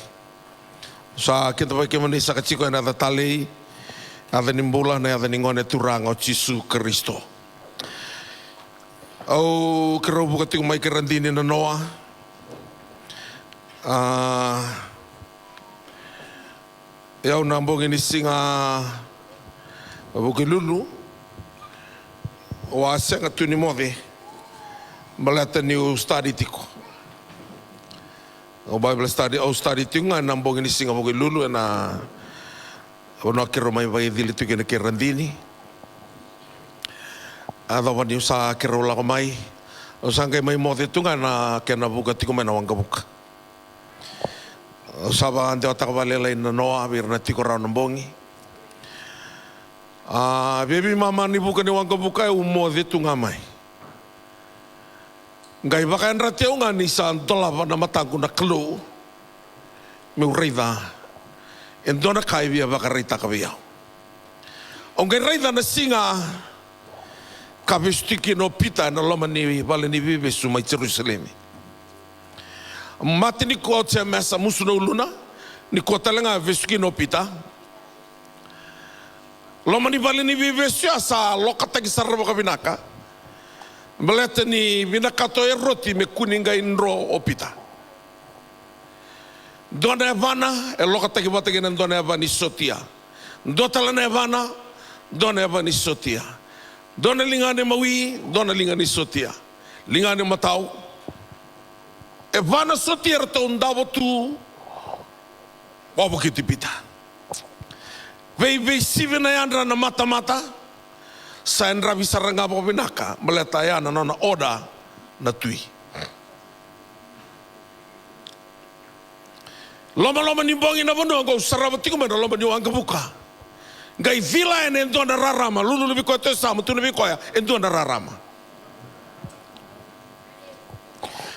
A: Sa kita pa kimani sa kachiko na tatali ada nimbula na ada ningone turang o Jesu Kristo. Au kero buka tingu mai kerandini na Noa. Yau nambong ini singa buki lulu. Wa senga tuni mode. Balata ni study tiko. O Bible study au study tinga nambong ini singa buki lulu na ono kero mai vai dili tu kena kerandini ada wani usa kero la mai usangai mai mo tunga na kena buka tiko mena wanga buka usaba ande otakavale na Noa birna tiko ra nombongi bebi mama ni buka ni wanga buka mo tunga mai ngai bakan rateu ngani san tola na matangu na klo meu reida Endona kai via vakarita kavia. Onge reida na singa kabistiki no pita na loma ni vale ni vive suma Jerusalem. Mati ni ko tse mesa musu no luna ni ko talenga vestiki no pita. Loma ni vale ni vive sa lokata ki sarva kabinaka. Belete ni binaka to eroti me kuninga inro opita. Dona Evana, lokata ki bata genen Dona Evani sotia. Dotala na Evana, Dona Evani sotia. Dona lingane mawi, Dona lingane sotia. Lingane matau. Evana sotia rata undavo tu, wabo kitipita. Vei sive na yandra na mata-mata, sa enra visaranga po binaka, maleta yana na oda na tui. Loma-loma ni bongi na bono go sarawati ko mena loma ni wanga buka. Gai vila en endo na rarama lulu lebih ko to sama tu lebih ko ya endo na rarama.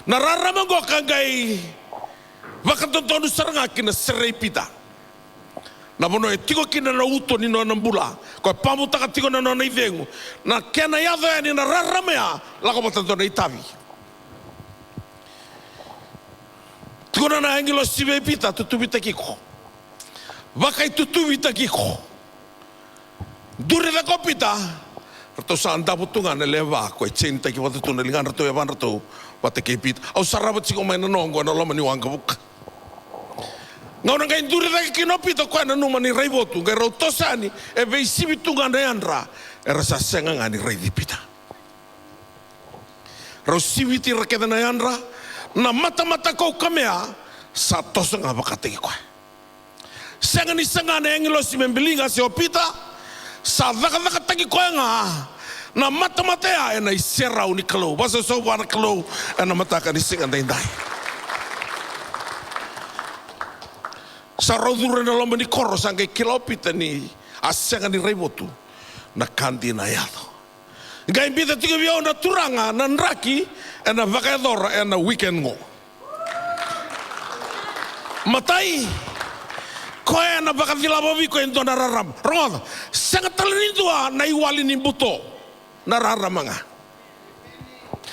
A: Na rarama go kan gai wakaton to saranga kina serei pita. Na bono e tiko kina na uto ni no nambula ko pamuta ka tiko na no ivengu. Na kena ya ni na rarama ya la ko botan to na itavi. Tukuna na angelo sibe pita tutubita kiko. Wakai tutubita kiko. Dure da kopita. Rato sa anda butungan na leva ko centa ki watu tuna lingan rato ya ban rato wate ke pita. Au sarabat siko mai na nongo na loma ni wanga buka. Ngau na ngai dure da kino pita ko na numa ni raibotu ngai rato sani e vei sibi tungan na yandra. Era sa senga ngani rai di pita. Rau sibi ti rakeda na yandra. Na mata-mata kau kamea sa tosa nga bakategi koe. Senga ni senga na engelo si membelinga si opita sa vaka tagi koe nga na mata-mata ya ena iserau ni kalau basa so wana kalau ena mataka ni senga ndai. Sa rodure na lomba ni koro sangke kilopita ni asenga ni reibotu na kandi na yado. Ngai mbita tiga biao na turanga na nraki ena vakadora ena weekend ngo. Matai ko ena vakadila babi ko endo na raram. Rongoda sangat talindua na iwali ni buto na raramanga.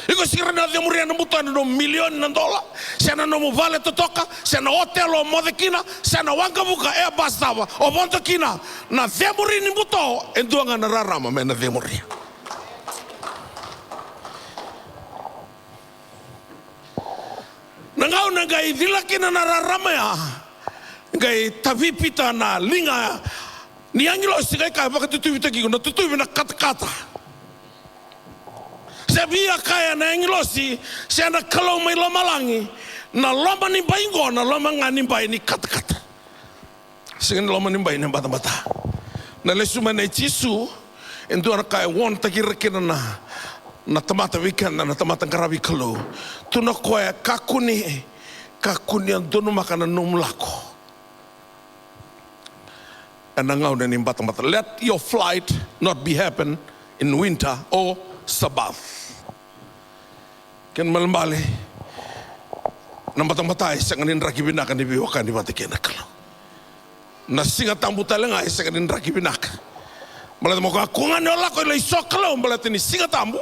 A: Iko sikirana de muria na buto na milion na dola. Sana no vale totoka, sana hotel o modekina, sana wanga buka e bastava. O bonto kina na demuri ni buto endo na rarama mena demuri. Nangau na gai vilaki na nararama ya gai tavipita na linga Ni angelo sikai kai baka tutubi taki na tutubi na kata. Sebia kaya na angelo si na kalau mai lama langi na lama ni baingo na lama ngani bai ni kata. Singen lama ni bai na bata. Na lesuma na Jisu endo na kai won taki rekena na tamata weekend na tamata karabi kalau. Tu na koya kakuni ang dono makana numlako. And let your flight not be happen in winter or Sabbath. Ken malambali nambatang-batay sa kanin rakibinakan ni biwakan ni batikena kalau. Na singa tambu talenga sa kanin rakibinakan. Malat mo ka kung ano la ko ilay sokalaw malat ni singa tambu.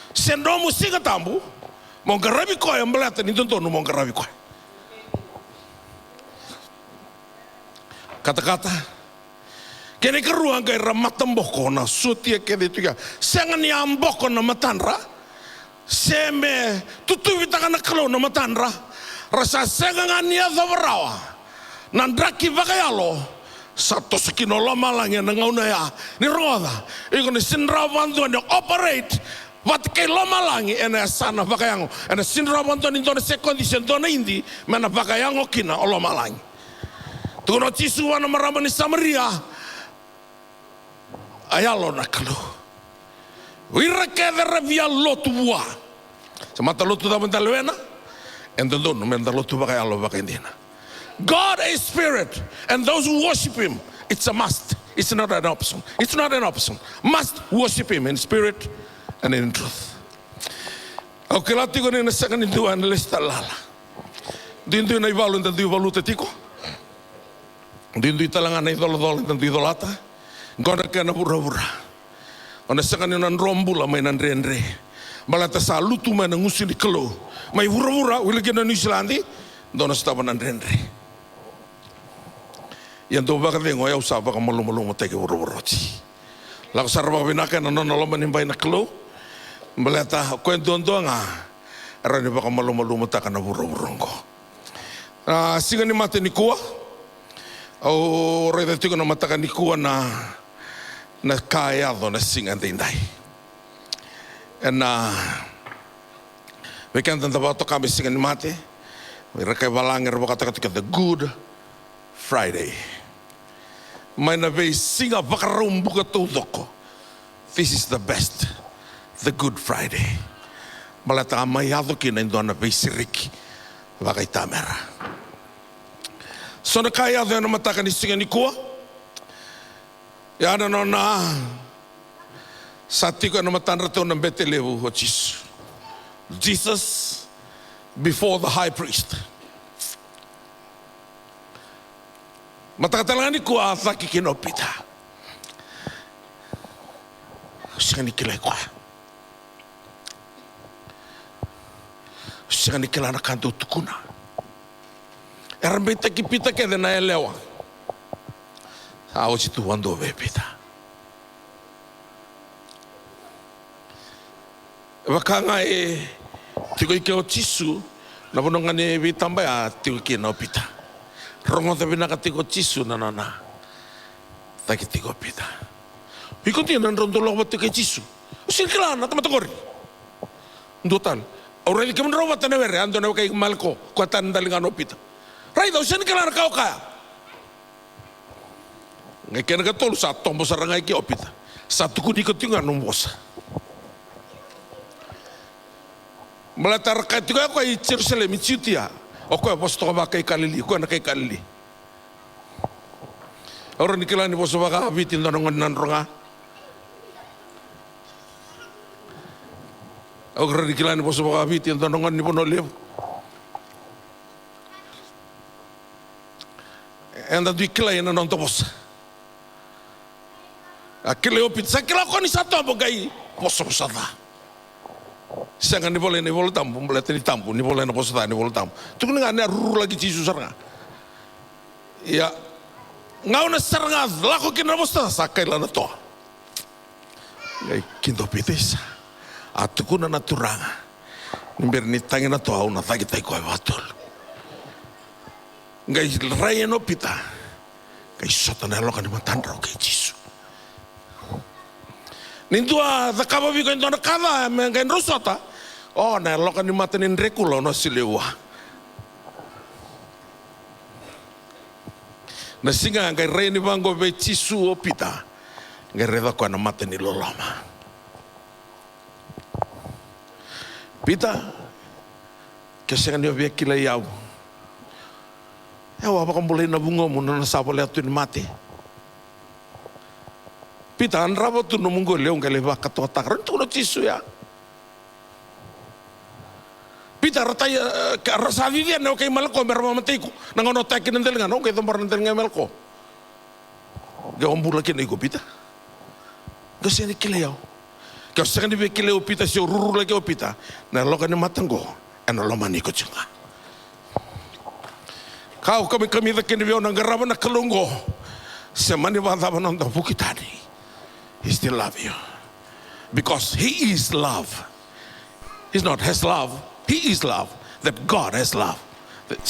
A: Sendo mo singa tambu. Mo garabi ko ay malat ni tontono mo garabi ko. Kata-kata kene keruang kay ramatamboko na sutia kede tuya sengan ni amboko na matanra seme tutuwi taka na kalo na matanra rasa sengan ni adavarawa nandraki vakayalo sato sakino lama lang yan ngauna ya ni roda iko ni sinrawan do ni operate wat kay lama lang ena sana vakayango ena sinrawan do ni do se condition do na indi mena vakayango kina olama lang tuno Jisu wana marama ni Samaria ayalo na kalau wira kedera via lotua semata lotu da mentalwena entendo no mental lotu baka ayalo baka indina. God is spirit and those who worship him it's a must, it's not an option, must worship him in spirit and in truth. Okay, lati ko ni nasakan ni Tuhan lesta lala dindu na ibalu tanto ibalu tetiko dindu talangan na idol tanto idolata Gona kena pura-pura. Ona sekan nan rombula mai nan rendre. Balata sa lutu mai nan ngusili kelo. Mai pura-pura wila kena New Zealandi. Dona staba nan rendre. Yang to baka dengo ya usaba ka malu-malu mateke pura-pura ti. Lako sarba binaka nan loma nimbai na kelo. Balata kwento nga. Arani baka malu-malu mataka na pura-pura ko. Singa ni mate ni kuwa. O reda tiko na mataka ni kuwa na kayado na singa tindai. Na weekend tanda bato kami singa ni mate. Rekay balangir bakata katika the Good Friday. May na be singa bakarum buka tudoko. This is the best, the Good Friday. Malata mayado kina indo na be siriki bakay tamera. So na kayado na mataka ni singa ni kuwa. Yana na sati ko na matanra to ng Betelevu o Jesus before the high priest. Matakatalangan ni ko asa kikinopita. Siya ni kilay ko. Siya ni kilay na kanto tukuna. Erambita kipita kede na elewa. Ako si Tuhan do bepita. Baka nga tiko ike o Jisu na punong nga ni bitambay tiko ike na opita. Rongo tabi na katiko Jisu na taki tiko opita. Iko tiyan nan rondo lo tiko Jisu. Usin kila na tamatagori. Ndotal. Aureli kemen roba tanewere ando na kay malko kuatan dalingan opita. Raida usin kila na kau kaya. Ngai kena katol sa tombo sarangai ki opita. Satu kudi ketingan numbosa. Melatar kait juga ko i Jerusalem iciutia. O ko posto ba kay Galili, ko na kay Galili. Orang nikilan ni posto ba ka bitin nanongon nanronga. Orang nikilan ni posto ba ka bitin nanongon ni ponolev. Enda du kilay na nontobos. Akile opit sakila ko ni satu abogai poso sada. Sanga ni boleh tampu, boleh teni tampu, ni boleh na poso ni boleh tampu. Tu nga na ruru lagi Jisu saranga. Ya ngau na saranga lako kina poso sakai la na to. Ngai kinto pitis. Atuku na naturanga. Nimber ni tangin na to au na tagi tai ko batul. Ngai raya no pita. Ai sota na loka ni matandra o kei Jisu. Nintua the kaba biko into na kada mengen rosota. Oh na loka ni matanin rekulo no silewa. Na singa ngai reni vango ve Jisu o pita. Ngai reda ko na matani lolama. Pita ke senga ni ovia kila iau. Ya wa bakam boleh na bungo mo na sabo le atu ni mate. Pita an rabo tu no mungo leong kale va kato takran tu no Jisu ya. Pita rata ka rasa vivia no kay malko merma matiku. Nangono takin ndel ngano kay tombar ndel ngamelko. Ga ombula ken iko pita. Ga seni kile yao. Ka senga ni kile o pita si ruru lagi o pita. Na loka ni matango ana lomani ko chunga. Kau kami kini vio nang garaba na kalungo. Semani wanda banonda bukitani. He still love you. Because he is love. He's not has love. He is love. That God has love. That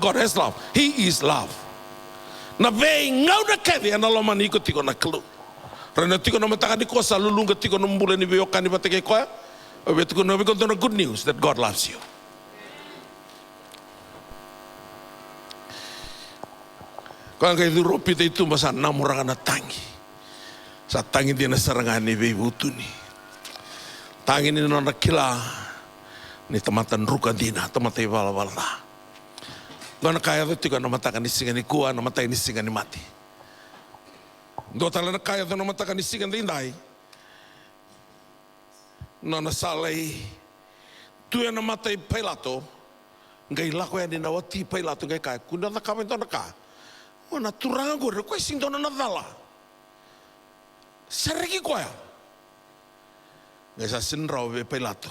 A: God has love. He is love. Na vei ngau na kevi ana lomani ko tiko na kalu. Rana tiko na mataka ni ko sa lulunga tiko na mbula ni vio kani batake ko. Obe tiko na biko na good news that God loves you. Kau angkai duro pita itu masa namurang na tangi. Sa tangi dia na sarangan ni bebutu ni. Tangi ni nona kila ni tamatan ruka dina, tamatan bala-bala. Kau nak kaya tu kan namatakan ni singa ni kuah, namatakan ni singa ni mati. Dua tala nak kaya tu namatakan ni singa ni indai. Nona salai tu yang namatai Pilato, ngai laku yang dinawati Pilato ngai kaya kunda nak kami tu nak kaya. Wana turanga go requesting dona nadala. Seregi ko ya. Ngasa sinraw be Pilato.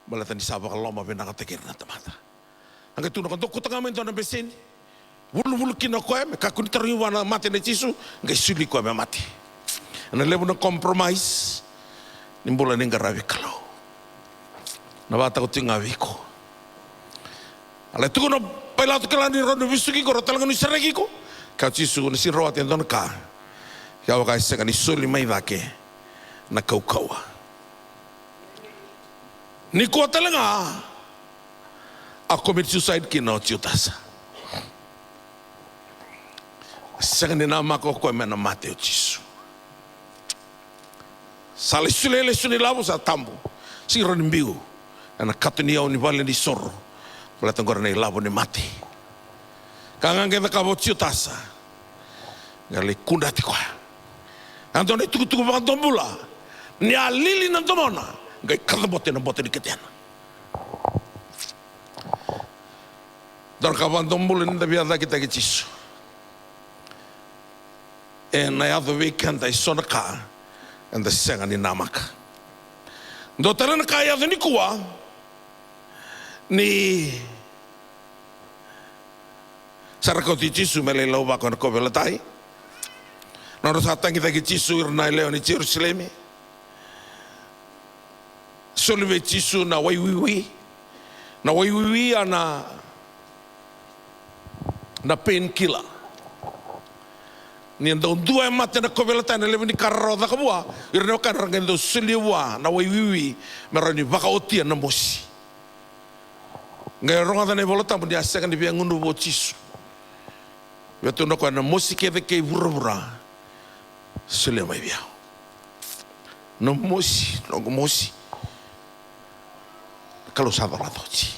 A: Balatan isaba ka loma be nakatekir na tamata. Ang tuno kan ko tanga men dona besen. Wulu kina ko me ka kun tari wana mate na Jisu, ngai suli ko me mati. Ana lebu na compromise. Nimbola ninga rawi kalo. Na bata ko tinga wiko. Ale tuno Pilato kala ni rono bisuki ko rotal ngani seregi ko ka Jisu ni si roat endon ka ya wa kai seka ni suli mai dake na kaukawa ni ko talanga a commit suicide ki no ciutasa seka ni na mako ko mena Mateo Jisu sale suli lavo sa tambo si rono mbiu ana katuni au ni vale ni sorro Belatan korang ni labo ni mati. Kangang kita kabo ciutasa. Ngali kunda ti koa. Antone tuku bang tombula. Ni alili nan tomona. Ngai kata bote ni ketiana. Dar kaban tombula ni tabiada kita ke Jisu. Na yado weekend ay sonaka. And the senga ni namaka. Do talan kaya ni kuwa. Ni sarakoti Jisu mele lau bako na kovelatai. Noro satang kita ki Jisu irna leo ni Jerusalem. Solive Jisu na waiwiwi. Na waiwiwi ana na painkiller. Ni ndo dua mate na kovelatai na leo ni karroda kabua. Irna kan rangendo suliwa na waiwiwi merani baka otia na mosi. Ngai ronga tane volota mo dia sekan dia ngundu bo Jisu. Betu no kana musike de ke burura. Sele mai bia. No mosi. Kalau sabar atoci.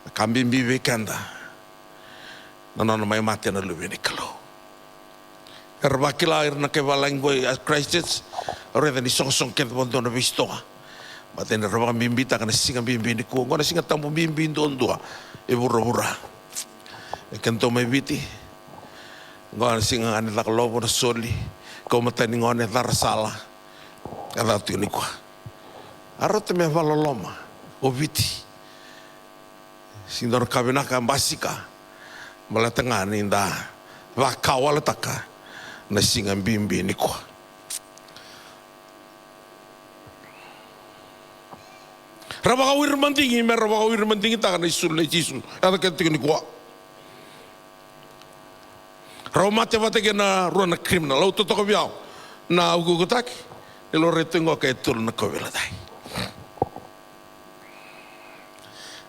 A: Kambing bibe kanda. Nana mai mate na luwe ni kalau. Erbakila irna ke balang boy Christchurch. Ore ni song ke bondo na vistoa. Baten roba bimbita kana singa bimbi ni ko ngona singa tambo bimbi ndondua e burra e kanto mai biti ngona singa ani la lobo na soli ko matani ngona dar sala kada tu ni ko arote me valoloma o biti sindor kabina ka basika malatanga ni nda va kawala taka na singa bimbi ni ko Rabakawir mandingi, merabakawir mandingi takkan isul le Jisu. Ada ketika ni kuat. Rau mate vateke na rua na criminal. Lau totoko biao. Na ugu kutaki. Ilo retungo ka etul na kovela tai.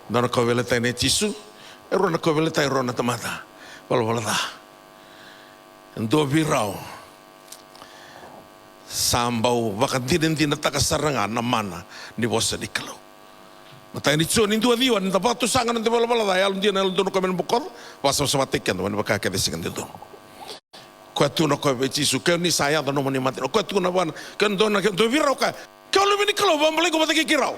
A: Dona kovela tai ne tisu. E rua na kovela tai rua na tamata. Wala da. Ndo virau. Sambau vakadinen dina takasaranga na mana ni vosa di kalau. Mata ini cuan itu adiwan, tapi tu sangat nanti bala dah. Alun dia nalun dono kamen bukor, wasam sama tekan tu, mana bakal kita singan itu. Kau tu nak kau beci suka ni saya tu nomor ni mati. Kau tu nak wan, kau tu nak tu virau kau. Kau lebih ni kalau bambang kau mati kirau.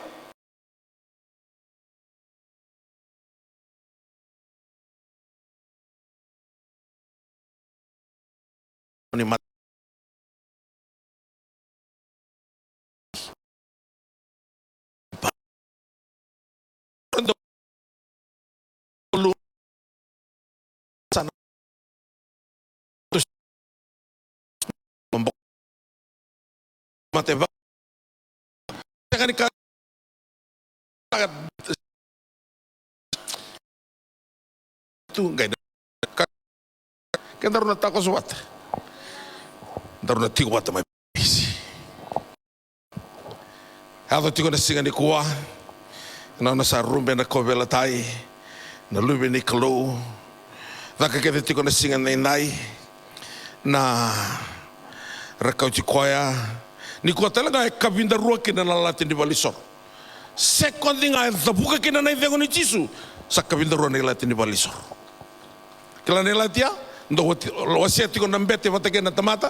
A: Ni mati. Mate va jangan ikat tu enggak kan daruna tako suat daruna tigo wata mai bisi hado tigo na singa ni kuwa na sa rumbe na kovela tai na lube ni klo daka kete tigo na singa nai na rakau koya ni ko talaga e kabinda rua kina na latin di balisor. Second thing ay tabuka kina na idengo ni Jisu sa kabinda rua na latin di balisor. Kila na latia ndo wasiati ko nambete vatake na tamata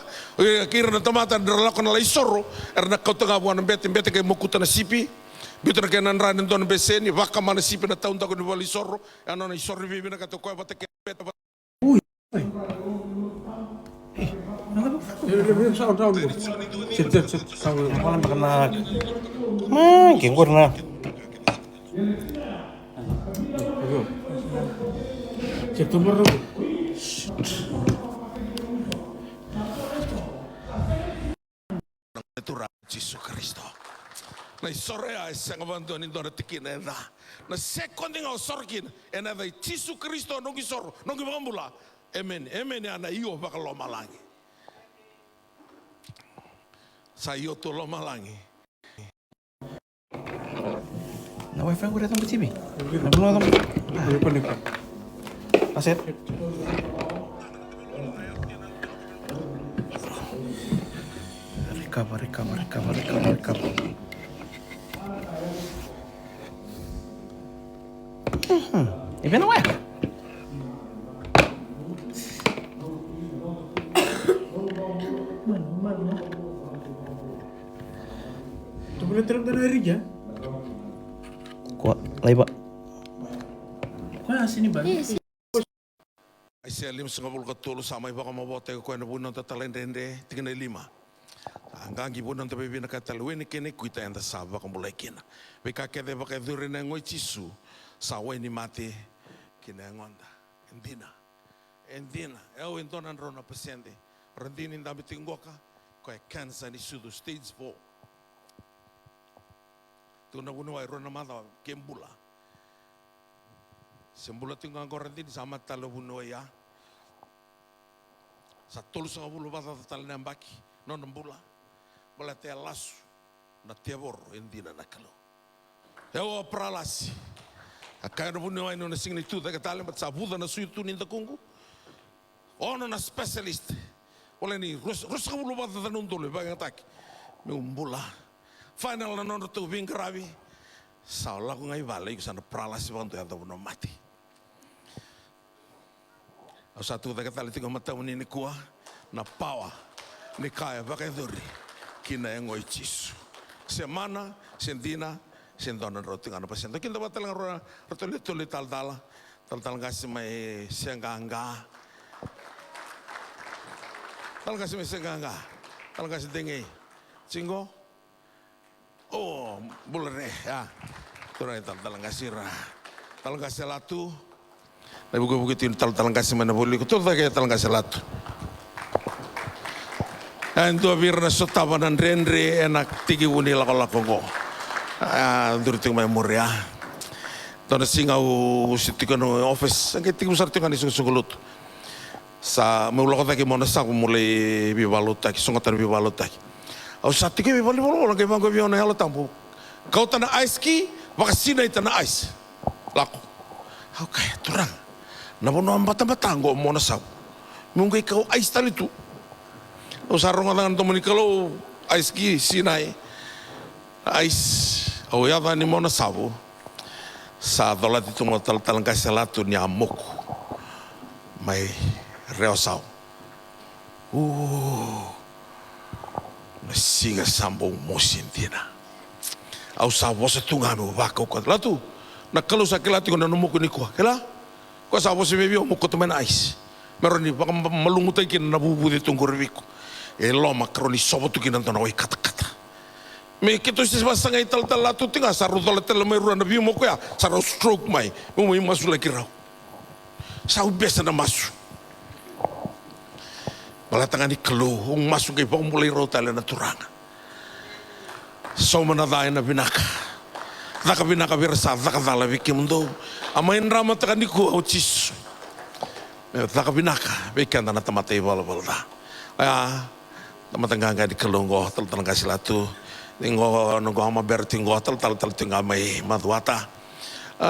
A: kira na tamata ndra ko na laisoro erna kautunga buan nambete kay mokuta na sipi bito na kay nanran ndo na beseni vaka mana sipi na taunda ko ni balisor ano na isor bibi na katoko vatake beta.
H: Makin kurna.
A: Itu Yesus Kristo. Na sore ay sang abandon indo na tikin na na second thing sorkin and na Yesus Kristo nongi sor nongi bambula. Amen. Amen ana iyo bakal lo malangi. Sayo to lo malangi.
H: Na wifi ko datang TV. Na belum datang. Aset. Recover. Ibe na wifi.
F: Boleh terang dari hari ya?
H: Kuat, lagi pak.
F: Kau sini bang.
A: Ay siya lim sa kabul katulo sa may baka mabote ko na bunon tatalen rende tingin na 5. Hanggang gibunon tabi binakatalwin kini kuita yang tasaba kung mulai kina. Bika kede baka dure na ngoy Jisu sa way ni mati kinangonda. Endina. Ito nan ron na pasyente. Randinin dami tinggoka ko ay cancer ni sudo stage 4. Tuna bunuh ay ron na mata kembula. Sembula tinggal korantin sama talo bunuh ya. Sa tolo sa kabulu bata tatal na baki non mbula. Bala te lasu na tebor hindi na nakalo. Ewa pralasi. Akaya na bunuh ay no na singni tu daga talim at sabuda na suyo tu ninda kungu. Ono na specialist. Wala ni rus kabulu bata tanong tuloy bagang atake. May umbula. Final na nono tu bing karabi. Saula ko ngay balay ko sana pralas bang tu yata buno mati. Au satu daga tali tingo mata uni ni kuah na pawa ni kaya bakai duri kina yang ngoi Jisu. Semana sendina sendona roti ngana pasien. Kita batal ngaro rotoli tal kasih mai siangga. Tal kasih mai siangga. Tal kasih dengai. Cinggo. Oh, bulan ya. Turai talang kasih talang kasih latu. Tapi begitu talang kasih mana boleh. Betul tak ya talang kasih latu. Antu abirna sotabanan rendre enak tigi uni lako. Durting memori ya. Tona singau sitikano office. Angkat tigi besar tinggal di sugulut. sa muloko taki mona sa mulai biwalu taki songatan biwalu taki au sati ke biwalu wala ke bango biona hala tampu kau tana ice ki vakasina itana ice lako okay turang na bono ambata batango mona sa mungkin kau ice tali tu au sarong dengan tomoni kalau ice ki sinai ice au ya ni mona sabu sa dola tu mo tal kasalatu ni amoko mai reosau na siga sambo mosintina au sa vosa tunga me waka ko latu na kalau sa kelati ko na numu ko ni ko kela ko sa vosa bebi o mo ko tama ice meroni baka malungutai kin na bubu de tunguriko e lo makroni sobotu kin antona oi kata me kito sis basangai tal latu tinga sa rudol tel me runa bi mo ko ya sa stroke mai mo masula kirau sa ubesa na masu Malatangan ni kelu, masuk ke bawah mulai rota lena turanga. So manadai na binaka, daka binaka birasa, daka dala bikim do. Amain rama takan ni ku aucis. Daka binaka, bikin tanah tamatai bala bala. Ya, tamatangga di kelu go, tal kasih latu. Tinggo nunggu ama bertinggo, tal tinggal mai madwata.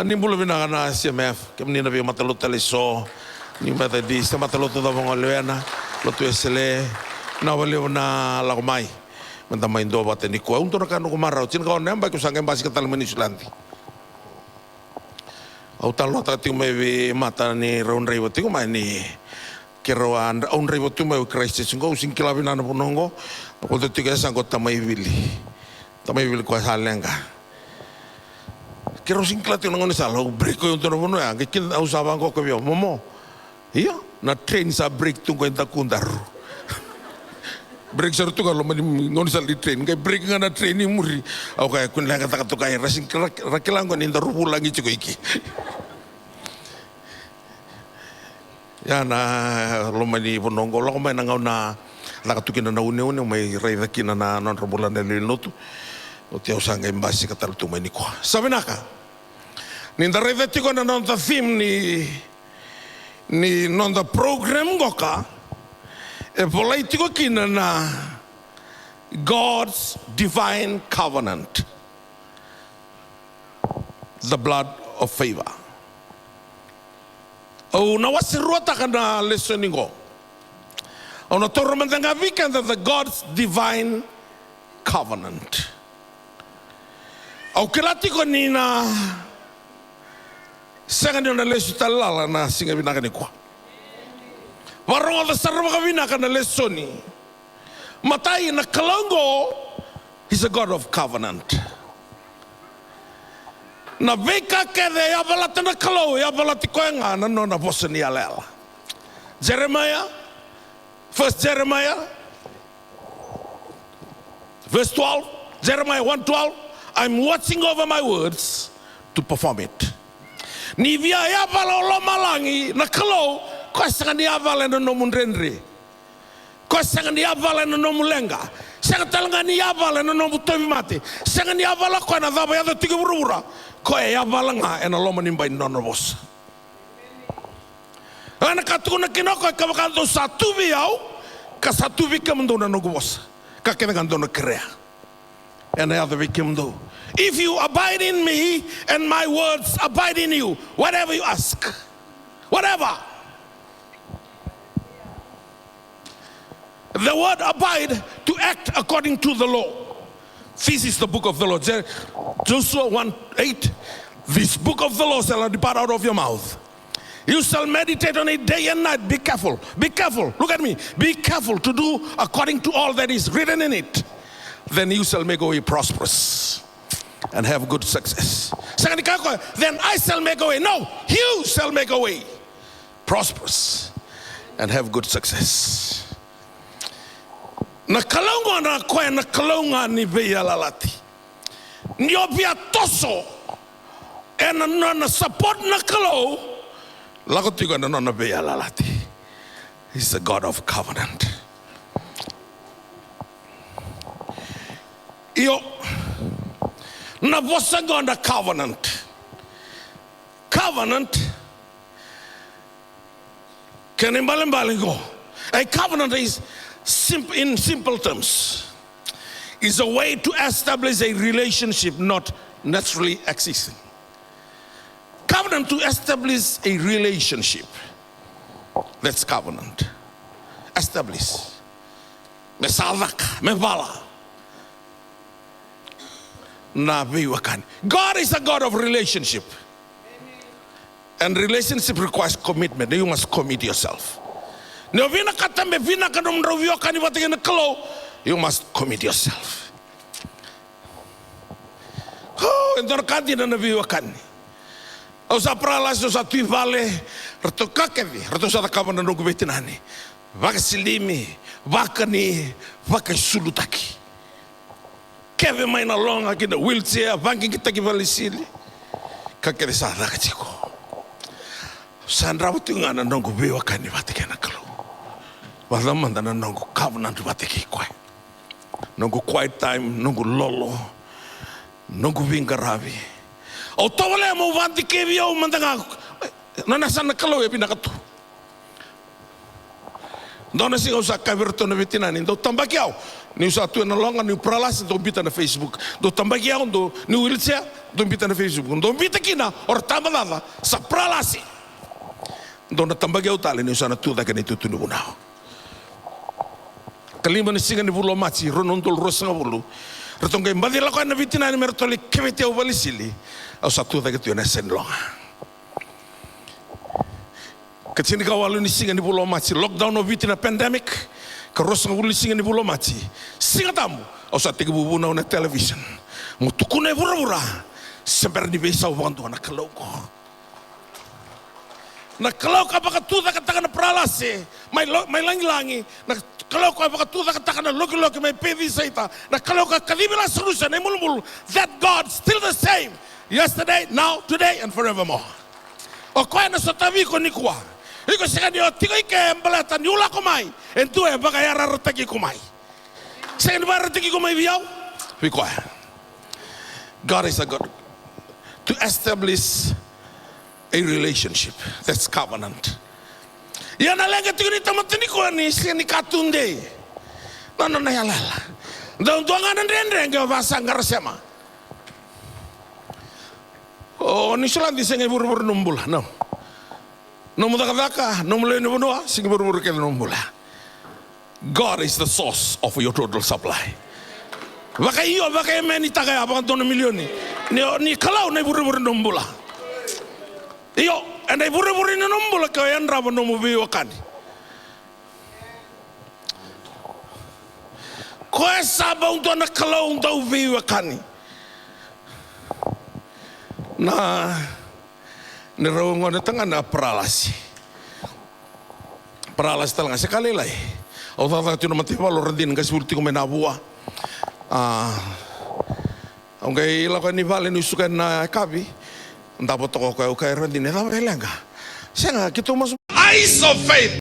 A: Ni bulu binaka na CMF, kemni nabi matalu taliso. Ni mata di sama talo tu dabang olena lo tu esele na wale na lakomai menta main do bate ni ko unto kan ko marau cin ko nem ba ko sangem basi katal menisulanti au talo ta ting me mata ni raun rei boti ko mai ni keroan raun rei boti me Christ singo sing kilabina na punongo ko to tiga sangko tamai wili ko halenga kero sing klati ngone salo break ko unto no ya kin au sabang ko ko momo iya, na train sa break tu kau tak kundaru. Break sa tu kalau mani sal di train, kau break ngana train ni muri. Aku kaya kun lang kata kaya rasing rakilang kau ni daru lagi cukup iki. Ya na lo mani pononggo lo kau nangau na nakatukin na une mai rai dakin na non robulan dari lotu. O tiaw sangga embasi kata tu mani ko. Sabi naka. Ni rai dakin na non ta theme ni non da program goka e politiko kina na God's divine covenant, the blood of favor. Oh, na wasiruata kana listening go. Oh, na toro mendanga weekend the God's divine covenant. Oh, kilatiko ni na Sangan na lesu talala na singa binaka ni kwa. Warong ala sarwa kabinaka na lesoni. Matai na kalongo, he's a God of covenant. Na beka kede ya balata na kalo ya balati koenga na no na bosani alela. Jeremiah, first Jeremiah, verse 12, Jeremiah 1:12. I'm watching over my words to perform it. Ni via ya bala malangi na kalau kau sangat dia bala na nomun renre, kau sangat dia bala na nomun lenga, sangat talanga ni ya bala na nomun tobi mate, sangat dia bala kau na daba ya tiga berura, kau ya bala nga ena lo menimba indonesia. Anak katu na kinoko kau kanto satu biau, ka satu bikam do na nogos, ka kena kanto na krea, ena ya bikam do. If you abide in me and my words abide in you, whatever you ask, whatever. The word abide, to act according to the law. This is the book of the Lord. Joshua 1:8. This book of the law shall not depart out of your mouth. You shall meditate on it day and night. Be careful. Be careful. Look at me. Be careful to do according to all that is written in it. Then you shall make away prosperous and have good success. Then I shall make a way. No, you shall make a way prosperous and have good success. Na kalongo na koe na kalonga ni beya lalati. Nyo bia toso e na support na kalo lako tiga na beya lalati. He's the God of covenant. Yo na vosa gonda covenant Baling ko. A covenant is in simple terms is a way to establish a relationship not naturally existing. Covenant to establish a relationship. That's covenant. Establish. Mesalak, mevala. Na viwakan. God is a God of relationship. And relationship requires commitment. You must commit yourself. You must commit yourself. Oh, and dorkati na naviwakan. O sa pralas, o sa tuivale, rato kakevi, rato sa takaman na nungu betinani. Vaka silimi, vaka ni, vaka sulutaki. Keve mai na longa kina wheelchair, vangi kita kivalisili. Kakere sa rakatiko. Sandra watunga na nungu viwakan ni vatike na kalu. Wadamanda na nungu covenant vatike kwai. Nungu quiet time, nungu lolo, nungu vingaravi. O tawale mo vanti kevi au mandanga na nasa na kalau e pinakatu. Dona si usa kaverto na vitinani do tambakiao. Ni usa tu na longa ni pralas do bita na Facebook. Do tambakiao do ni wheelchair do bita na Facebook. Do bita kina or tamalala sa pralasi. Do na tambakiao tali ni usa na tu da kani tu nu bunao. Kalima ni singa ni bulo machi ronondol rosanga bulu. Ratong kay mbadila ko na vitinani mertoli kevete o valisili. Au satu tak itu na senlonga. Kecini kawalu ni singa ni pulau maci lockdown no vitina pandemic. Keros nguli singa ni pulau maci. Singa tamu. Au satu kebubu na una television. Mutukune pura-pura. Semper di besa ubantu na kalau ko. Na kalau apakah tu tak katakan pralase. Mai langi-langi. Na kalau apakah tu tak katakan loki-loki mai pevi saita. Na kalau kadibila solution emul-mul. That God still the same. Yesterday, now, today, and forevermore. O koe na sotavi ko ni kuwa. Iko sika ni o tiko ike embalata ni ula kumai. Entu e baka yara rataki kumai. Sika ni ba rataki kumai viau? Vikoe. God is a God. To establish a relationship. That's covenant. Yana lenga tiko ni tamatini kuwa ni sika ni katunde. Nono na yalala. Daun tuangan ndende nga vasa ngarasema. Oh, ni sulan di sengai buru-buru numbula, no. Nomudaka, nomule nubunua, singi buru-buru kena numbula. God is the source of your total supply. Baka iyo, baka emeni tagaya, baka tono milioni. Ni kalau na buru-buru numbula. Iyo, anda buru-buru ni numbula kaya endraba nomubi wakani. Koe saba untuk na kalau untuk ubi wakani. Na nirawangan na tanga na pralasi. Pralas talaga sekali lai. O tata tu naman tiba lo rendin kasi ulti ko menabua. Ang kay ilakan ni Valen usukan na kabi. Ang dapat ako kay rendin na tama kailangan. Siya nga kita mas eyes of faith.